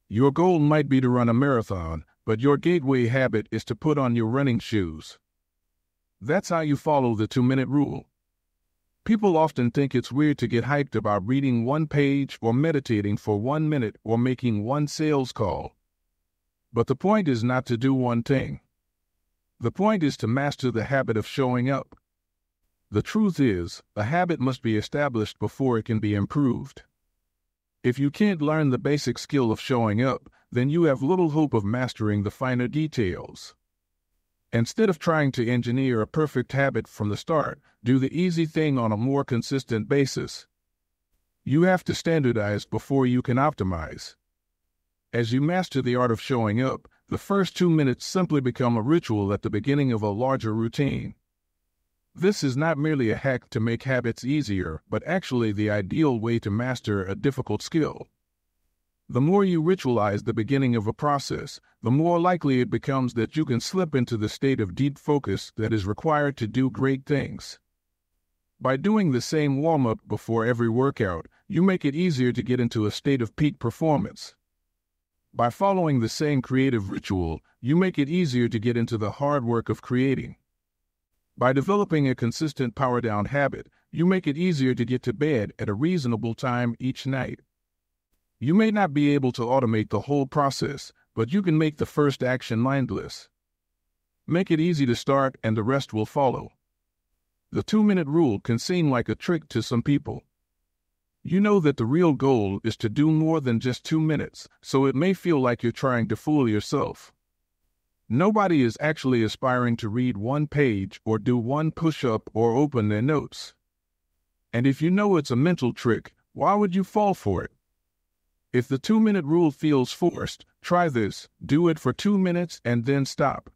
Your goal might be to run a marathon, but your gateway habit is to put on your running shoes. That's how you follow the 2-minute rule. People often think it's weird to get hyped about reading one page or meditating for 1 minute or making one sales call. But the point is not to do one thing. The point is to master the habit of showing up. The truth is, a habit must be established before it can be improved. If you can't learn the basic skill of showing up, then you have little hope of mastering the finer details. Instead of trying to engineer a perfect habit from the start, do the easy thing on a more consistent basis. You have to standardize before you can optimize. As you master the art of showing up, the first 2 minutes simply become a ritual at the beginning of a larger routine. This is not merely a hack to make habits easier, but actually the ideal way to master a difficult skill. The more you ritualize the beginning of a process, the more likely it becomes that you can slip into the state of deep focus that is required to do great things. By doing the same warm-up before every workout, you make it easier to get into a state of peak performance. By following the same creative ritual, you make it easier to get into the hard work of creating. By developing a consistent power-down habit, you make it easier to get to bed at a reasonable time each night. You may not be able to automate the whole process, but you can make the first action mindless. Make it easy to start and the rest will follow. The 2-minute rule can seem like a trick to some people. You know that the real goal is to do more than just 2 minutes, so it may feel like you're trying to fool yourself. Nobody is actually aspiring to read 1 page or do 1 push-up or open their notes. And if you know it's a mental trick, why would you fall for it? If the 2-minute rule feels forced, try this. Do it for 2 minutes and then stop.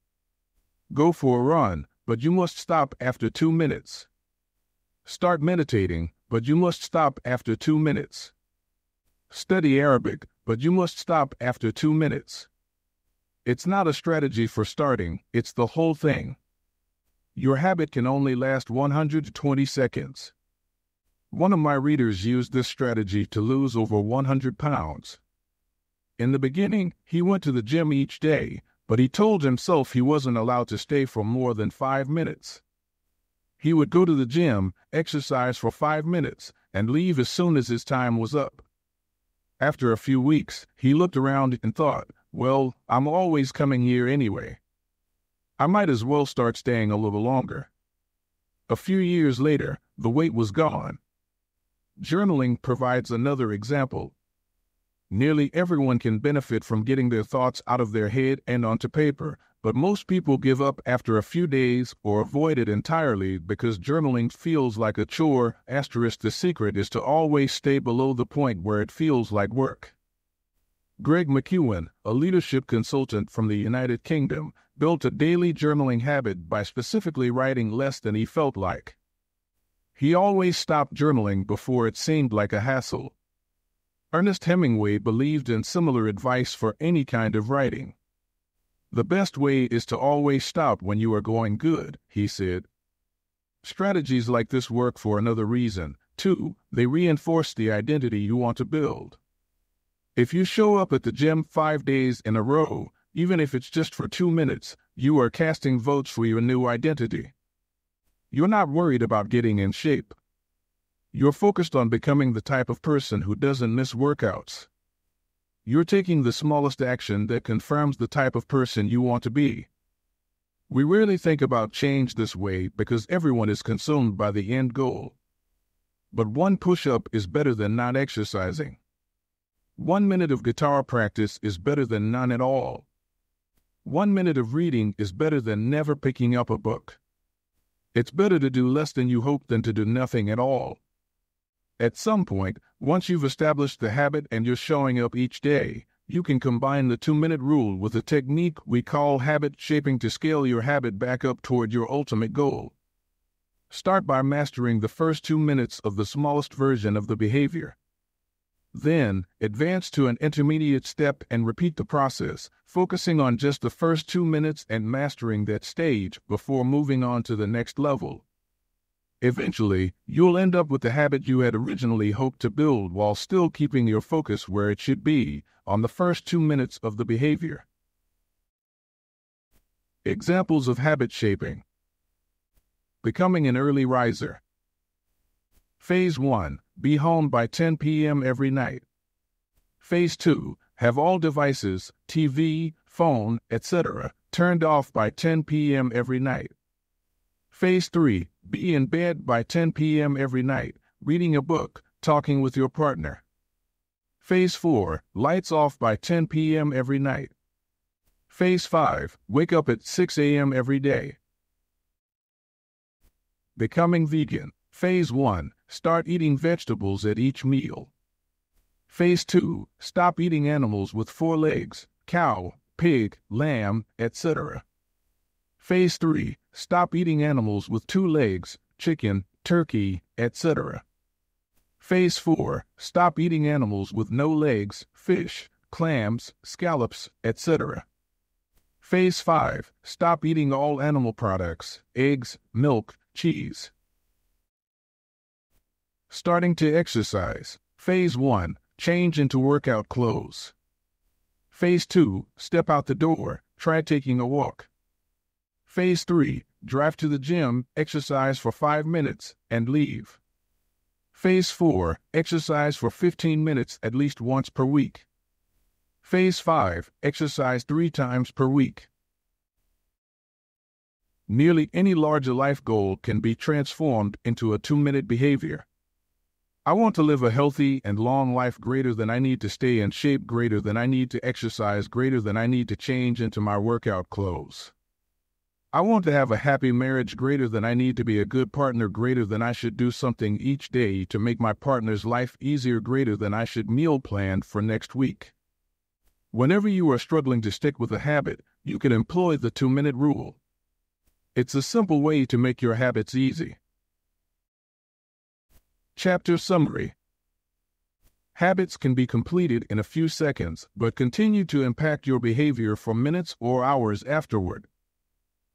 Go for a run, but you must stop after 2 minutes. Start meditating, but you must stop after 2 minutes. Study Arabic, but you must stop after 2 minutes. It's not a strategy for starting, it's the whole thing. Your habit can only last 120 seconds. One of my readers used this strategy to lose over 100 pounds. In the beginning, he went to the gym each day, but he told himself he wasn't allowed to stay for more than 5 minutes. He would go to the gym, exercise for 5 minutes, and leave as soon as his time was up. After a few weeks, he looked around and thought, well, I'm always coming here anyway. I might as well start staying a little longer. A few years later, the weight was gone. Journaling provides another example. Nearly everyone can benefit from getting their thoughts out of their head and onto paper, but most people give up after a few days or avoid it entirely because journaling feels like a chore. The secret is to always stay below the point where it feels like work. Greg McEwen, a leadership consultant from the United Kingdom, built a daily journaling habit by specifically writing less than he felt like. He always stopped journaling before it seemed like a hassle. Ernest Hemingway believed in similar advice for any kind of writing. The best way is to always stop when you are going good, he said. Strategies like this work for another reason, too. They reinforce the identity you want to build. If you show up at the gym 5 days in a row, even if it's just for 2 minutes, you are casting votes for your new identity. You're not worried about getting in shape. You're focused on becoming the type of person who doesn't miss workouts. You're taking the smallest action that confirms the type of person you want to be. We rarely think about change this way because everyone is consumed by the end goal. But 1 push-up is better than not exercising. 1 minute of guitar practice is better than none at all. 1 minute of reading is better than never picking up a book. It's better to do less than you hope than to do nothing at all. At some point, once you've established the habit and you're showing up each day, you can combine the 2-minute rule with a technique we call habit shaping to scale your habit back up toward your ultimate goal. Start by mastering the first 2 minutes of the smallest version of the behavior. Then, advance to an intermediate step and repeat the process, focusing on just the first 2 minutes and mastering that stage before moving on to the next level. Eventually, you'll end up with the habit you had originally hoped to build while still keeping your focus where it should be, on the first 2 minutes of the behavior. Examples of habit shaping. Becoming an early riser. Phase 1. Be home by 10 p.m. every night. Phase 2. Have all devices, TV, phone, etc., turned off by 10 p.m. every night. Phase 3. Be in bed by 10 p.m. every night, reading a book, talking with your partner. Phase 4. Lights off by 10 p.m. every night. Phase 5. Wake up at 6 a.m. every day. Becoming vegan. Phase 1. Start eating vegetables at each meal. Phase 2. Stop eating animals with 4 legs, cow, pig, lamb, etc. Phase 3. Stop eating animals with 2 legs, chicken, turkey, etc. Phase 4. Stop eating animals with no legs, fish, clams, scallops, etc. Phase 5. Stop eating all animal products, eggs, milk, cheese. Starting to exercise. Phase 1. Change into workout clothes. Phase 2. Step out the door, try taking a walk. Phase 3. Drive to the gym, exercise for 5 minutes, and leave. Phase 4. Exercise for 15 minutes at least once per week. Phase 5. Exercise 3 times per week. Nearly any larger life goal can be transformed into a 2-minute behavior. I want to live a healthy and long life greater than I need to stay in shape, greater than I need to exercise, greater than I need to change into my workout clothes. I want to have a happy marriage, greater than I need to be a good partner, greater than I should do something each day to make my partner's life easier, greater than I should meal plan for next week. Whenever you are struggling to stick with a habit, you can employ the 2-minute rule. It's a simple way to make your habits easy. Chapter Summary. Habits can be completed in a few seconds, but continue to impact your behavior for minutes or hours afterward.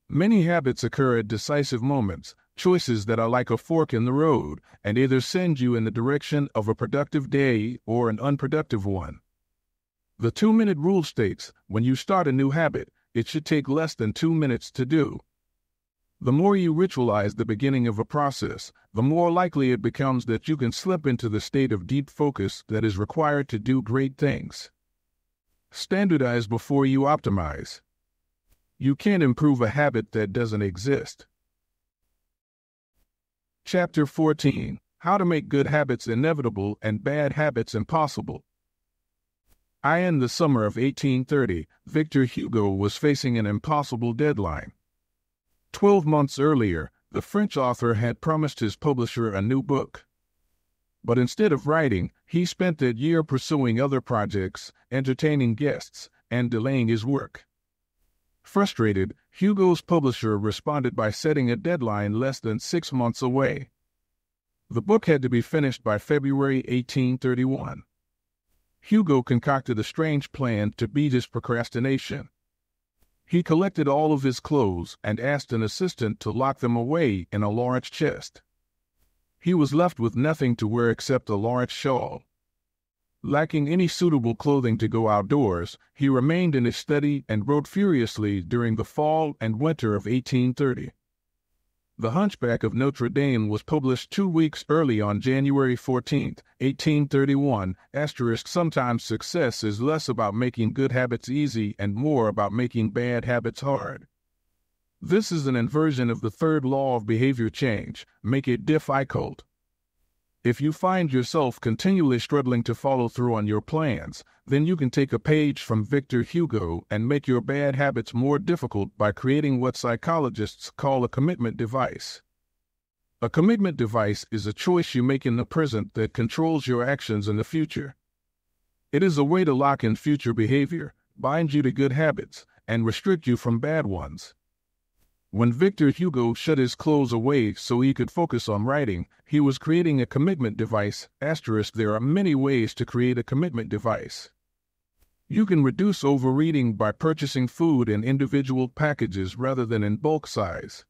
Many habits occur at decisive moments, choices that are like a fork in the road, and either send you in the direction of a productive day or an unproductive one. The 2-minute rule states, when you start a new habit, it should take less than 2 minutes to do. The more you ritualize the beginning of a process, the more likely it becomes that you can slip into the state of deep focus that is required to do great things. Standardize before you optimize. You can't improve a habit that doesn't exist. Chapter 14. How to make good habits inevitable and bad habits impossible. In the summer of 1830, Victor Hugo was facing an impossible deadline. 12 months earlier, the French author had promised his publisher a new book. But instead of writing, he spent that year pursuing other projects, entertaining guests, and delaying his work. Frustrated, Hugo's publisher responded by setting a deadline less than 6 months away. The book had to be finished by February 1831. Hugo concocted a strange plan to beat his procrastination. He collected all of his clothes and asked an assistant to lock them away in a large chest. He was left with nothing to wear except a large shawl. Lacking any suitable clothing to go outdoors, he remained in his study and wrote furiously during the fall and winter of 1830. The Hunchback of Notre Dame was published 2 weeks early on January 14, 1831. Sometimes success is less about making good habits easy and more about making bad habits hard. This is an inversion of the third law of behavior change: make it difficult. If you find yourself continually struggling to follow through on your plans, then you can take a page from Victor Hugo and make your bad habits more difficult by creating what psychologists call a commitment device. A commitment device is a choice you make in the present that controls your actions in the future. It is a way to lock in future behavior, bind you to good habits, and restrict you from bad ones. When Victor Hugo shut his clothes away so he could focus on writing, he was creating a commitment device. There are many ways to create a commitment device. You can reduce overeating by purchasing food in individual packages rather than in bulk size.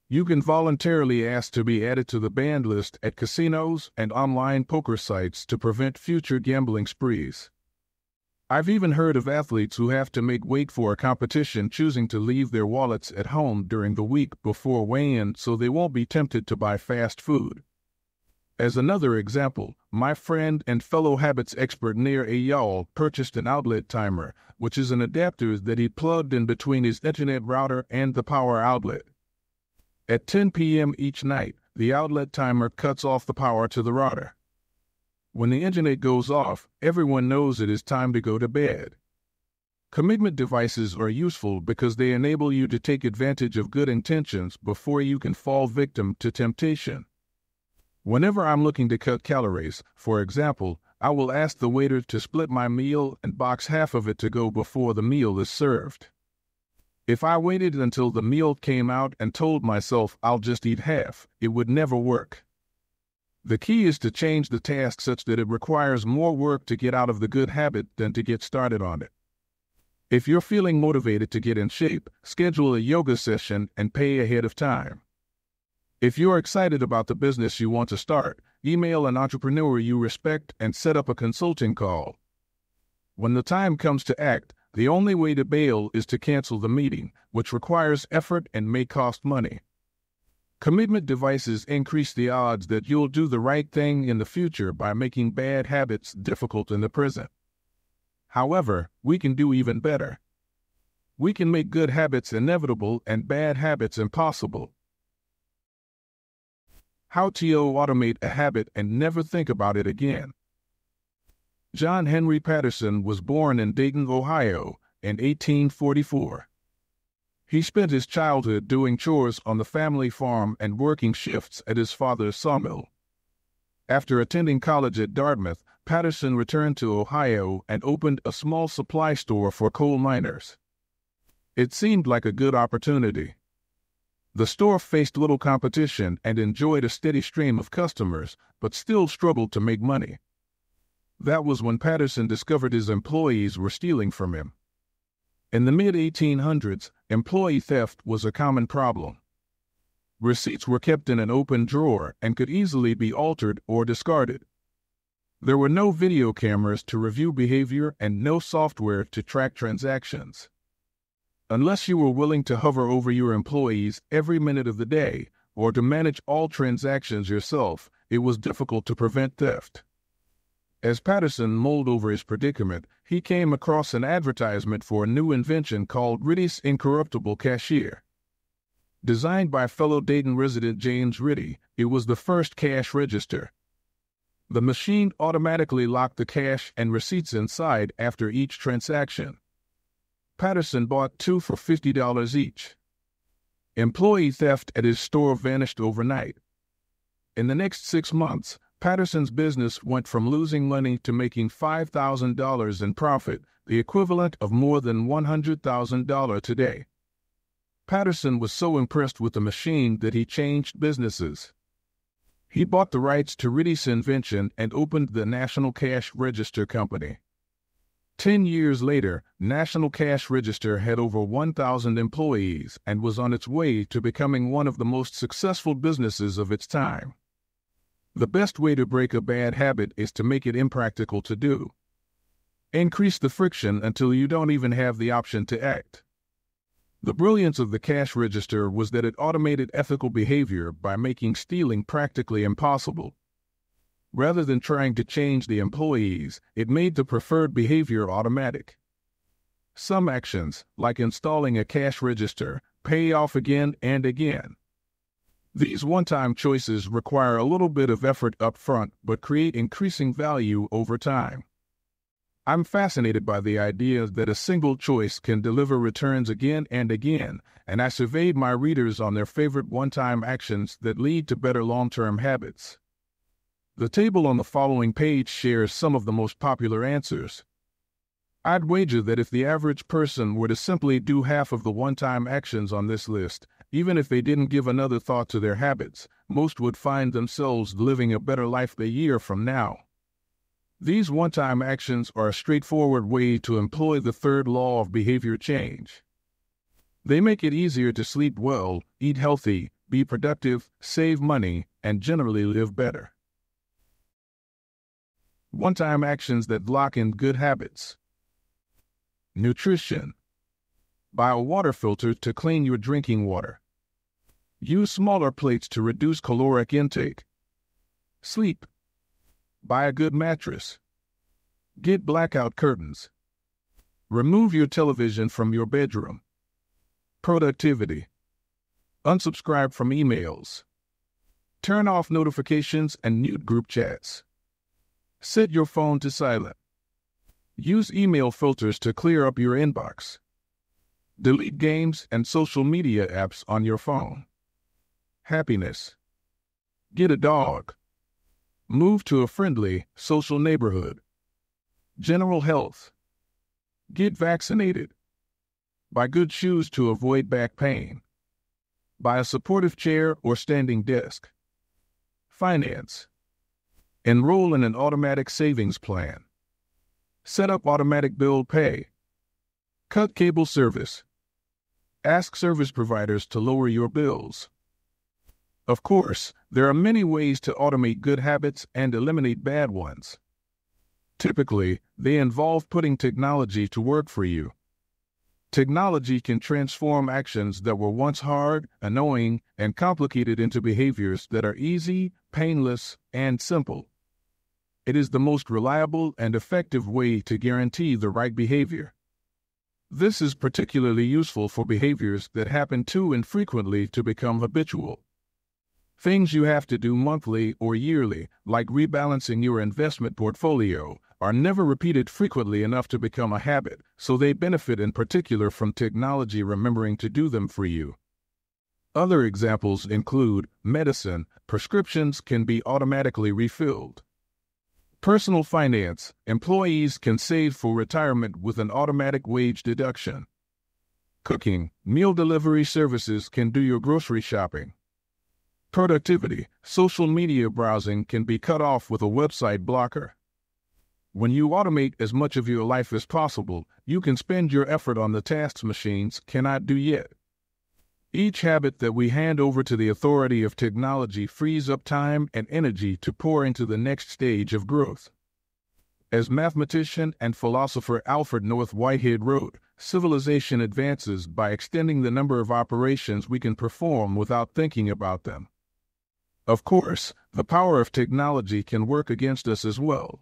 You can voluntarily ask to be added to the banned list at casinos and online poker sites to prevent future gambling sprees. I've even heard of athletes who have to make weight for a competition choosing to leave their wallets at home during the week before weigh-in so they won't be tempted to buy fast food. As another example, my friend and fellow habits expert Nir Eyal purchased an outlet timer, which is an adapter that he plugged in between his internet router and the power outlet. At 10 p.m. each night, the outlet timer cuts off the power to the router. When the internet goes off, everyone knows it is time to go to bed. Commitment devices are useful because they enable you to take advantage of good intentions before you can fall victim to temptation. Whenever I'm looking to cut calories, for example, I will ask the waiter to split my meal and box half of it to go before the meal is served. If I waited until the meal came out and told myself I'll just eat half, it would never work. The key is to change the task such that it requires more work to get out of the good habit than to get started on it. If you're feeling motivated to get in shape, schedule a yoga session and pay ahead of time. If you're excited about the business you want to start, email an entrepreneur you respect and set up a consulting call. When the time comes to act, the only way to bail is to cancel the meeting, which requires effort and may cost money. Commitment devices increase the odds that you'll do the right thing in the future by making bad habits difficult in the present. However, we can do even better. We can make good habits inevitable and bad habits impossible. How to automate a habit and never think about it again. John Henry Patterson was born in Dayton, Ohio, in 1844. He spent his childhood doing chores on the family farm and working shifts at his father's sawmill. After attending college at Dartmouth, Patterson returned to Ohio and opened a small supply store for coal miners. It seemed like a good opportunity. The store faced little competition and enjoyed a steady stream of customers, but still struggled to make money. That was when Patterson discovered his employees were stealing from him. In the mid-1800s, employee theft was a common problem. Receipts were kept in an open drawer and could easily be altered or discarded. There were no video cameras to review behavior and no software to track transactions. Unless you were willing to hover over your employees every minute of the day or to manage all transactions yourself, it was difficult to prevent theft. As Patterson mulled over his predicament, he came across an advertisement for a new invention called Ritty's Incorruptible Cashier. Designed by fellow Dayton resident James Ritty, it was the first cash register. The machine automatically locked the cash and receipts inside after each transaction. Patterson bought 2 for $50 each. Employee theft at his store vanished overnight. In the next 6 months, Patterson's business went from losing money to making $5,000 in profit, the equivalent of more than $100,000 today. Patterson was so impressed with the machine that he changed businesses. He bought the rights to Ritty's invention and opened the National Cash Register Company. 10 years later, National Cash Register had over 1,000 employees and was on its way to becoming one of the most successful businesses of its time. The best way to break a bad habit is to make it impractical to do. Increase the friction until you don't even have the option to act. The brilliance of the cash register was that it automated ethical behavior by making stealing practically impossible. Rather than trying to change the employees, it made the preferred behavior automatic. Some actions, like installing a cash register, pay off again and again. These one-time choices require a little bit of effort up front, but create increasing value over time. I'm fascinated by the idea that a single choice can deliver returns again and again, and I surveyed my readers on their favorite one-time actions that lead to better long-term habits. The table on the following page shares some of the most popular answers. I'd wager that if the average person were to simply do half of the one-time actions on this list, even if they didn't give another thought to their habits, most would find themselves living a better life a year from now. These one-time actions are a straightforward way to employ the third law of behavior change. They make it easier to sleep well, eat healthy, be productive, save money, and generally live better. One-time actions that lock in good habits. Nutrition. Buy a water filter to clean your drinking water. Use smaller plates to reduce caloric intake. Sleep. Buy a good mattress. Get blackout curtains. Remove your television from your bedroom. Productivity. Unsubscribe from emails. Turn off notifications and mute group chats. Set your phone to silent. Use email filters to clear up your inbox. Delete games and social media apps on your phone. Happiness. Get a dog. Move to a friendly, social neighborhood. General health. Get vaccinated. Buy good shoes to avoid back pain. Buy a supportive chair or standing desk. Finance. Enroll in an automatic savings plan. Set up automatic bill pay. Cut cable service. Ask service providers to lower your bills. Of course, there are many ways to automate good habits and eliminate bad ones. Typically, they involve putting technology to work for you. Technology can transform actions that were once hard, annoying, and complicated into behaviors that are easy, painless, and simple. It is the most reliable and effective way to guarantee the right behavior. This is particularly useful for behaviors that happen too infrequently to become habitual. Things you have to do monthly or yearly, like rebalancing your investment portfolio, are never repeated frequently enough to become a habit, so they benefit in particular from technology remembering to do them for you. Other examples include medicine. Prescriptions can be automatically refilled. Personal finance. Employees can save for retirement with an automatic wage deduction. Cooking. Meal delivery services can do your grocery shopping. Productivity. Social media browsing can be cut off with a website blocker. When you automate as much of your life as possible, you can spend your effort on the tasks machines cannot do yet. Each habit that we hand over to the authority of technology frees up time and energy to pour into the next stage of growth. As mathematician and philosopher Alfred North Whitehead wrote, civilization advances by extending the number of operations we can perform without thinking about them. Of course, the power of technology can work against us as well.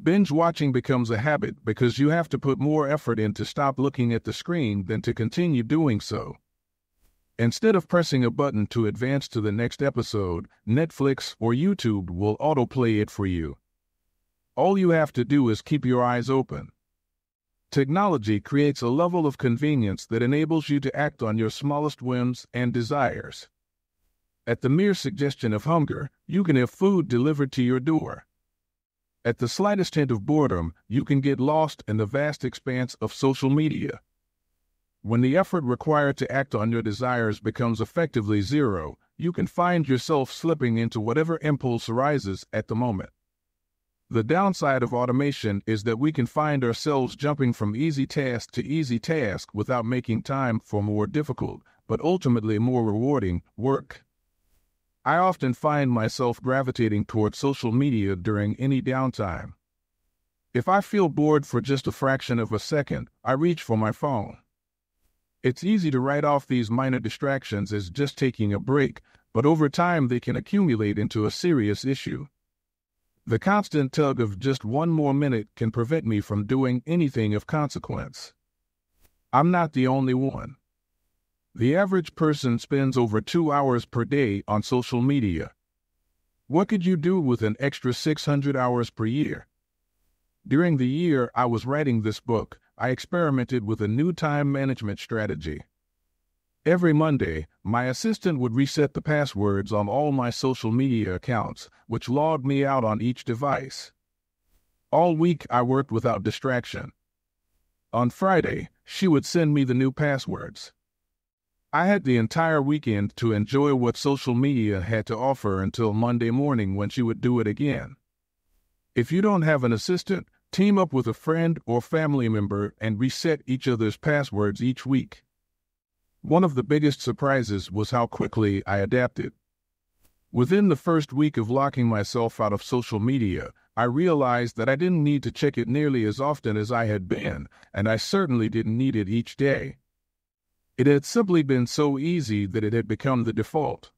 Binge watching becomes a habit because you have to put more effort in to stop looking at the screen than to continue doing so. Instead of pressing a button to advance to the next episode, Netflix or YouTube will autoplay it for you. All you have to do is keep your eyes open. Technology creates a level of convenience that enables you to act on your smallest whims and desires. At the mere suggestion of hunger, you can have food delivered to your door. At the slightest hint of boredom, you can get lost in the vast expanse of social media. When the effort required to act on your desires becomes effectively zero, you can find yourself slipping into whatever impulse arises at the moment. The downside of automation is that we can find ourselves jumping from easy task to easy task without making time for more difficult, but ultimately more rewarding, work. I often find myself gravitating toward social media during any downtime. If I feel bored for just a fraction of a second, I reach for my phone. It's easy to write off these minor distractions as just taking a break, but over time they can accumulate into a serious issue. The constant tug of just one more minute can prevent me from doing anything of consequence. I'm not the only one. The average person spends over 2 hours per day on social media. What could you do with an extra 600 hours per year? During the year I was writing this book, I experimented with a new time management strategy. Every Monday, my assistant would reset the passwords on all my social media accounts, which logged me out on each device. All week, I worked without distraction. On Friday, she would send me the new passwords. I had the entire weekend to enjoy what social media had to offer until Monday morning when she would do it again. If you don't have an assistant, team up with a friend or family member and reset each other's passwords each week. One of the biggest surprises was how quickly I adapted. Within the first week of locking myself out of social media, I realized that I didn't need to check it nearly as often as I had been, and I certainly didn't need it each day. It had simply been so easy that it had become the default.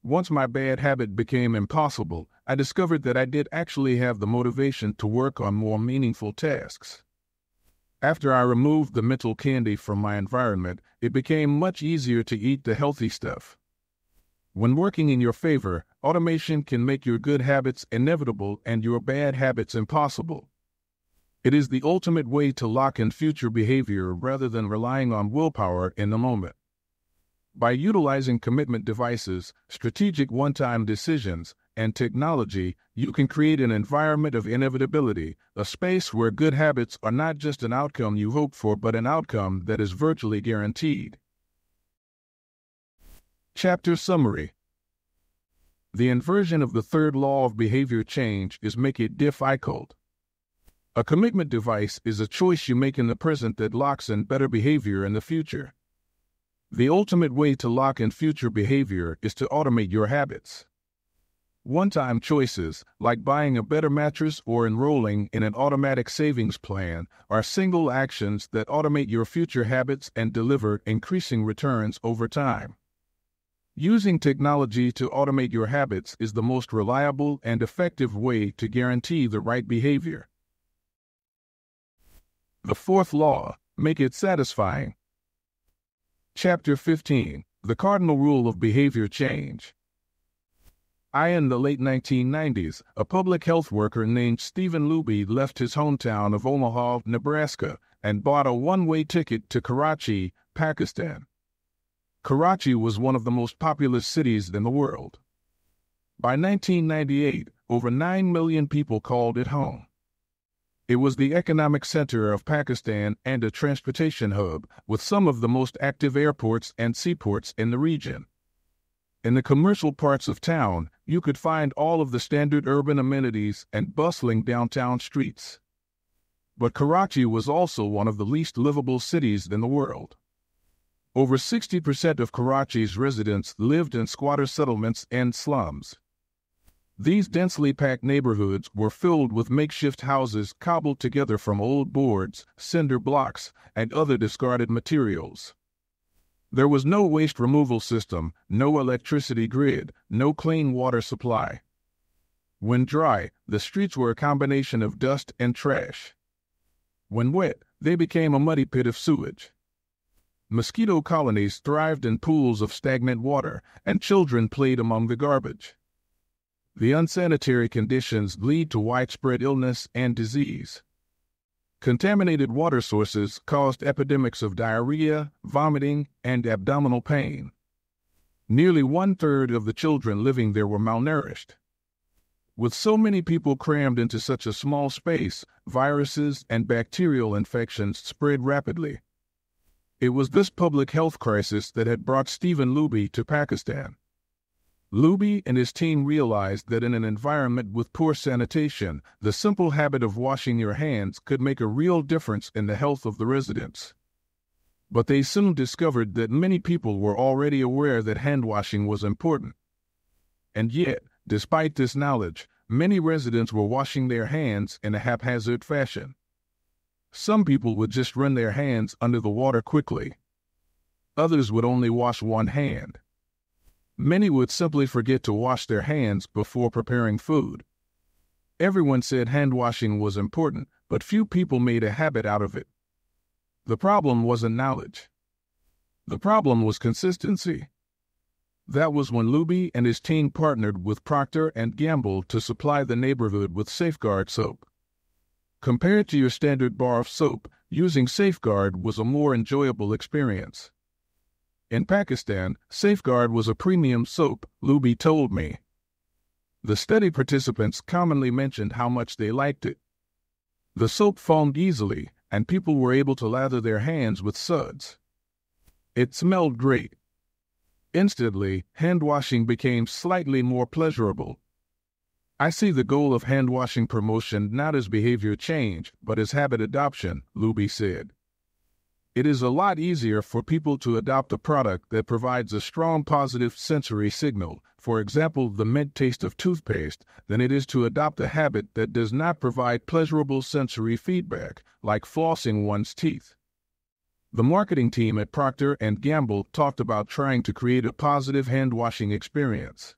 Once my bad habit became impossible, I discovered that I did actually have the motivation to work on more meaningful tasks. After I removed the mental candy from my environment, it became much easier to eat the healthy stuff. When working in your favor, automation can make your good habits inevitable and your bad habits impossible. It is the ultimate way to lock in future behavior rather than relying on willpower in the moment. By utilizing commitment devices, strategic one-time decisions, and technology, you can create an environment of inevitability, a space where good habits are not just an outcome you hope for, but an outcome that is virtually guaranteed. Chapter Summary. The inversion of the third law of behavior change is make it difficult. A commitment device is a choice you make in the present that locks in better behavior in the future. The ultimate way to lock in future behavior is to automate your habits. One-time choices, like buying a better mattress or enrolling in an automatic savings plan, are single actions that automate your future habits and deliver increasing returns over time. Using technology to automate your habits is the most reliable and effective way to guarantee the right behavior. The fourth law, make it satisfying. Chapter 15, the cardinal rule of behavior change. In the late 1990s, a public health worker named Stephen Luby left his hometown of Omaha, Nebraska, and bought a one-way ticket to Karachi, Pakistan. Karachi was one of the most populous cities in the world. By 1998, over 9 million people called it home. It was the economic center of Pakistan and a transportation hub, with some of the most active airports and seaports in the region. In the commercial parts of town, you could find all of the standard urban amenities and bustling downtown streets. But Karachi was also one of the least livable cities in the world. Over 60% of Karachi's residents lived in squatter settlements and slums. These densely packed neighborhoods were filled with makeshift houses cobbled together from old boards, cinder blocks, and other discarded materials. There was no waste removal system, no electricity grid, no clean water supply. When dry, the streets were a combination of dust and trash. When wet, they became a muddy pit of sewage. Mosquito colonies thrived in pools of stagnant water, and children played among the garbage. The unsanitary conditions lead to widespread illness and disease. Contaminated water sources caused epidemics of diarrhea, vomiting, and abdominal pain. Nearly 1/3 of the children living there were malnourished. With so many people crammed into such a small space, viruses and bacterial infections spread rapidly. It was this public health crisis that had brought Stephen Luby to Pakistan. Luby and his team realized that in an environment with poor sanitation, the simple habit of washing your hands could make a real difference in the health of the residents. But they soon discovered that many people were already aware that hand washing was important. And yet, despite this knowledge, many residents were washing their hands in a haphazard fashion. Some people would just run their hands under the water quickly. Others would only wash one hand. Many would simply forget to wash their hands before preparing food. Everyone said hand washing was important, but few people made a habit out of it. The problem wasn't knowledge. The problem was consistency. That was when Luby and his team partnered with Procter & Gamble to supply the neighborhood with Safeguard soap. Compared to your standard bar of soap, using Safeguard was a more enjoyable experience. In Pakistan, Safeguard was a premium soap, Luby told me. The study participants commonly mentioned how much they liked it. The soap foamed easily, and people were able to lather their hands with suds. It smelled great. Instantly, hand-washing became slightly more pleasurable. I see the goal of hand-washing promotion not as behavior change, but as habit adoption, Luby said. It is a lot easier for people to adopt a product that provides a strong positive sensory signal, for example the mint taste of toothpaste, than it is to adopt a habit that does not provide pleasurable sensory feedback, like flossing one's teeth. The marketing team at Procter & Gamble talked about trying to create a positive hand-washing experience.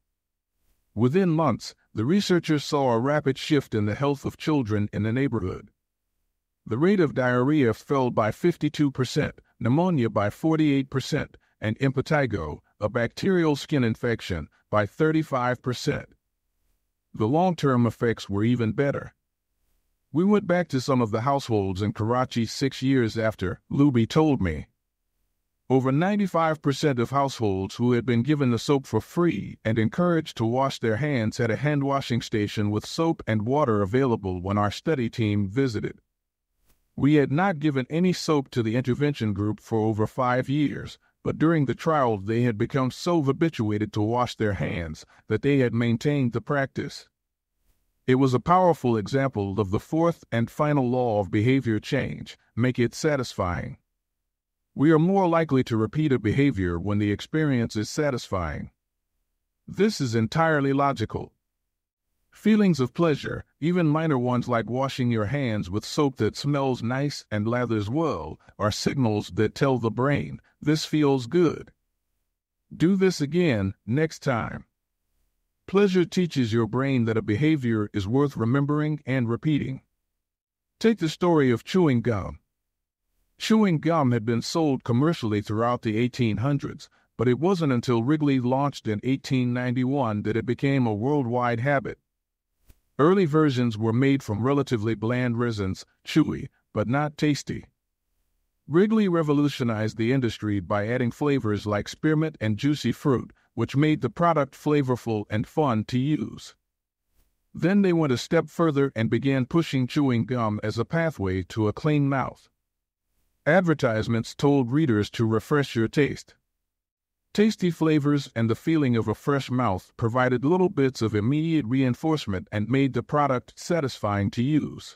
Within months, the researchers saw a rapid shift in the health of children in the neighborhood. The rate of diarrhea fell by 52%, pneumonia by 48%, and impetigo, a bacterial skin infection, by 35%. The long-term effects were even better. We went back to some of the households in Karachi 6 years after, Luby told me. Over 95% of households who had been given the soap for free and encouraged to wash their hands had a hand-washing station with soap and water available when our study team visited. We had not given any soap to the intervention group for over 5 years, but during the trial they had become so habituated to wash their hands that they had maintained the practice. It was a powerful example of the fourth and final law of behavior change: make it satisfying. We are more likely to repeat a behavior when the experience is satisfying. This is entirely logical. Feelings of pleasure, even minor ones like washing your hands with soap that smells nice and lathers well, are signals that tell the brain, this feels good. Do this again next time. Pleasure teaches your brain that a behavior is worth remembering and repeating. Take the story of chewing gum. Chewing gum had been sold commercially throughout the 1800s, but it wasn't until Wrigley launched in 1891 that it became a worldwide habit. Early versions were made from relatively bland resins, chewy, but not tasty. Wrigley revolutionized the industry by adding flavors like spearmint and juicy fruit, which made the product flavorful and fun to use. Then they went a step further and began pushing chewing gum as a pathway to a clean mouth. Advertisements told readers to refresh your taste. Tasty flavors and the feeling of a fresh mouth provided little bits of immediate reinforcement and made the product satisfying to use.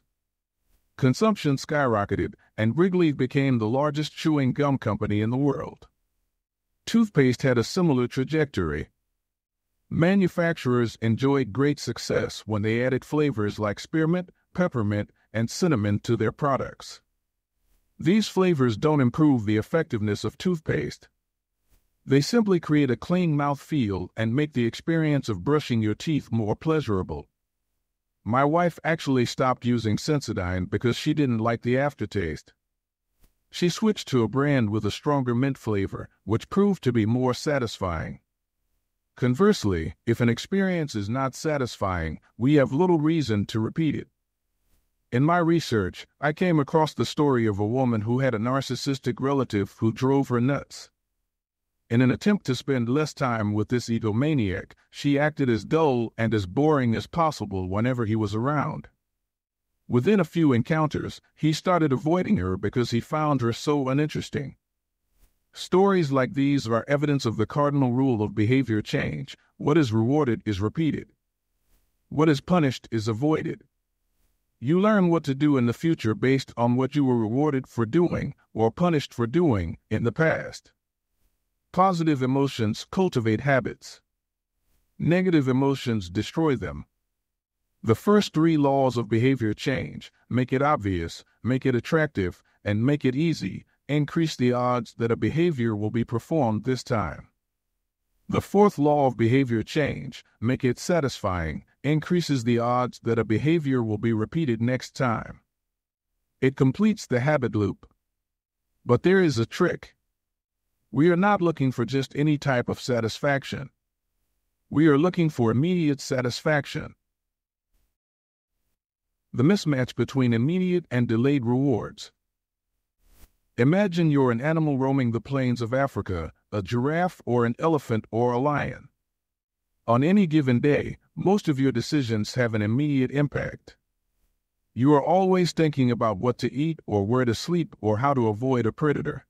Consumption skyrocketed, and Wrigley became the largest chewing gum company in the world. Toothpaste had a similar trajectory. Manufacturers enjoyed great success when they added flavors like spearmint, peppermint, and cinnamon to their products. These flavors don't improve the effectiveness of toothpaste. They simply create a clean mouth feel and make the experience of brushing your teeth more pleasurable. My wife actually stopped using Sensodyne because she didn't like the aftertaste. She switched to a brand with a stronger mint flavor, which proved to be more satisfying. Conversely, if an experience is not satisfying, we have little reason to repeat it. In my research, I came across the story of a woman who had a narcissistic relative who drove her nuts. In an attempt to spend less time with this egomaniac, she acted as dull and as boring as possible whenever he was around. Within a few encounters, he started avoiding her because he found her so uninteresting. Stories like these are evidence of the cardinal rule of behavior change: what is rewarded is repeated. What is punished is avoided. You learn what to do in the future based on what you were rewarded for doing or punished for doing in the past. Positive emotions cultivate habits. Negative emotions destroy them. The first 3 laws of behavior change: make it obvious, make it attractive, and make it easy, increase the odds that a behavior will be performed this time. The 4th law of behavior change, make it satisfying, increases the odds that a behavior will be repeated next time. It completes the habit loop. But there is a trick. We are not looking for just any type of satisfaction. We are looking for immediate satisfaction. The mismatch between immediate and delayed rewards. Imagine you're an animal roaming the plains of Africa, a giraffe, or an elephant or a lion. On any given day, most of your decisions have an immediate impact. You are always thinking about what to eat or where to sleep or how to avoid a predator.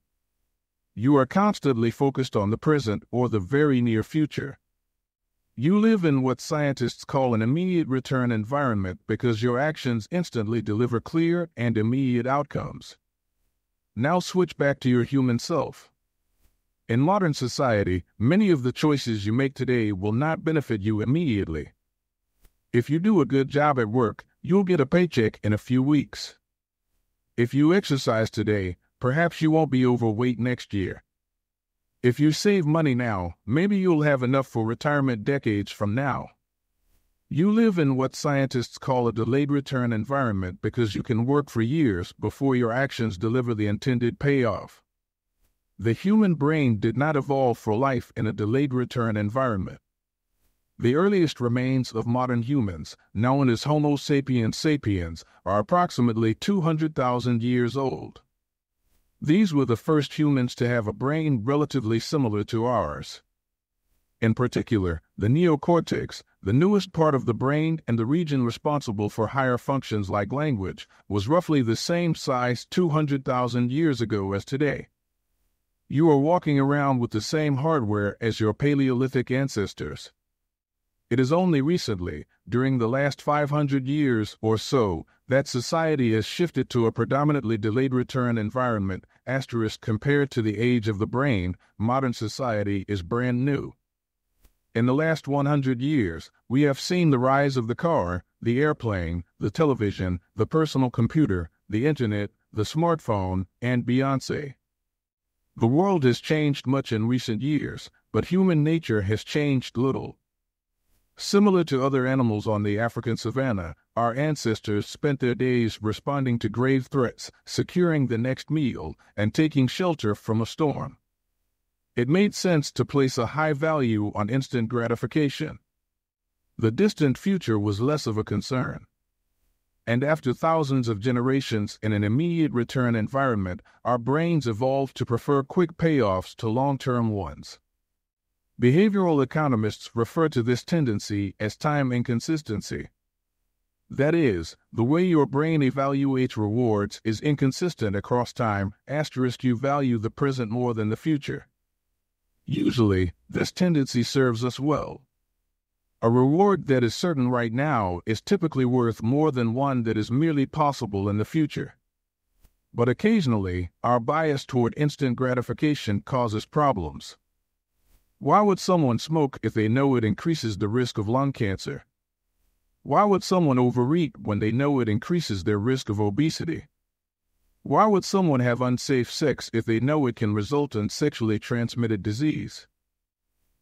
You are constantly focused on the present or the very near future. You live in what scientists call an immediate return environment because your actions instantly deliver clear and immediate outcomes. Now switch back to your human self. In modern society, many of the choices you make today will not benefit you immediately. If you do a good job at work, you'll get a paycheck in a few weeks. If you exercise today, perhaps you won't be overweight next year. If you save money now, maybe you'll have enough for retirement decades from now. You live in what scientists call a delayed return environment because you can work for years before your actions deliver the intended payoff. The human brain did not evolve for life in a delayed return environment. The earliest remains of modern humans, known as Homo sapiens sapiens, are approximately 200,000 years old. These were the first humans to have a brain relatively similar to ours. In particular, the neocortex, the newest part of the brain and the region responsible for higher functions like language, was roughly the same size 200,000 years ago as today. You are walking around with the same hardware as your Paleolithic ancestors. It is only recently, during the last 500 years or so, that society has shifted to a predominantly delayed return environment. Compared to the age of the brain, modern society is brand new. In the last 100 years, we have seen the rise of the car, the airplane, the television, the personal computer, the internet, the smartphone, and Beyoncé. The world has changed much in recent years, but human nature has changed little. Similar to other animals on the African savanna, our ancestors spent their days responding to grave threats, securing the next meal, and taking shelter from a storm. It made sense to place a high value on instant gratification. The distant future was less of a concern. And after thousands of generations in an immediate return environment, our brains evolved to prefer quick payoffs to long-term ones. Behavioral economists refer to this tendency as time inconsistency. That is, the way your brain evaluates rewards is inconsistent across time. You value the present more than the future. Usually, this tendency serves us well. A reward that is certain right now is typically worth more than one that is merely possible in the future. But occasionally, our bias toward instant gratification causes problems. Why would someone smoke if they know it increases the risk of lung cancer? Why would someone overeat when they know it increases their risk of obesity? Why would someone have unsafe sex if they know it can result in sexually transmitted disease?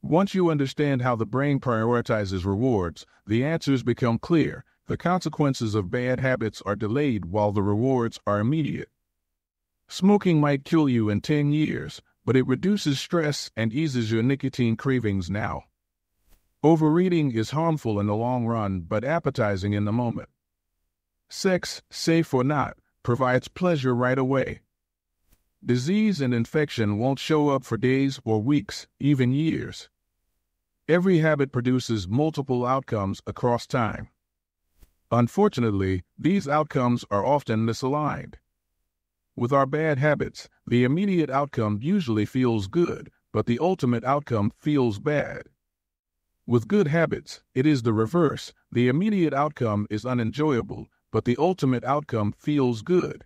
Once you understand how the brain prioritizes rewards, the answers become clear. The consequences of bad habits are delayed while the rewards are immediate. Smoking might kill you in 10 years, but it reduces stress and eases your nicotine cravings now. Overeating is harmful in the long run but appetizing in the moment. Sex, safe or not, provides pleasure right away. Disease and infection won't show up for days or weeks, even years. Every habit produces multiple outcomes across time. Unfortunately, these outcomes are often misaligned. With our bad habits, the immediate outcome usually feels good, but the ultimate outcome feels bad. With good habits, it is the reverse. The immediate outcome is unenjoyable, but the ultimate outcome feels good.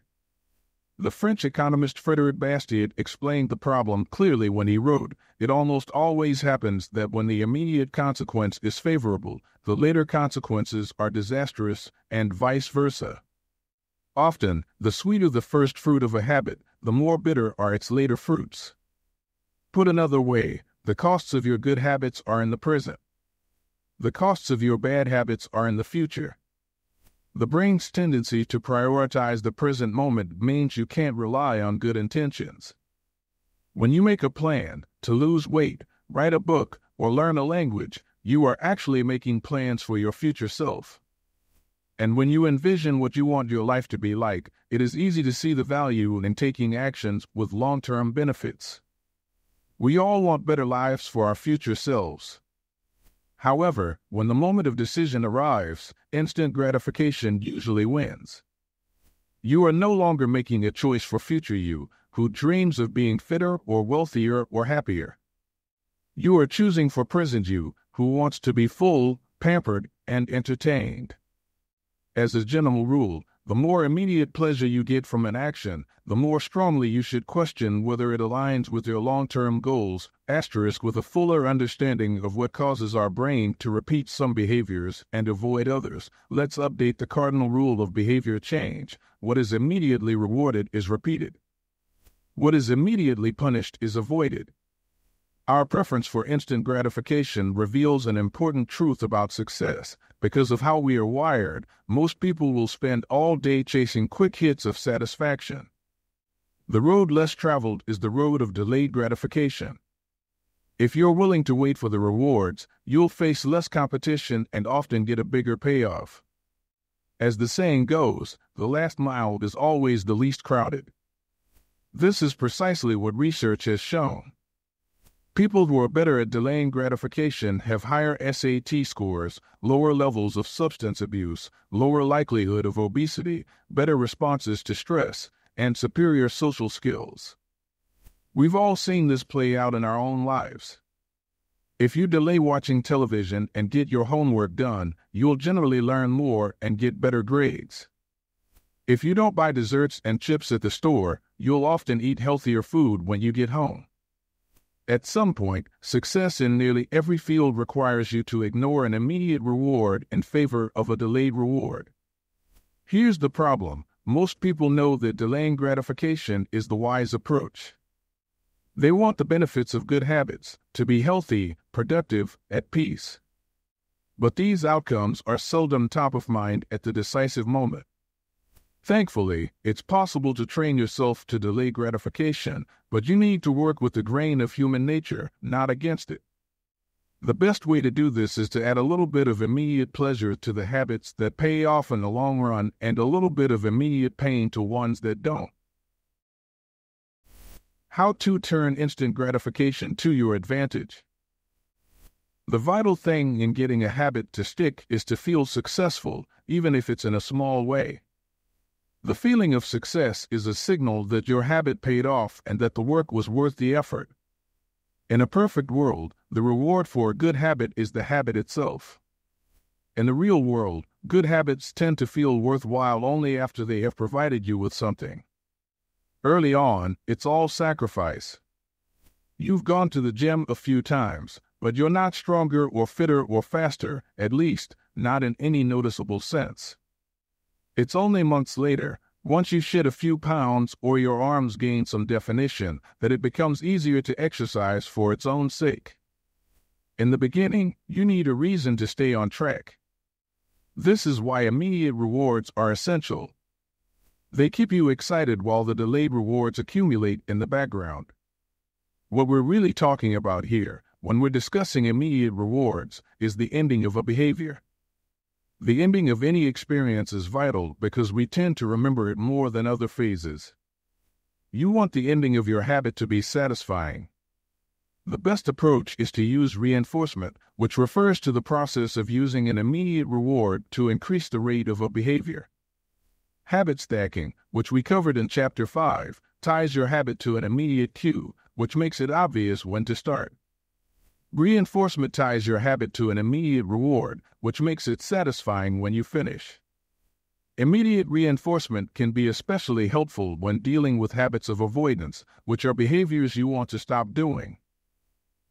The French economist Frédéric Bastiat explained the problem clearly when he wrote, "It almost always happens that when the immediate consequence is favorable, the later consequences are disastrous, and vice versa." Often, the sweeter the first fruit of a habit, the more bitter are its later fruits. Put another way, the costs of your good habits are in the present. The costs of your bad habits are in the future. The brain's tendency to prioritize the present moment means you can't rely on good intentions. When you make a plan to lose weight, write a book, or learn a language, you are actually making plans for your future self. And when you envision what you want your life to be like, it is easy to see the value in taking actions with long-term benefits. We all want better lives for our future selves. However, when the moment of decision arrives, instant gratification usually wins. You are no longer making a choice for future you, who dreams of being fitter or wealthier or happier. You are choosing for present you, who wants to be full, pampered, and entertained. As a general rule, the more immediate pleasure you get from an action, the more strongly you should question whether it aligns with your long-term goals, with a fuller understanding of what causes our brain to repeat some behaviors and avoid others. Let's update the cardinal rule of behavior change. What is immediately rewarded is repeated. What is immediately punished is avoided. Our preference for instant gratification reveals an important truth about success. Because of how we are wired, most people will spend all day chasing quick hits of satisfaction. The road less traveled is the road of delayed gratification. If you're willing to wait for the rewards, you'll face less competition and often get a bigger payoff. As the saying goes, the last mile is always the least crowded. This is precisely what research has shown. People who are better at delaying gratification have higher SAT scores, lower levels of substance abuse, lower likelihood of obesity, better responses to stress, and superior social skills. We've all seen this play out in our own lives. If you delay watching television and get your homework done, you'll generally learn more and get better grades. If you don't buy desserts and chips at the store, you'll often eat healthier food when you get home. At some point, success in nearly every field requires you to ignore an immediate reward in favor of a delayed reward. Here's the problem. Most people know that delaying gratification is the wise approach. They want the benefits of good habits, to be healthy, productive, at peace. But these outcomes are seldom top of mind at the decisive moment. Thankfully, it's possible to train yourself to delay gratification, but you need to work with the grain of human nature, not against it. The best way to do this is to add a little bit of immediate pleasure to the habits that pay off in the long run and a little bit of immediate pain to ones that don't. How to turn instant gratification to your advantage. The vital thing in getting a habit to stick is to feel successful, even if it's in a small way. The feeling of success is a signal that your habit paid off and that the work was worth the effort. In a perfect world, the reward for a good habit is the habit itself. In the real world, good habits tend to feel worthwhile only after they have provided you with something. Early on, it's all sacrifice. You've gone to the gym a few times, but you're not stronger or fitter or faster, at least, not in any noticeable sense. It's only months later, once you shed a few pounds or your arms gain some definition, that it becomes easier to exercise for its own sake. In the beginning, you need a reason to stay on track. This is why immediate rewards are essential. They keep you excited while the delayed rewards accumulate in the background. What we're really talking about here, when we're discussing immediate rewards, is the ending of a behavior. The ending of any experience is vital because we tend to remember it more than other phases. You want the ending of your habit to be satisfying. The best approach is to use reinforcement, which refers to the process of using an immediate reward to increase the rate of a behavior. Habit stacking, which we covered in Chapter 5, ties your habit to an immediate cue, which makes it obvious when to start. Reinforcement ties your habit to an immediate reward, which makes it satisfying when you finish. Immediate reinforcement can be especially helpful when dealing with habits of avoidance, which are behaviors you want to stop doing.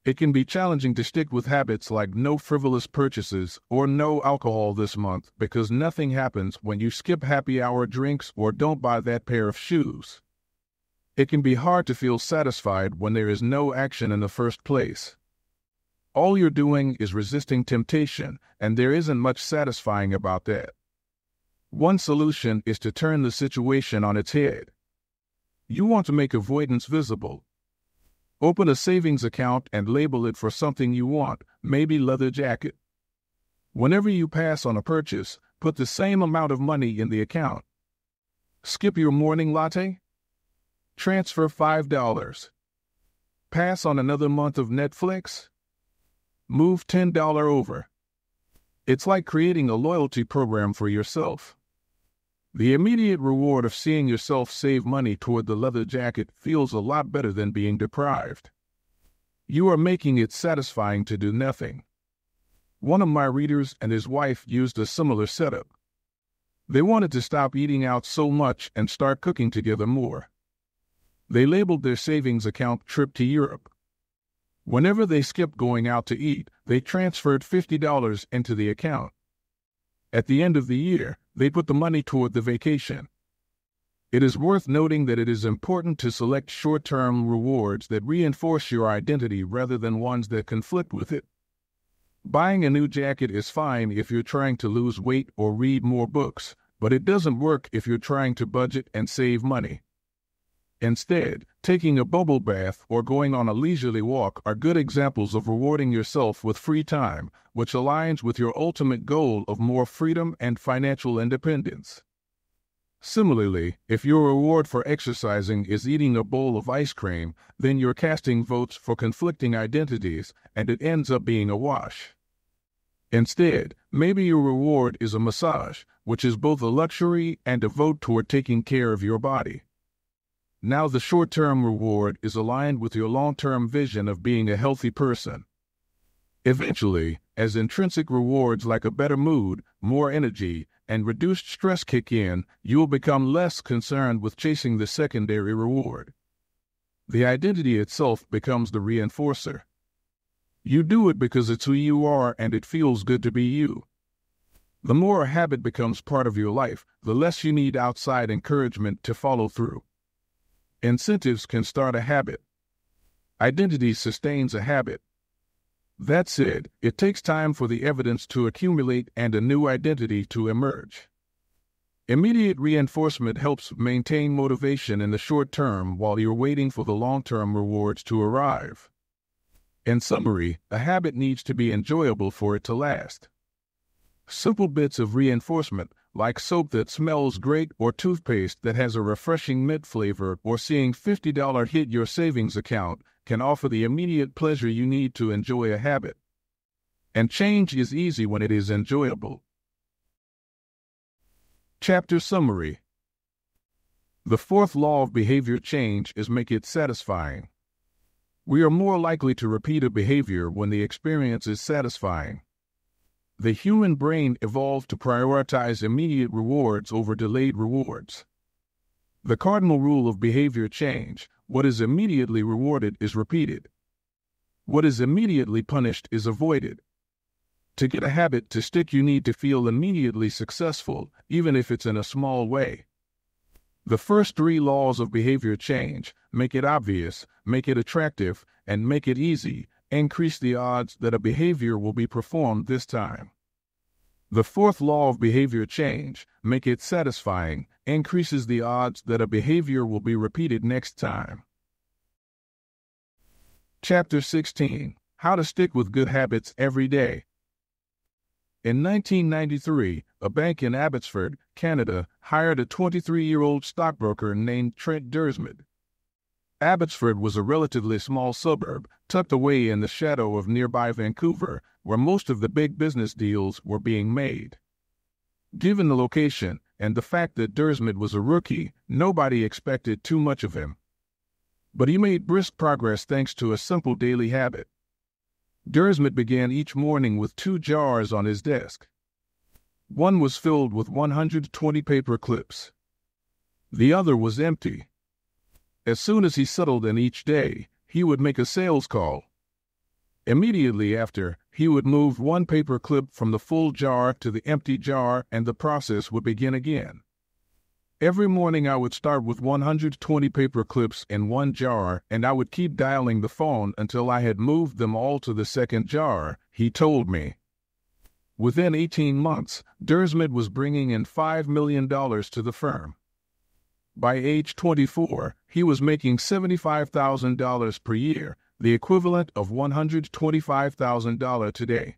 It can be challenging to stick with habits like no frivolous purchases or no alcohol this month because nothing happens when you skip happy hour drinks or don't buy that pair of shoes. It can be hard to feel satisfied when there is no action in the first place. All you're doing is resisting temptation, and there isn't much satisfying about that. One solution is to turn the situation on its head. You want to make avoidance visible. Open a savings account and label it for something you want, maybe leather jacket. Whenever you pass on a purchase, put the same amount of money in the account. Skip your morning latte? Transfer $5. Pass on another month of Netflix? Move $10 over. It's like creating a loyalty program for yourself. The immediate reward of seeing yourself save money toward the leather jacket feels a lot better than being deprived. You are making it satisfying to do nothing. One of my readers and his wife used a similar setup. They wanted to stop eating out so much and start cooking together more. They labeled their savings account Trip to Europe. Whenever they skipped going out to eat, they transferred $50 into the account. At the end of the year, they put the money toward the vacation. It is worth noting that it is important to select short-term rewards that reinforce your identity rather than ones that conflict with it. Buying a new jacket is fine if you're trying to lose weight or read more books, but it doesn't work if you're trying to budget and save money. Instead, taking a bubble bath or going on a leisurely walk are good examples of rewarding yourself with free time, which aligns with your ultimate goal of more freedom and financial independence. Similarly, if your reward for exercising is eating a bowl of ice cream, then you're casting votes for conflicting identities, and it ends up being a wash. Instead, maybe your reward is a massage, which is both a luxury and a vote toward taking care of your body. Now the short-term reward is aligned with your long-term vision of being a healthy person. Eventually, as intrinsic rewards like a better mood, more energy, and reduced stress kick in, you will become less concerned with chasing the secondary reward. The identity itself becomes the reinforcer. You do it because it's who you are and it feels good to be you. The more a habit becomes part of your life, the less you need outside encouragement to follow through. Incentives can start a habit. Identity sustains a habit. That said, it takes time for the evidence to accumulate and a new identity to emerge. Immediate reinforcement helps maintain motivation in the short term while you're waiting for the long-term rewards to arrive. In summary, a habit needs to be enjoyable for it to last. Simple bits of reinforcement, like soap that smells great or toothpaste that has a refreshing mint flavor or seeing $50 hit your savings account, can offer the immediate pleasure you need to enjoy a habit. And change is easy when it is enjoyable. Chapter Summary. The fourth law of behavior change is make it satisfying. We are more likely to repeat a behavior when the experience is satisfying. The human brain evolved to prioritize immediate rewards over delayed rewards. The cardinal rule of behavior change: what is immediately rewarded is repeated. What is immediately punished is avoided. To get a habit to stick, you need to feel immediately successful, even if it's in a small way. The first three laws of behavior change, make it obvious, make it attractive, and make it easy, increase the odds that a behavior will be performed this time. The fourth law of behavior change, make it satisfying, increases the odds that a behavior will be repeated next time. Chapter 16. How to stick with good habits every day. In 1993, a bank in Abbotsford, Canada, hired a 23-year-old stockbroker named Trent Derived. Abbotsford was a relatively small suburb, tucked away in the shadow of nearby Vancouver, where most of the big business deals were being made. Given the location and the fact that Derived was a rookie, nobody expected too much of him. But he made brisk progress thanks to a simple daily habit. Derived began each morning with 2 jars on his desk. One was filled with 120 paper clips. The other was empty. As soon as he settled in each day, he would make a sales call. Immediately after, he would move 1 paper clip from the full jar to the empty jar, and the process would begin again. Every morning I would start with 120 paper clips in 1 jar, and I would keep dialing the phone until I had moved them all to the second jar, he told me. Within 18 months, Derived was bringing in $5 million to the firm. By age 24, he was making $75,000 per year, the equivalent of $125,000 today.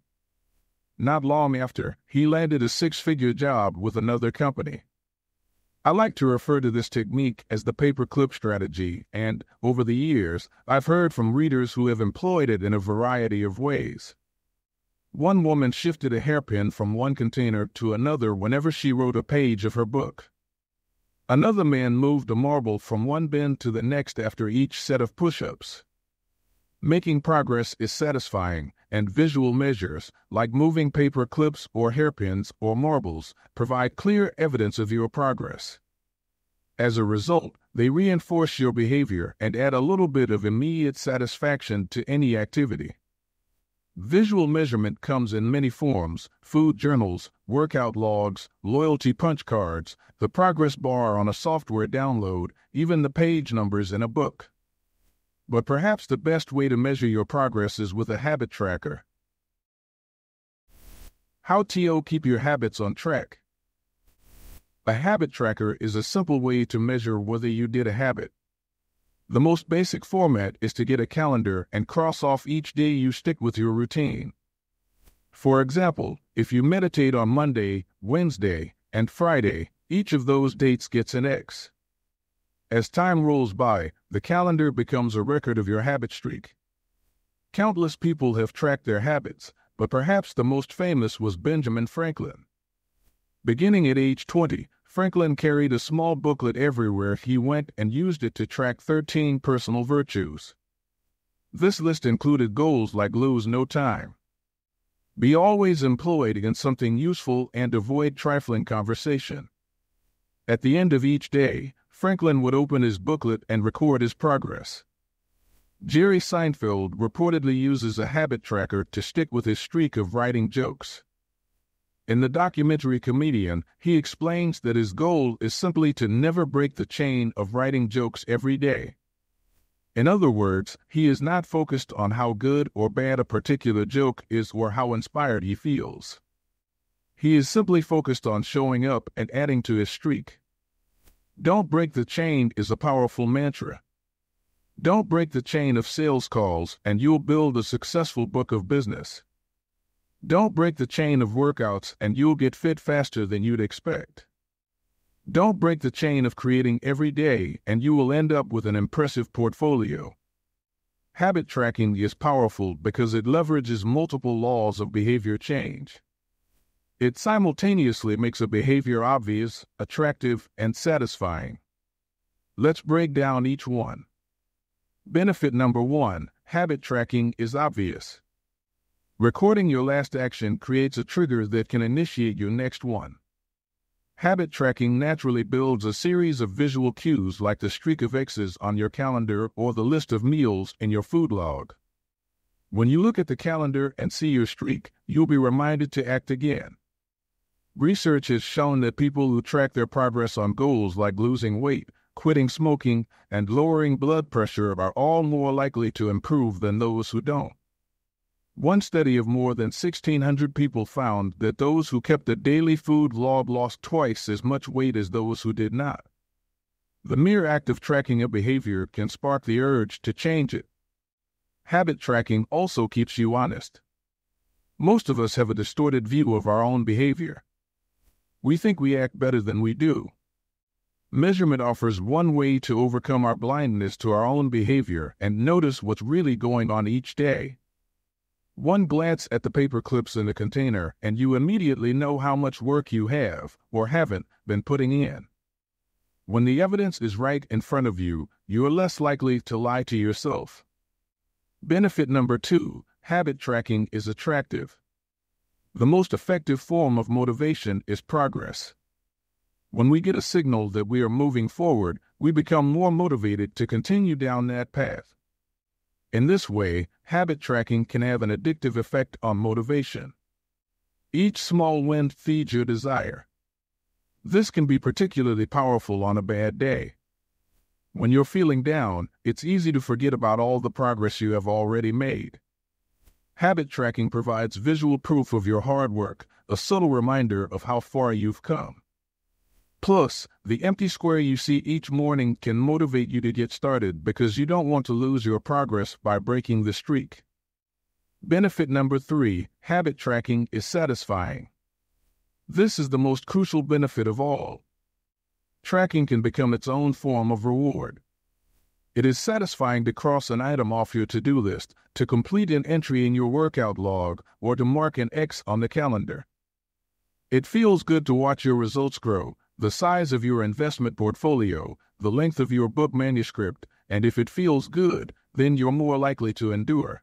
Not long after, he landed a 6-figure job with another company. I like to refer to this technique as the paperclip strategy, and, over the years, I've heard from readers who have employed it in a variety of ways. One woman shifted a hairpin from one container to another whenever she wrote a page of her book. Another man moved a marble from one bin to the next after each set of push-ups. Making progress is satisfying, and visual measures, like moving paper clips or hairpins or marbles, provide clear evidence of your progress. As a result, they reinforce your behavior and add a little bit of immediate satisfaction to any activity. Visual measurement comes in many forms: food journals, workout logs, loyalty punch cards, the progress bar on a software download, even the page numbers in a book. But perhaps the best way to measure your progress is with a habit tracker. How to keep your habits on track. A habit tracker is a simple way to measure whether you did a habit. The most basic format is to get a calendar and cross off each day you stick with your routine. For example, if you meditate on Monday, Wednesday, and Friday, each of those dates gets an X. As time rolls by, the calendar becomes a record of your habit streak. Countless people have tracked their habits, but perhaps the most famous was Benjamin Franklin. Beginning at age 20, Franklin carried a small booklet everywhere he went and used it to track 13 personal virtues. This list included goals like lose no time, be always employed in something useful, and avoid trifling conversation. At the end of each day, Franklin would open his booklet and record his progress. Jerry Seinfeld reportedly uses a habit tracker to stick with his streak of writing jokes. In the documentary Comedian, he explains that his goal is simply to never break the chain of writing jokes every day. In other words, he is not focused on how good or bad a particular joke is or how inspired he feels. He is simply focused on showing up and adding to his streak. Don't break the chain is a powerful mantra. Don't break the chain of sales calls and you'll build a successful book of business. Don't break the chain of workouts and you'll get fit faster than you'd expect. Don't break the chain of creating every day and you will end up with an impressive portfolio. Habit tracking is powerful because it leverages multiple laws of behavior change. It simultaneously makes a behavior obvious, attractive, and satisfying. Let's break down each one. Benefit number 1, habit tracking is obvious. Recording your last action creates a trigger that can initiate your next one. Habit tracking naturally builds a series of visual cues like the streak of X's on your calendar or the list of meals in your food log. When you look at the calendar and see your streak, you'll be reminded to act again. Research has shown that people who track their progress on goals like losing weight, quitting smoking, and lowering blood pressure are all more likely to improve than those who don't. One study of more than 1,600 people found that those who kept a daily food log lost twice as much weight as those who did not. The mere act of tracking a behavior can spark the urge to change it. Habit tracking also keeps you honest. Most of us have a distorted view of our own behavior. We think we act better than we do. Measurement offers one way to overcome our blindness to our own behavior and notice what's really going on each day. One glance at the paper clips in the container and you immediately know how much work you have, or haven't, been putting in. When the evidence is right in front of you, you are less likely to lie to yourself. Benefit number 2, habit tracking is attractive. The most effective form of motivation is progress. When we get a signal that we are moving forward, we become more motivated to continue down that path. In this way, habit tracking can have an addictive effect on motivation. Each small win feeds your desire. This can be particularly powerful on a bad day. When you're feeling down, it's easy to forget about all the progress you have already made. Habit tracking provides visual proof of your hard work, a subtle reminder of how far you've come. Plus, the empty square you see each morning can motivate you to get started because you don't want to lose your progress by breaking the streak. Benefit number 3, habit tracking is satisfying. This is the most crucial benefit of all. tracking can become its own form of reward. It is satisfying to cross an item off your to-do list, to complete an entry in your workout log, or to mark an X on the calendar. It feels good to watch your results grow, the size of your investment portfolio, the length of your book manuscript, and if it feels good, then you're more likely to endure.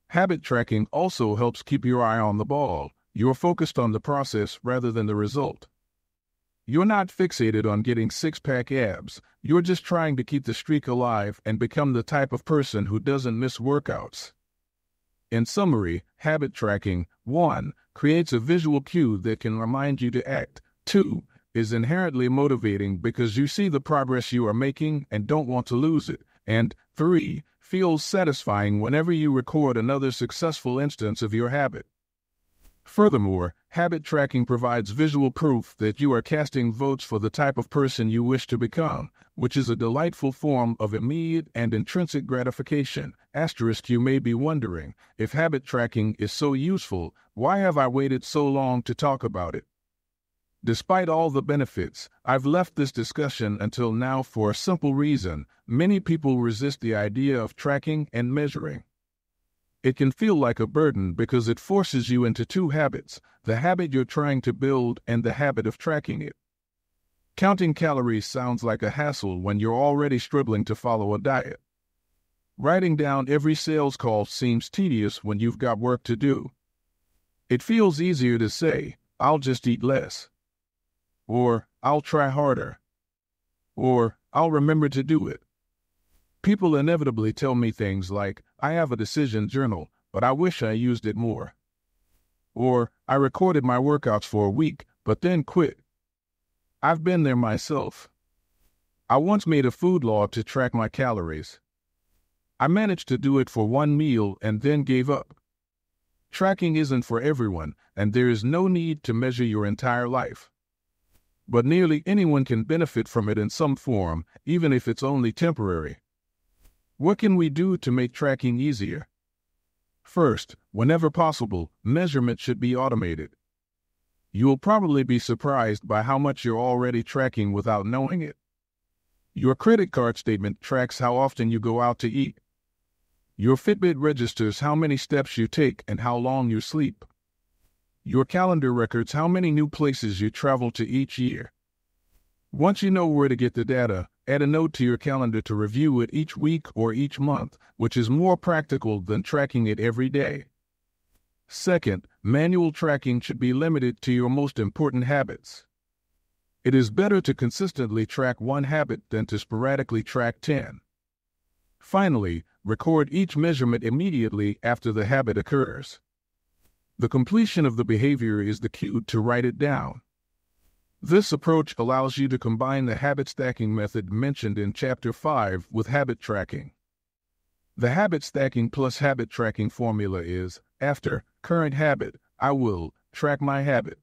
Habit tracking also helps keep your eye on the ball. You're focused on the process rather than the result. You're not fixated on getting six-pack abs. You're just trying to keep the streak alive and become the type of person who doesn't miss workouts. In summary, habit tracking, 1, creates a visual cue that can remind you to act. 2, is inherently motivating because you see the progress you are making and don't want to lose it. And 3, feels satisfying whenever you record another successful instance of your habit. Furthermore, habit tracking provides visual proof that you are casting votes for the type of person you wish to become, which is a delightful form of immediate and intrinsic gratification. Asterisk, you may be wondering, if habit tracking is so useful, why have I waited so long to talk about it? Despite all the benefits, I've left this discussion until now for a simple reason. Many people resist the idea of tracking and measuring. It can feel like a burden because it forces you into two habits, the habit you're trying to build and the habit of tracking it. Counting calories sounds like a hassle when you're already struggling to follow a diet. Writing down every sales call seems tedious when you've got work to do. It feels easier to say, I'll just eat less. Or, I'll try harder. Or, I'll remember to do it. People inevitably tell me things like, I have a decision journal, but I wish I used it more. Or, I recorded my workouts for a week, but then quit. I've been there myself. I once made a food log to track my calories. I managed to do it for one meal and then gave up. Tracking isn't for everyone, and there is no need to measure your entire life. But nearly anyone can benefit from it in some form, even if it's only temporary. What can we do to make tracking easier? First, whenever possible, measurement should be automated. You'll probably be surprised by how much you're already tracking without knowing it. Your credit card statement tracks how often you go out to eat. Your Fitbit registers how many steps you take and how long you sleep. Your calendar records how many new places you travel to each year. Once you know where to get the data, add a note to your calendar to review it each week or each month, which is more practical than tracking it every day. Second, manual tracking should be limited to your most important habits. It is better to consistently track one habit than to sporadically track 10. Finally, record each measurement immediately after the habit occurs. The completion of the behavior is the cue to write it down. This approach allows you to combine the habit stacking method mentioned in Chapter 5 with habit tracking. The habit stacking plus habit tracking formula is, after current habit, I will track my habit.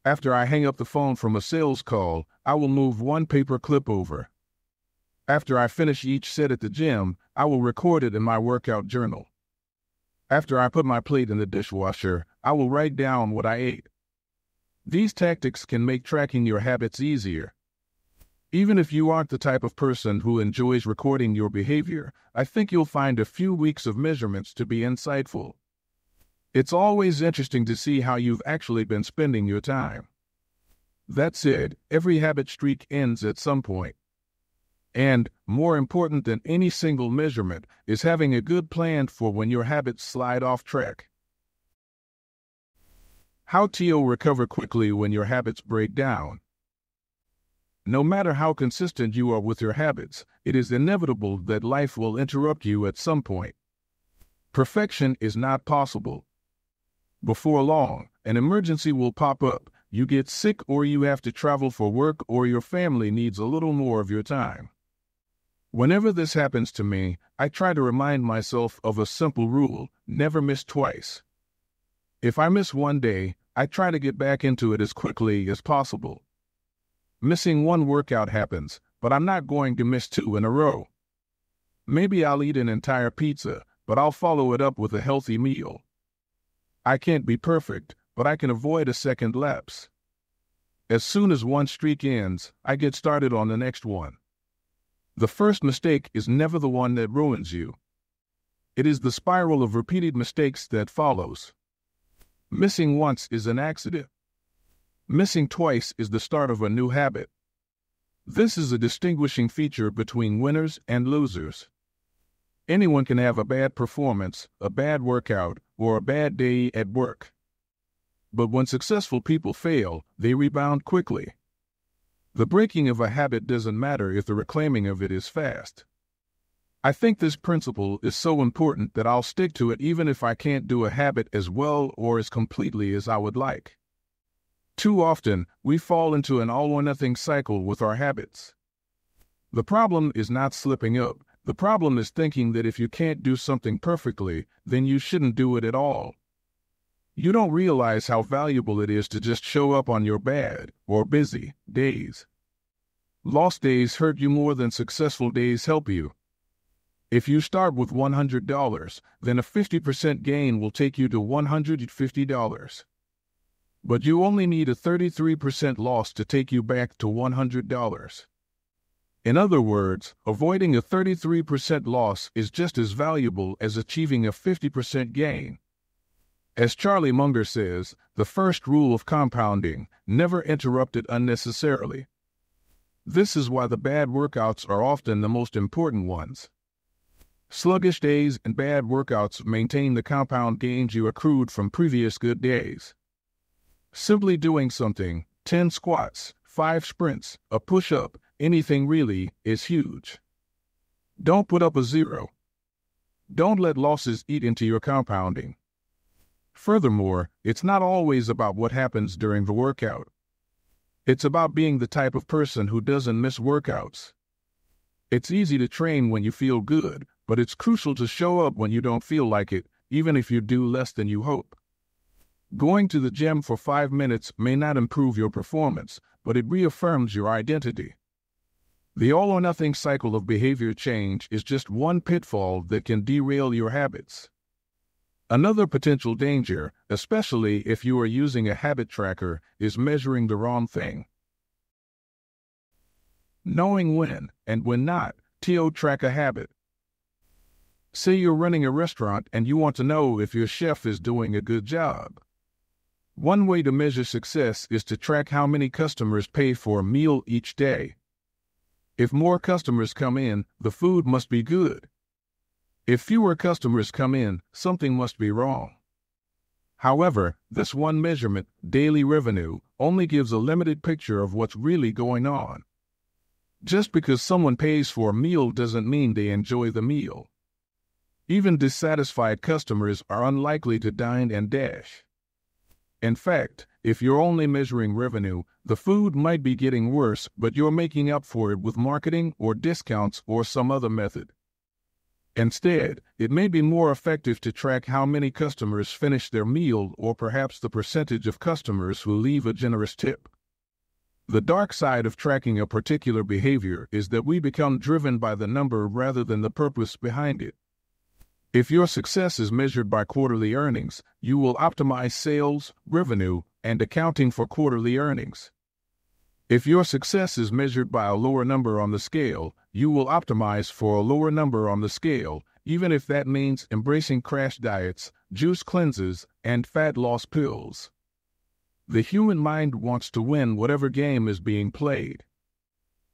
After I hang up the phone from a sales call, I will move one paper clip over. After I finish each set at the gym, I will record it in my workout journal. After I put my plate in the dishwasher, I will write down what I ate. These tactics can make tracking your habits easier. Even if you aren't the type of person who enjoys recording your behavior, I think you'll find a few weeks of measurements to be insightful. It's always interesting to see how you've actually been spending your time. That said, every habit streak ends at some point. And, more important than any single measurement, is having a good plan for when your habits slide off track. How to recover quickly when your habits break down. No matter how consistent you are with your habits, it is inevitable that life will interrupt you at some point. Perfection is not possible. Before long, an emergency will pop up, you get sick or you have to travel for work or your family needs a little more of your time. Whenever this happens to me, I try to remind myself of a simple rule: never miss twice. If I miss one day, I try to get back into it as quickly as possible. Missing one workout happens, but I'm not going to miss 2 in a row. Maybe I'll eat an entire pizza, but I'll follow it up with a healthy meal. I can't be perfect, but I can avoid a second lapse. As soon as one streak ends, I get started on the next one. The first mistake is never the one that ruins you. It is the spiral of repeated mistakes that follows. Missing once is an accident. Missing twice is the start of a new habit. This is a distinguishing feature between winners and losers. Anyone can have a bad performance, a bad workout, or a bad day at work. But when successful people fail, they rebound quickly. The breaking of a habit doesn't matter if the reclaiming of it is fast. I think this principle is so important that I'll stick to it even if I can't do a habit as well or as completely as I would like. Too often, we fall into an all-or-nothing cycle with our habits. The problem is not slipping up. The problem is thinking that if you can't do something perfectly, then you shouldn't do it at all. You don't realize how valuable it is to just show up on your bad or busy days. Lost days hurt you more than successful days help you. If you start with $100, then a 50% gain will take you to $150. But you only need a 33% loss to take you back to $100. In other words, avoiding a 33% loss is just as valuable as achieving a 50% gain. As Charlie Munger says, the first rule of compounding: never interrupt it unnecessarily. This is why the bad workouts are often the most important ones. Sluggish days and bad workouts maintain the compound gains you accrued from previous good days. Simply doing something, 10 squats, 5 sprints, a push-up, anything really, is huge. Don't put up a zero. Don't let losses eat into your compounding. Furthermore, it's not always about what happens during the workout. It's about being the type of person who doesn't miss workouts. It's easy to train when you feel good, but it's crucial to show up when you don't feel like it, even if you do less than you hope. Going to the gym for 5 minutes may not improve your performance, but it reaffirms your identity. The all-or-nothing cycle of behavior change is just one pitfall that can derail your habits. Another potential danger, especially if you are using a habit tracker, is measuring the wrong thing. Knowing when and when not to track a habit. Say you're running a restaurant and you want to know if your chef is doing a good job. One way to measure success is to track how many customers pay for a meal each day. If more customers come in, the food must be good. If fewer customers come in, something must be wrong. However, this one measurement, daily revenue, only gives a limited picture of what's really going on. Just because someone pays for a meal doesn't mean they enjoy the meal. Even dissatisfied customers are unlikely to dine and dash. In fact, if you're only measuring revenue, the food might be getting worse, but you're making up for it with marketing or discounts or some other method. Instead, it may be more effective to track how many customers finish their meal or perhaps the percentage of customers who leave a generous tip. The dark side of tracking a particular behavior is that we become driven by the number rather than the purpose behind it. If your success is measured by quarterly earnings, you will optimize sales, revenue, and accounting for quarterly earnings. If your success is measured by a lower number on the scale, you will optimize for a lower number on the scale, even if that means embracing crash diets, juice cleanses, and fat loss pills. The human mind wants to win whatever game is being played.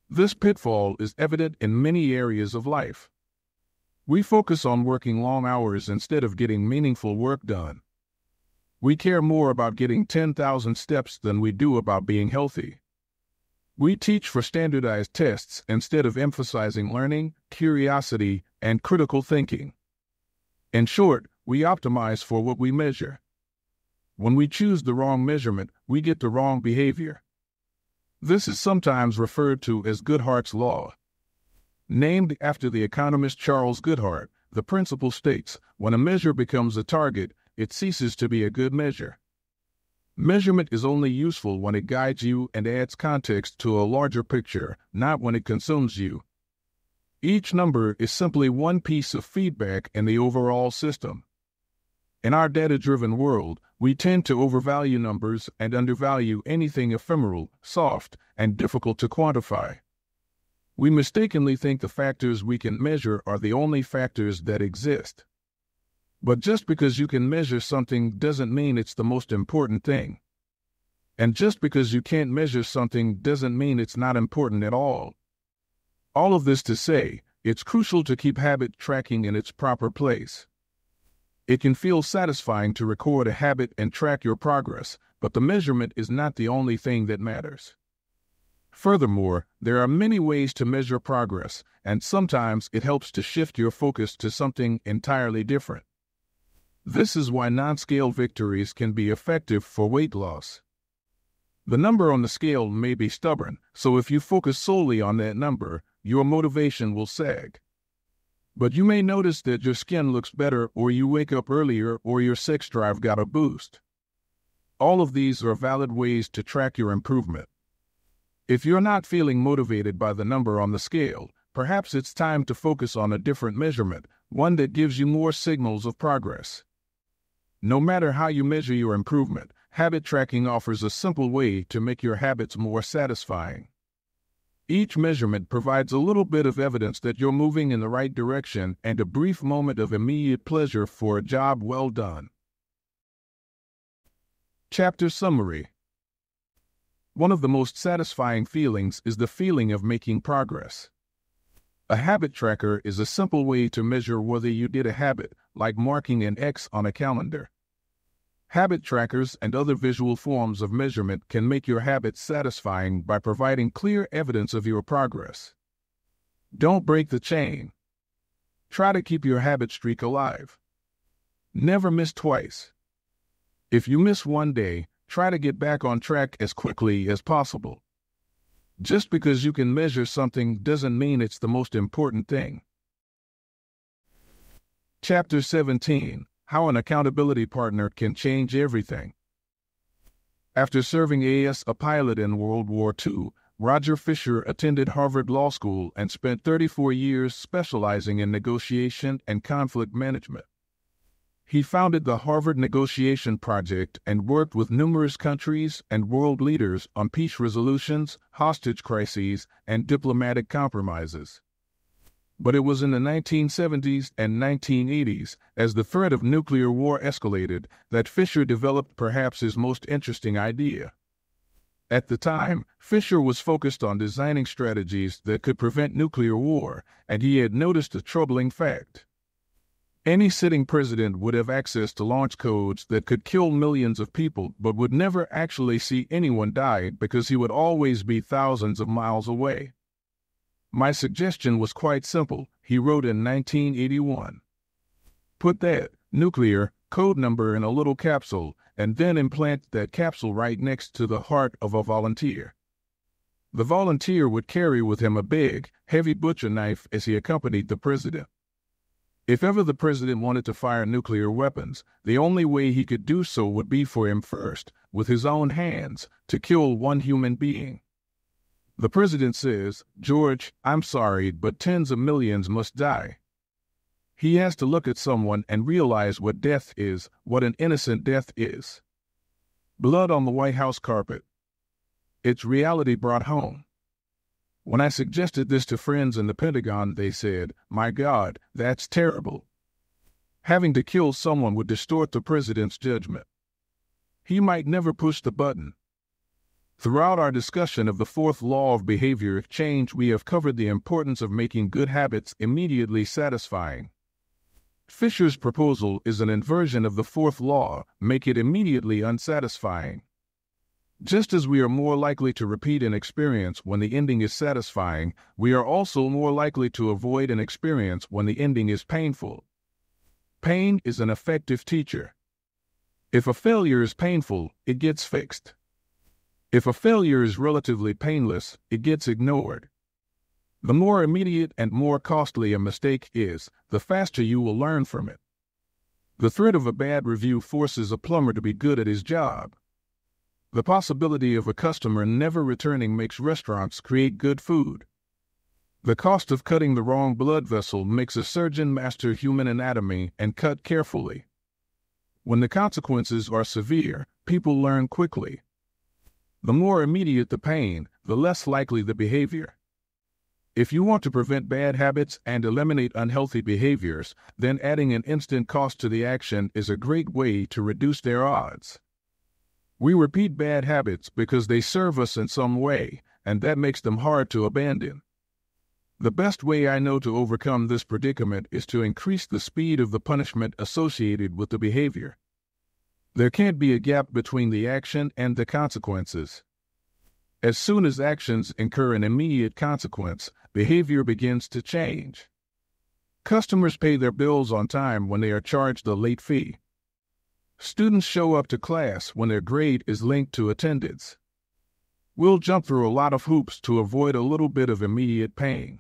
This pitfall is evident in many areas of life. We focus on working long hours instead of getting meaningful work done. We care more about getting 10,000 steps than we do about being healthy. We teach for standardized tests instead of emphasizing learning, curiosity, and critical thinking. In short, we optimize for what we measure. When we choose the wrong measurement, we get the wrong behavior. This is sometimes referred to as Goodhart's Law. Named after the economist Charles Goodhart, the principle states, when a measure becomes a target, it ceases to be a good measure. Measurement is only useful when it guides you and adds context to a larger picture, not when it consumes you. Each number is simply one piece of feedback in the overall system. In our data-driven world, We tend to overvalue numbers and undervalue anything ephemeral, soft, and difficult to quantify. We mistakenly think the factors we can measure are the only factors that exist. But just because you can measure something doesn't mean it's the most important thing. And just because you can't measure something doesn't mean it's not important at all. All of this to say, it's crucial to keep habit tracking in its proper place. It can feel satisfying to record a habit and track your progress, but the measurement is not the only thing that matters. Furthermore, there are many ways to measure progress, and sometimes it helps to shift your focus to something entirely different. This is why non-scale victories can be effective for weight loss. The number on the scale may be stubborn, so if you focus solely on that number, your motivation will sag. But you may notice that your skin looks better, or you wake up earlier, or your sex drive got a boost. All of these are valid ways to track your improvement. If you're not feeling motivated by the number on the scale, perhaps it's time to focus on a different measurement, one that gives you more signals of progress. No matter how you measure your improvement, habit tracking offers a simple way to make your habits more satisfying. Each measurement provides a little bit of evidence that you're moving in the right direction and a brief moment of immediate pleasure for a job well done. Chapter Summary. One of the most satisfying feelings is the feeling of making progress. A habit tracker is a simple way to measure whether you did a habit, like marking an X on a calendar. Habit trackers and other visual forms of measurement can make your habits satisfying by providing clear evidence of your progress. Don't break the chain. Try to keep your habit streak alive. Never miss twice. If you miss one day, try to get back on track as quickly as possible. Just because you can measure something doesn't mean it's the most important thing. Chapter 17. How an accountability partner can change everything. After serving as a pilot in World War II, Roger Fisher attended Harvard Law School and spent 34 years specializing in negotiation and conflict management. He founded the Harvard Negotiation Project and worked with numerous countries and world leaders on peace resolutions, hostage crises, and diplomatic compromises. But it was in the 1970s and 1980s, as the threat of nuclear war escalated, that Fisher developed perhaps his most interesting idea. At the time, Fisher was focused on designing strategies that could prevent nuclear war, and he had noticed a troubling fact. Any sitting president would have access to launch codes that could kill millions of people but would never actually see anyone die because he would always be thousands of miles away. My suggestion was quite simple, he wrote in 1981. Put that nuclear code number in a little capsule and then implant that capsule right next to the heart of a volunteer. The volunteer would carry with him a big, heavy butcher knife as he accompanied the president. If ever the president wanted to fire nuclear weapons, the only way he could do so would be for him first, with his own hands, to kill one human being. The president says, "George, I'm sorry, but tens of millions must die." He has to look at someone and realize what death is, what an innocent death is. Blood on the White House carpet. It's reality brought home. When I suggested this to friends in the Pentagon, they said, "My God, that's terrible." Having to kill someone would distort the president's judgment. He might never push the button. Throughout our discussion of the fourth law of behavior change, we have covered the importance of making good habits immediately satisfying. Fisher's proposal is an inversion of the fourth law, make it immediately unsatisfying. Just as we are more likely to repeat an experience when the ending is satisfying, we are also more likely to avoid an experience when the ending is painful. Pain is an effective teacher. If a failure is painful, it gets fixed. If a failure is relatively painless, it gets ignored. The more immediate and more costly a mistake is, the faster you will learn from it. The threat of a bad review forces a plumber to be good at his job. The possibility of a customer never returning makes restaurants create good food. The cost of cutting the wrong blood vessel makes a surgeon master human anatomy and cut carefully. When the consequences are severe, people learn quickly. The more immediate the pain, the less likely the behavior. If you want to prevent bad habits and eliminate unhealthy behaviors, then adding an instant cost to the action is a great way to reduce their odds. We repeat bad habits because they serve us in some way, and that makes them hard to abandon. The best way I know to overcome this predicament is to increase the speed of the punishment associated with the behavior. There can't be a gap between the action and the consequences. As soon as actions incur an immediate consequence, behavior begins to change. Customers pay their bills on time when they are charged a late fee. Students show up to class when their grade is linked to attendance. We'll jump through a lot of hoops to avoid a little bit of immediate pain.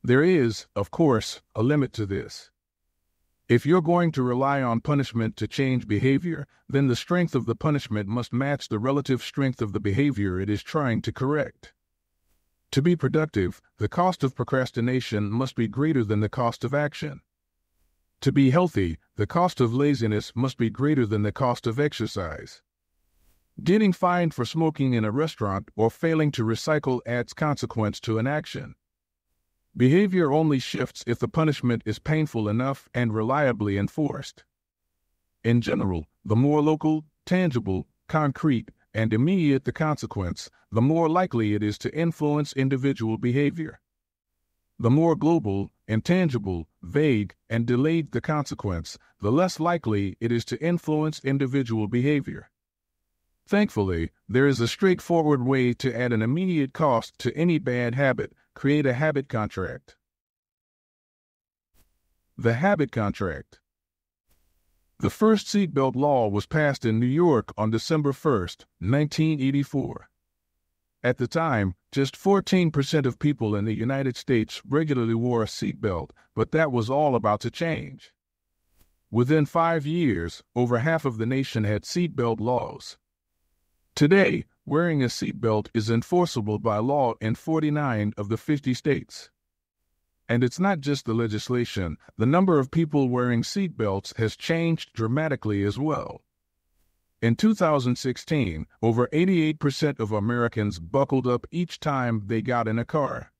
There is, of course, a limit to this. If you're going to rely on punishment to change behavior, then the strength of the punishment must match the relative strength of the behavior it is trying to correct. To be productive, the cost of procrastination must be greater than the cost of action. To be healthy, the cost of laziness must be greater than the cost of exercise. Getting fined for smoking in a restaurant or failing to recycle adds consequence to an action. Behavior only shifts if the punishment is painful enough and reliably enforced. In general, the more local, tangible, concrete, and immediate the consequence, the more likely it is to influence individual behavior. The more global, intangible, vague, and delayed the consequence, the less likely it is to influence individual behavior. Thankfully, there is a straightforward way to add an immediate cost to any bad habit: create a habit contract. The habit contract. The first seatbelt law was passed in New York on December 1, 1984. At the time, just 14% of people in the United States regularly wore a seatbelt, but that was all about to change. Within 5 years, over half of the nation had seatbelt laws. Today, wearing a seatbelt is enforceable by law in 49 of the 50 states. And it's not just the legislation, the number of people wearing seatbelts has changed dramatically as well. In 2016, over 88% of Americans buckled up each time they got in a car.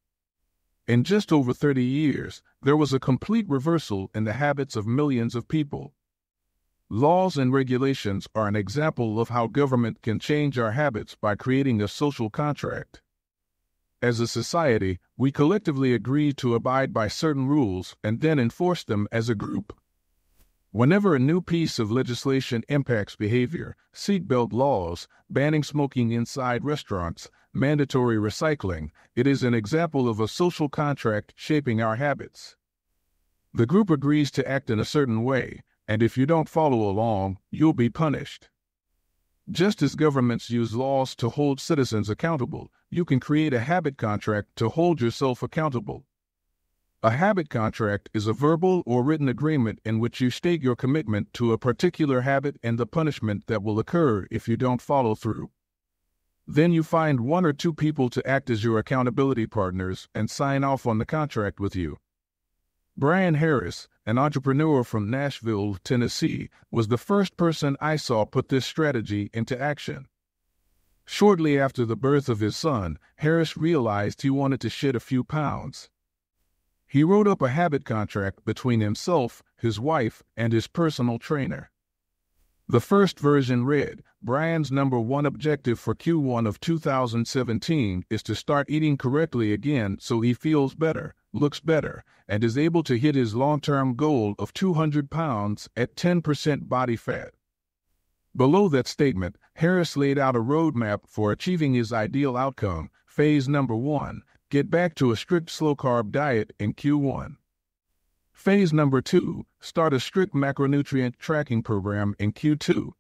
In just over 30 years, there was a complete reversal in the habits of millions of people. Laws and regulations are an example of how government can change our habits by creating a social contract. As a society, we collectively agree to abide by certain rules and then enforce them as a group. Whenever a new piece of legislation impacts behavior, seatbelt laws, banning smoking inside restaurants, mandatory recycling, it is an example of a social contract shaping our habits. The group agrees to act in a certain way, and if you don't follow along, you'll be punished. Just as governments use laws to hold citizens accountable, you can create a habit contract to hold yourself accountable. A habit contract is a verbal or written agreement in which you state your commitment to a particular habit and the punishment that will occur if you don't follow through. Then you find 1 or 2 people to act as your accountability partners and sign off on the contract with you. Brian Harris, an entrepreneur from Nashville, Tennessee, was the first person I saw put this strategy into action. Shortly after the birth of his son, Harris realized he wanted to shed a few pounds. He wrote up a habit contract between himself, his wife, and his personal trainer. The first version read, "Brian's number 1 objective for Q1 of 2017 is to start eating correctly again so he feels better, looks better, and is able to hit his long-term goal of 200 pounds at 10% body fat." Below that statement, Harris laid out a roadmap for achieving his ideal outcome. Phase number 1, get back to a strict slow-carb diet in Q1. Phase number 2, start a strict macronutrient tracking program in Q2.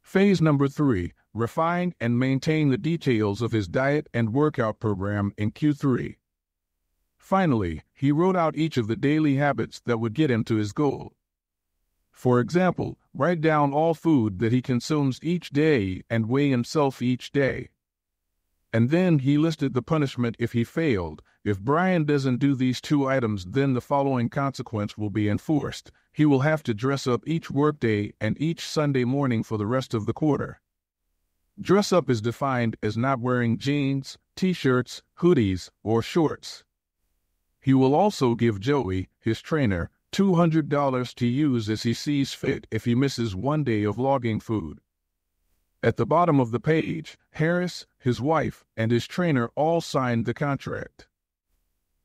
Phase number 3, refine and maintain the details of his diet and workout program in Q3. Finally, he wrote out each of the daily habits that would get him to his goal. For example, write down all food that he consumes each day and weigh himself each day. And then he listed the punishment if he failed. If Brian doesn't do these 2 items, then the following consequence will be enforced. He will have to dress up each workday and each Sunday morning for the rest of the quarter. Dress up is defined as not wearing jeans, t-shirts, hoodies, or shorts. He will also give Joey, his trainer, $200 to use as he sees fit if he misses 1 day of logging food. At the bottom of the page, Harris, his wife, and his trainer all signed the contract.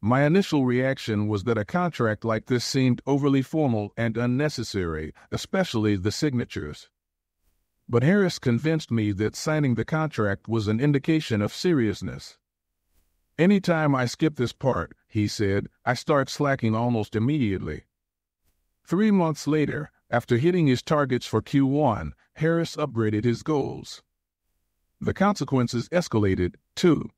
My initial reaction was that a contract like this seemed overly formal and unnecessary, especially the signatures. But Harris convinced me that signing the contract was an indication of seriousness. Anytime I skip this part, he said, I start slacking almost immediately. 3 months later, after hitting his targets for Q1, Harris upgraded his goals. The consequences escalated, too.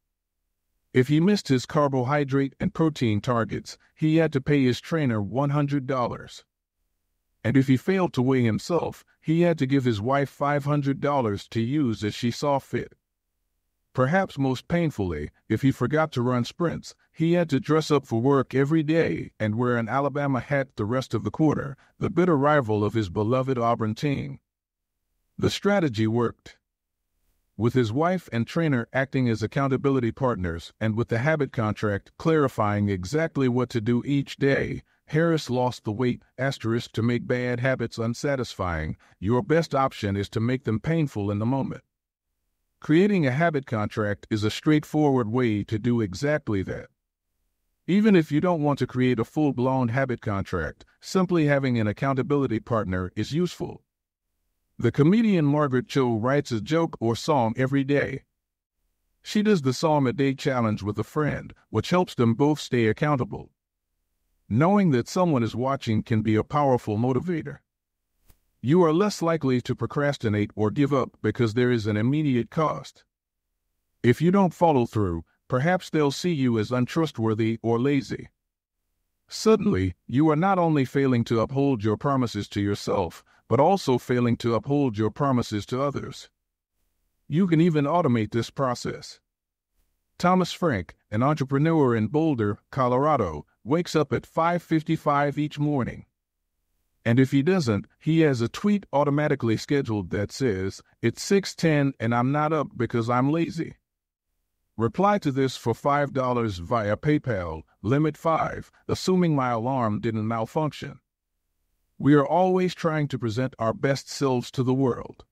If he missed his carbohydrate and protein targets, he had to pay his trainer $100. And if he failed to weigh himself, he had to give his wife $500 to use as she saw fit. Perhaps most painfully, if he forgot to run sprints, he had to dress up for work every day and wear an Alabama hat the rest of the quarter, the bitter rival of his beloved Auburn team. The strategy worked. With his wife and trainer acting as accountability partners and with the habit contract clarifying exactly what to do each day, Harris lost the weight * to make bad habits unsatisfying. Your best option is to make them painful in the moment. Creating a habit contract is a straightforward way to do exactly that. Even if you don't want to create a full-blown habit contract, simply having an accountability partner is useful. The comedian Margaret Cho writes a joke or song every day. She does the Psalm a Day challenge with a friend, which helps them both stay accountable. Knowing that someone is watching can be a powerful motivator. You are less likely to procrastinate or give up because there is an immediate cost. If you don't follow through, perhaps they'll see you as untrustworthy or lazy. Suddenly, you are not only failing to uphold your promises to yourself, but also failing to uphold your promises to others. You can even automate this process. Thomas Frank, an entrepreneur in Boulder, Colorado, wakes up at 5:55 each morning. And if he doesn't, he has a tweet automatically scheduled that says, "It's 6:10 and I'm not up because I'm lazy." Reply to this for $5 via PayPal, limit 5, assuming my alarm didn't malfunction. We are always trying to present our best selves to the world.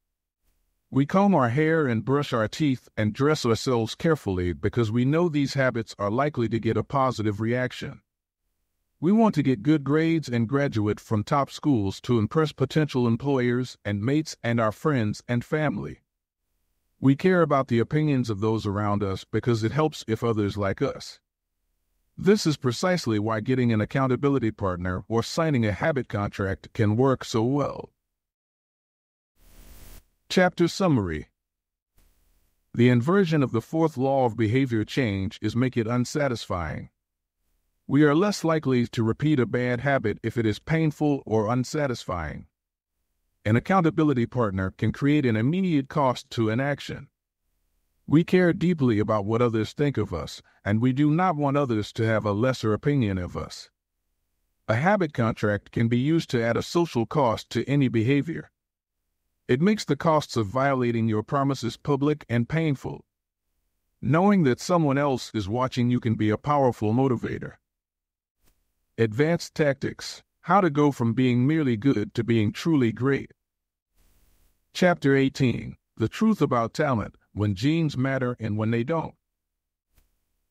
We comb our hair and brush our teeth and dress ourselves carefully because we know these habits are likely to get a positive reaction. We want to get good grades and graduate from top schools to impress potential employers and mates and our friends and family. We care about the opinions of those around us because it helps if others like us. This is precisely why getting an accountability partner or signing a habit contract can work so well. Chapter Summary. The inversion of the fourth law of behavior change is make it unsatisfying. We are less likely to repeat a bad habit if it is painful or unsatisfying. An accountability partner can create an immediate cost to an action. We care deeply about what others think of us, and we do not want others to have a lesser opinion of us. A habit contract can be used to add a social cost to any behavior. It makes the costs of violating your promises public and painful. Knowing that someone else is watching you can be a powerful motivator. Advanced tactics: how to go from being merely good to being truly great. Chapter 18. The truth about talent, when genes matter and when they don't.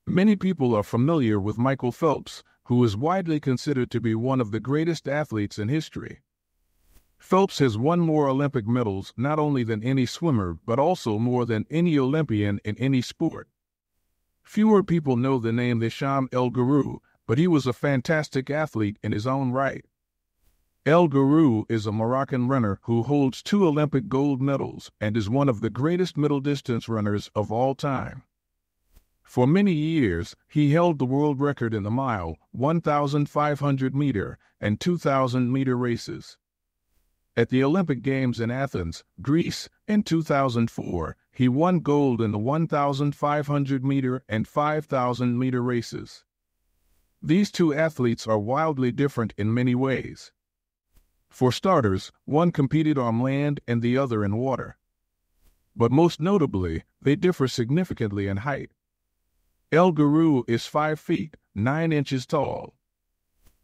Many people are familiar with Michael Phelps, who is widely considered to be one of the greatest athletes in history. Phelps has won more Olympic medals not only than any swimmer, but also more than any Olympian in any sport. Fewer people know the name Hicham El Guerrouj, but he was a fantastic athlete in his own right. El Guerrouj is a Moroccan runner who holds 2 Olympic gold medals and is one of the greatest middle-distance runners of all time. For many years, he held the world record in the mile, 1,500-meter, and 2,000-meter races. At the Olympic Games in Athens, Greece, in 2004, he won gold in the 1,500-meter and 5,000-meter races. These two athletes are wildly different in many ways. For starters, one competed on land and the other in water. But most notably, they differ significantly in height. El Guru is 5 feet, 9 inches tall.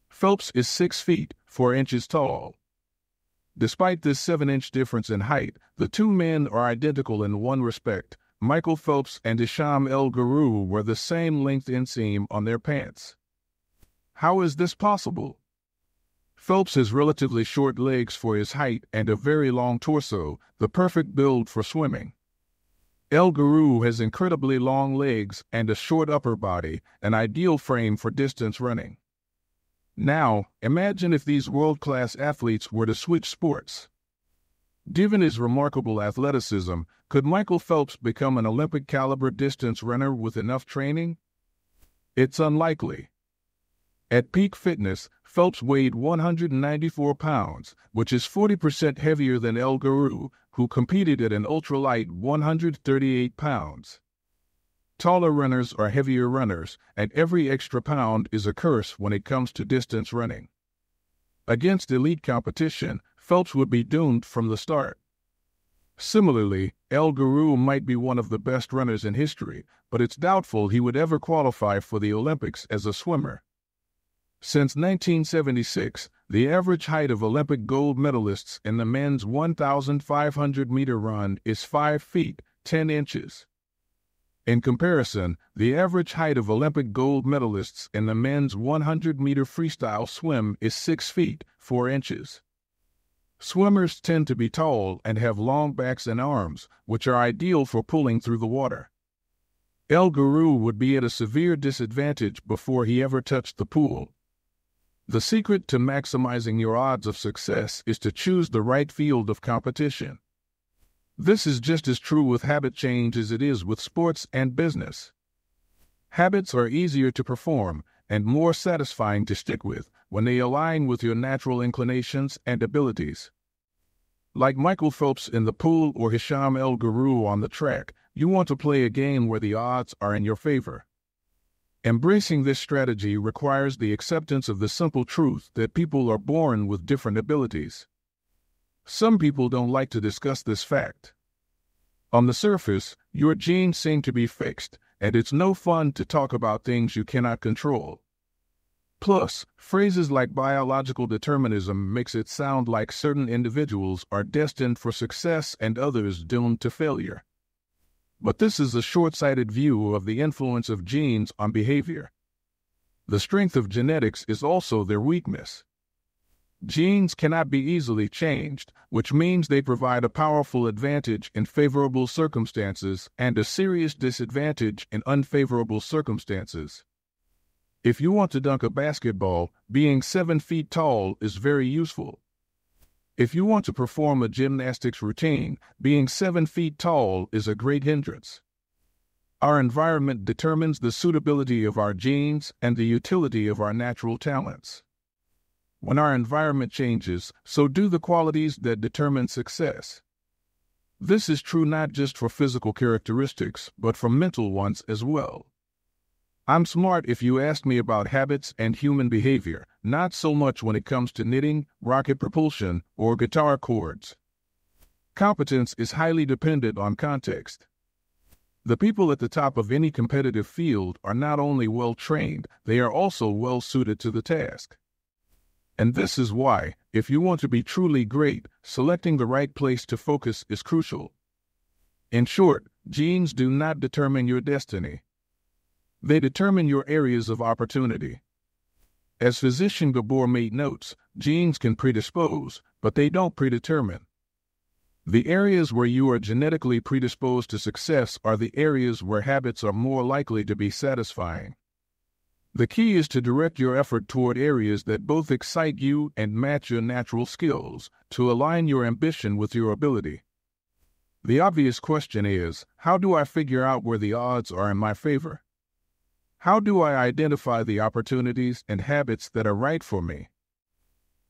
Phelps is 6 feet, 4 inches tall. Despite this 7-inch difference in height, the two men are identical in one respect. Michael Phelps and Isham El Guru were the same length inseam on their pants. How is this possible? Phelps has relatively short legs for his height and a very long torso, the perfect build for swimming. El Guru has incredibly long legs and a short upper body, an ideal frame for distance running. Now, imagine if these world-class athletes were to switch sports. Given his remarkable athleticism, could Michael Phelps become an Olympic-caliber distance runner with enough training? It's unlikely. At peak fitness, Phelps weighed 194 pounds, which is 40% heavier than El Guru, who competed at an ultralight 138 pounds. Taller runners are heavier runners, and every extra pound is a curse when it comes to distance running. Against elite competition, Phelps would be doomed from the start. Similarly, El Guru might be one of the best runners in history, but it's doubtful he would ever qualify for the Olympics as a swimmer. Since 1976, the average height of Olympic gold medalists in the men's 1,500-meter run is 5 feet, 10 inches. In comparison, the average height of Olympic gold medalists in the men's 100-meter freestyle swim is 6 feet, 4 inches. Swimmers tend to be tall and have long backs and arms, which are ideal for pulling through the water. El Guru would be at a severe disadvantage before he ever touched the pool. The secret to maximizing your odds of success is to choose the right field of competition. This is just as true with habit change as it is with sports and business. Habits are easier to perform and more satisfying to stick with when they align with your natural inclinations and abilities. Like Michael Phelps in the pool or Isham El Guru on the track, you want to play a game where the odds are in your favor. Embracing this strategy requires the acceptance of the simple truth that people are born with different abilities. Some people don't like to discuss this fact. On the surface, your genes seem to be fixed, and it's no fun to talk about things you cannot control. Plus, phrases like biological determinism makes it sound like certain individuals are destined for success and others doomed to failure. But this is a short-sighted view of the influence of genes on behavior. The strength of genetics is also their weakness. Genes cannot be easily changed, which means they provide a powerful advantage in favorable circumstances and a serious disadvantage in unfavorable circumstances. If you want to dunk a basketball, being 7 feet tall is very useful. If you want to perform a gymnastics routine, being 7 feet tall is a great hindrance. Our environment determines the suitability of our genes and the utility of our natural talents. When our environment changes, so do the qualities that determine success. This is true not just for physical characteristics, but for mental ones as well. I'm smart if you ask me about habits and human behavior, not so much when it comes to knitting, rocket propulsion, or guitar chords. Competence is highly dependent on context. The people at the top of any competitive field are not only well-trained, they are also well-suited to the task. And this is why, if you want to be truly great, selecting the right place to focus is crucial. In short, genes do not determine your destiny. They determine your areas of opportunity. As physician Gabor Mate notes, genes can predispose, but they don't predetermine. The areas where you are genetically predisposed to success are the areas where habits are more likely to be satisfying. The key is to direct your effort toward areas that both excite you and match your natural skills, to align your ambition with your ability. The obvious question is, how do I figure out where the odds are in my favor? How do I identify the opportunities and habits that are right for me?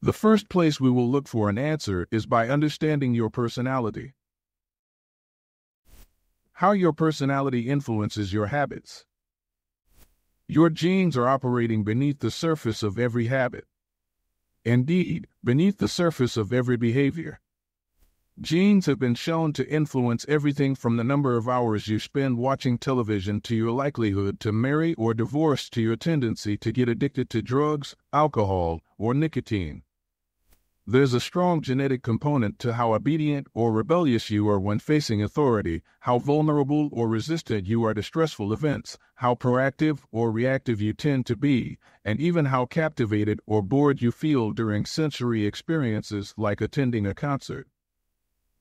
The first place we will look for an answer is by understanding your personality. How your personality influences your habits. Your genes are operating beneath the surface of every habit. Indeed, beneath the surface of every behavior. Genes have been shown to influence everything from the number of hours you spend watching television to your likelihood to marry or divorce to your tendency to get addicted to drugs, alcohol, or nicotine. There's a strong genetic component to how obedient or rebellious you are when facing authority, how vulnerable or resistant you are to stressful events, how proactive or reactive you tend to be, and even how captivated or bored you feel during sensory experiences like attending a concert.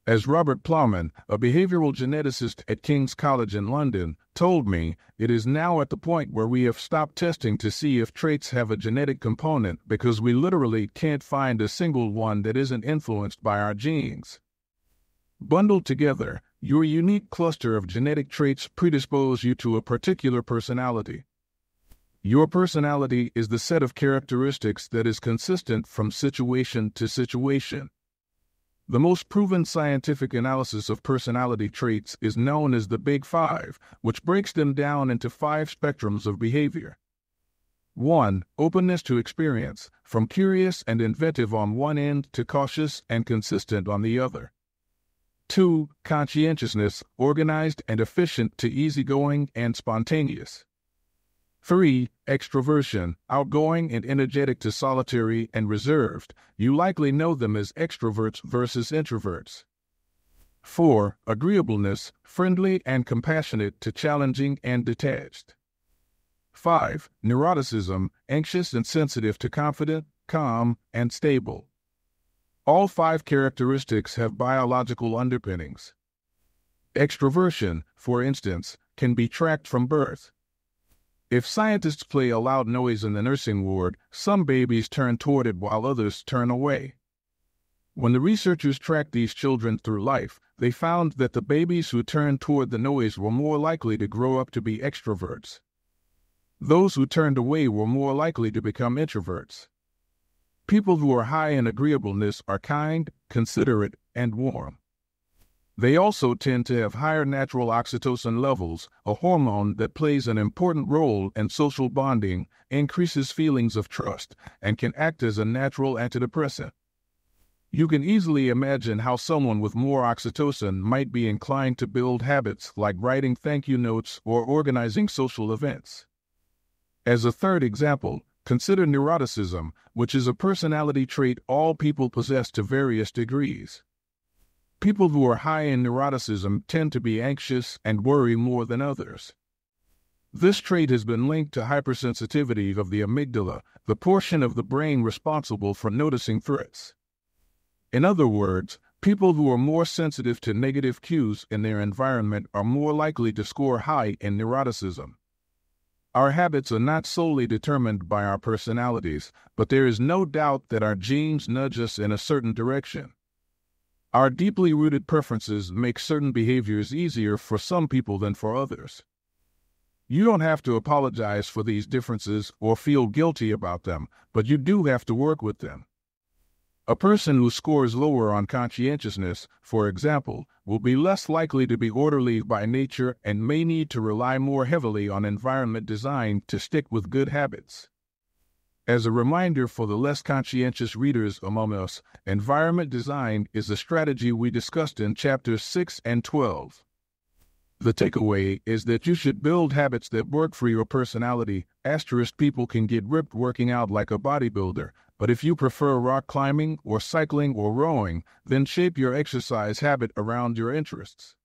As Robert Plowman, a behavioral geneticist at King's College in London, told me, it is now at the point where we have stopped testing to see if traits have a genetic component because we literally can't find a single one that isn't influenced by our genes. Bundled together, your unique cluster of genetic traits predispose you to a particular personality. Your personality is the set of characteristics that is consistent from situation to situation. The most proven scientific analysis of personality traits is known as the Big Five, which breaks them down into 5 spectrums of behavior. 1. Openness to experience, from curious and inventive on one end to cautious and consistent on the other. 2. Conscientiousness, organized and efficient to easygoing and spontaneous. 3. Extroversion, outgoing and energetic to solitary and reserved. You likely know them as extroverts versus introverts. 4. Agreeableness, friendly and compassionate to challenging and detached. 5. Neuroticism, anxious and sensitive to confident, calm, and stable. All 5 characteristics have biological underpinnings. Extroversion, for instance, can be tracked from birth. If scientists play a loud noise in the nursing ward, some babies turn toward it while others turn away. When the researchers tracked these children through life, they found that the babies who turned toward the noise were more likely to grow up to be extroverts. Those who turned away were more likely to become introverts. People who are high in agreeableness are kind, considerate, and warm. They also tend to have higher natural oxytocin levels, a hormone that plays an important role in social bonding, increases feelings of trust, and can act as a natural antidepressant. You can easily imagine how someone with more oxytocin might be inclined to build habits like writing thank you notes or organizing social events. As a third example, consider neuroticism, which is a personality trait all people possess to various degrees. People who are high in neuroticism tend to be anxious and worry more than others. This trait has been linked to hypersensitivity of the amygdala, the portion of the brain responsible for noticing threats. In other words, people who are more sensitive to negative cues in their environment are more likely to score high in neuroticism. Our habits are not solely determined by our personalities, but there is no doubt that our genes nudge us in a certain direction. Our deeply rooted preferences make certain behaviors easier for some people than for others. You don't have to apologize for these differences or feel guilty about them, but you do have to work with them. A person who scores lower on conscientiousness, for example, will be less likely to be orderly by nature and may need to rely more heavily on environment design to stick with good habits. As a reminder for the less conscientious readers among us, environment design is a strategy we discussed in chapters 6 and 12. The takeaway is that you should build habits that work for your personality. People can get ripped working out like a bodybuilder, but if you prefer rock climbing or cycling or rowing, then shape your exercise habit around your interests.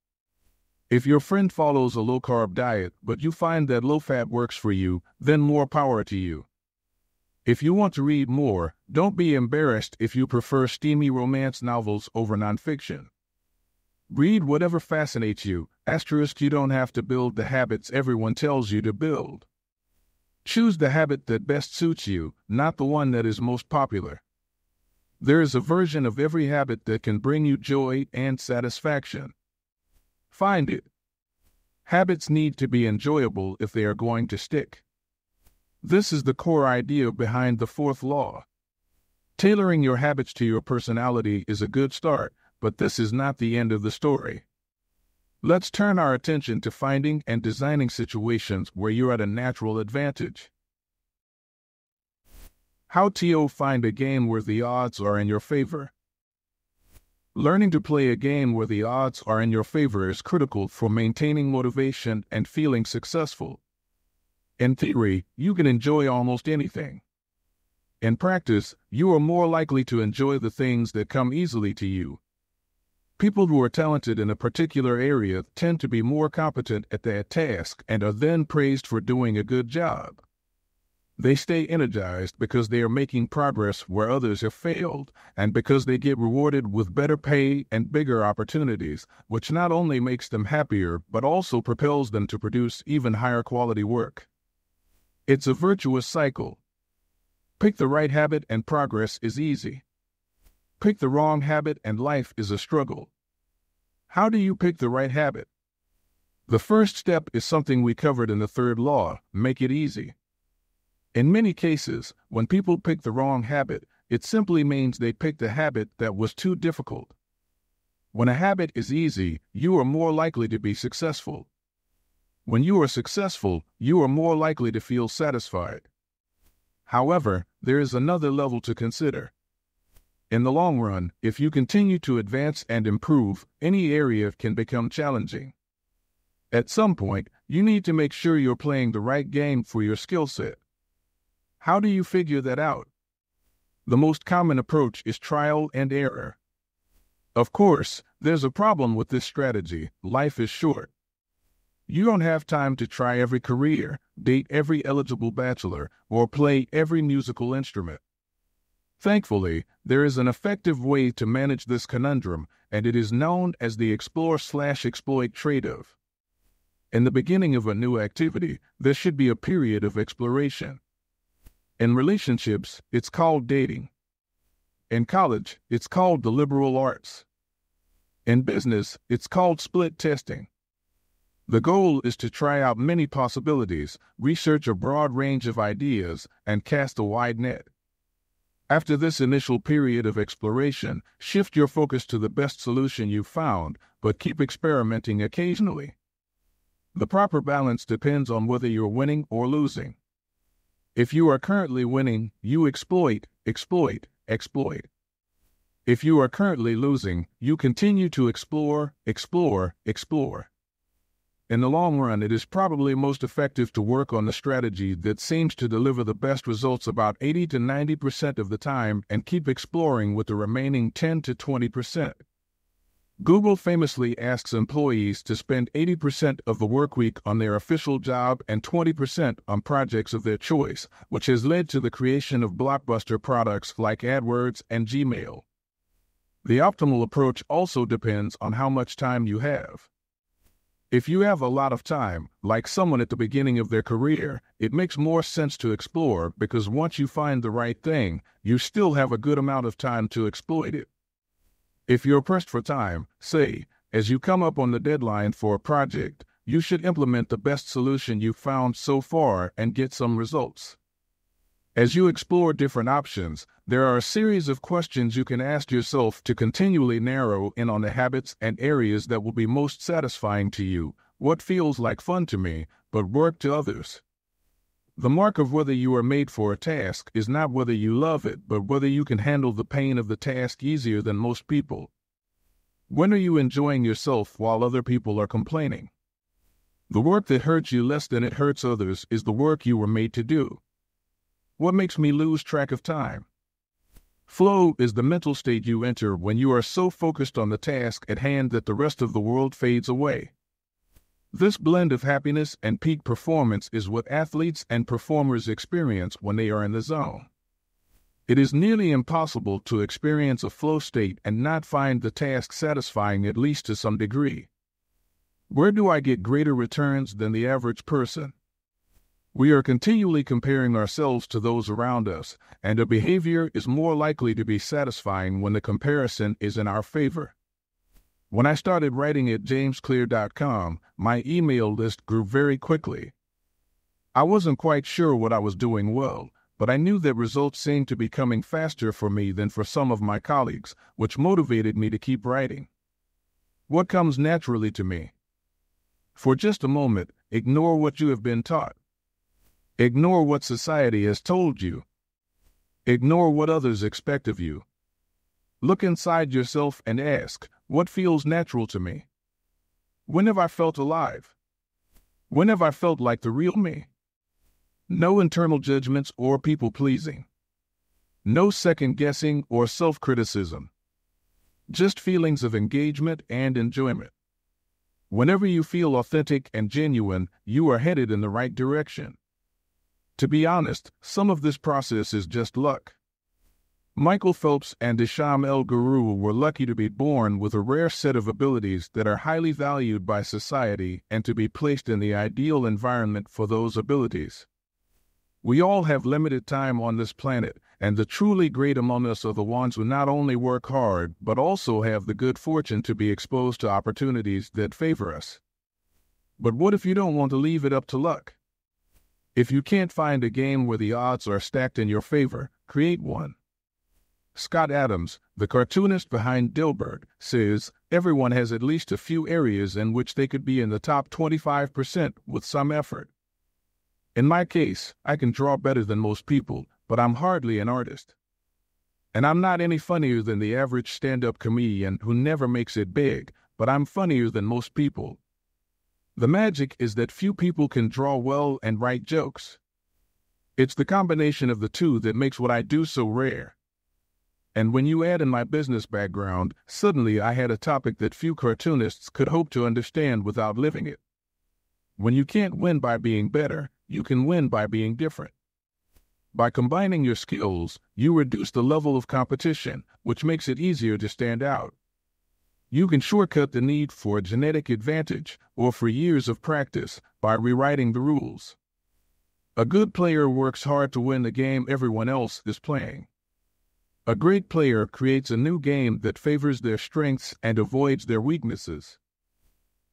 If your friend follows a low-carb diet, but you find that low-fat works for you, then more power to you. If you want to read more, don't be embarrassed if you prefer steamy romance novels over nonfiction. Read whatever fascinates you. You don't have to build the habits everyone tells you to build. Choose the habit that best suits you, not the one that is most popular. There is a version of every habit that can bring you joy and satisfaction. Find it. Habits need to be enjoyable if they are going to stick. This is the core idea behind the 4th law. Tailoring your habits to your personality is a good start, but this is not the end of the story. Let's turn our attention to finding and designing situations where you're at a natural advantage. How to find a game where the odds are in your favor. Learning to play a game where the odds are in your favor is critical for maintaining motivation and feeling successful. In theory, you can enjoy almost anything. In practice, you are more likely to enjoy the things that come easily to you. People who are talented in a particular area tend to be more competent at that task and are then praised for doing a good job. They stay energized because they are making progress where others have failed, and because they get rewarded with better pay and bigger opportunities, which not only makes them happier but also propels them to produce even higher quality work. It's a virtuous cycle. Pick the right habit and progress is easy. Pick the wrong habit and life is a struggle. How do you pick the right habit? The first step is something we covered in the third law: make it easy. In many cases, when people pick the wrong habit, it simply means they picked a habit that was too difficult. When a habit is easy, you are more likely to be successful. When you are successful, you are more likely to feel satisfied. However, there is another level to consider. In the long run, if you continue to advance and improve, any area can become challenging. At some point, you need to make sure you're playing the right game for your skill set. How do you figure that out? The most common approach is trial and error. Of course, there's a problem with this strategy: life is short. You don't have time to try every career, date every eligible bachelor, or play every musical instrument. Thankfully, there is an effective way to manage this conundrum, and it is known as the explore/exploit trade-off. In the beginning of a new activity, there should be a period of exploration. In relationships, it's called dating. In college, it's called the liberal arts. In business, it's called split testing. The goal is to try out many possibilities, research a broad range of ideas, and cast a wide net. After this initial period of exploration, shift your focus to the best solution you've found, but keep experimenting occasionally. The proper balance depends on whether you're winning or losing. If you are currently winning, you exploit, exploit, exploit. If you are currently losing, you continue to explore, explore, explore. In the long run, it is probably most effective to work on the strategy that seems to deliver the best results about 80 to 90% of the time and keep exploring with the remaining 10 to 20%. Google famously asks employees to spend 80% of the workweek on their official job and 20% on projects of their choice, which has led to the creation of blockbuster products like AdWords and Gmail. The optimal approach also depends on how much time you have. If you have a lot of time, like someone at the beginning of their career, it makes more sense to explore because once you find the right thing, you still have a good amount of time to exploit it. If you're pressed for time, say, as you come up on the deadline for a project, you should implement the best solution you've found so far and get some results. As you explore different options, there are a series of questions you can ask yourself to continually narrow in on the habits and areas that will be most satisfying to you. What feels like fun to me, but work to others? The mark of whether you are made for a task is not whether you love it, but whether you can handle the pain of the task easier than most people. When are you enjoying yourself while other people are complaining? The work that hurts you less than it hurts others is the work you were made to do. What makes me lose track of time? Flow is the mental state you enter when you are so focused on the task at hand that the rest of the world fades away. This blend of happiness and peak performance is what athletes and performers experience when they are in the zone. It is nearly impossible to experience a flow state and not find the task satisfying at least to some degree. Where do I get greater returns than the average person? We are continually comparing ourselves to those around us, and a behavior is more likely to be satisfying when the comparison is in our favor. When I started writing at jamesclear.com, my email list grew very quickly. I wasn't quite sure what I was doing well, but I knew that results seemed to be coming faster for me than for some of my colleagues, which motivated me to keep writing. What comes naturally to me? For just a moment, ignore what you have been taught. Ignore what society has told you. Ignore what others expect of you. Look inside yourself and ask, what feels natural to me? When have I felt alive? When have I felt like the real me? No internal judgments or people-pleasing. No second-guessing or self-criticism. Just feelings of engagement and enjoyment. Whenever you feel authentic and genuine, you are headed in the right direction. To be honest, some of this process is just luck. Michael Phelps and Isham El Guru were lucky to be born with a rare set of abilities that are highly valued by society and to be placed in the ideal environment for those abilities. We all have limited time on this planet, and the truly great among us are the ones who not only work hard, but also have the good fortune to be exposed to opportunities that favor us. But what if you don't want to leave it up to luck? If you can't find a game where the odds are stacked in your favor, create one. Scott Adams, the cartoonist behind Dilbert, says everyone has at least a few areas in which they could be in the top 25% with some effort. In my case, I can draw better than most people, but I'm hardly an artist. And I'm not any funnier than the average stand-up comedian who never makes it big, but I'm funnier than most people. The magic is that few people can draw well and write jokes. It's the combination of the two that makes what I do so rare. And when you add in my business background, suddenly I had a topic that few cartoonists could hope to understand without living it. When you can't win by being better, you can win by being different. By combining your skills, you reduce the level of competition, which makes it easier to stand out. You can shortcut the need for a genetic advantage or for years of practice by rewriting the rules. A good player works hard to win the game everyone else is playing. A great player creates a new game that favors their strengths and avoids their weaknesses.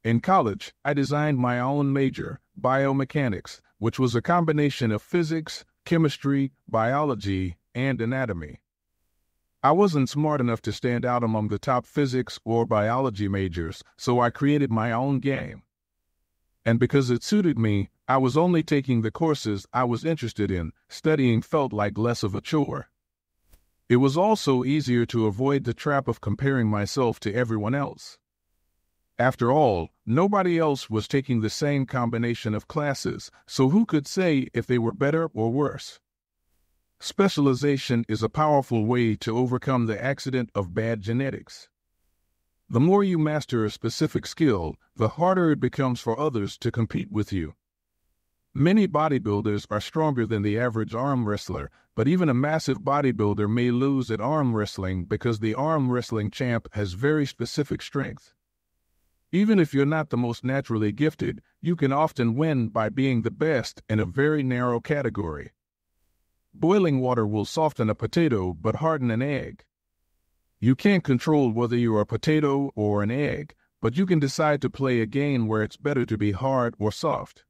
In college, I designed my own major, biomechanics, which was a combination of physics, chemistry, biology, and anatomy. I wasn't smart enough to stand out among the top physics or biology majors, so I created my own game. And because it suited me, I was only taking the courses I was interested in. Studying felt like less of a chore. It was also easier to avoid the trap of comparing myself to everyone else. After all, nobody else was taking the same combination of classes, so who could say if they were better or worse? Specialization is a powerful way to overcome the accident of bad genetics. The more you master a specific skill, the harder it becomes for others to compete with you. Many bodybuilders are stronger than the average arm wrestler, but even a massive bodybuilder may lose at arm wrestling because the arm wrestling champ has very specific strength. Even if you're not the most naturally gifted, you can often win by being the best in a very narrow category. Boiling water will soften a potato but harden an egg. You can't control whether you're a potato or an egg, but you can decide to play a game where it's better to be hard or soft.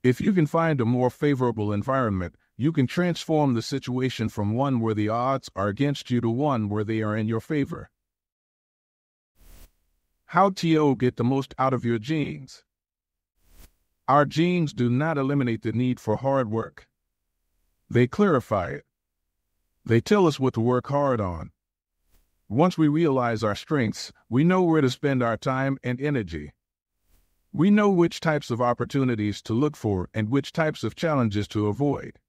If you can find a more favorable environment, you can transform the situation from one where the odds are against you to one where they are in your favor. How to get the most out of your genes? Our genes do not eliminate the need for hard work. They clarify it. They tell us what to work hard on. Once we realize our strengths, we know where to spend our time and energy. We know which types of opportunities to look for and which types of challenges to avoid.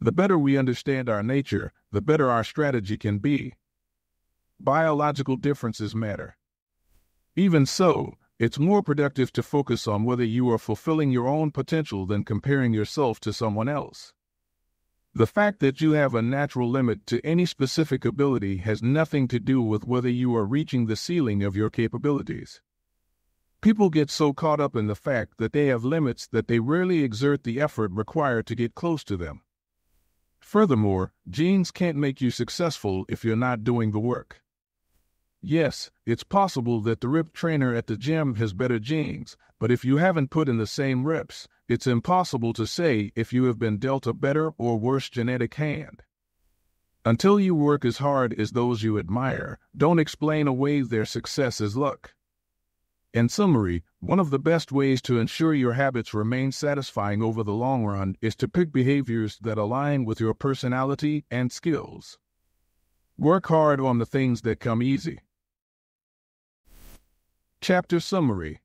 The better we understand our nature, the better our strategy can be. Biological differences matter. Even so, it's more productive to focus on whether you are fulfilling your own potential than comparing yourself to someone else. The fact that you have a natural limit to any specific ability has nothing to do with whether you are reaching the ceiling of your capabilities. People get so caught up in the fact that they have limits that they rarely exert the effort required to get close to them. Furthermore, genes can't make you successful if you're not doing the work. Yes, it's possible that the ripped trainer at the gym has better genes, but if you haven't put in the same reps, it's impossible to say if you have been dealt a better or worse genetic hand. Until you work as hard as those you admire, don't explain away their success as luck. In summary, one of the best ways to ensure your habits remain satisfying over the long run is to pick behaviors that align with your personality and skills. Work hard on the things that come easy. Chapter Summary.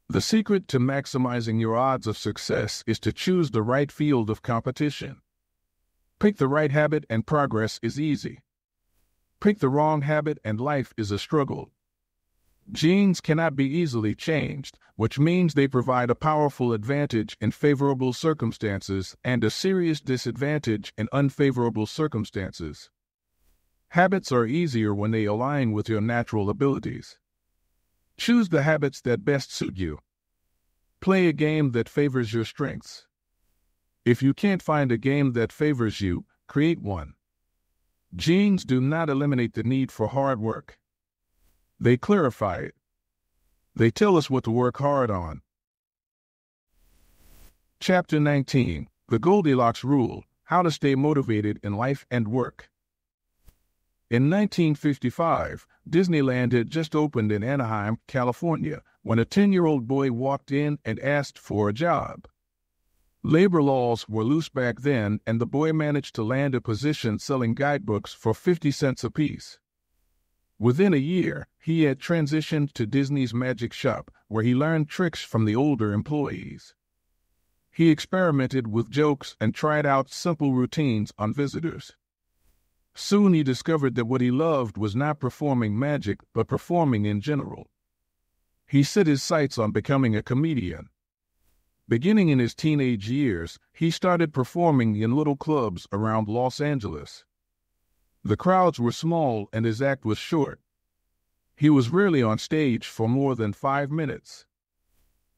The secret to maximizing your odds of success is to choose the right field of competition. Pick the right habit and progress is easy. Pick the wrong habit and life is a struggle. Genes cannot be easily changed, which means they provide a powerful advantage in favorable circumstances and a serious disadvantage in unfavorable circumstances. Habits are easier when they align with your natural abilities. Choose the habits that best suit you. Play a game that favors your strengths. If you can't find a game that favors you, create one. Genes do not eliminate the need for hard work. They clarify it. They tell us what to work hard on. Chapter 19. The Goldilocks Rule: How to Stay Motivated in Life and Work. In 1955, Disneyland had just opened in Anaheim, California, when a 10-year-old boy walked in and asked for a job. Labor laws were loose back then, and the boy managed to land a position selling guidebooks for 50 cents apiece. Within a year, he had transitioned to Disney's Magic Shop, where he learned tricks from the older employees. He experimented with jokes and tried out simple routines on visitors. Soon he discovered that what he loved was not performing magic, but performing in general. He set his sights on becoming a comedian. Beginning in his teenage years, he started performing in little clubs around Los Angeles. The crowds were small and his act was short. He was rarely on stage for more than 5 minutes.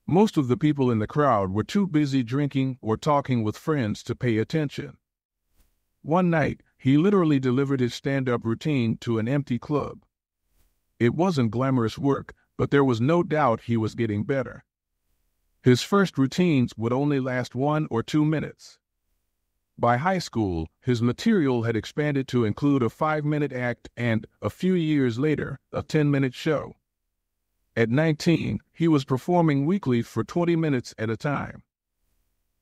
Most of the people in the crowd were too busy drinking or talking with friends to pay attention. One night, he literally delivered his stand-up routine to an empty club. It wasn't glamorous work, but there was no doubt he was getting better. His first routines would only last 1 or 2 minutes. By high school, his material had expanded to include a 5-minute act and, a few years later, a 10-minute show. At 19, he was performing weekly for 20 minutes at a time.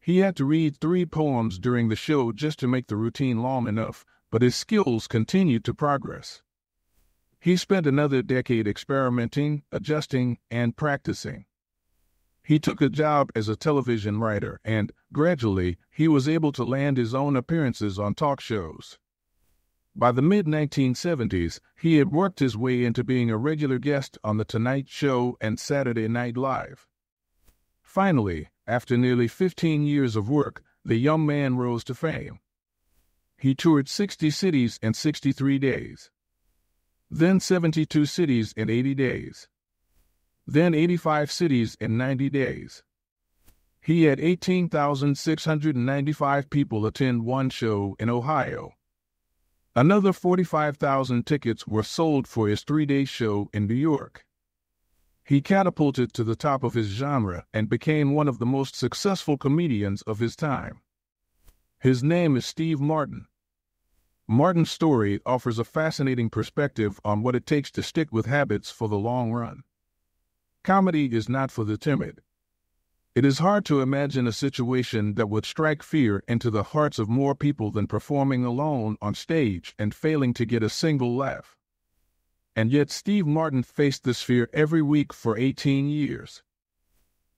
He had to read 3 poems during the show just to make the routine long enough, but his skills continued to progress. He spent another decade experimenting, adjusting, and practicing. He took a job as a television writer, and, gradually, he was able to land his own appearances on talk shows. By the mid-1970s, he had worked his way into being a regular guest on The Tonight Show and Saturday Night Live. Finally, after nearly 15 years of work, the young man rose to fame. He toured 60 cities in 63 days. Then 72 cities in 80 days. Then 85 cities in 90 days. He had 18,695 people attend one show in Ohio. Another 45,000 tickets were sold for his 3-day show in New York. He catapulted to the top of his genre and became one of the most successful comedians of his time. His name is Steve Martin. Martin's story offers a fascinating perspective on what it takes to stick with habits for the long run. Comedy is not for the timid. It is hard to imagine a situation that would strike fear into the hearts of more people than performing alone on stage and failing to get a single laugh. And yet Steve Martin faced this fear every week for 18 years.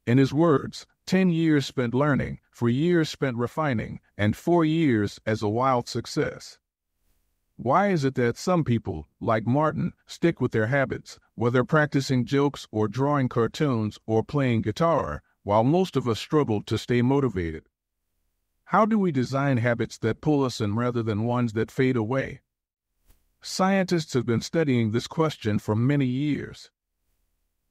In his words, 10 years spent learning, 4 years spent refining, and 4 years as a wild success. Why is it that some people, like Martin, stick with their habits, whether practicing jokes or drawing cartoons or playing guitar, while most of us struggle to stay motivated? How do we design habits that pull us in rather than ones that fade away? Scientists have been studying this question for many years.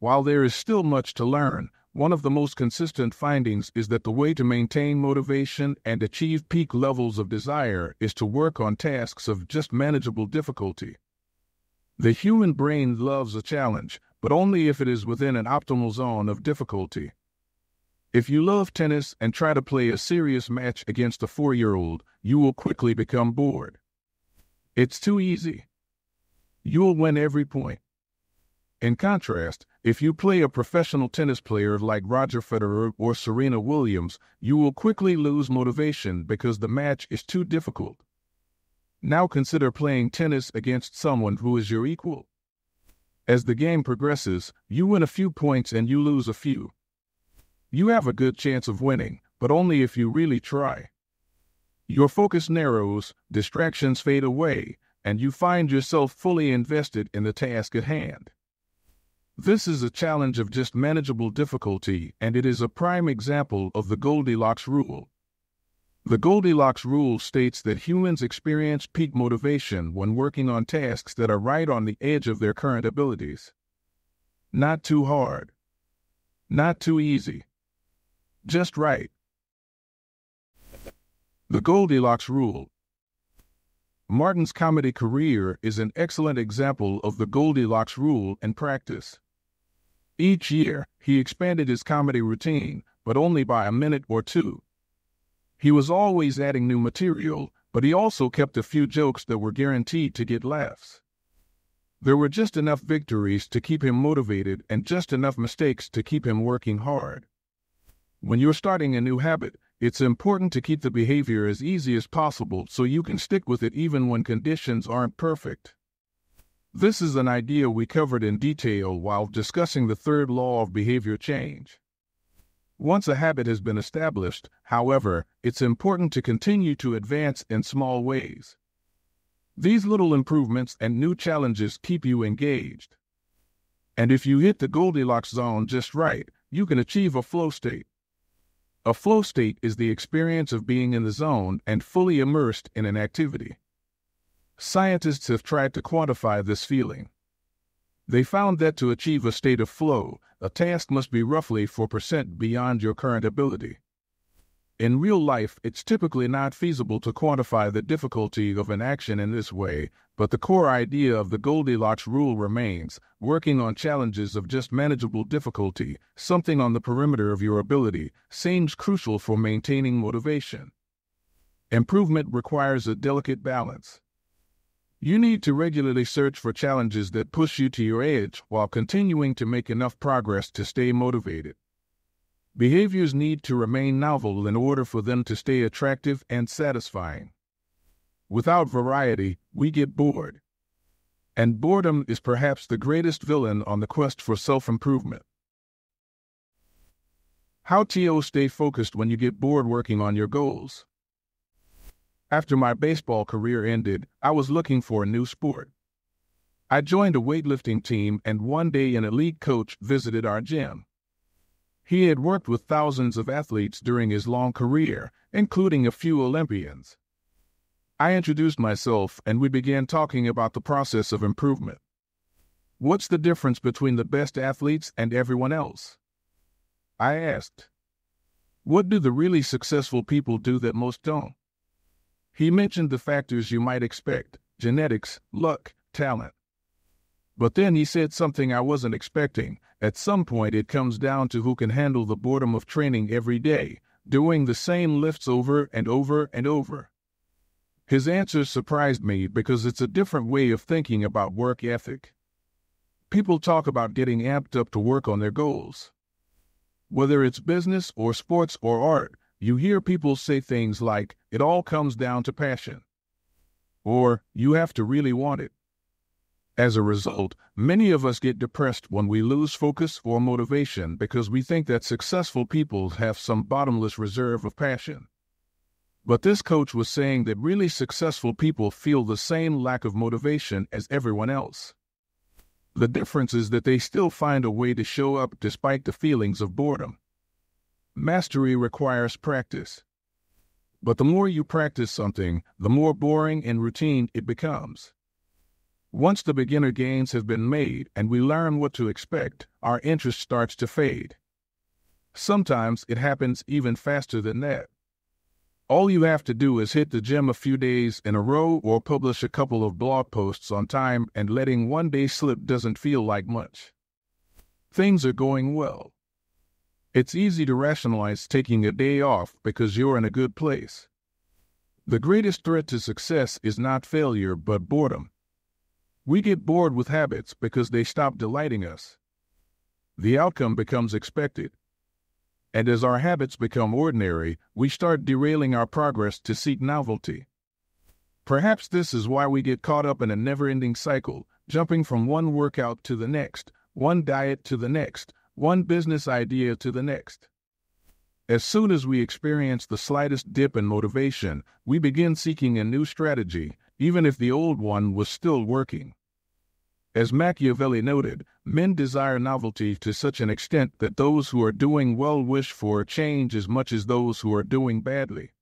While there is still much to learn, one of the most consistent findings is that the way to maintain motivation and achieve peak levels of desire is to work on tasks of just manageable difficulty. The human brain loves a challenge, but only if it is within an optimal zone of difficulty. If you love tennis and try to play a serious match against a 4-year-old, you will quickly become bored. It's too easy. You'll win every point. In contrast, if you play a professional tennis player like Roger Federer or Serena Williams, you will quickly lose motivation because the match is too difficult. Now consider playing tennis against someone who is your equal. As the game progresses, you win a few points and you lose a few. You have a good chance of winning, but only if you really try. Your focus narrows, distractions fade away, and you find yourself fully invested in the task at hand. This is a challenge of just manageable difficulty, and it is a prime example of the Goldilocks rule. The Goldilocks rule states that humans experience peak motivation when working on tasks that are right on the edge of their current abilities. Not too hard. Not too easy. Just right. The Goldilocks rule. Martin's comedy career is an excellent example of the Goldilocks rule in practice. Each year, he expanded his comedy routine, but only by a minute or two. He was always adding new material, but he also kept a few jokes that were guaranteed to get laughs. There were just enough victories to keep him motivated and just enough mistakes to keep him working hard. When you're starting a new habit, it's important to keep the behavior as easy as possible so you can stick with it even when conditions aren't perfect. This is an idea we covered in detail while discussing the third law of behavior change. Once a habit has been established, however, it's important to continue to advance in small ways. These little improvements and new challenges keep you engaged. And if you hit the Goldilocks zone just right, you can achieve a flow state. A flow state is the experience of being in the zone and fully immersed in an activity. Scientists have tried to quantify this feeling. They found that to achieve a state of flow, a task must be roughly 4% beyond your current ability. In real life, it's typically not feasible to quantify the difficulty of an action in this way, but the core idea of the Goldilocks rule remains: working on challenges of just manageable difficulty, something on the perimeter of your ability, seems crucial for maintaining motivation. Improvement requires a delicate balance. You need to regularly search for challenges that push you to your edge while continuing to make enough progress to stay motivated. Behaviors need to remain novel in order for them to stay attractive and satisfying. Without variety, we get bored. And boredom is perhaps the greatest villain on the quest for self-improvement. How to stay focused when you get bored working on your goals. After my baseball career ended, I was looking for a new sport. I joined a weightlifting team, and one day an elite coach visited our gym. He had worked with thousands of athletes during his long career, including a few Olympians. I introduced myself, and we began talking about the process of improvement. What's the difference between the best athletes and everyone else? I asked. What do the really successful people do that most don't? He mentioned the factors you might expect: genetics, luck, talent. But then he said something I wasn't expecting. At some point, it comes down to who can handle the boredom of training every day, doing the same lifts over and over and over. His answer surprised me because it's a different way of thinking about work ethic. People talk about getting amped up to work on their goals. Whether it's business or sports or art, you hear people say things like, "It all comes down to passion," or "You have to really want it." As a result, many of us get depressed when we lose focus or motivation because we think that successful people have some bottomless reserve of passion. But this coach was saying that really successful people feel the same lack of motivation as everyone else. The difference is that they still find a way to show up despite the feelings of boredom. Mastery requires practice. But the more you practice something, the more boring and routine it becomes. Once the beginner gains have been made and we learn what to expect, our interest starts to fade. Sometimes it happens even faster than that. All you have to do is hit the gym a few days in a row or publish a couple of blog posts on time, and letting one day slip doesn't feel like much. Things are going well. It's easy to rationalize taking a day off because you're in a good place. The greatest threat to success is not failure but boredom. We get bored with habits because they stop delighting us. The outcome becomes expected. And as our habits become ordinary, we start derailing our progress to seek novelty. Perhaps this is why we get caught up in a never-ending cycle, jumping from one workout to the next, one diet to the next, one business idea to the next. As soon as we experience the slightest dip in motivation, we begin seeking a new strategy, even if the old one was still working. As Machiavelli noted, men desire novelty to such an extent that those who are doing well wish for a change as much as those who are doing badly.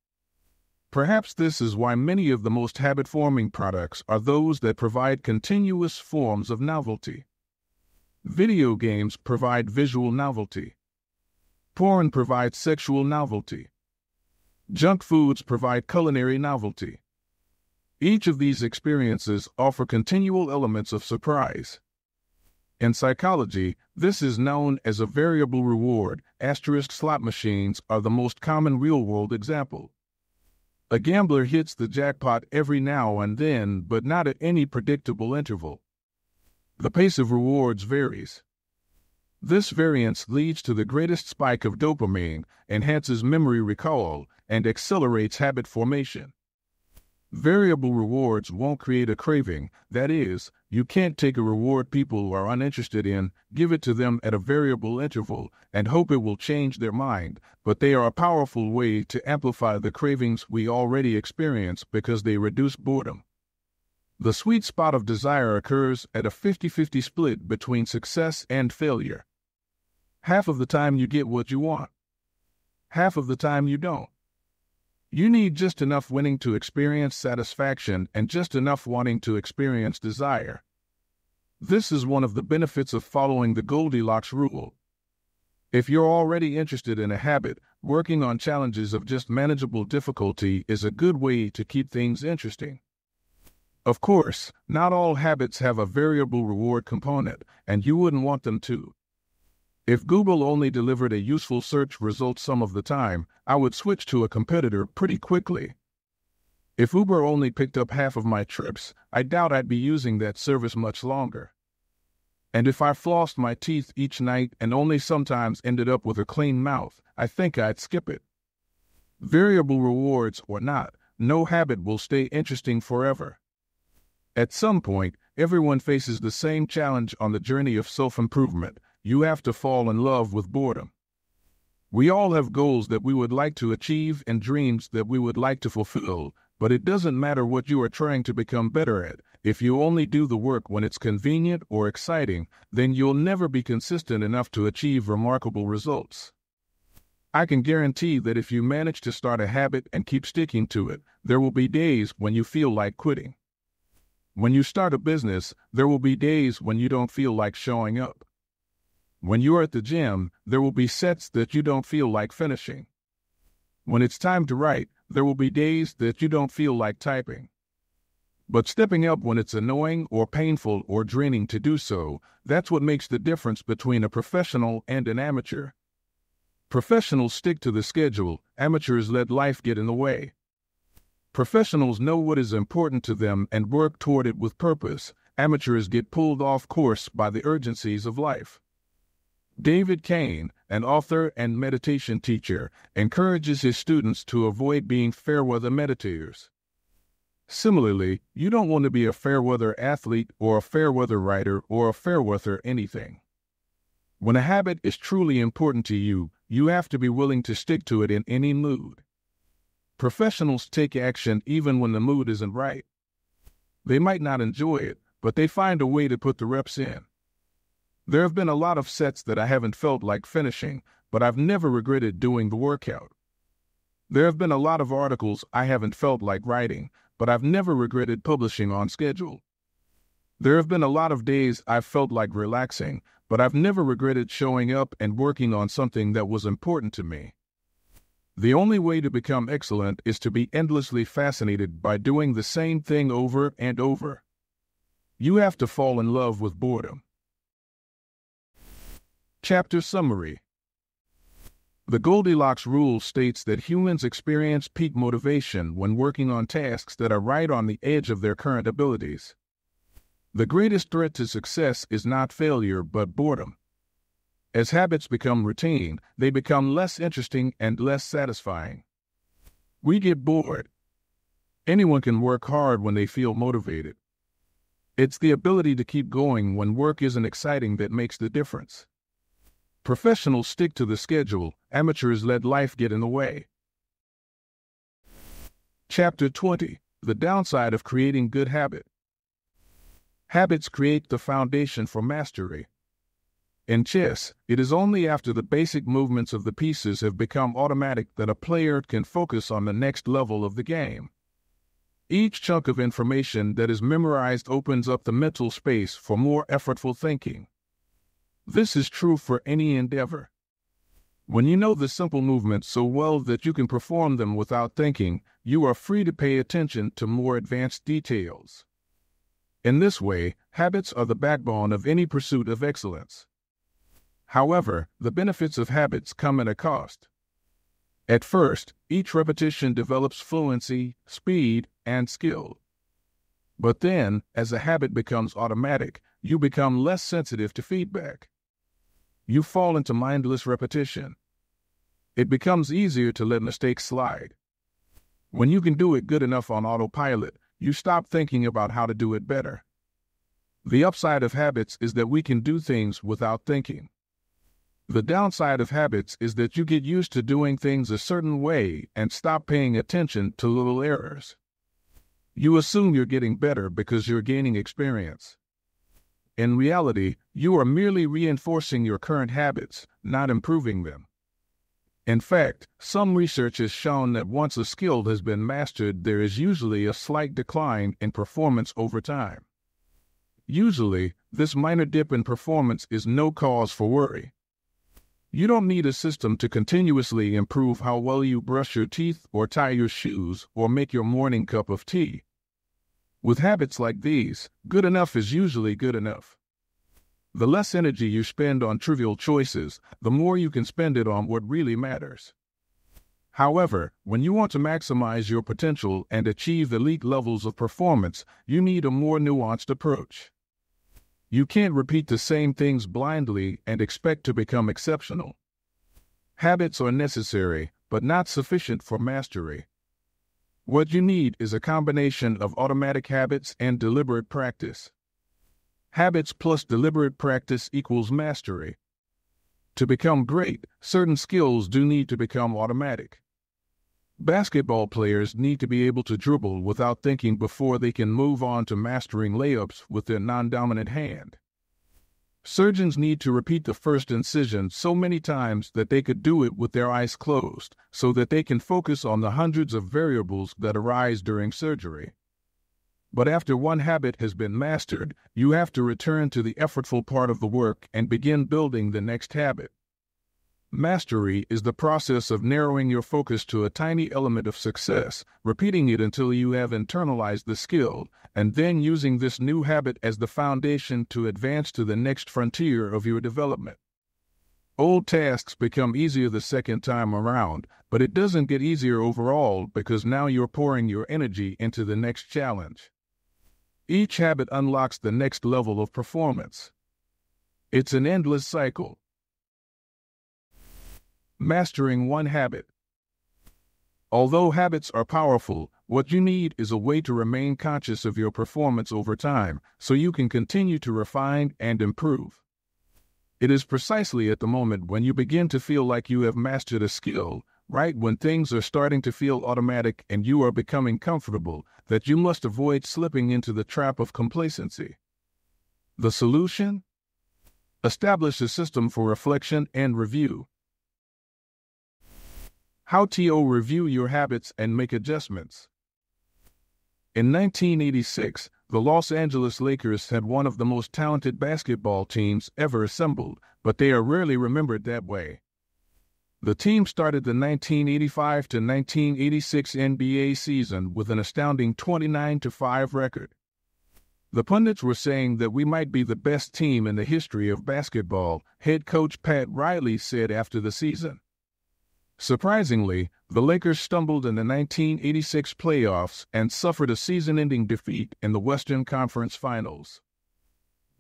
Perhaps this is why many of the most habit-forming products are those that provide continuous forms of novelty. Video games provide visual novelty. Porn provides sexual novelty. Junk foods provide culinary novelty. Each of these experiences offer continual elements of surprise. In psychology, this is known as a variable reward. Slot machines are the most common real-world example. A gambler hits the jackpot every now and then, but not at any predictable interval. The pace of rewards varies. This variance leads to the greatest spike of dopamine, enhances memory recall, and accelerates habit formation. Variable rewards won't create a craving. That is, you can't take a reward people are uninterested in, give it to them at a variable interval, and hope it will change their mind, but they are a powerful way to amplify the cravings we already experience because they reduce boredom. The sweet spot of desire occurs at a 50-50 split between success and failure. Half of the time you get what you want. Half of the time you don't. You need just enough winning to experience satisfaction and just enough wanting to experience desire. This is one of the benefits of following the Goldilocks rule. If you're already interested in a habit, working on challenges of just manageable difficulty is a good way to keep things interesting. Of course, not all habits have a variable reward component, and you wouldn't want them to. If Google only delivered a useful search result some of the time, I would switch to a competitor pretty quickly. If Uber only picked up half of my trips, I doubt I'd be using that service much longer. And if I flossed my teeth each night and only sometimes ended up with a clean mouth, I think I'd skip it. Variable rewards or not, no habit will stay interesting forever. At some point, everyone faces the same challenge on the journey of self-improvement. You have to fall in love with boredom. We all have goals that we would like to achieve and dreams that we would like to fulfill, but it doesn't matter what you are trying to become better at. If you only do the work when it's convenient or exciting, then you'll never be consistent enough to achieve remarkable results. I can guarantee that if you manage to start a habit and keep sticking to it, there will be days when you feel like quitting. When you start a business, there will be days when you don't feel like showing up. When you're at the gym, there will be sets that you don't feel like finishing. When it's time to write, there will be days that you don't feel like typing. But stepping up when it's annoying or painful or draining to do so, that's what makes the difference between a professional and an amateur. Professionals stick to the schedule, amateurs let life get in the way. Professionals know what is important to them and work toward it with purpose. Amateurs get pulled off course by the urgencies of life. David Kane, an author and meditation teacher, encourages his students to avoid being fair-weather meditators. Similarly, you don't want to be a fair-weather athlete or a fair-weather writer or a fair-weather anything. When a habit is truly important to you, you have to be willing to stick to it in any mood. Professionals take action even when the mood isn't right. They might not enjoy it, but they find a way to put the reps in. There have been a lot of sets that I haven't felt like finishing, but I've never regretted doing the workout. There have been a lot of articles I haven't felt like writing, but I've never regretted publishing on schedule. There have been a lot of days I've felt like relaxing, but I've never regretted showing up and working on something that was important to me. The only way to become excellent is to be endlessly fascinated by doing the same thing over and over. You have to fall in love with boredom. Chapter Summary. The Goldilocks rule states that humans experience peak motivation when working on tasks that are right on the edge of their current abilities. The greatest threat to success is not failure but boredom. As habits become routine, they become less interesting and less satisfying. We get bored. Anyone can work hard when they feel motivated. It's the ability to keep going when work isn't exciting that makes the difference. Professionals stick to the schedule, amateurs let life get in the way. Chapter 20. The downside of creating good habit. Habits create the foundation for mastery. In chess, it is only after the basic movements of the pieces have become automatic that a player can focus on the next level of the game. Each chunk of information that is memorized opens up the mental space for more effortful thinking. This is true for any endeavor. When you know the simple movements so well that you can perform them without thinking, you are free to pay attention to more advanced details. In this way, habits are the backbone of any pursuit of excellence. However, the benefits of habits come at a cost. At first, each repetition develops fluency, speed, and skill. But then, as a habit becomes automatic, you become less sensitive to feedback. You fall into mindless repetition. It becomes easier to let mistakes slide. When you can do it good enough on autopilot, you stop thinking about how to do it better. The upside of habits is that we can do things without thinking. The downside of habits is that you get used to doing things a certain way and stop paying attention to little errors. You assume you're getting better because you're gaining experience. In reality, you are merely reinforcing your current habits, not improving them. In fact, some research has shown that once a skill has been mastered, there is usually a slight decline in performance over time. Usually, this minor dip in performance is no cause for worry. You don't need a system to continuously improve how well you brush your teeth or tie your shoes or make your morning cup of tea. With habits like these, good enough is usually good enough. The less energy you spend on trivial choices, the more you can spend it on what really matters. However, when you want to maximize your potential and achieve elite levels of performance, you need a more nuanced approach. You can't repeat the same things blindly and expect to become exceptional. Habits are necessary, but not sufficient for mastery. What you need is a combination of automatic habits and deliberate practice. Habits plus deliberate practice equals mastery. To become great, certain skills do need to become automatic. Basketball players need to be able to dribble without thinking before they can move on to mastering layups with their non-dominant hand. Surgeons need to repeat the first incision so many times that they could do it with their eyes closed, so that they can focus on the hundreds of variables that arise during surgery. But after one habit has been mastered, you have to return to the effortful part of the work and begin building the next habit. Mastery is the process of narrowing your focus to a tiny element of success, repeating it until you have internalized the skill, and then using this new habit as the foundation to advance to the next frontier of your development. Old tasks become easier the second time around, but it doesn't get easier overall because now you're pouring your energy into the next challenge. Each habit unlocks the next level of performance. It's an endless cycle. Mastering one habit. Although habits are powerful, what you need is a way to remain conscious of your performance over time so you can continue to refine and improve. It is precisely at the moment when you begin to feel like you have mastered a skill, right when things are starting to feel automatic and you are becoming comfortable, that you must avoid slipping into the trap of complacency. The solution? Establish a system for reflection and review. How to review your habits and make adjustments. In 1986, the Los Angeles Lakers had one of the most talented basketball teams ever assembled, but they are rarely remembered that way. The team started the 1985 to 1986 NBA season with an astounding 29-5 record. The pundits were saying that we might be the best team in the history of basketball, head coach Pat Riley said after the season. Surprisingly, the Lakers stumbled in the 1986 playoffs and suffered a season-ending defeat in the Western Conference Finals.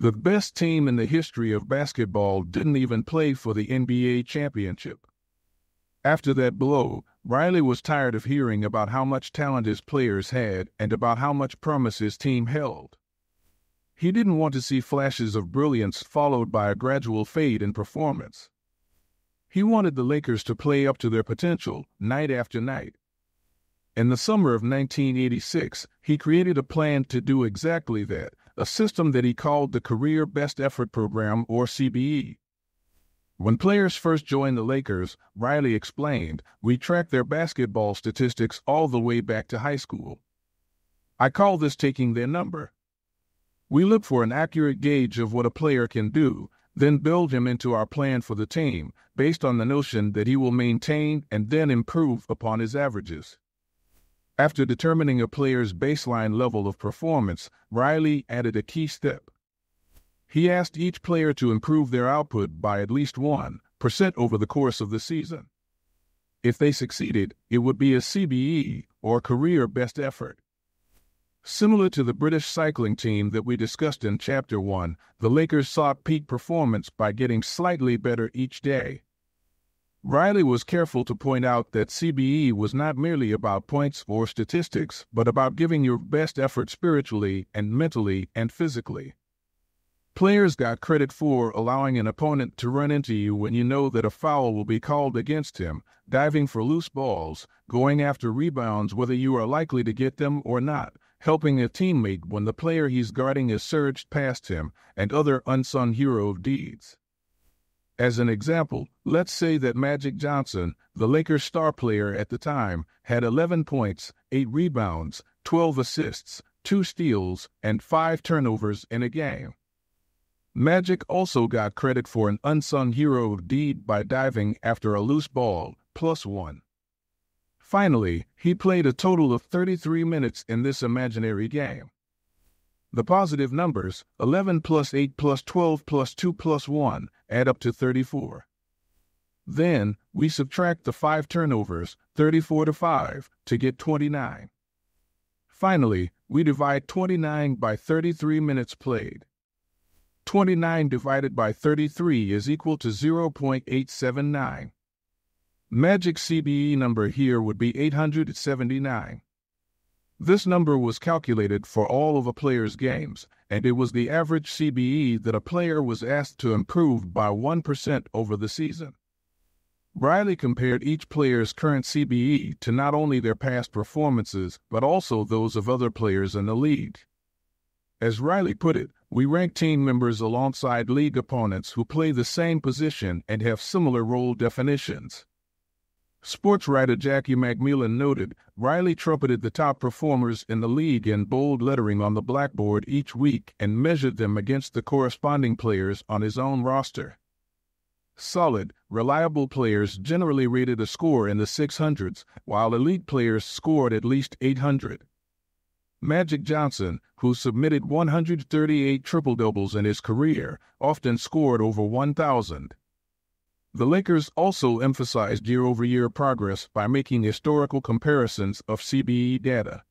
The best team in the history of basketball didn't even play for the NBA championship. After that blow, Riley was tired of hearing about how much talent his players had and about how much promise his team held. He didn't want to see flashes of brilliance followed by a gradual fade in performance. He wanted the Lakers to play up to their potential night after night. In the summer of 1986, he created a plan to do exactly that, a system that he called the Career Best Effort Program, or CBE. When players first joined the Lakers, Riley explained, we track their basketball statistics all the way back to high school. I call this taking their number. We look for an accurate gauge of what a player can do, then build him into our plan for the team, based on the notion that he will maintain and then improve upon his averages. After determining a player's baseline level of performance, Riley added a key step. He asked each player to improve their output by at least 1% over the course of the season. If they succeeded, it would be a CBE, or Career Best Effort. Similar to the British cycling team that we discussed in Chapter 1, the Lakers sought peak performance by getting slightly better each day. Riley was careful to point out that CBE was not merely about points or statistics, but about giving your best effort spiritually and mentally and physically. Players got credit for allowing an opponent to run into you when you know that a foul will be called against him, diving for loose balls, going after rebounds whether you are likely to get them or not, helping a teammate when the player he's guarding is surged past him, and other unsung hero deeds. As an example, let's say that Magic Johnson, the Lakers' star player at the time, had 11 points, 8 rebounds, 12 assists, 2 steals, and 5 turnovers in a game. Magic also got credit for an unsung hero deed by diving after a loose ball, +1. Finally, he played a total of 33 minutes in this imaginary game. The positive numbers, 11 plus 8 plus 12 plus 2 plus 1, add up to 34. Then, we subtract the 5 turnovers, 34 to 5, to get 29. Finally, we divide 29 by 33 minutes played. 29 divided by 33 is equal to 0.879. Magic CBE number here would be 879. This number was calculated for all of a player's games, and it was the average CBE that a player was asked to improve by 1% over the season. Riley compared each player's current CBE to not only their past performances, but also those of other players in the league. As Riley put it, we rank team members alongside league opponents who play the same position and have similar role definitions. Sports writer Jackie McMillan noted, Riley trumpeted the top performers in the league in bold lettering on the blackboard each week and measured them against the corresponding players on his own roster. Solid, reliable players generally rated a score in the 600s, while elite players scored at least 800. Magic Johnson, who submitted 138 triple-doubles in his career, often scored over 1,000. The Lakers also emphasized year-over-year progress by making historical comparisons of CBE data.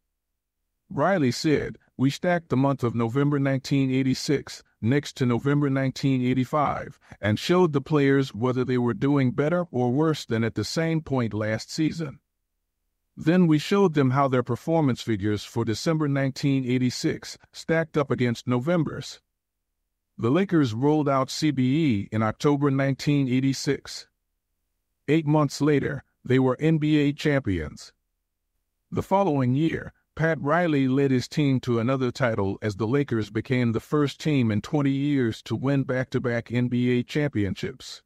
Riley said, we stacked the month of November 1986 next to November 1985 and showed the players whether they were doing better or worse than at the same point last season. Then we showed them how their performance figures for December 1986 stacked up against November's. The Lakers rolled out CBE in October 1986. 8 months later, they were NBA champions. The following year, Pat Riley led his team to another title as the Lakers became the first team in 20 years to win back-to-back NBA championships.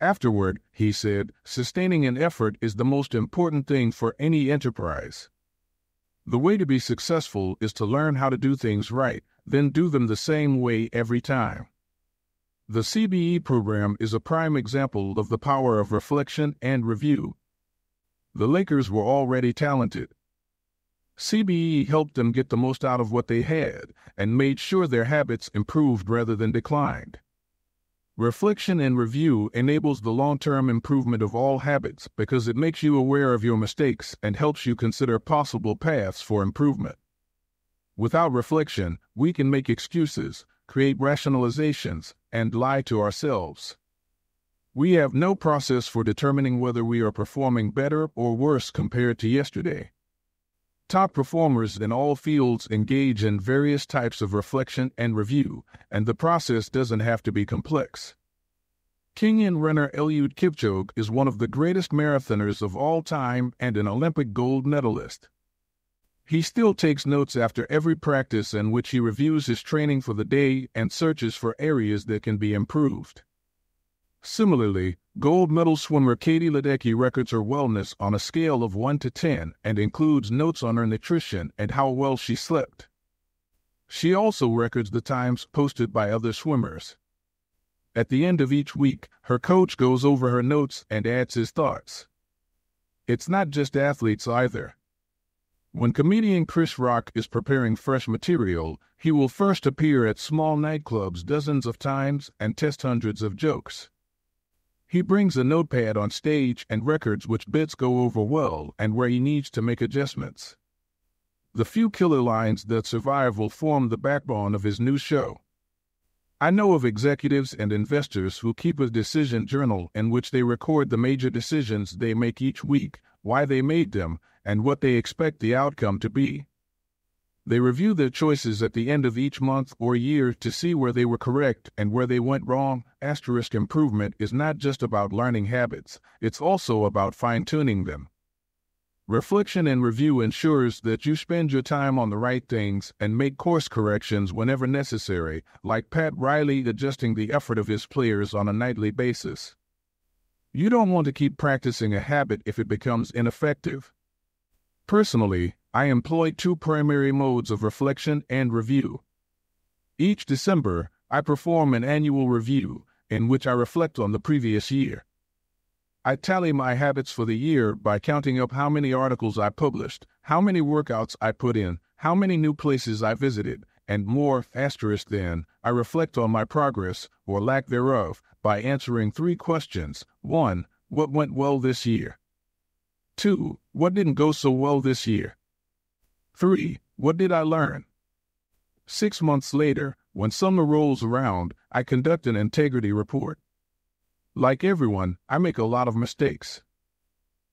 Afterward, he said, sustaining an effort is the most important thing for any enterprise. The way to be successful is to learn how to do things right, then do them the same way every time. The CBE program is a prime example of the power of reflection and review. The Lakers were already talented. CBE helped them get the most out of what they had and made sure their habits improved rather than declined. Reflection and review enables the long-term improvement of all habits because it makes you aware of your mistakes and helps you consider possible paths for improvement. Without reflection, we can make excuses, create rationalizations, and lie to ourselves. We have no process for determining whether we are performing better or worse compared to yesterday. Top performers in all fields engage in various types of reflection and review, and the process doesn't have to be complex. Kenyan runner Eliud Kipchoge is one of the greatest marathoners of all time and an Olympic gold medalist. He still takes notes after every practice in which he reviews his training for the day and searches for areas that can be improved. Similarly, gold medal swimmer Katie Ledecky records her wellness on a scale of 1 to 10 and includes notes on her nutrition and how well she slept. She also records the times posted by other swimmers. At the end of each week, her coach goes over her notes and adds his thoughts. It's not just athletes either. When comedian Chris Rock is preparing fresh material, he will first appear at small nightclubs dozens of times and test hundreds of jokes. He brings a notepad on stage and records which bits go over well and where he needs to make adjustments. The few killer lines that survive will form the backbone of his new show. I know of executives and investors who keep a decision journal in which they record the major decisions they make each week, why they made them, and what they expect the outcome to be. They review their choices at the end of each month or year to see where they were correct and where they went wrong. Improvement is not just about learning habits, it's also about fine-tuning them. Reflection and review ensures that you spend your time on the right things and make course corrections whenever necessary, like Pat Riley adjusting the effort of his players on a nightly basis. You don't want to keep practicing a habit if it becomes ineffective. Personally, I employ two primary modes of reflection and review. Each December, I perform an annual review in which I reflect on the previous year. I tally my habits for the year by counting up how many articles I published, how many workouts I put in, how many new places I visited, and more. Then, I reflect on my progress, or lack thereof, by answering 3 questions. 1. What went well this year? 2. What didn't go so well this year? 3. What did I learn? 6 months later, when summer rolls around, I conduct an integrity report. Like everyone, I make a lot of mistakes.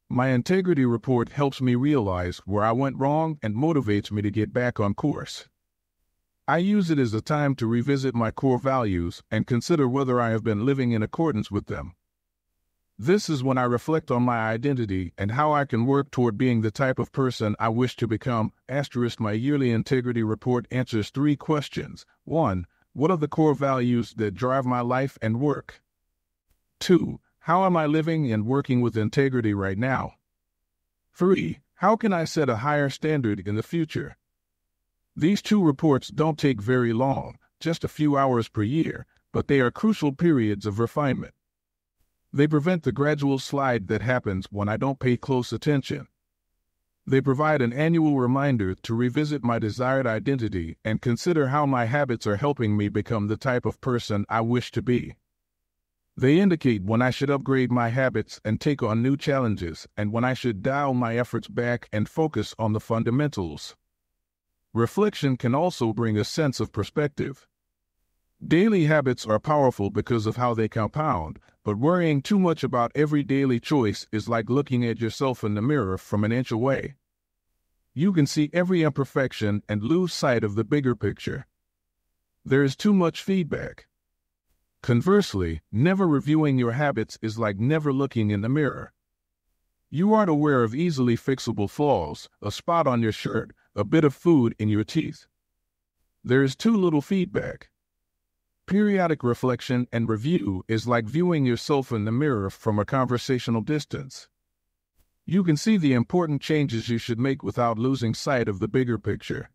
My integrity report helps me realize where I went wrong and motivates me to get back on course. I use it as a time to revisit my core values and consider whether I have been living in accordance with them. This is when I reflect on my identity and how I can work toward being the type of person I wish to become. My yearly integrity report answers 3 questions. 1. What are the core values that drive my life and work? 2. How am I living and working with integrity right now? 3. How can I set a higher standard in the future? These 2 reports don't take very long, just a few hours per year, but they are crucial periods of refinement. They prevent the gradual slide that happens when I don't pay close attention. They provide an annual reminder to revisit my desired identity and consider how my habits are helping me become the type of person I wish to be. They indicate when I should upgrade my habits and take on new challenges, and when I should dial my efforts back and focus on the fundamentals. Reflection can also bring a sense of perspective. Daily habits are powerful because of how they compound, but worrying too much about every daily choice is like looking at yourself in the mirror from an inch away. You can see every imperfection and lose sight of the bigger picture. There is too much feedback. Conversely, never reviewing your habits is like never looking in the mirror. You aren't aware of easily fixable flaws, a spot on your shirt, a bit of food in your teeth. There is too little feedback. Periodic reflection and review is like viewing yourself in the mirror from a conversational distance. You can see the important changes you should make without losing sight of the bigger picture.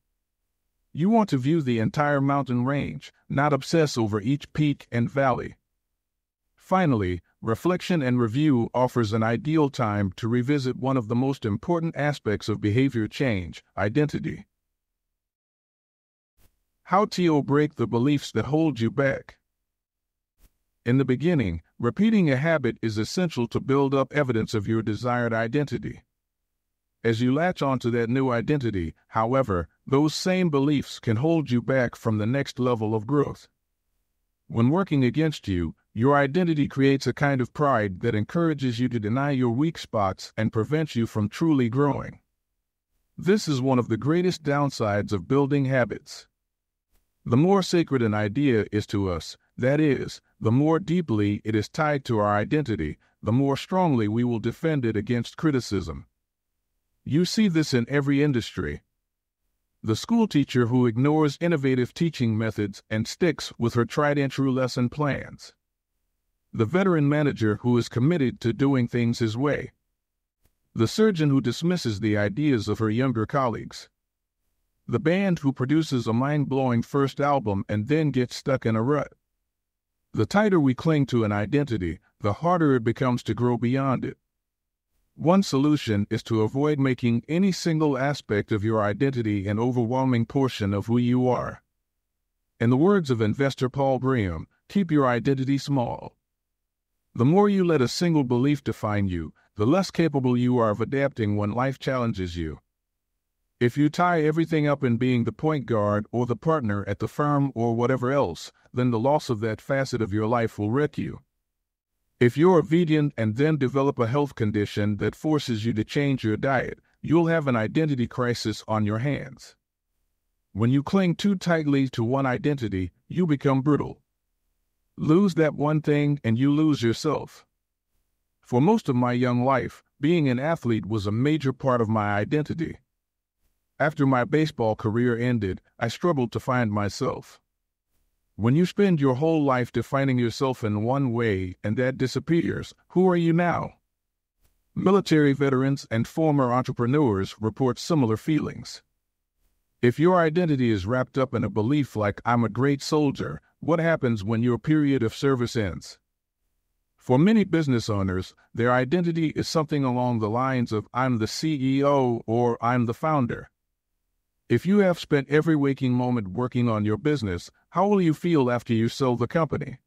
You want to view the entire mountain range, not obsess over each peak and valley. Finally, reflection and review offers an ideal time to revisit one of the most important aspects of behavior change, identity. How to break the beliefs that hold you back. In the beginning, repeating a habit is essential to build up evidence of your desired identity. As you latch onto that new identity, however, those same beliefs can hold you back from the next level of growth. When working against you, your identity creates a kind of pride that encourages you to deny your weak spots and prevents you from truly growing. This is one of the greatest downsides of building habits. The more sacred an idea is to us, that is, the more deeply it is tied to our identity, the more strongly we will defend it against criticism. You see this in every industry. The schoolteacher who ignores innovative teaching methods and sticks with her tried-and-true lesson plans. The veteran manager who is committed to doing things his way. The surgeon who dismisses the ideas of her younger colleagues. The band who produces a mind-blowing first album and then gets stuck in a rut. The tighter we cling to an identity, the harder it becomes to grow beyond it. One solution is to avoid making any single aspect of your identity an overwhelming portion of who you are. In the words of investor Paul Graham, keep your identity small. The more you let a single belief define you, the less capable you are of adapting when life challenges you. If you tie everything up in being the point guard or the partner at the firm or whatever else, then the loss of that facet of your life will wreck you. If you're a vegan and then develop a health condition that forces you to change your diet, you'll have an identity crisis on your hands. When you cling too tightly to one identity, you become brittle. Lose that one thing and you lose yourself. For most of my young life, being an athlete was a major part of my identity. After my baseball career ended, I struggled to find myself. When you spend your whole life defining yourself in one way and that disappears, who are you now? Military veterans and former entrepreneurs report similar feelings. If your identity is wrapped up in a belief like "I'm a great soldier," what happens when your period of service ends? For many business owners, their identity is something along the lines of "I'm the CEO" or "I'm the founder." If you have spent every waking moment working on your business, how will you feel after you sell the company?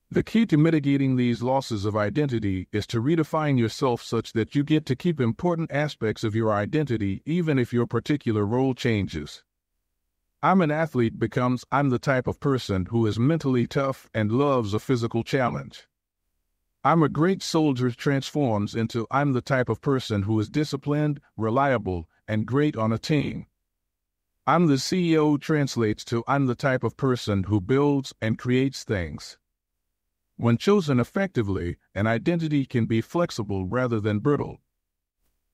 The key to mitigating these losses of identity is to redefine yourself such that you get to keep important aspects of your identity even if your particular role changes. "I'm an athlete" becomes "I'm the type of person who is mentally tough and loves a physical challenge." "I'm a great soldier" transforms into "I'm the type of person who is disciplined, reliable, and great on a team." "I'm the CEO" translates to "I'm the type of person who builds and creates things." When chosen effectively, an identity can be flexible rather than brittle.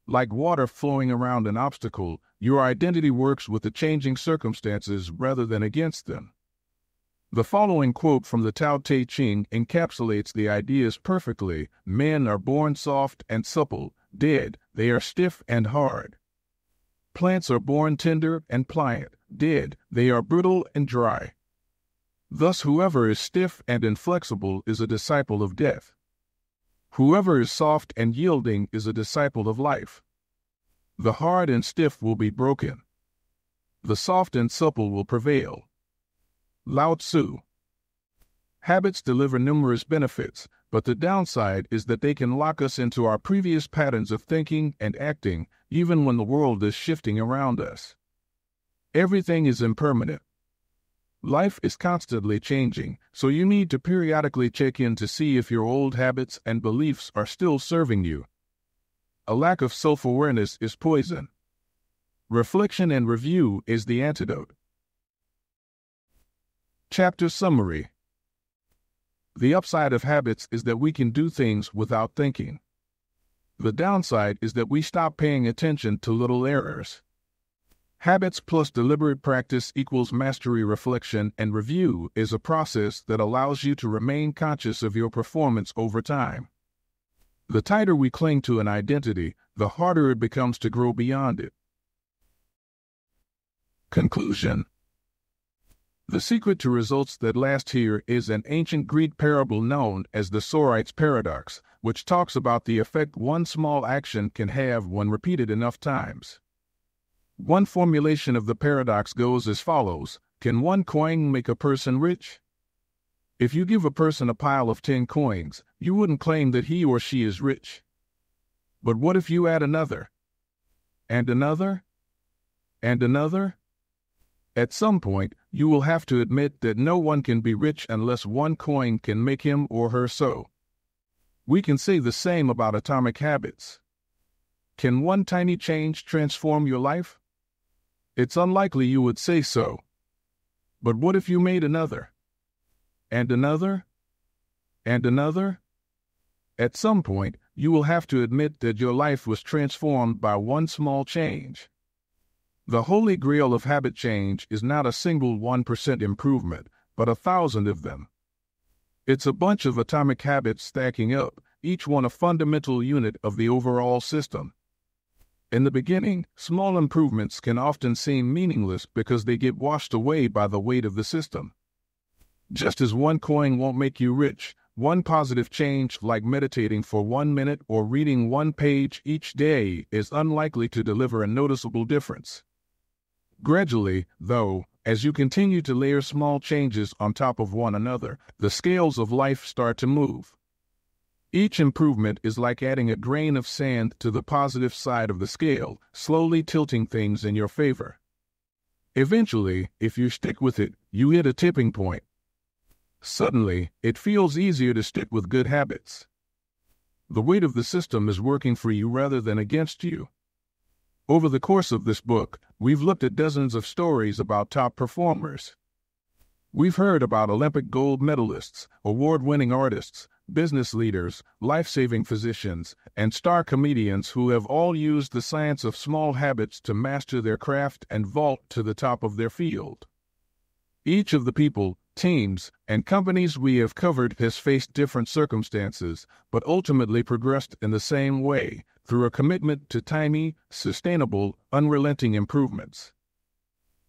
Like water flowing around an obstacle, your identity works with the changing circumstances rather than against them. The following quote from the Tao Te Ching encapsulates the ideas perfectly. "Men are born soft and supple, dead, they are stiff and hard. Plants are born tender and pliant, dead, they are brittle and dry. Thus whoever is stiff and inflexible is a disciple of death. Whoever is soft and yielding is a disciple of life. The hard and stiff will be broken. The soft and supple will prevail." Lao Tzu. Habits deliver numerous benefits, but the downside is that they can lock us into our previous patterns of thinking and acting, even when the world is shifting around us. Everything is impermanent. Life is constantly changing, so you need to periodically check in to see if your old habits and beliefs are still serving you. A lack of self-awareness is poison. Reflection and review is the antidote. Chapter Summary. The upside of habits is that we can do things without thinking. The downside is that we stop paying attention to little errors. Habits plus deliberate practice equals mastery. Reflection and review is a process that allows you to remain conscious of your performance over time. The tighter we cling to an identity, the harder it becomes to grow beyond it. Conclusion. The secret to results that last here is an ancient Greek parable known as the Sorite's paradox, which talks about the effect one small action can have when repeated enough times. One formulation of the paradox goes as follows: can one coin make a person rich? If you give a person a pile of 10 coins, you wouldn't claim that he or she is rich. But what if you add another, and another, and another? At some point, you will have to admit that no one can be rich unless one coin can make him or her so. We can say the same about atomic habits. Can one tiny change transform your life? It's unlikely you would say so. But what if you made another? And another? And another? At some point, you will have to admit that your life was transformed by one small change. The holy grail of habit change is not a single 1% improvement, but 1,000 of them. It's a bunch of atomic habits stacking up, each one a fundamental unit of the overall system. In the beginning, small improvements can often seem meaningless because they get washed away by the weight of the system. Just as one coin won't make you rich, one positive change like meditating for 1 minute or reading 1 page each day is unlikely to deliver a noticeable difference. Gradually, though, as you continue to layer small changes on top of one another, the scales of life start to move. Each improvement is like adding a grain of sand to the positive side of the scale, slowly tilting things in your favor. Eventually, if you stick with it, you hit a tipping point. Suddenly, it feels easier to stick with good habits. The weight of the system is working for you rather than against you. Over the course of this book, we've looked at dozens of stories about top performers. We've heard about Olympic gold medalists, award-winning artists, business leaders, life-saving physicians, and star comedians who have all used the science of small habits to master their craft and vault to the top of their field. Each of the people, teams, and companies we have covered has faced different circumstances, but ultimately progressed in the same way, through a commitment to tiny, sustainable, unrelenting improvements.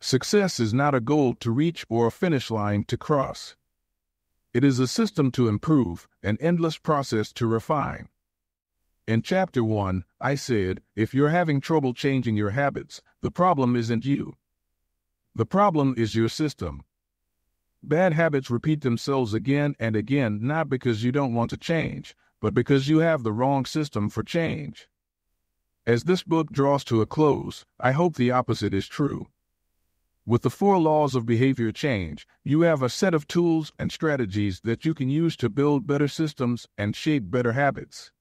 Success is not a goal to reach or a finish line to cross. It is a system to improve, an endless process to refine. In Chapter 1, I said, if you're having trouble changing your habits, the problem isn't you. The problem is your system. Bad habits repeat themselves again and again not because you don't want to change, but because you have the wrong system for change. As this book draws to a close, I hope the opposite is true. With the 4 laws of behavior change, you have a set of tools and strategies that you can use to build better systems and shape better habits.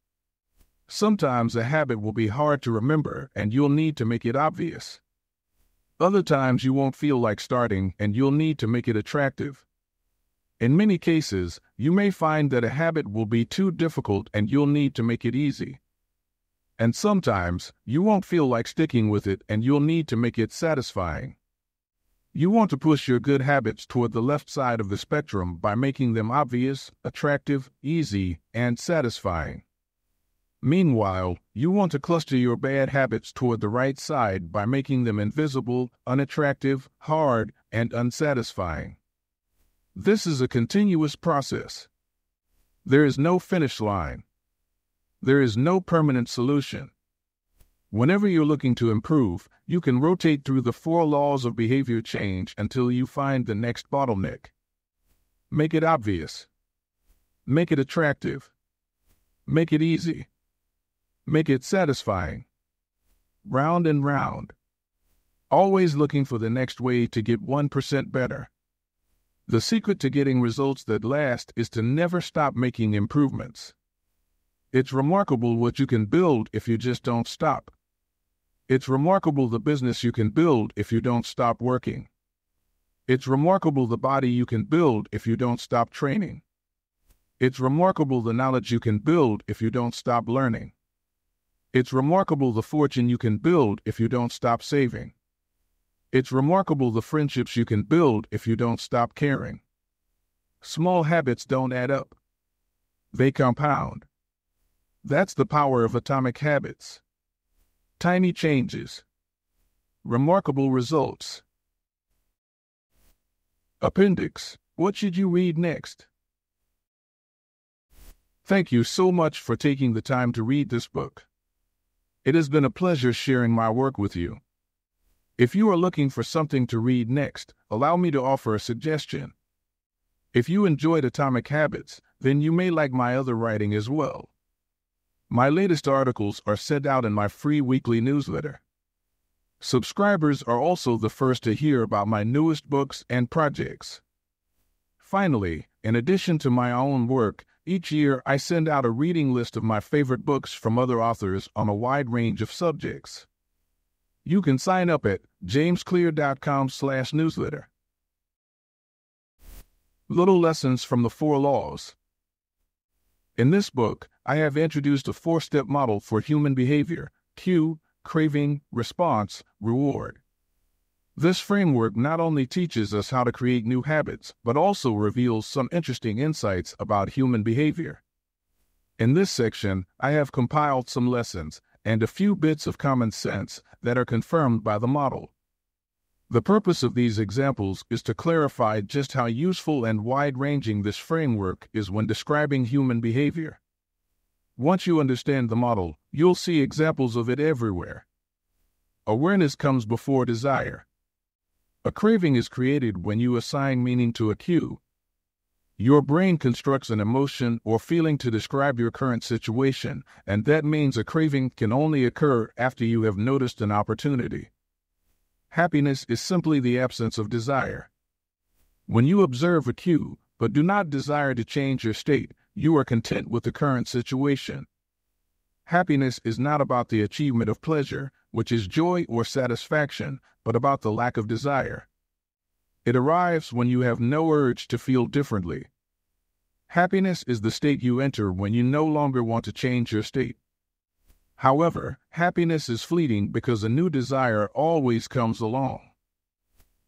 Sometimes a habit will be hard to remember and you'll need to make it obvious. Other times you won't feel like starting and you'll need to make it attractive. In many cases, you may find that a habit will be too difficult and you'll need to make it easy. And sometimes, you won't feel like sticking with it and you'll need to make it satisfying. You want to push your good habits toward the left side of the spectrum by making them obvious, attractive, easy, and satisfying. Meanwhile, you want to cluster your bad habits toward the right side by making them invisible, unattractive, hard, and unsatisfying. This is a continuous process. There is no finish line. There is no permanent solution. Whenever you're looking to improve, you can rotate through the 4 laws of behavior change until you find the next bottleneck. Make it obvious. Make it attractive. Make it easy. Make it satisfying. Round and round. Always looking for the next way to get 1% better. The secret to getting results that last is to never stop making improvements. It's remarkable what you can build if you just don't stop. It's remarkable the business you can build if you don't stop working. It's remarkable the body you can build if you don't stop training. It's remarkable the knowledge you can build if you don't stop learning. It's remarkable the fortune you can build if you don't stop saving. It's remarkable the friendships you can build if you don't stop caring. Small habits don't add up. They compound. That's the power of atomic habits. Tiny changes. Remarkable results. Appendix. What should you read next? Thank you so much for taking the time to read this book. It has been a pleasure sharing my work with you. If you are looking for something to read next, allow me to offer a suggestion. If you enjoyed Atomic Habits, then you may like my other writing as well. My latest articles are sent out in my free weekly newsletter. Subscribers are also the first to hear about my newest books and projects. Finally, in addition to my own work, each year I send out a reading list of my favorite books from other authors on a wide range of subjects. You can sign up at jamesclear.com/newsletter. Little Lessons from the Four Laws. In this book, I have introduced a 4-step model for human behavior: cue, craving, response, reward. This framework not only teaches us how to create new habits, but also reveals some interesting insights about human behavior. In this section, I have compiled some lessons and a few bits of common sense that are confirmed by the model. The purpose of these examples is to clarify just how useful and wide-ranging this framework is when describing human behavior. Once you understand the model, you'll see examples of it everywhere. Awareness comes before desire. A craving is created when you assign meaning to a cue. Your brain constructs an emotion or feeling to describe your current situation, and that means a craving can only occur after you have noticed an opportunity. Happiness is simply the absence of desire. When you observe a cue, but do not desire to change your state, you are content with the current situation. Happiness is not about the achievement of pleasure, which is joy or satisfaction, but about the lack of desire. It arrives when you have no urge to feel differently. Happiness is the state you enter when you no longer want to change your state. However, happiness is fleeting because a new desire always comes along.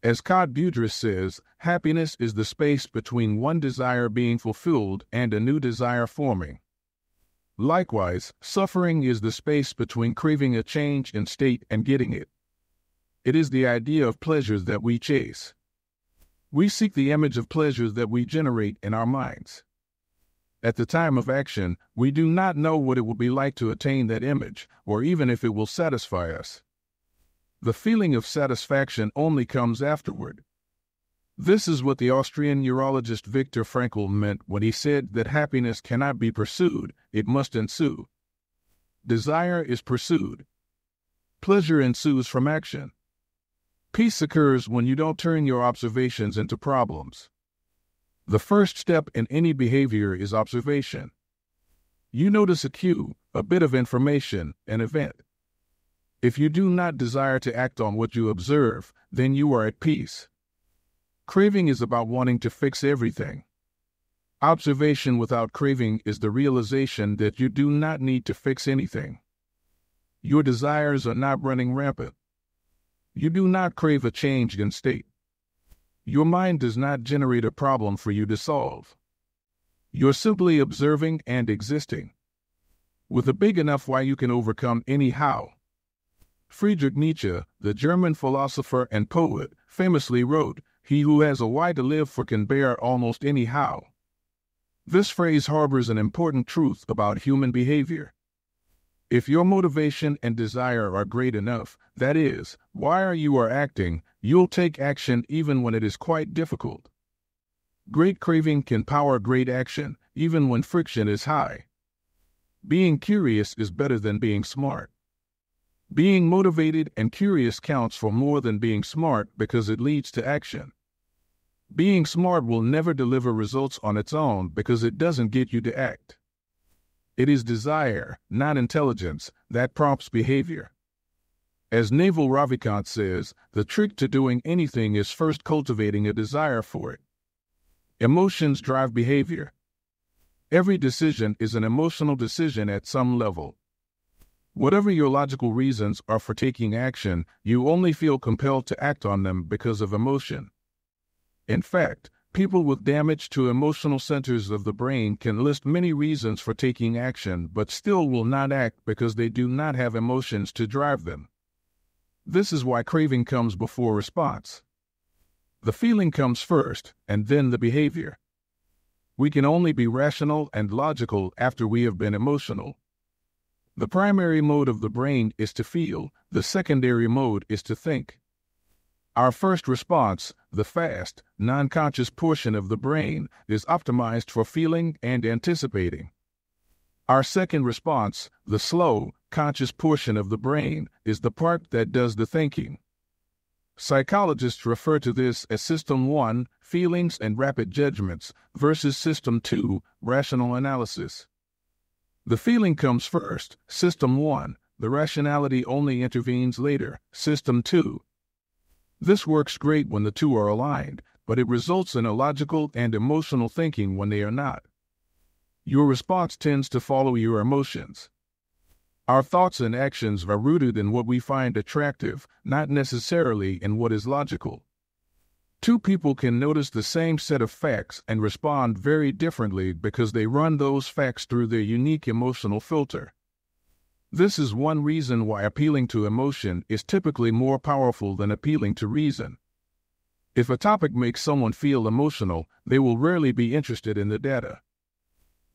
As Budris says, happiness is the space between one desire being fulfilled and a new desire forming. Likewise, suffering is the space between craving a change in state and getting it. It is the idea of pleasures that we chase. We seek the image of pleasures that we generate in our minds. At the time of action, we do not know what it will be like to attain that image, or even if it will satisfy us. The feeling of satisfaction only comes afterward. This is what the Austrian neurologist Viktor Frankl meant when he said that happiness cannot be pursued, it must ensue. Desire is pursued. Pleasure ensues from action. Peace occurs when you don't turn your observations into problems. The first step in any behavior is observation. You notice a cue, a bit of information, an event. If you do not desire to act on what you observe, then you are at peace. Craving is about wanting to fix everything. Observation without craving is the realization that you do not need to fix anything. Your desires are not running rampant. You do not crave a change in state. Your mind does not generate a problem for you to solve. You're simply observing and existing. With a big enough why you can overcome any how. Friedrich Nietzsche, the German philosopher and poet, famously wrote, "He who has a why to live for can bear almost any how." This phrase harbors an important truth about human behavior. If your motivation and desire are great enough, that is, why you are acting, you'll take action even when it is quite difficult. Great craving can power great action, even when friction is high. Being curious is better than being smart. Being motivated and curious counts for more than being smart because it leads to action. Being smart will never deliver results on its own because it doesn't get you to act. It is desire, not intelligence, that prompts behavior. As Naval Ravikant says, the trick to doing anything is first cultivating a desire for it. Emotions drive behavior. Every decision is an emotional decision at some level. Whatever your logical reasons are for taking action, you only feel compelled to act on them because of emotion. In fact, people with damage to emotional centers of the brain can list many reasons for taking action but still will not act because they do not have emotions to drive them. This is why craving comes before response. The feeling comes first, and then the behavior. We can only be rational and logical after we have been emotional. The primary mode of the brain is to feel, the secondary mode is to think. Our first response, the fast, non-conscious portion of the brain, is optimized for feeling and anticipating. Our second response, the slow, conscious portion of the brain, is the part that does the thinking. Psychologists refer to this as System 1, feelings and rapid judgments, versus System 2, rational analysis. The feeling comes first, System 1. The rationality only intervenes later, System 2. This works great when the two are aligned, but it results in illogical and emotional thinking when they are not. Your response tends to follow your emotions. Our thoughts and actions are rooted in what we find attractive, not necessarily in what is logical. Two people can notice the same set of facts and respond very differently because they run those facts through their unique emotional filter. This is one reason why appealing to emotion is typically more powerful than appealing to reason. If a topic makes someone feel emotional, they will rarely be interested in the data.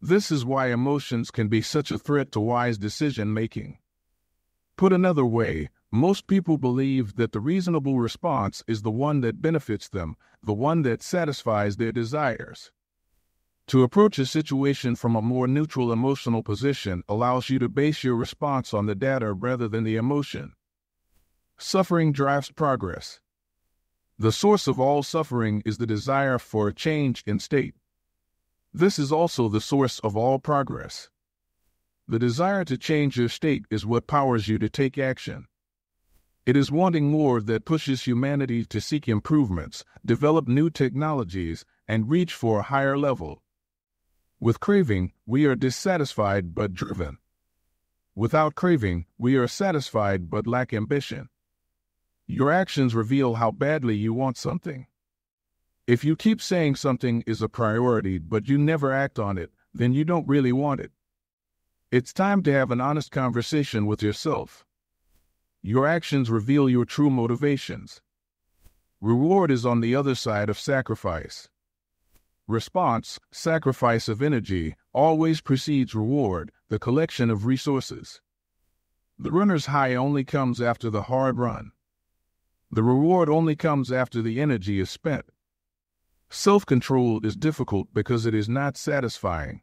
This is why emotions can be such a threat to wise decision-making. Put another way, most people believe that the reasonable response is the one that benefits them, the one that satisfies their desires. To approach a situation from a more neutral emotional position allows you to base your response on the data rather than the emotion. Suffering drives progress. The source of all suffering is the desire for a change in state. This is also the source of all progress. The desire to change your state is what powers you to take action. It is wanting more that pushes humanity to seek improvements, develop new technologies, and reach for a higher level. With craving, we are dissatisfied but driven. Without craving, we are satisfied but lack ambition. Your actions reveal how badly you want something. If you keep saying something is a priority but you never act on it, then you don't really want it. It's time to have an honest conversation with yourself. Your actions reveal your true motivations. Reward is on the other side of sacrifice. Response, sacrifice of energy, always precedes reward, the collection of resources. The runner's high only comes after the hard run. The reward only comes after the energy is spent. Self-control is difficult because it is not satisfying.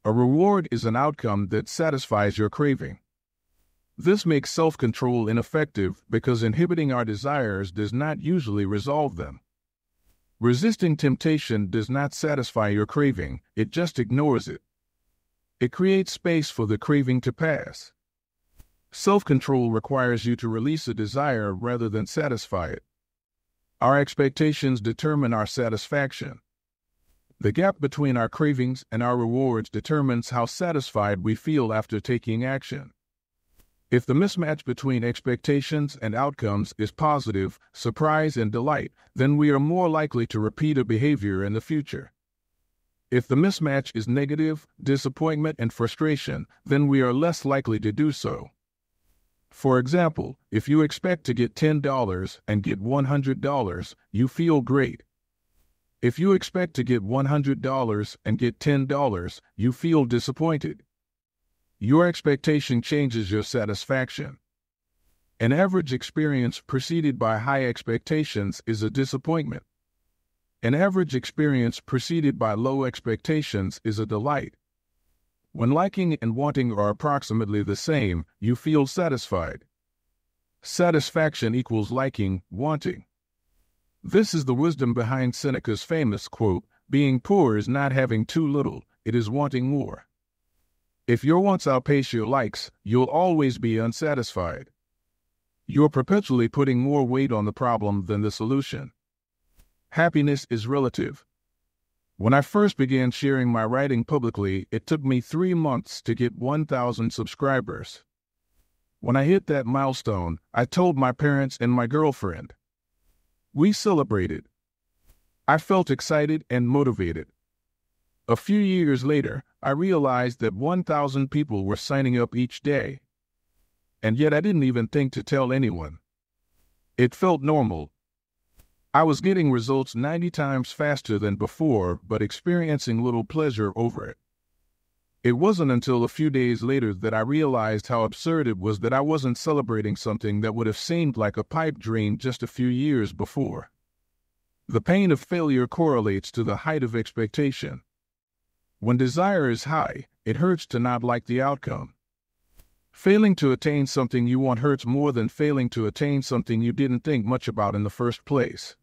A reward is an outcome that satisfies your craving. This makes self-control ineffective because inhibiting our desires does not usually resolve them. Resisting temptation does not satisfy your craving, it just ignores it. It creates space for the craving to pass. Self-control requires you to release a desire rather than satisfy it. Our expectations determine our satisfaction. The gap between our cravings and our rewards determines how satisfied we feel after taking action. If the mismatch between expectations and outcomes is positive, surprise and delight, then we are more likely to repeat a behavior in the future. If the mismatch is negative, disappointment and frustration, then we are less likely to do so. For example, if you expect to get $10 and get $100, you feel great. If you expect to get $100 and get $10, you feel disappointed. Your expectation changes your satisfaction. An average experience preceded by high expectations is a disappointment. An average experience preceded by low expectations is a delight. When liking and wanting are approximately the same, you feel satisfied. Satisfaction equals liking, wanting. This is the wisdom behind Seneca's famous quote, "Being poor is not having too little, it is wanting more." If your wants outpace your likes, you'll always be unsatisfied. You're perpetually putting more weight on the problem than the solution. Happiness is relative. When I first began sharing my writing publicly, it took me 3 months to get 1,000 subscribers. When I hit that milestone, I told my parents and my girlfriend. We celebrated. I felt excited and motivated. A few years later, I realized that 1,000 people were signing up each day. And yet I didn't even think to tell anyone. It felt normal. I was getting results 90 times faster than before, but experiencing little pleasure over it. It wasn't until a few days later that I realized how absurd it was that I wasn't celebrating something that would have seemed like a pipe dream just a few years before. The pain of failure correlates to the height of expectation. When desire is high, it hurts to not like the outcome. Failing to attain something you want hurts more than failing to attain something you didn't think much about in the first place.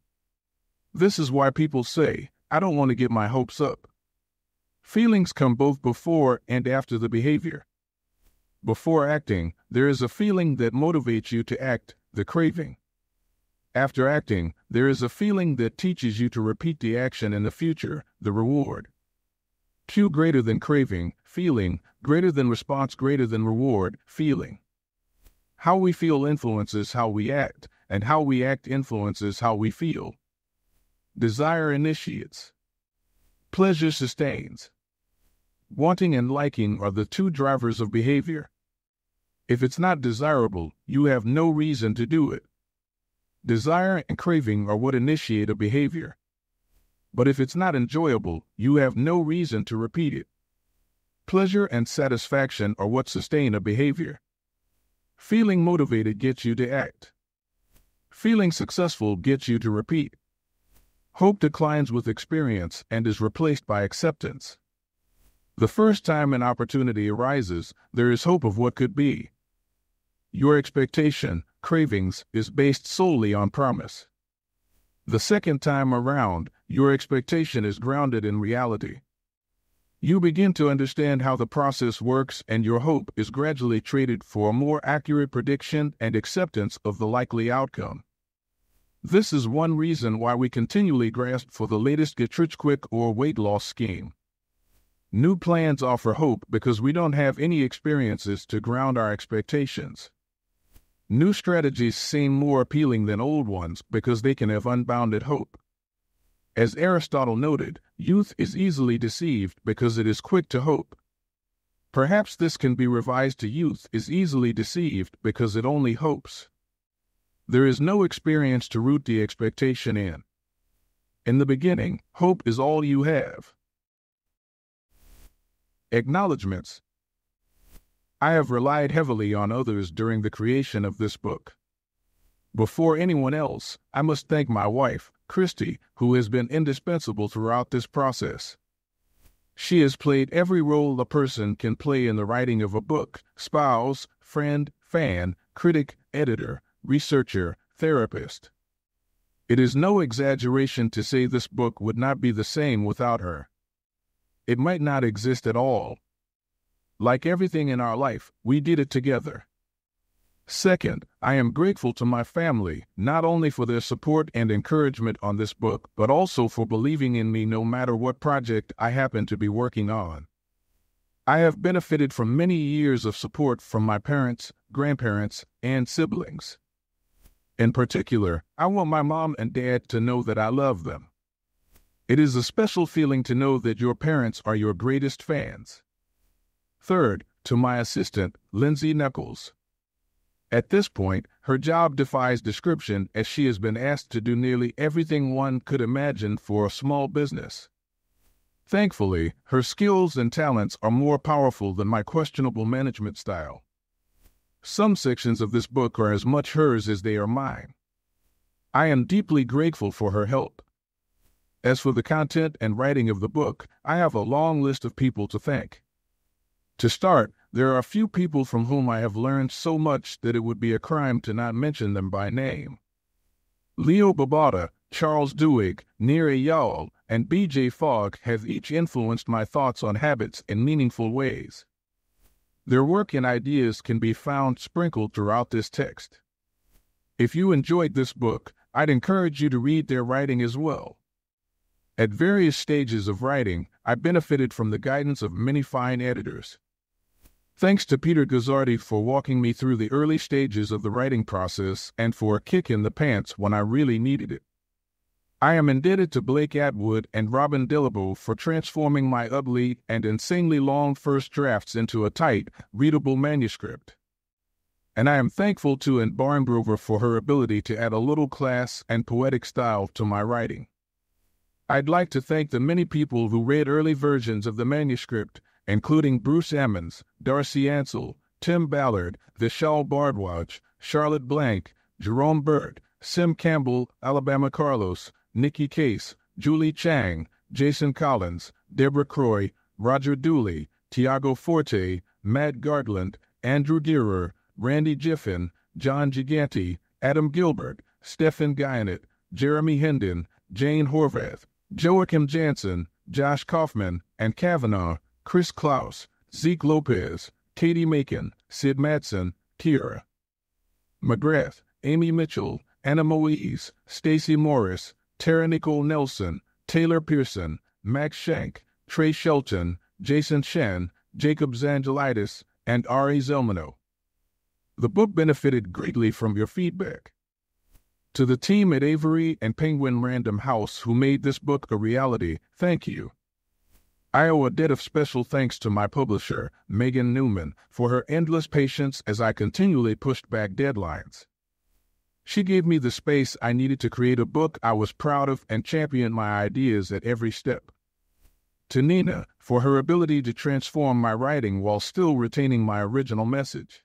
This is why people say, "I don't want to get my hopes up." Feelings come both before and after the behavior. Before acting, there is a feeling that motivates you to act, the craving. After acting, there is a feeling that teaches you to repeat the action in the future, the reward. Cue greater than craving, feeling, greater than response, greater than reward, feeling. How we feel influences how we act, and how we act influences how we feel. Desire initiates. Pleasure sustains. Wanting and liking are the two drivers of behavior. If it's not desirable, you have no reason to do it. Desire and craving are what initiate a behavior. But if it's not enjoyable, you have no reason to repeat it. Pleasure and satisfaction are what sustain a behavior. Feeling motivated gets you to act. Feeling successful gets you to repeat. Hope declines with experience and is replaced by acceptance. The first time an opportunity arises, there is hope of what could be. Your expectation, cravings, is based solely on promise. The second time around, your expectation is grounded in reality. You begin to understand how the process works, and your hope is gradually traded for a more accurate prediction and acceptance of the likely outcome. This is one reason why we continually grasp for the latest get-rich-quick or weight loss scheme. New plans offer hope because we don't have any experiences to ground our expectations. New strategies seem more appealing than old ones because they can have unbounded hope. As Aristotle noted, youth is easily deceived because it is quick to hope. Perhaps this can be revised to youth is easily deceived because it only hopes. There is no experience to root the expectation in. In the beginning, hope is all you have. Acknowledgements. I have relied heavily on others during the creation of this book. Before anyone else, I must thank my wife, Christy, who has been indispensable throughout this process. She has played every role a person can play in the writing of a book: spouse, friend, fan, critic, editor, researcher, therapist. It is no exaggeration to say this book would not be the same without her. It might not exist at all. Like everything in our life, we did it together. Second, I am grateful to my family, not only for their support and encouragement on this book, but also for believing in me no matter what project I happen to be working on. I have benefited from many years of support from my parents, grandparents, and siblings. In particular, I want my mom and dad to know that I love them. It is a special feeling to know that your parents are your greatest fans. Third, to my assistant, Lindsay Nichols. At this point, her job defies description as she has been asked to do nearly everything one could imagine for a small business. Thankfully, her skills and talents are more powerful than my questionable management style. Some sections of this book are as much hers as they are mine. I am deeply grateful for her help. As for the content and writing of the book, I have a long list of people to thank. To start, there are a few people from whom I have learned so much that it would be a crime to not mention them by name. Leo Babauta, Charles Duhigg, Nir Eyal, and B.J. Fogg have each influenced my thoughts on habits in meaningful ways. Their work and ideas can be found sprinkled throughout this text. If you enjoyed this book, I'd encourage you to read their writing as well. At various stages of writing, I benefited from the guidance of many fine editors. Thanks to Peter Gazzardi for walking me through the early stages of the writing process and for a kick in the pants when I really needed it. I am indebted to Blake Atwood and Robin Dillabo for transforming my ugly and insanely long first drafts into a tight, readable manuscript. And I am thankful to Anne Barngrover for her ability to add a little class and poetic style to my writing. I'd like to thank the many people who read early versions of the manuscript, including Bruce Ammons, Darcy Ansell, Tim Ballard, Vishal Bardwaj, Charlotte Blank, Jerome Burt, Sim Campbell, Alabama Carlos, Nikki Case, Julie Chang, Jason Collins, Deborah Croy, Roger Dooley, Tiago Forte, Matt Gartland, Andrew Girer, Randy Jiffin, John Gigante, Adam Gilbert, Stephen Guyanet, Jeremy Hendon, Jane Horvath, Joachim Jansen, Josh Kaufman, and Kavanaugh, Chris Klaus, Zeke Lopez, Katie Macon, Sid Madsen, Kira McGrath, Amy Mitchell, Anna Moise, Stacy Morris, Tara Nicole Nelson, Taylor Pearson, Max Shank, Trey Shelton, Jason Shen, Jacob Zangelitis, and Ari Zelmano. The book benefited greatly from your feedback. To the team at Avery and Penguin Random House who made this book a reality, thank you. I owe a debt of special thanks to my publisher, Megan Newman, for her endless patience as I continually pushed back deadlines. She gave me the space I needed to create a book I was proud of and championed my ideas at every step. To Nina, for her ability to transform my writing while still retaining my original message.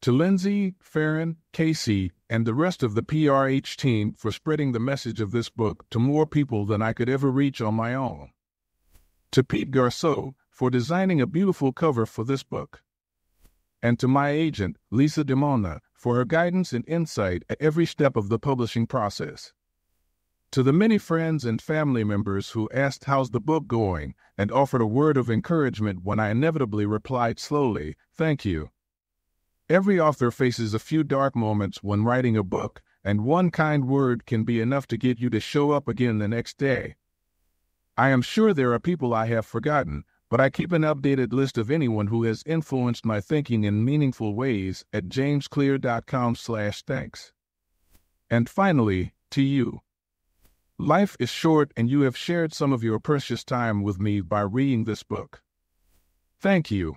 To Lindsay, Farron, Casey, and the rest of the PRH team for spreading the message of this book to more people than I could ever reach on my own. To Pete Garceau for designing a beautiful cover for this book. And to my agent, Lisa DeMona, for her guidance and insight at every step of the publishing process. To the many friends and family members who asked how's the book going and offered a word of encouragement when I inevitably replied slowly, thank you. Every author faces a few dark moments when writing a book, and one kind word can be enough to get you to show up again the next day. I am sure there are people I have forgotten, but I keep an updated list of anyone who has influenced my thinking in meaningful ways at jamesclear.com/thanks. And finally, to you. Life is short and you have shared some of your precious time with me by reading this book. Thank you.